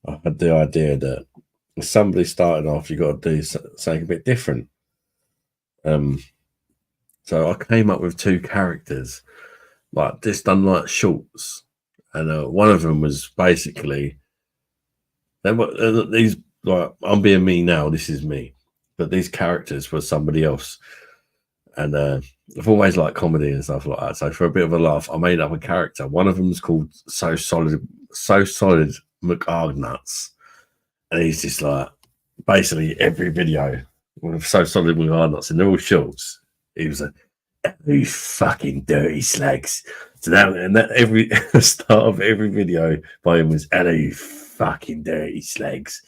I had the idea that if somebody started off, you got to do something a bit different. So I came up with two characters, like just done like shorts, and one of them was basically these, like, I'm being me now. This is me, but these characters were somebody else, and I've always liked comedy and stuff like that. So for a bit of a laugh, I made up a character. One of them is called So Solid McArgnuts, and he's just like basically every video with So Solid McArgnuts, and they're all shorts. He was like, "You fucking dirty slags." So that every start of every video by him was, "Hello, you fucking dirty slags."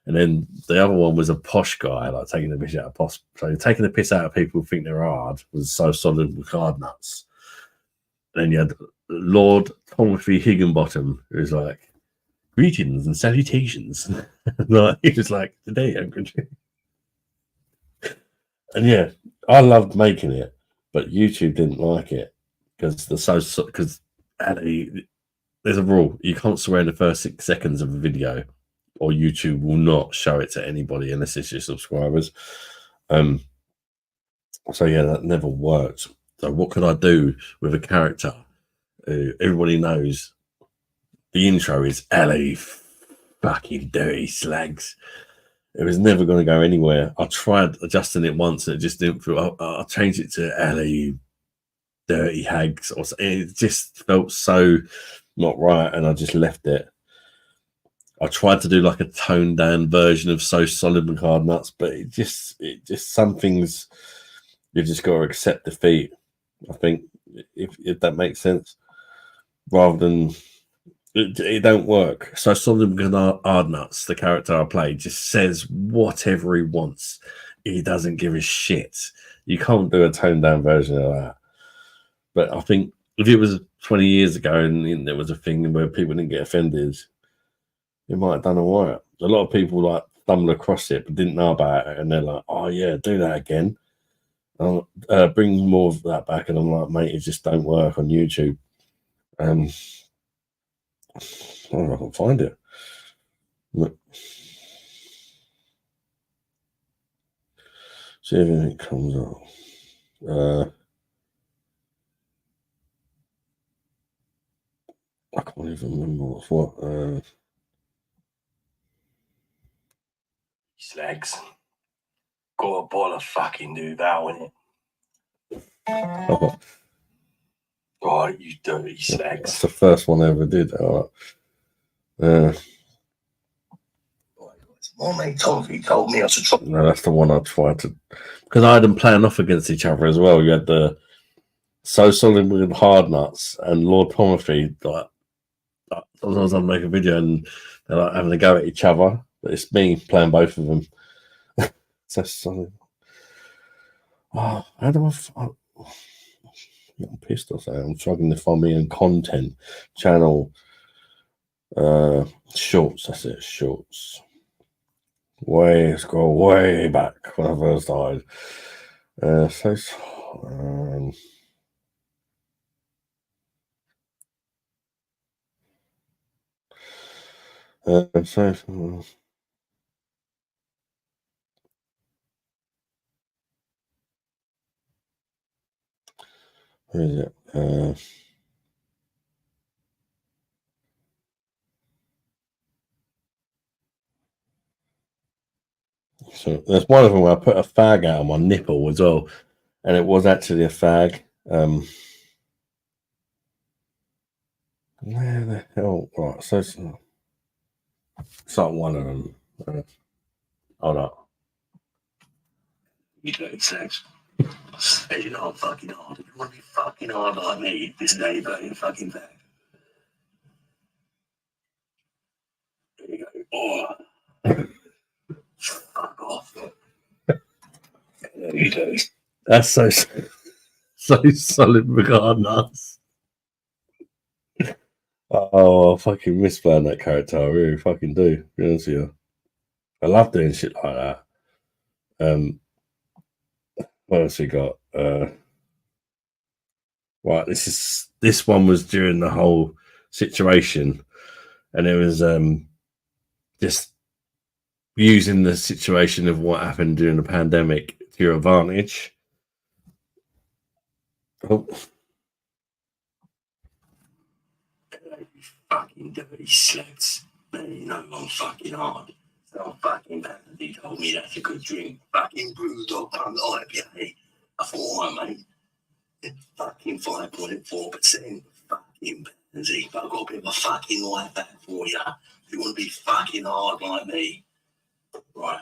And then the other one was a posh guy, like taking the piss out of posh. So taking the piss out of people who think they're hard was So Solid with hard nuts. And then you had Lord Timothy Higginbottom, who's like, "Greetings and salutations." Like, he was like, "Today I'm going to." And yeah, I loved making it, but YouTube didn't like it because because there's a rule: you can't swear in the first 6 seconds of a video, or YouTube will not show it to anybody unless it's your subscribers. So yeah, that never worked. So what could I do with a character who everybody knows? The intro is "LA fucking dirty slags." It was never going to go anywhere. I tried adjusting it once and it just didn't feel. I changed it to "LA dirty hags," or it just felt so not right, and I just left it. I tried to do like a toned down version of So Solid and Hard Nuts, but it just some things you've just got to accept defeat. I think if that makes sense, rather than it don't work. So Solid and Hard Nuts, the character I play, just says whatever he wants. He doesn't give a shit. You can't do a toned down version of that. But I think if it was 20 years ago and there was a thing where people didn't get offended, it might have done all right. A lot of people like stumbled across it but didn't know about it, and they're like, "Oh yeah, do that again." Bring more of that back, and I'm like, "Mate, it just don't work on YouTube." I don't know if I can find it. Look. See if anything comes up. I can't even remember what's what. Slags. Got a ball of fucking do that, in it. Oh, you dirty slags. That's the first one I ever did. All right. My mate Tommy told me I should try. No, that's the one I tried to, because I had them playing off against each other as well. You had the So Solid with Hard Nuts and Lord Timothy. Like sometimes I'd make a video and they're like having a go at each other, but it's me playing both of them. So solid. Oh, how do I'm pissed off. I'm struggling to find me in content channel. Shorts. That's it. Shorts. Let's go way back when I first started. So where is it? So there's one of them where I put a fag out on my nipple as well, and it was actually a fag. Where the hell? Right, so it's not one of them. Hold on. You don't sex. You're not fucking hard. If you want to be fucking hard like me, this day, but you fucking fag. There you go. Oh. Fuck off. That's so solid regardless. Oh, I fucking miss playing that character. I really fucking do. To be honest with you. I love doing shit like that. What else we got? Right, this one was during the whole situation, and it was just using the situation of what happened during the pandemic to your advantage. Oh.
Fucking dirty sluts. Man, you know I'm fucking hard. So fucking bad. He told me that's a good drink. Fucking Brewdog on IPA. I thought, mate, it's fucking 5.4%. Fucking pansy. But I've got a bit of a fucking life back for you. If you want to be fucking hard like me, right,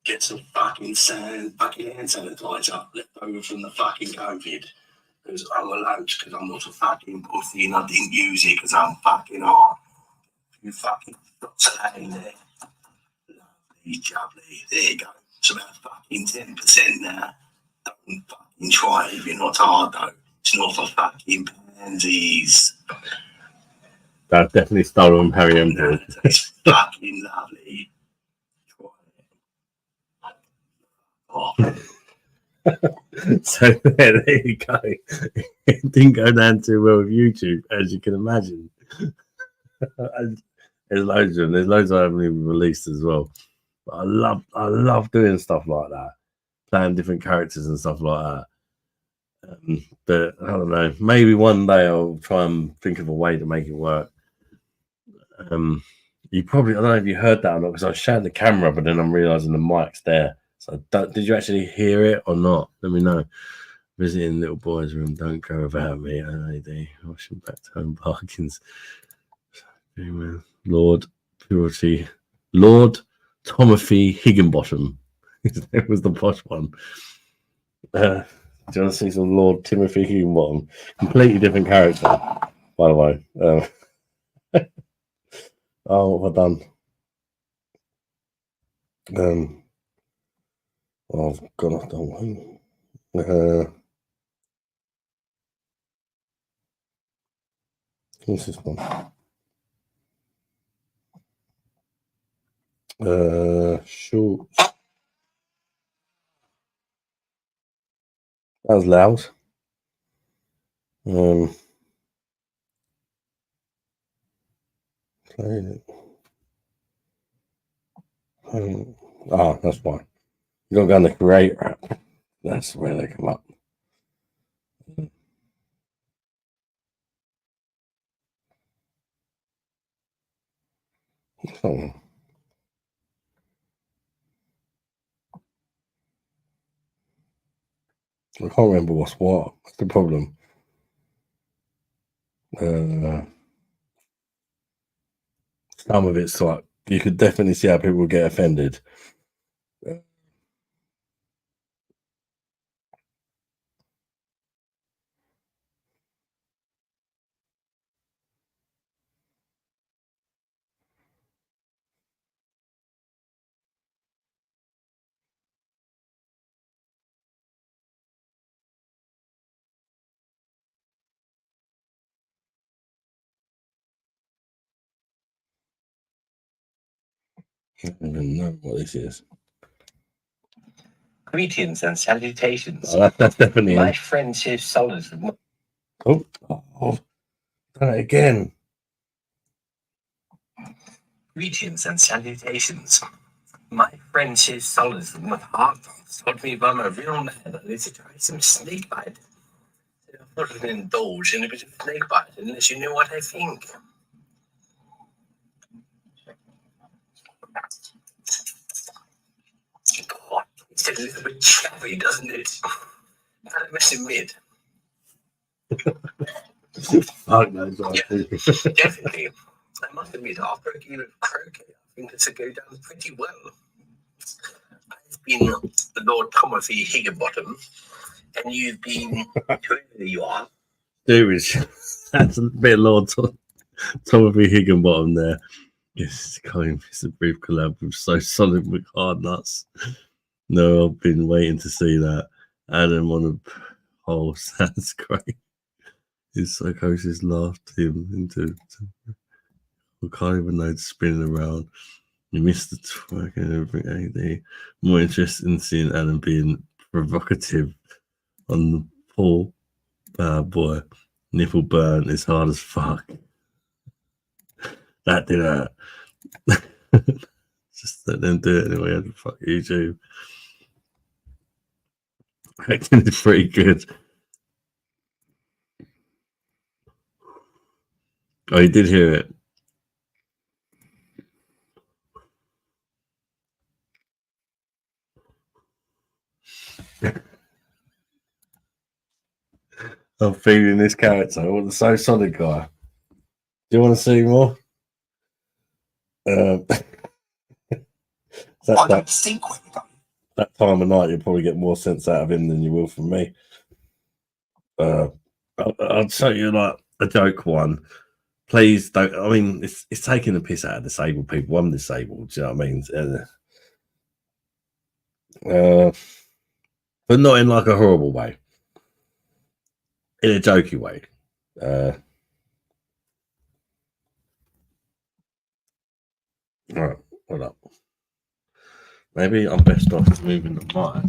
get some fucking hand sanitizer left over from the fucking COVID. Because I'm allowed, because I'm not a fucking pussy and I didn't use it because I'm fucking hard. You fucking got that in there. Lovely, jubbly. There you go. It's about fucking 10% now. Don't fucking try it if you're not hard though. It's not for fucking pansies.
That's definitely stolen Harry Emperor.
It's fucking lovely. Try it. Oh.
So there you go. It didn't go down too well with YouTube, as you can imagine. There's loads of them. There's loads I haven't even released as well. But I love doing stuff like that, playing different characters and stuff like that. But I don't know. Maybe one day I'll try and think of a way to make it work. You probably, I don't know if you heard that or not, because I was shouting the camera, but then I'm realizing the mic's there. So did you actually hear it or not? Let me know. Visiting little boy's room, don't go without me. OAD, washing back to home Parkins. Lord Purity, Lord Timothy Higginbottom. It was the posh one. Do you want to see some Lord Timothy Higginbottom? Completely different character, by the way. Oh, what have I done? Oh, I've gone off that one. What's this one? Sure. That was loud. Playing it. That's fine. You don't go on the creator app. That's where they come up. Oh. I can't remember what's what. That's the problem. Some of it's like you could definitely see how people get offended. I don't even know what this is.
Greetings and salutations.
Oh, that's definitely
My
him.
friendship solace.
Oh, done it again.
Greetings and salutations. My friendship solace with heart told me about my real man and it's to try some snake bite. I wouldn't indulge in a bit of snake bite unless you know what I think. God, it's a little bit chappy, doesn't it? I must admit.
Oh, no,
Definitely. I must admit, after a game of croquet, I think it's go down pretty well. I've been Lord Timothy Higginbottom, and you've been whoever you are.
That's a bit Lord Timothy Higginbottom there. Yes, going it's a brief collab with So Solid with Hard Nuts. No, I've been waiting to see that. Adam on the pole sounds great. His psychosis laughed him into. I can't even know it's spinning around. You missed the twerk and everything. AD. More interested in seeing Adam being provocative on the poor bad boy. Nipple burn is hard as fuck. That did hurt. Just let them do it anyway. Fuck YouTube. Acting is pretty good. Oh, you did hear it. I'm feeling this character. I want the So Solid guy. Do you want to see more?
I don't think we're done.
That time of night, you'll probably get more sense out of him than you will from me. I'll show you like a joke one. Please don't. I mean, it's taking the piss out of disabled people. I'm disabled. Do you know what I mean? But not in like a horrible way. In a jokey way. All right, hold up. Maybe I'm best off moving the mic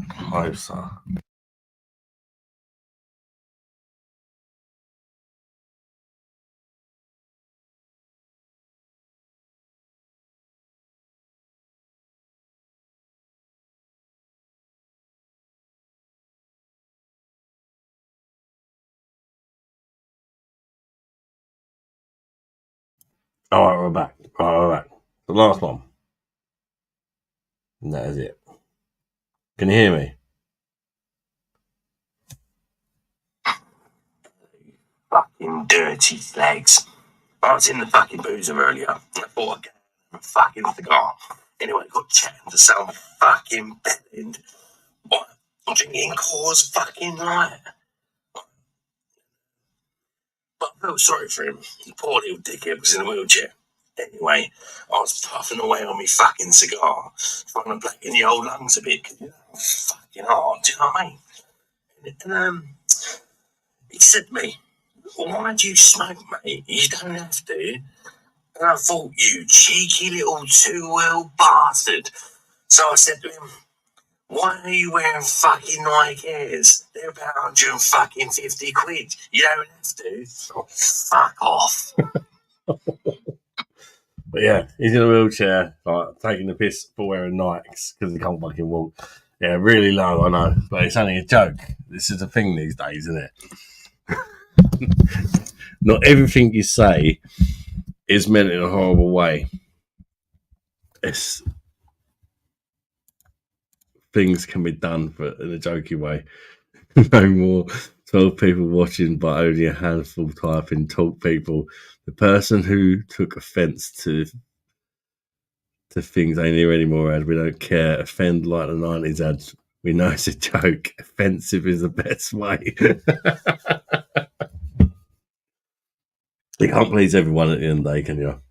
closer. All right, we're back. All right. The last one. And that is it. Can you hear me?
Fucking dirty slags. I was in the fucking boozer earlier. And I thought I'd get a fucking cigar. Anyway, I got chatting to some fucking bellend. What? I'm drinking Coors fucking Light. But I felt sorry for him. The poor little dickhead was in a wheelchair. Anyway, I was puffing away on my fucking cigar, trying to blacken the old lungs a bit, because you know, fucking hard, do you know what I mean? And he said to me, well, why do you smoke, mate? You don't have to. And I thought, you cheeky little two-wheel bastard. So I said to him, why are you wearing fucking Nike Airs? They're about 150 quid. You don't have to. Oh, fuck off.
But yeah, he's in a wheelchair, like taking the piss for wearing Nikes because he can't fucking walk. Yeah, really low, I know, but it's only a joke. This is a thing these days, isn't it? Not everything you say is meant in a horrible way. It's things can be done in a jokey way. No more 12 people watching, but only a handful typing. Talk people. The person who took offence to things ain't here anymore, ad. We don't care. Offend like the 90s ads. We know it's a joke. Offensive is the best way. You can't please everyone at the end of the day, can you?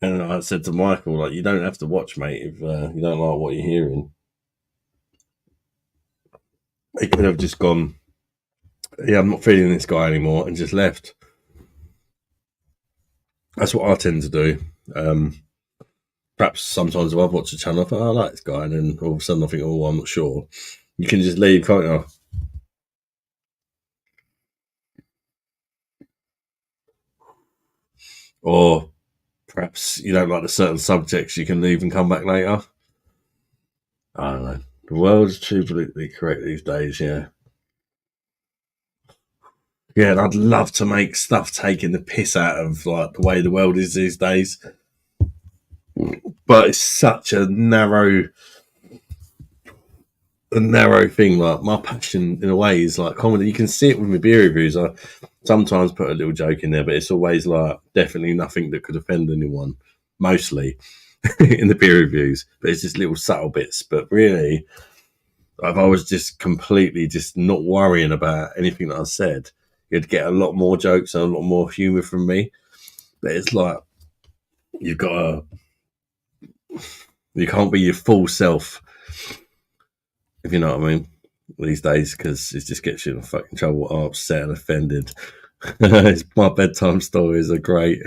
And I said to Michael, like, you don't have to watch, mate, if you don't like what you're hearing. He could have just gone, yeah, I'm not feeling this guy anymore, and just left. That's what I tend to do. Perhaps sometimes if I've watched a channel, I think, I like this guy, and then all of a sudden I think, oh, I'm not sure. You can just leave, can't you? Or perhaps you don't like the certain subjects, you can leave and come back later. I don't know. The world's too politically correct these days, yeah. Yeah, and I'd love to make stuff taking the piss out of like the way the world is these days. But it's such a narrow thing. Like my passion in a way is like comedy. You can see it with my beer reviews. I sometimes put a little joke in there, but it's always like definitely nothing that could offend anyone, mostly in the beer reviews. But it's just little subtle bits. But really, if I was just completely just not worrying about anything that I said, you'd get a lot more jokes and a lot more humour from me. But it's like you can't be your full self if you know what I mean, these days, because it just gets you in fucking trouble. I'm upset and offended. My bedtime stories are great.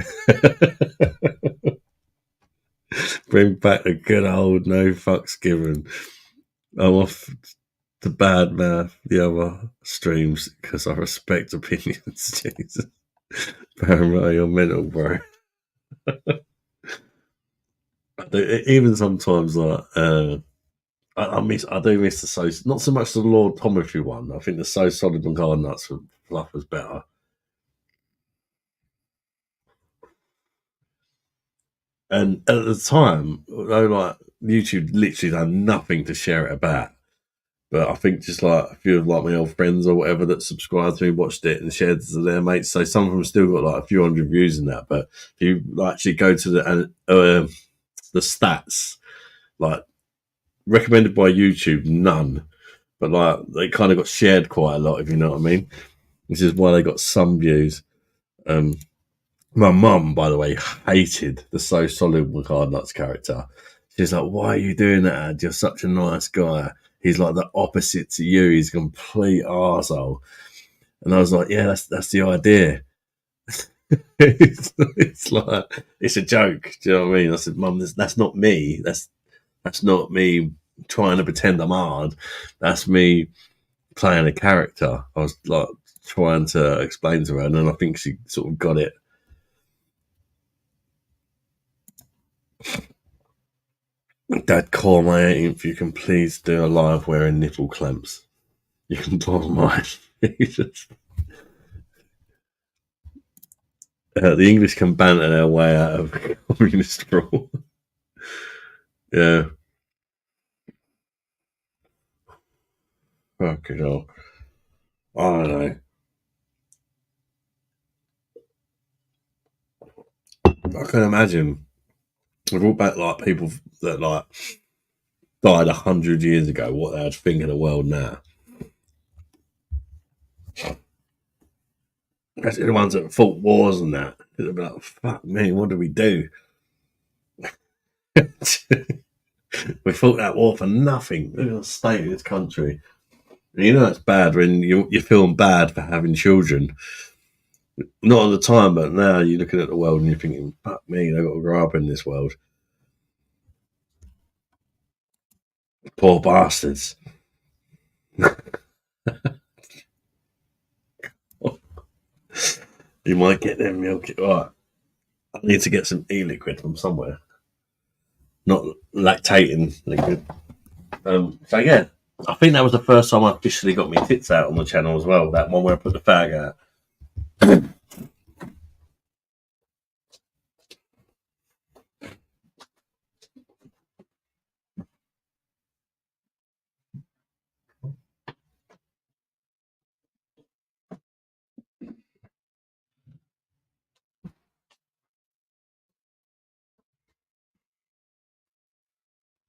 Bring back the good old no fucks given. I'm off to bad mouth the other streams because I respect opinions. Jesus. Bro, you're mental, bro. Even sometimes, like, I do miss the not so much the Lord Tometry one. I think the So Solid and Garden Nuts for Fluff was better. And at the time, though, like, YouTube literally had nothing to share it about. But I think just like a few of like my old friends or whatever that subscribed to me watched it and shared it to their mates. So some of them still got like a few hundred views in that. But if you actually go to the stats, like recommended by YouTube, none. But like they kind of got shared quite a lot, if you know what I mean. Which is why they got some views. My mum, by the way, hated the So Solid McCard Nuts character. She's like, "Why are you doing that, Ad? You're such a nice guy. He's like the opposite to you. He's a complete arsehole." And I was like, "Yeah, that's the idea." it's like it's a joke. Do you know what I mean? I said, "Mum, that's not me. That's not me trying to pretend I'm hard. That's me playing a character." I was like trying to explain to her, and then I think she sort of got it. Dad, call my 18th. You can please do a live wearing nipple clamps. You can blow mine. The English can banter their way out of communist rule. Yeah. Fucking hell. I don't know. I can imagine. We brought back like people that like died 100 years ago, what they'd think of the world now. That's the ones that fought wars and that. They'd be like, fuck me, what do we do? We fought that war for nothing. Look at the state of this country. And you know it's bad when you're feeling bad for having children. Not at the time, but now you're looking at the world and you're thinking, fuck me, they've got to grow up in this world. Poor bastards. You might get them milk. Right. I need to get some e-liquid from somewhere. Not lactating liquid. So yeah, I think that was the first time I officially got my tits out on the channel as well. That one where I put the fag out.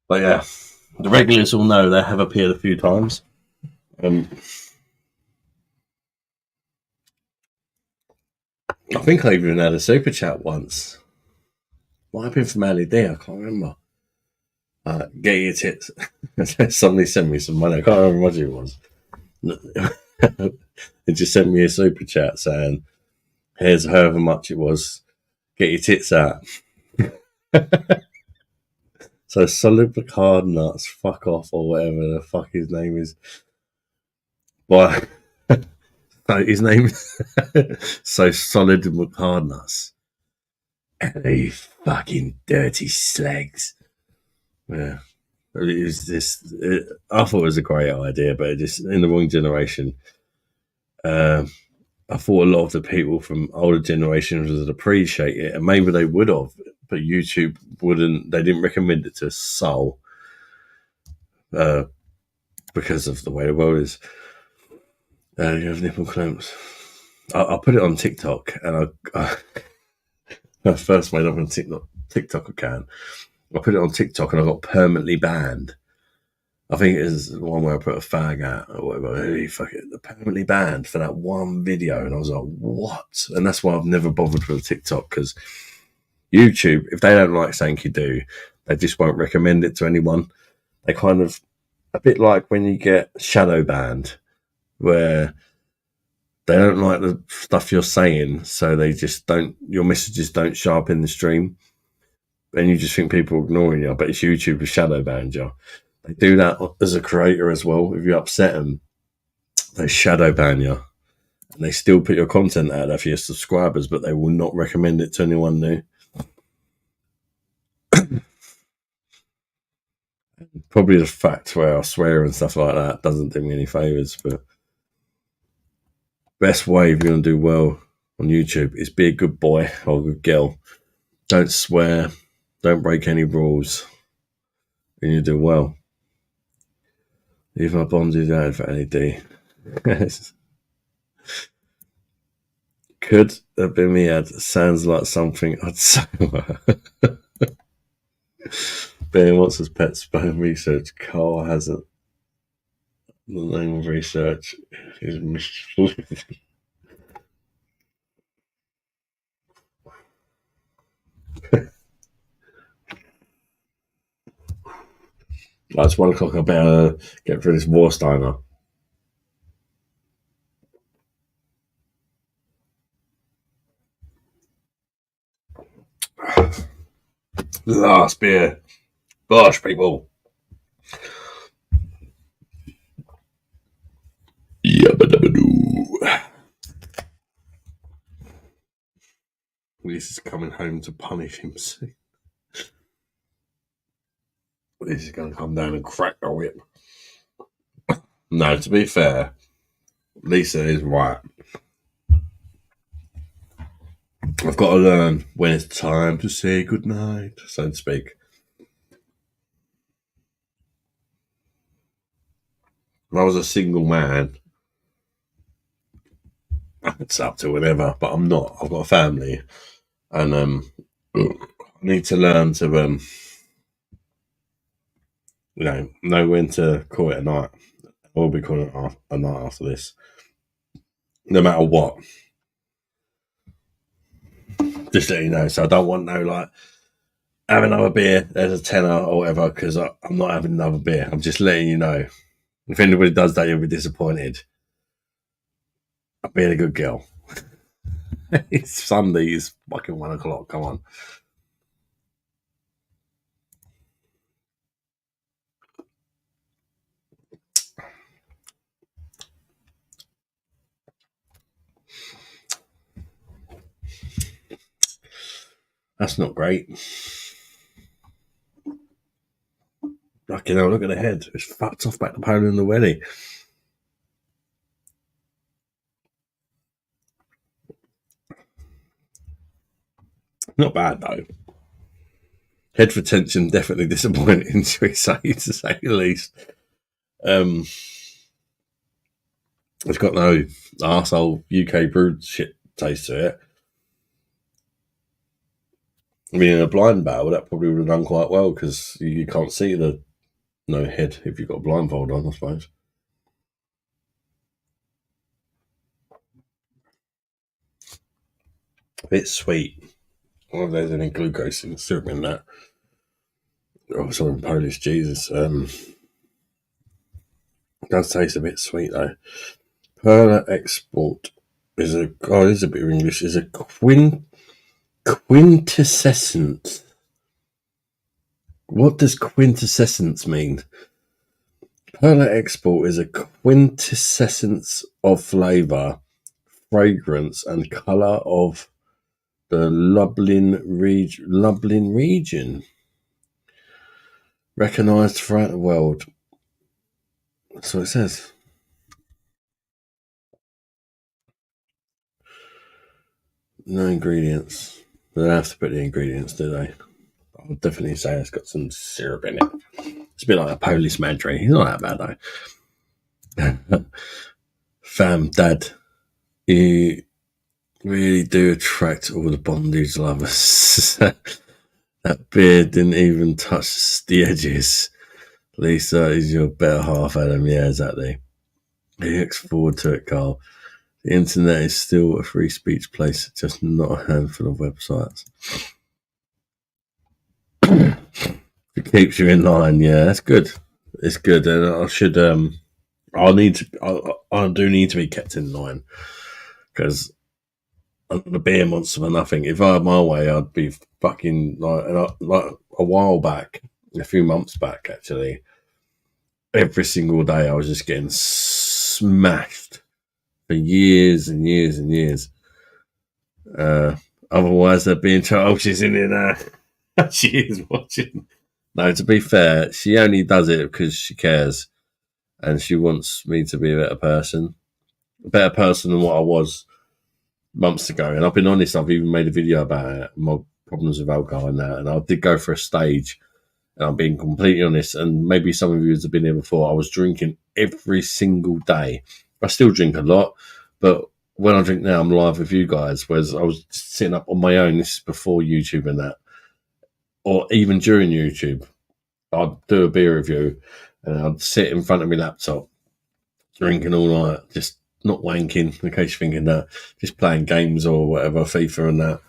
But yeah, the regulars will know they have appeared a few times. I think I even had a super chat once. Might have been from Aldi, I can't remember. Get your tits. Somebody sent me some money. I can't remember what it was. They just sent me a super chat saying, "Here's however much it was. Get your tits out." So Solid Picard Nuts, fuck off, or whatever the fuck his name is. But his name is So Solid Picard Nuts. You fucking dirty slags. Yeah. It was just, I thought it was a great idea, but it just in the wrong generation. I thought a lot of the people from older generations would appreciate it, and maybe they would have, but YouTube wouldn't. They didn't recommend it to a soul because of the way the world is. You have nipple clamps. I put it on TikTok, and I first made up a TikTok account. I put it on TikTok, and I got permanently banned. I think it is the one where I put a fag out or whatever. Hey, fuck it, permanently banned for that one video, and I was like, "What?" And that's why I've never bothered with TikTok, because YouTube, if they don't like something you do, they just won't recommend it to anyone. They kind of a bit like when you get shadow banned, where they don't like the stuff you're saying, so they just don't. Your messages don't show up in the stream, and you just think people are ignoring you. But it's YouTube who shadow banned you. They do that as a creator as well. If you upset them, they shadow ban you, and they still put your content out there for your subscribers, but they will not recommend it to anyone new. Probably the fact where I swear and stuff like that doesn't do me any favours, but best way if you're going to do well on YouTube is be a good boy or a good girl. Don't swear, don't break any rules, and you do well. Leave my bondage out for LED. Could have been me ad. Sounds like something I'd say. Ben wants his pet sperm research. Carl hasn't. The name of research is misleading. It's 1 o'clock. I better get through this Warsteiner. Last beer. Bosh, people. Yabba-dabba-doo. This is coming home to punish him soon. This is going to come down and crack the whip. No, to be fair, Lisa is right. I've got to learn when it's time to say goodnight, so to speak. If I was a single man, it's up to whatever, but I'm not. I've got a family, and I need to learn to, know when to call it a night. I will be calling it a night after this, no matter what. Just let you know. So I don't want have another beer. There's a tenner or whatever, because I'm not having another beer. I'm just letting you know. If anybody does that, you'll be disappointed. I'm being a good girl. It's Sunday. It's fucking 1 o'clock. Come on. That's not great. Fucking hell, look at the head. It's fucked off back to Poland and the welly. Not bad, though. Head retention, definitely disappointing, shall we say, to say the least. It's got no arsehole UK brewed shit taste to it. I mean, in a blind barrel, that probably would have done quite well, because you can't see the head if you've got a blindfold on, I suppose. A bit sweet. I wonder if there's any glucose in the syrup in that. Oh, sorry, Polish, Jesus. It does taste a bit sweet, though. Perla Export is a... Oh, it is a bit of English. Is a quintessence. What does quintessence mean? Perla Export is a quintessence of flavour, fragrance, and colour of the Lublin region, recognised throughout the world. That's what it says. No ingredients. They don't have to put the ingredients, do they? I'll definitely say it's got some syrup in it. It's a bit like a Polish Madri. He's not that bad, though. Fam, Dad, you really do attract all the bondage lovers. That beard didn't even touch the edges. Lisa is your better half, Adam. Yeah, exactly. He looks forward to it, Carl. The internet is still a free speech place, just not a handful of websites. It keeps you in line. Yeah, that's good. it's good, and I should I do need to be kept in line because I'm a beer monster for nothing. If I had my way, I'd be fucking like a while back, a few months back actually. Every single day, I was just getting smashed for years and years and years. Otherwise, they'd be in trouble. Oh, she's in there now. She is watching. No, to be fair, she only does it because she cares and she wants me to be a better person than what I was months ago. And I've been honest, I've even made a video about it, my problems with alcohol and that. And I did go for a stage, and I'm being completely honest. And maybe some of you have been here before. I was drinking every single day. I still drink a lot, but when I drink now, I'm live with you guys. Whereas I was sitting up on my own. This is before YouTube and that, or even during YouTube. I'd do a beer review, and I'd sit in front of my laptop, drinking all night, just not wanking, in case you're thinking that, just playing games or whatever, FIFA and that,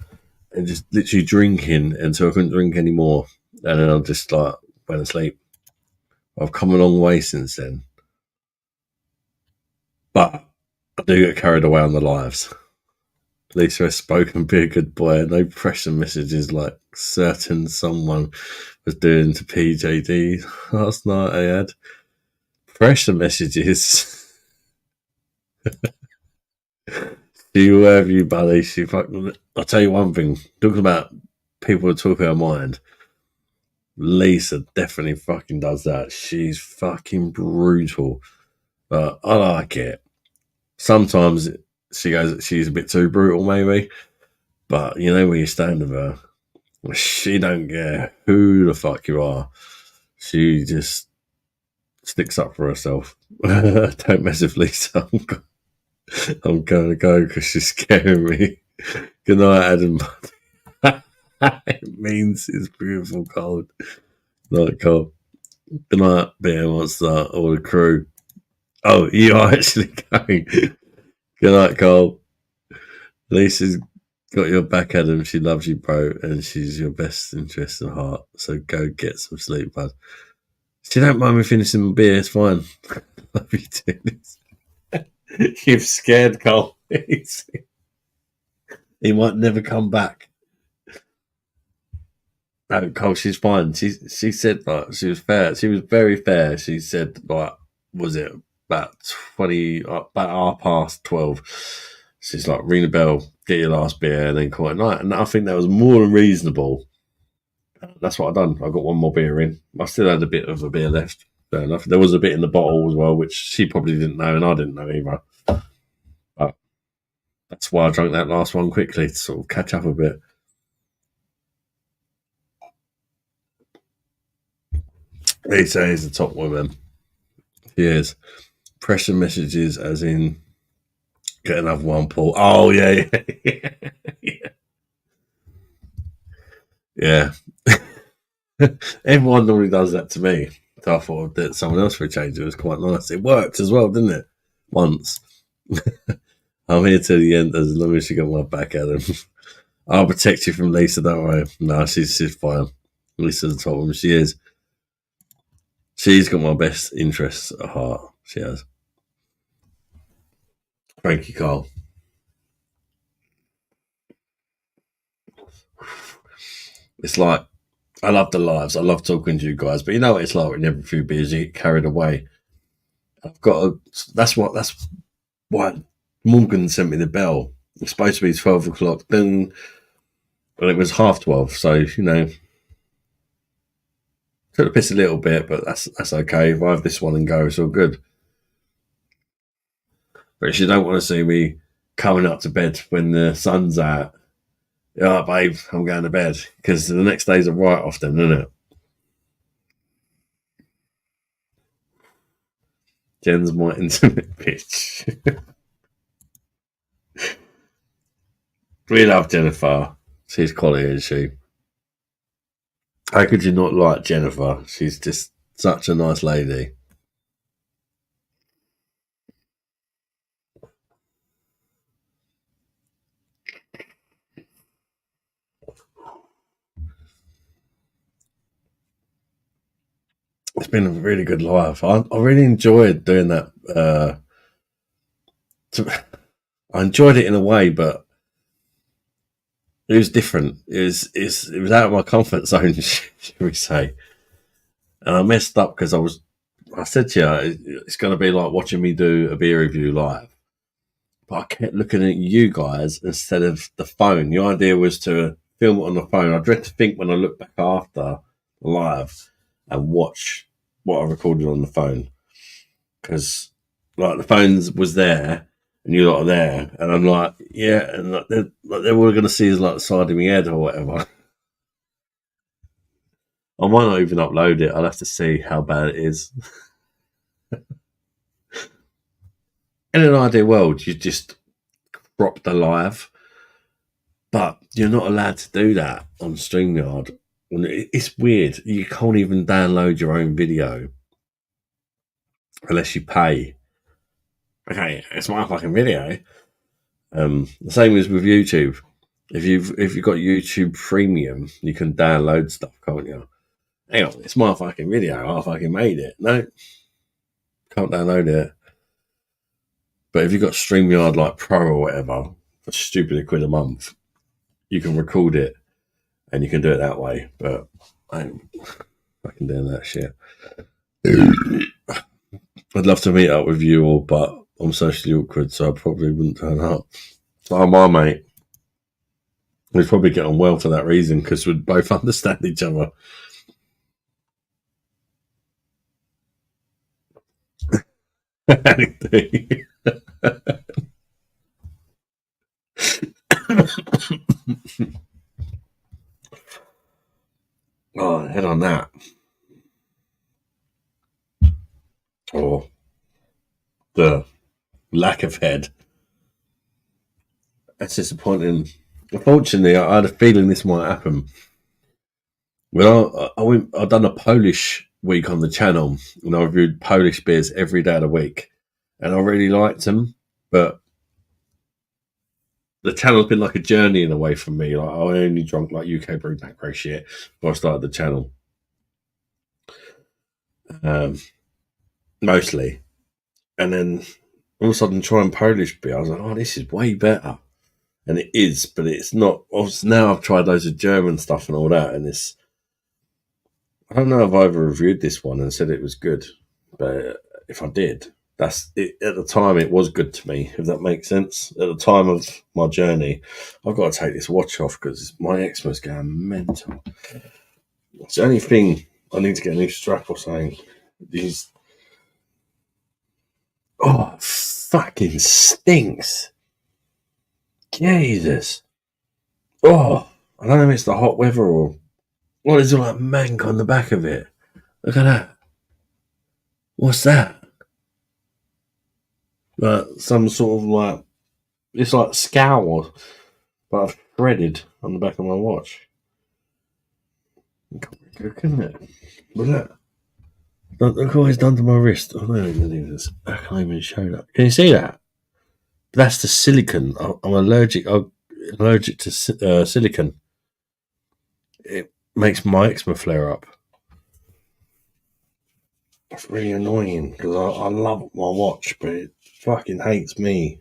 and just literally drinking until I couldn't drink anymore. And then I just like went to sleep. I've come a long way since then. But I do get carried away on the lives. Lisa has spoken, be a good boy. No pressure messages like certain someone was doing to PJD last night. I had pressure messages. She will have you, buddy. She fucking. I'll tell you one thing. Talking about people who talk her mind. Lisa definitely fucking does that. She's fucking brutal, but I like it. Sometimes she's a bit too brutal, maybe. But you know where you stand with her. She don't care who the fuck you are. She just sticks up for herself. Don't mess with Lisa. I'm going to go because she's scaring me. Good night, Adam. It means it's beautiful cold. Night, Cole. Good night, Beer Monster, all the crew. Oh, you are actually going. Good night, Cole. Lisa's got your back, Adam. She loves you, bro, and she's your best interest of heart. So go get some sleep, bud. She don't mind me finishing my beer. It's fine. Love you too. You've scared Cole. He might never come back. No, Cole, she's fine. She said like she was fair. She was very fair. She said like, was it about 12:30? She's like, ring the bell, get your last beer, and then call it night. And I think that was more than reasonable. That's what I done. I got one more beer in. I still had a bit of a beer left. Fair enough. There was a bit in the bottle as well, which she probably didn't know, and I didn't know either. But that's why I drank that last one quickly to sort of catch up a bit. Lisa is a top woman. She is. Pressure messages as in get another one, Paul. Oh, yeah. Yeah. Everyone normally does that to me. So I thought I'd do it someone else for a change. It was quite nice. It worked as well, didn't it? Once. I'm here till the end as long as she got my back, Adam. I'll protect you from Lisa, don't worry. No, she's fine. Lisa's the top woman. She is. She's got my best interests at heart. She has. Thank you, Carl. It's like, I love the lives. I love talking to you guys. But you know what it's like when every few beers you get carried away. That's why Morgan sent me the bell. It's supposed to be 12 o'clock. Then, well, it was 12:30. So, you know, took the piss a little bit, but that's okay. If I have this one and go, it's all good. But if you don't want to see me coming up to bed when the sun's out, yeah, babe, I'm going to bed. Because the next day's a write-off then, isn't it? Jen's my intimate bitch. We love Jennifer. She's quality, isn't she? How could you not like Jennifer? She's just such a nice lady. it's been a really good live. I really enjoyed doing that. I enjoyed it in a way, but it was different. It was out of my comfort zone, should we say? And I messed up because I said to you, it's going to be like watching me do a beer review live. But I kept looking at you guys instead of the phone. The idea was to film it on the phone. I dread to think when I look back after live and watch what I recorded on the phone. Because like the phone was there and you lot are there. And I'm like, yeah. And like, they're all going to see is like the side of my head or whatever. I might not even upload it. I'll have to see how bad it is. In an ideal world, you just crop the live, but you're not allowed to do that on StreamYard. It's weird. You can't even download your own video unless you pay. Okay, it's my fucking video. The same as with YouTube. If you've got YouTube Premium, you can download stuff, can't you? Hang on, it's my fucking video. I fucking made it. No, can't download it. But if you've got StreamYard like Pro or whatever, for stupid £1 a month, you can record it and you can do it that way. But I ain't fucking doing that shit. I'd love to meet up with you all, but I'm socially awkward, so I probably wouldn't turn up. So my mate. We'd probably get on well for that reason because we'd both understand each other. Oh, head on that. Or the lack of head. That's disappointing. Unfortunately, I had a feeling this might happen. Well, I've done a Polish week on the channel, and I reviewed Polish beers every day of the week, and I really liked them. But the channel's been like a journey in a way for me. Like I only drank like UK brew macro shit before I started the channel, mostly, and then all of a sudden trying Polish beer, I was like, oh, this is way better. And it is, but it's not. Obviously, now I've tried loads of German stuff and all that, and it's. I don't know if I ever reviewed this one and said it was good, but if I did, that's it. At the time, it was good to me. If that makes sense. At the time of my journey, I've got to take this watch off because my eczema's going mental. It's the only thing I need to get a new strap or something. These. Oh, fucking stinks. Jesus. Oh, I don't know if it's the hot weather or what is it like mank on the back of it. Look at that. What's that? Like some sort of like it's like scowl, but I've threaded on the back of my watch. Good, isn't it? Look at that. Look what it's done to my wrist. Oh, I don't even believe this. I can't even show that. Can you see that? That's the silicon. I'm allergic. I'm allergic to silicon. It makes my eczema flare up. It's really annoying because I love my watch, but it fucking hates me.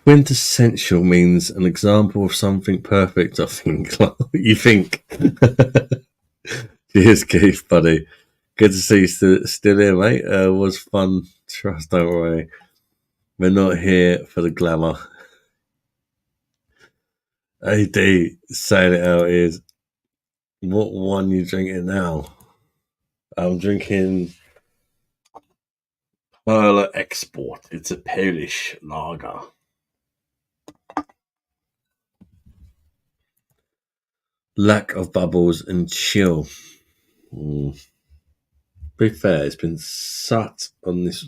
Quintessential means an example of something perfect, I think. You think. Cheers, Keith, buddy. Good to see you still here, mate. It was fun. Trust, don't worry. We're not here for the glamour. AD, saying it how it is. What one you drinking now? I'm drinking Perla Export. It's a Polish lager. Lack of bubbles and chill. To be fair, it's been sat on this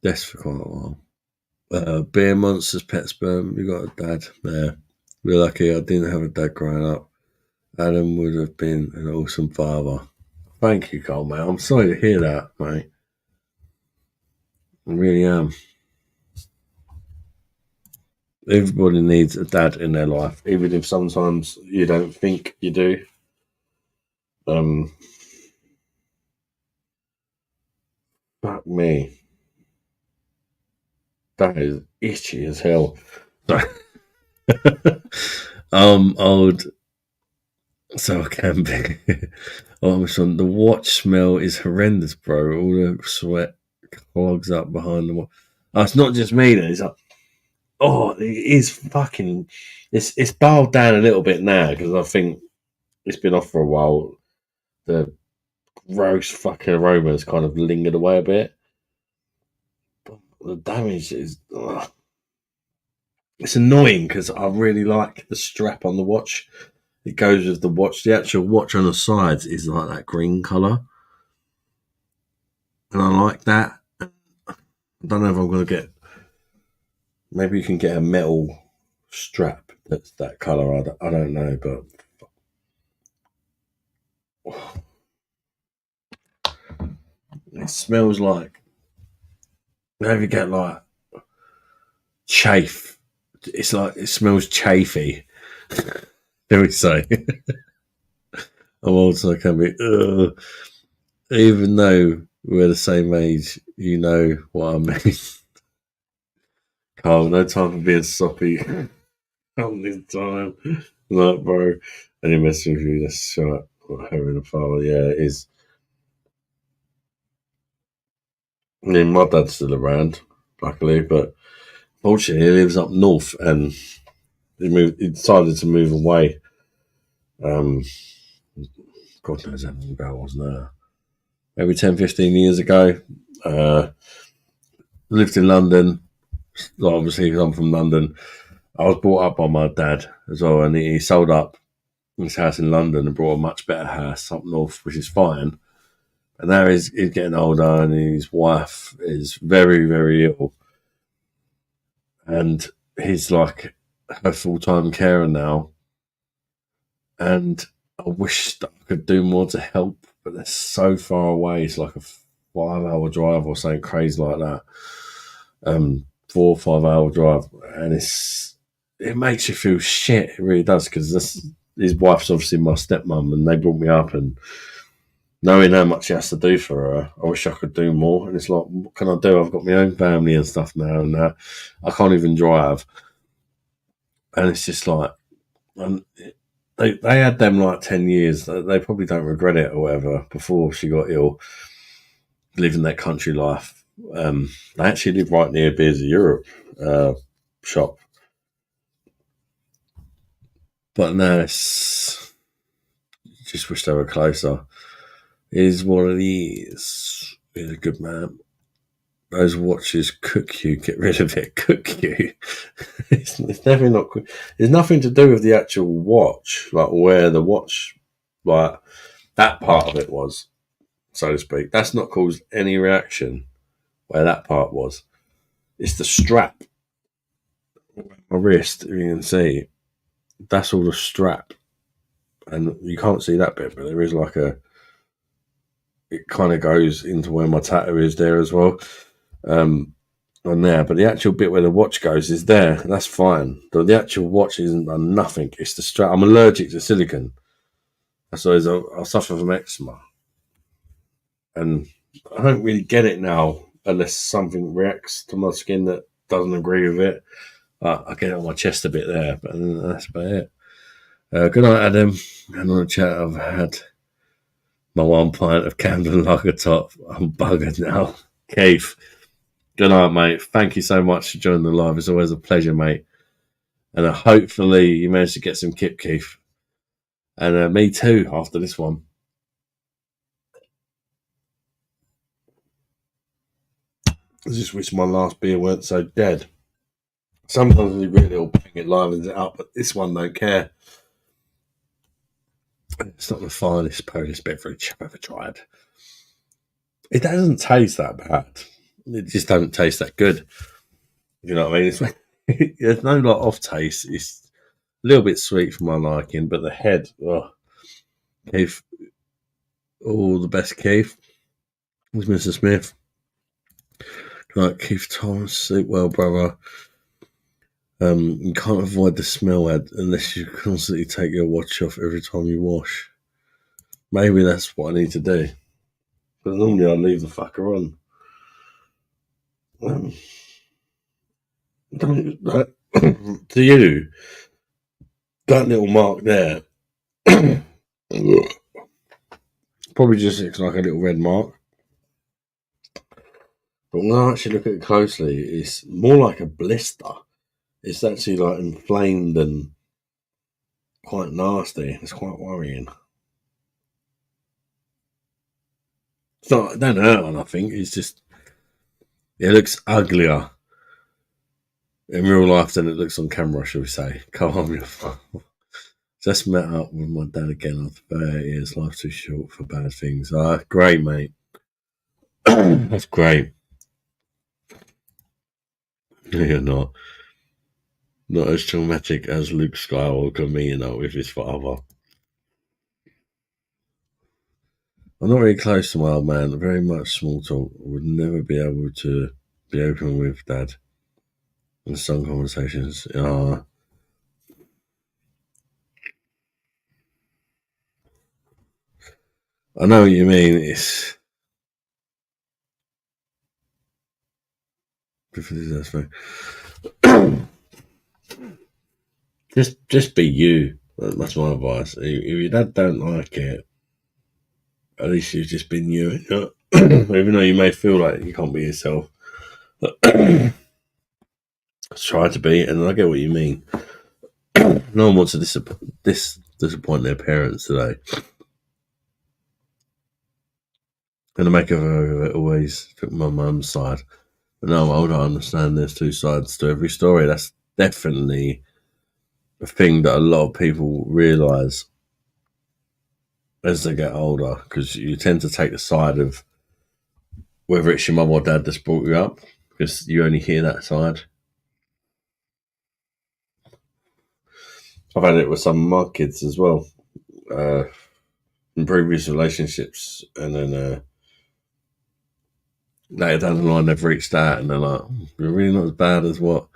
desk for quite a while. Beer Monsters, Pet Sperm. You got a dad there. We're lucky I didn't have a dad growing up. Adam would have been an awesome father. Thank you, Cole, mate. I'm sorry to hear that, mate. I really am. Everybody needs a dad in their life, even if sometimes you don't think you do. Fuck me. That is itchy as hell. Old. So I can be. The watch smell is horrendous, bro. All the sweat clogs up behind the watch. Oh, it's not just me, though. It's like, it is fucking. It's dialed down a little bit now because I think it's been off for a while. The gross fucking aroma has kind of lingered away a bit. But the damage is. It's annoying because I really like the strap on the watch. It goes with the watch. The actual watch on the sides is like that green colour. And I like that. I don't know if I'm going to get... Maybe you can get a metal strap that's that colour. I don't know, but... It smells like... Maybe get like... chafe. It's like... It smells chafy. Let me say. I'm old, so I can be... Even though we're the same age, you know what I mean. Carl, no time for being soppy. On this time. Like, bro. Any message with you, that's shot. Having a father, yeah, it is. I mean, my dad's still around, luckily, but fortunately, he lives up north and he decided to move away. God knows how long ago it was now. Maybe 10, 15 years ago. Lived in London. Obviously, because I'm from London. I was brought up by my dad as well, and he sold up his house in London and brought a much better house up north, which is fine. And now he's getting older, and his wife is very, very ill. And he's like her full-time carer now. And I wish that I could do more to help, but they're so far away. It's like a 5-hour drive or something crazy like that. 4 or 5 hour drive. And it makes you feel shit. It really does, because his wife's obviously my stepmom, and they brought me up, and knowing how much he has to do for her, I wish I could do more. And it's like, what can I do? I've got my own family and stuff now, and I can't even drive. And it's just like, they had them like 10 years. They probably don't regret it or whatever. Before she got ill, living that country life. They actually live right near Beers of Europe shop. But now it's just wish they were closer. Is what it is. He's a good man. Those watches cook you. Get rid of it. Cook you. It's definitely not quick. There's nothing to do with the actual watch, like where the watch, like that part of it was, so to speak. That's not caused any reaction where that part was. It's the strap. My wrist, you can see, that's all the strap. And you can't see that bit, but there is like it kind of goes into where my tattoo is there as well. On there, but the actual bit where the watch goes is there. That's fine. The actual watch isn't done nothing. It's the strap. I'm allergic to silicone. So I suffer from eczema. And I don't really get it now unless something reacts to my skin that doesn't agree with it. I get it on my chest a bit there, but that's about it. Good night, Adam. And on the chat, I've had my 1 pint of Camden Lager Top. I'm buggered now. Keith. Good night, mate. Thank you so much for joining the live. It's always a pleasure, mate. And hopefully you managed to get some Kip Keith. And me too, after this one. I just wish my last beer weren't so dead. Sometimes we really all bang it, livens it up, but this one don't care. It's not the finest Polish beverage I've ever tried. It doesn't taste that bad. It just don't taste that good. You know what I mean? There's no lot of taste. It's a little bit sweet for my liking, but the head, Keith, all the best, Keith. With Mr. Smith. Right, Keith Thomas, sleep well, brother. You can't avoid the smell unless you constantly take your watch off every time you wash. Maybe that's what I need to do. But normally I leave the fucker on. To you, that little mark there probably just looks like a little red mark. But when I actually look at it closely, it's more like a blister. It's actually like inflamed and quite nasty. It's quite worrying. It's not, it don't hurt one, I think. It's just, it looks uglier in real life than it looks on camera, shall we say. Come on, you just met up with my dad again after 30 years. Life's too short for bad things. Great, mate. That's great. You're not as traumatic as Luke Skywalker meeting up with his father. I'm not very close to my old man. Very much small talk. Would never be able to be open with Dad in some conversations. I know what you mean. It's just be you. That's my advice. If your dad don't like it, at least you've just been you. Even though you may feel like you can't be yourself, try to be. And I get what you mean. No one wants to disappoint their parents today. And the makeover of it always took my mum's side. But now I'm older, I understand there's two sides to every story. That's definitely a thing that a lot of people realise as they get older, because you tend to take the side of whether it's your mum or dad that's brought you up, because you only hear that side. I've had it with some of my kids as well, in previous relationships, and then later down the line they've reached out and they're like, "You're really not as bad as what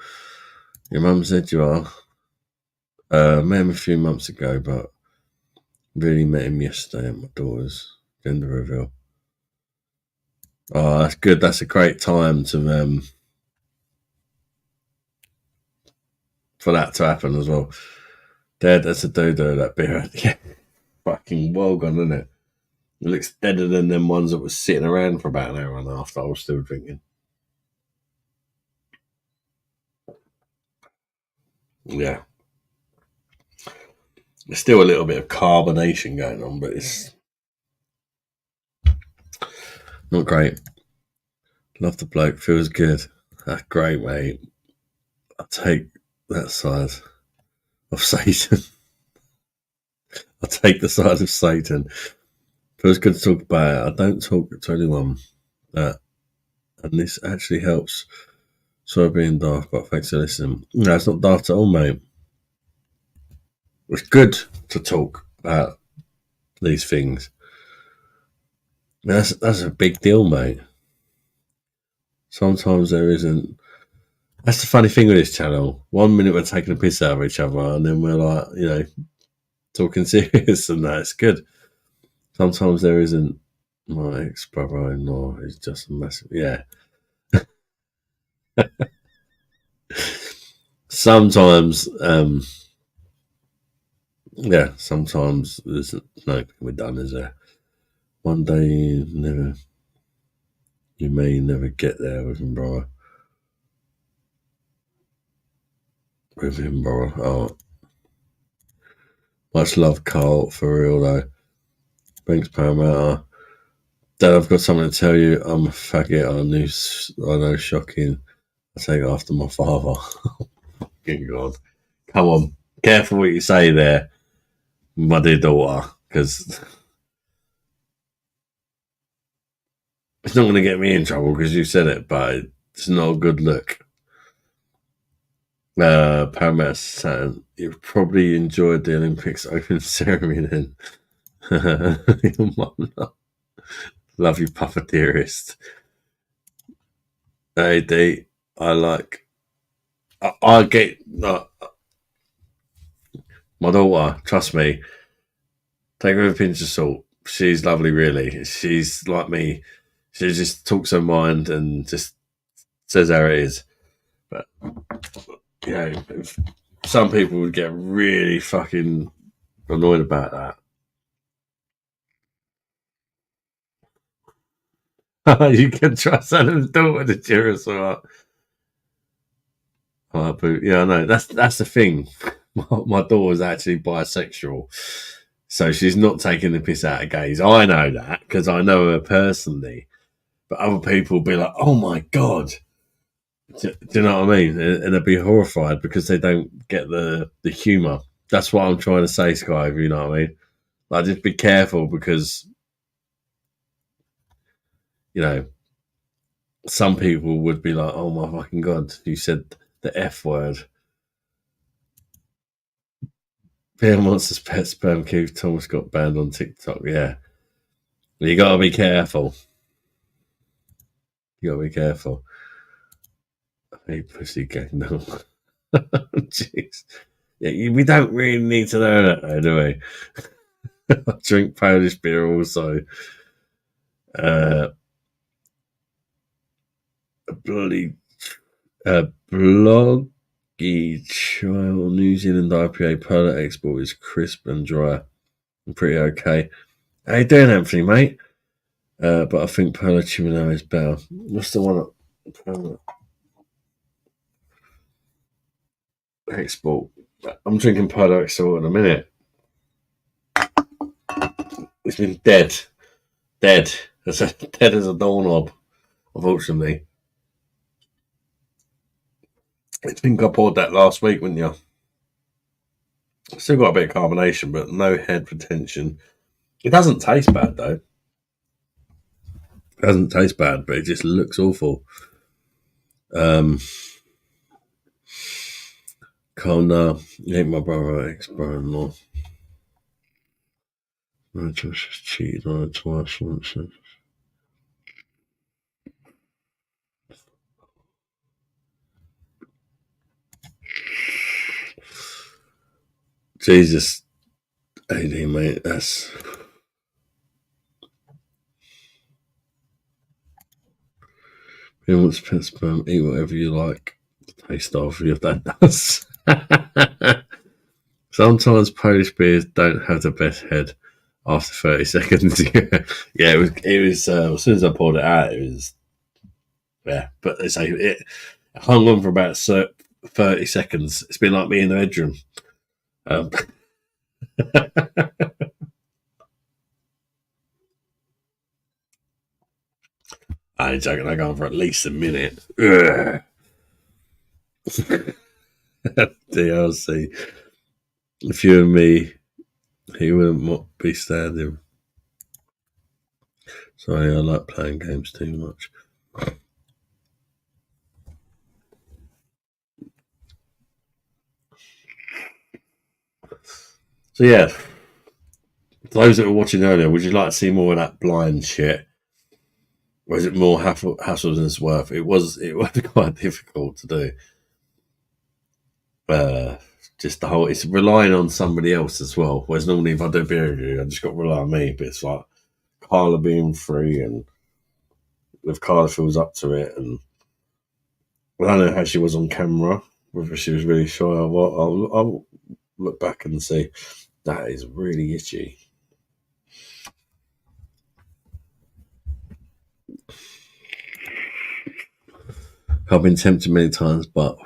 your mum said you are." Met him a few months ago, but really met him yesterday at my daughter's gender reveal. Oh, that's good. That's a great time to for that to happen as well. Dad, that's a dodo, that beer. Yeah, fucking well gone, isn't it? It looks deader than them ones that was sitting around for about an hour and a half that I was still drinking. Yeah. There's still a little bit of carbonation going on, but it's not great. Love the bloke, feels good. That's great, mate. I'll take that side of Satan. I'll take the side of Satan. Feels good to talk about it. I don't talk to anyone that, and this actually helps. Sorry being daft, but thanks for listening. No, it's not daft at all, mate. It's good to talk about these things. That's a big deal, mate. Sometimes there isn't. That's the funny thing with this channel. 1 minute we're taking a piss out of each other, and then we're like, talking serious, and that's good. Sometimes there isn't. My ex-brother-in-law is just a massive. Yeah. Sometimes, sometimes there's no can be done, is there? One day you may never get there with him, brother. Oh, much love, Carl, for real though. Thanks, Paramount. Dad, I've got something to tell you. I'm a faggot. I know, shocking. I take it after my father. Good God. Come on. Careful what you say there, my dear daughter, because it's not going to get me in trouble because you said it, but it's not a good look. Paramount Saturn, you probably enjoyed the Olympics open ceremony then. Your mum, love you, puppeteerist. Hey, D, I like I get my daughter. Trust me, take her with a pinch of salt. She's lovely, really. She's like me. She just talks her mind and just says how it is. But you know, some people would get really fucking annoyed about that. You can trust Adam's daughter to cheer us up. But yeah, I know that's the thing. My daughter's actually bisexual, so she's not taking the piss out of gays. I know that because I know her personally. But other people will be like, "Oh my god." Do you know what I mean? And they'd be horrified because they don't get the humour. That's what I'm trying to say, Sky. You know what I mean? Like, just be careful because you know some people would be like, "Oh my fucking god, you said the F word." Beer Monster's Pet Sperm Keith Thomas got banned on TikTok. Yeah, you gotta be careful. You gotta be careful. Hey, pussy gang, no. Jeez. Yeah, we don't really need to know that, though, do we? I drink Polish beer also. Bloody bloggy child New Zealand IPA Polar export is crisp and dry. I'm pretty okay. How you doing, Anthony, mate? But I think Polar Chimino is better. What's the one at export? I'm drinking Polar export in a minute. It's been dead. It's dead as a doorknob, unfortunately. I think I poured that last week, wouldn't you? Still got a bit of carbonation, but no head retention. It doesn't taste bad, though. It doesn't taste bad, but it just looks awful. Connor, you ain't my brother, ex-brother-in-law. I just cheated on her twice once. Jesus, AD, mate, that's... Who wants pet sperm? Eat whatever you like. Taste of your dad does. Sometimes Polish beers don't have the best head after 30 seconds. Yeah, it was as soon as I poured it out, it was, yeah, but they say it hung on for about 30 seconds. It's been like me in the bedroom. I ain't joking, I go on for at least a minute. DLC. If you and me, he wouldn't be standing. Sorry, I like playing games too much. So yeah, those that were watching earlier, would you like to see more of that blind shit? Or is it more hassle than it's worth? It was quite difficult to do. Just the whole, it's relying on somebody else as well. Whereas normally if I do a beer review, I just got to rely on me. But it's like Carla being free, and if Carla feels up to it, and I don't know how she was on camera, whether she was really shy or what. I'll look back and see. That is really itchy. I've been tempted many times, but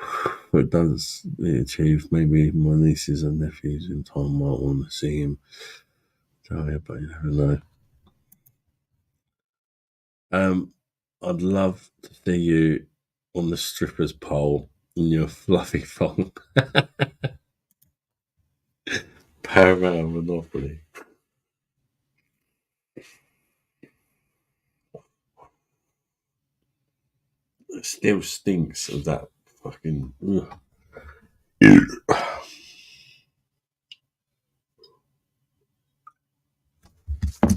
it does achieve. Maybe my nieces and nephews in time might want to see him. Oh, yeah, but you never know. I'd love to see you on the strippers pole in your fluffy thong. Paramount Monopoly. It still stinks of that fucking.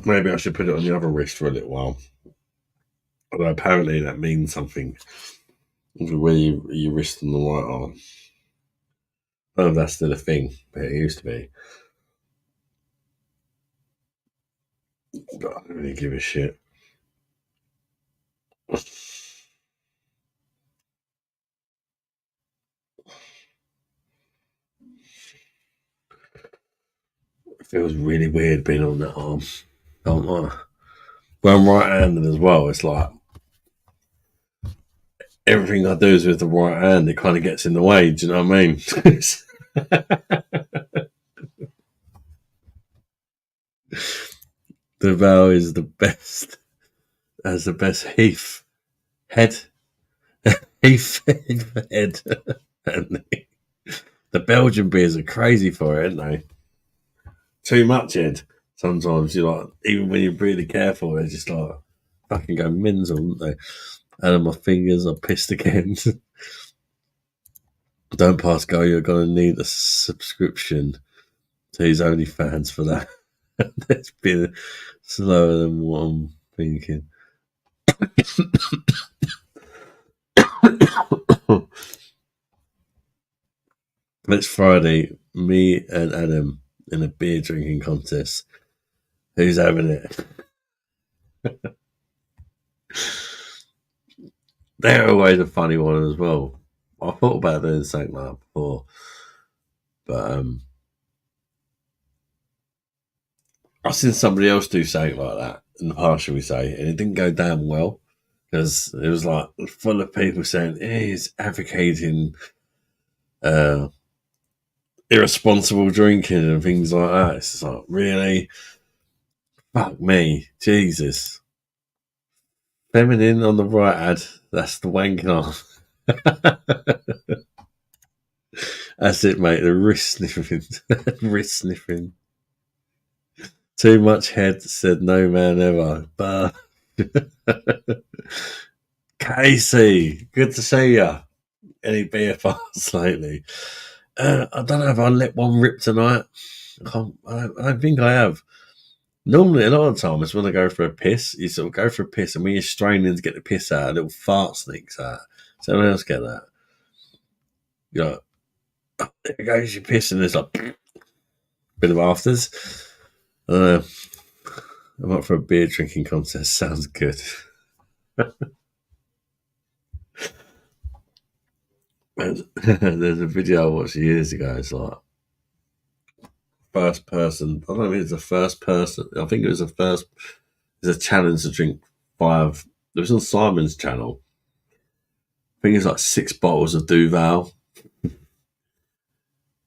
Maybe I should put it on the other wrist for a little while. Although apparently that means something. Where your wrist on the right arm. I don't know if that's still a thing, but it used to be. But I don't really give a shit. It feels really weird being on that arm. Don't lie. When I'm right-handed as well, it's like everything I do is with the right hand. It kind of gets in the way. Do you know what I mean? The Val is the best. Has the best Heath head. Heath head. The Belgian beers are crazy for it, aren't they? Too much head. Sometimes you like, even when you're really careful, they're just like fucking go mental, aren't they? And on my fingers are pissed again. Don't pass go, you're gonna need a subscription to his OnlyFans for that. That's been slower than what I'm thinking. Next Friday, me and Adam in a beer drinking contest. Who's having it? They're always a funny one as well. I thought about doing something like that before, but I've seen somebody else do something like that in the past, shall we say, and it didn't go down well because it was like full of people saying he's advocating irresponsible drinking and things like that. It's just like, really? Fuck me. Jesus. Feminine on the right ad. That's the wanking arm. That's it, mate. The wrist sniffing. Wrist sniffing. Too much head, said no man ever. But Casey, good to see you. Any beer fast lately? I don't know if I let one rip tonight. I don't think I have. Normally, a lot of the time, it's when I go for a piss. You sort of go for a piss, and when you're straining to get the piss out, a little fart sneaks out. Does anyone else get that? You're like, oh, there goes your piss, and there's like bit of afters. I don't know. I'm up for a beer drinking contest. Sounds good. There's a video I watched years ago. It's like first person. I don't know if it's the first person. I think it was the first. There's a challenge to drink 5. It was on Simon's channel. I think it's like 6 bottles of Duval.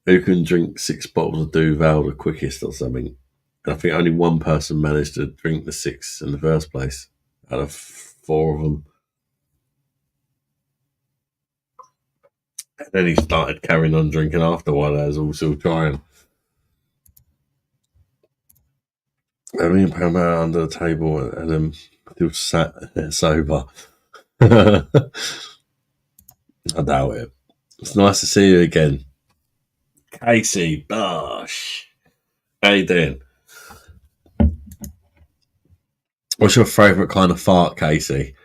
Who can drink 6 bottles of Duval the quickest or something? And I think only one person managed to drink the 6 in the first place out of 4 of them. And then he started carrying on drinking after while I was all still trying. I mean, come out under the table and then still sat there sober. I doubt it. It's nice to see you again. Casey, Bosh. How you doing? What's your favourite kind of fart, Casey?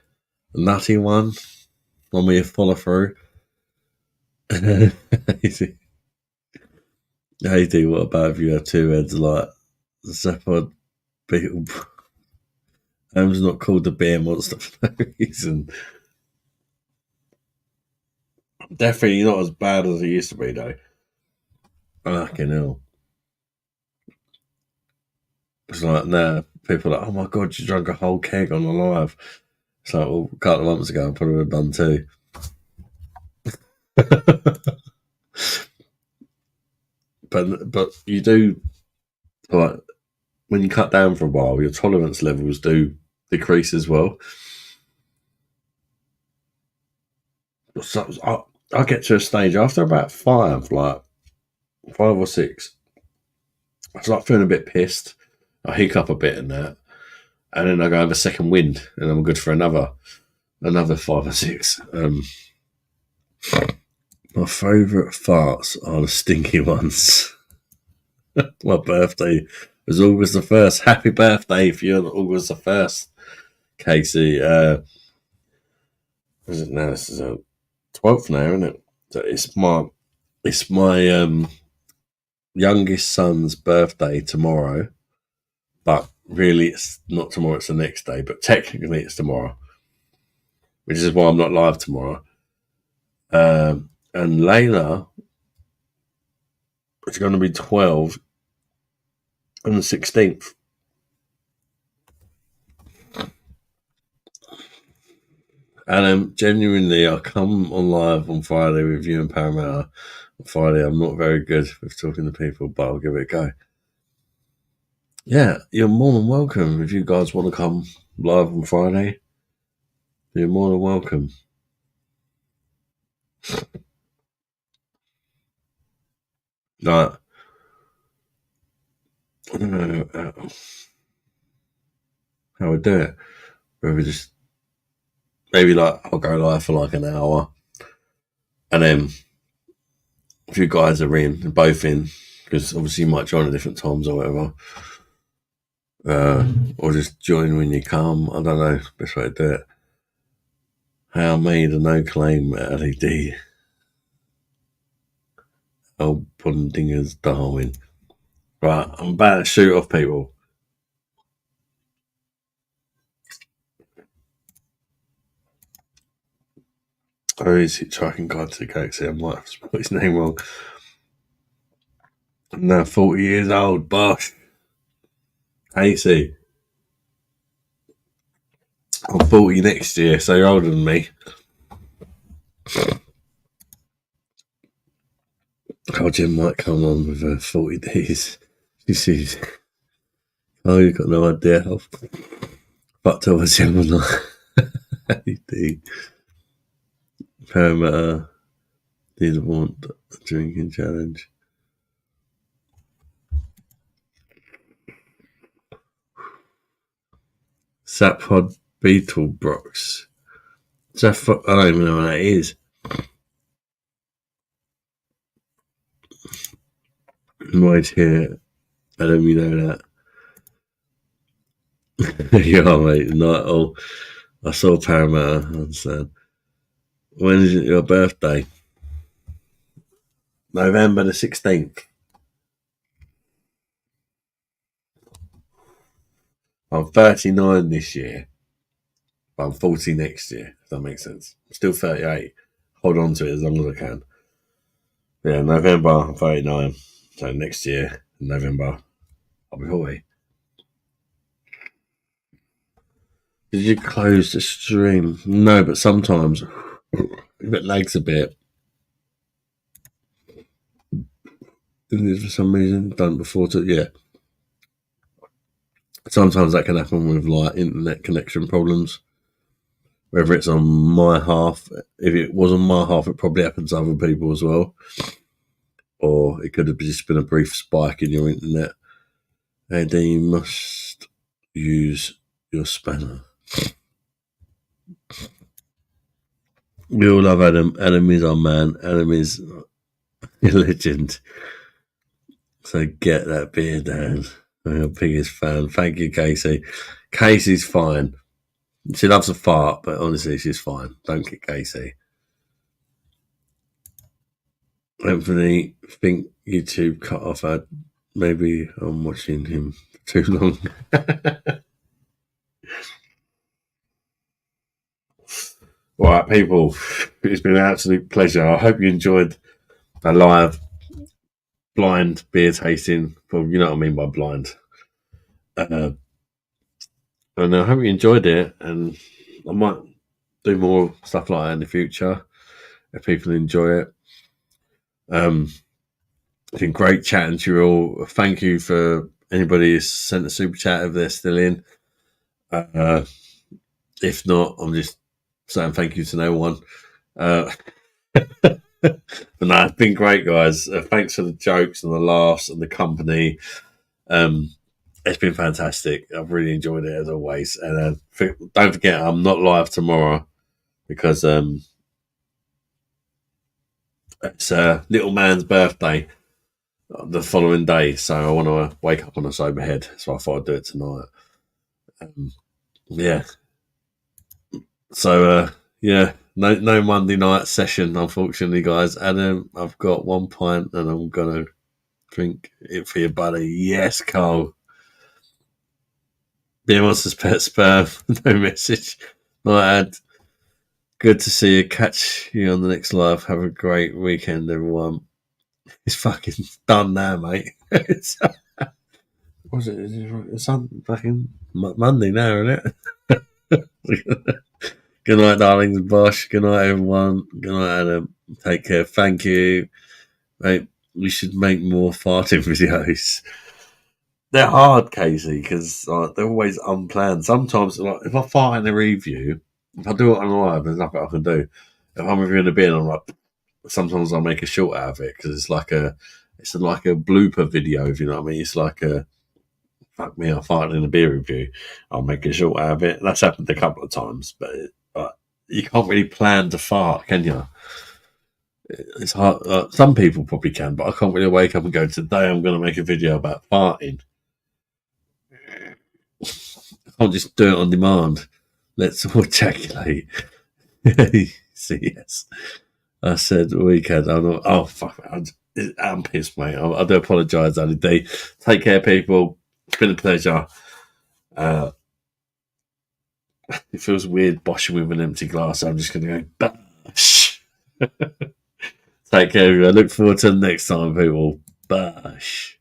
The nutty one? One where you follow through? How you do? What about if you have 2 heads like Zephod Beetle? Holmes not called the beer monster for no reason. Definitely not as bad as it used to be, though. Fucking hell. It's like, now people are like, oh my god, you drank a whole keg on the live. It's like, well, a couple of months ago, I probably would have done too. But you do, like, when you cut down for a while, your tolerance levels do decrease as well. So I get to a stage after about 5, like 5 or 6. I start feeling a bit pissed. I hiccup a bit in that, and then I go have a second wind, and I'm good for another 5 or 6. My favourite farts are the stinky ones. My birthday was August the 1st. Happy birthday if you're on August the 1st, Casey. Was it now? This is 12th now, isn't it? So it's my youngest son's birthday tomorrow, but really it's not tomorrow, it's the next day, but technically it's tomorrow, which is why I'm not live tomorrow. And Layla is going to be 12 on the 16th. And genuinely, I'll come on live on Friday with you and Paramount. On Friday, I'm not very good with talking to people, but I'll give it a go. Yeah, you're more than welcome. If you guys want to come live on Friday, you're more than welcome. Like, I don't know how I do it. Whether just maybe like I'll go live for like an hour, and then if you guys are in, both in, because obviously you might join at different times or whatever, or just join when you come. I don't know best way to do it. How I made a no claim at LED. Oh, Puddingers Darwin. Right, I'm about to shoot off people. Oh, is it Tracking Guide to the Galaxy? I might have spelled his name wrong. I'm now 40 years old, Bosh. AC. I'm 40 next year, so you're older than me. Oh, Jim might come on with 40 days. She sees. Oh, you've got no idea how fucked I was young or not. AD. Parameter. Didn't want a drinking challenge. Sapod Beetlebrox. I don't even know what that is. Right here. I don't even know that. Yeah, mate. Not all. I saw Paramount. I understand. When is it your birthday? November the 16th. I'm 39 this year. But I'm 40 next year, if that makes sense. I'm still 38. Hold on to it as long as I can. Yeah, November, I'm 39. So next year, in November, I'll be 40. Did you close the stream? No, but sometimes if it lags a bit, and for some reason done before yeah. Sometimes that can happen with like internet connection problems. Whether it's on my half, if it was on my half, it probably happens to other people as well. Or it could have just been a brief spike in your internet. And then you must use your spanner. We all love Adam. Adam is our man. Adam is a legend. So get that beer down. I'm your biggest fan. Thank you, Casey. Casey's fine. She loves a fart, but honestly, she's fine. Don't get Casey. Anthony, think YouTube cut off ad. Maybe I'm watching him too long. All right, people. It's been an absolute pleasure. I hope you enjoyed a live blind beer tasting. Well, you know what I mean by blind. And I hope you enjoyed it. And I might do more stuff like that in the future if people enjoy it. It's been great chatting to you all. Thank you for anybody who's sent a super chat if they're still in. If not, I'm just saying thank you to no one. But no, it's been great, guys. Thanks for the jokes and the laughs and the company. It's been fantastic. I've really enjoyed it as always. And don't forget, I'm not live tomorrow because it's little man's birthday the following day. So I want to wake up on a sober head. So I thought I'd do it tonight. Yeah. So, yeah. no Monday night session, unfortunately, guys. Adam, I've got 1 pint and I'm gonna drink it for your buddy. Yes, Cole. Beer Monsters Pet Sperm. No message. Night, good to see you. Catch you on the next live. Have a great weekend, everyone. It's fucking done now, mate. Was it? It's on fucking Monday now, isn't it? Good night, darlings. Bosh. Good night, everyone. Good night, Adam. Take care. Thank you, mate. We should make more farting videos. They're hard, Casey, because they're always unplanned. Sometimes, like, if I fart in a review, if I do it on live, there's nothing I can do. If I'm reviewing a bin, I'm like, sometimes I'll make a short out of it because it's like a blooper video. If you know what I mean, it's like a fuck me, I farted in a beer review. I'll make a short out of it. That's happened a couple of times, but you can't really plan to fart, can you? It's hard. Some people probably can, but I can't really wake up and go, today I'm going to make a video about farting. I can't just do it on demand. Let's all ejaculate. See, yes. I said weekend. I'm not. Oh, fuck. I'm pissed, mate. I do apologise, Aldi. Take care, people. It's been a pleasure. It feels weird boshing with an empty glass. I'm just going to go, bash. Take care, everyone. I look forward to the next time, people. Bash.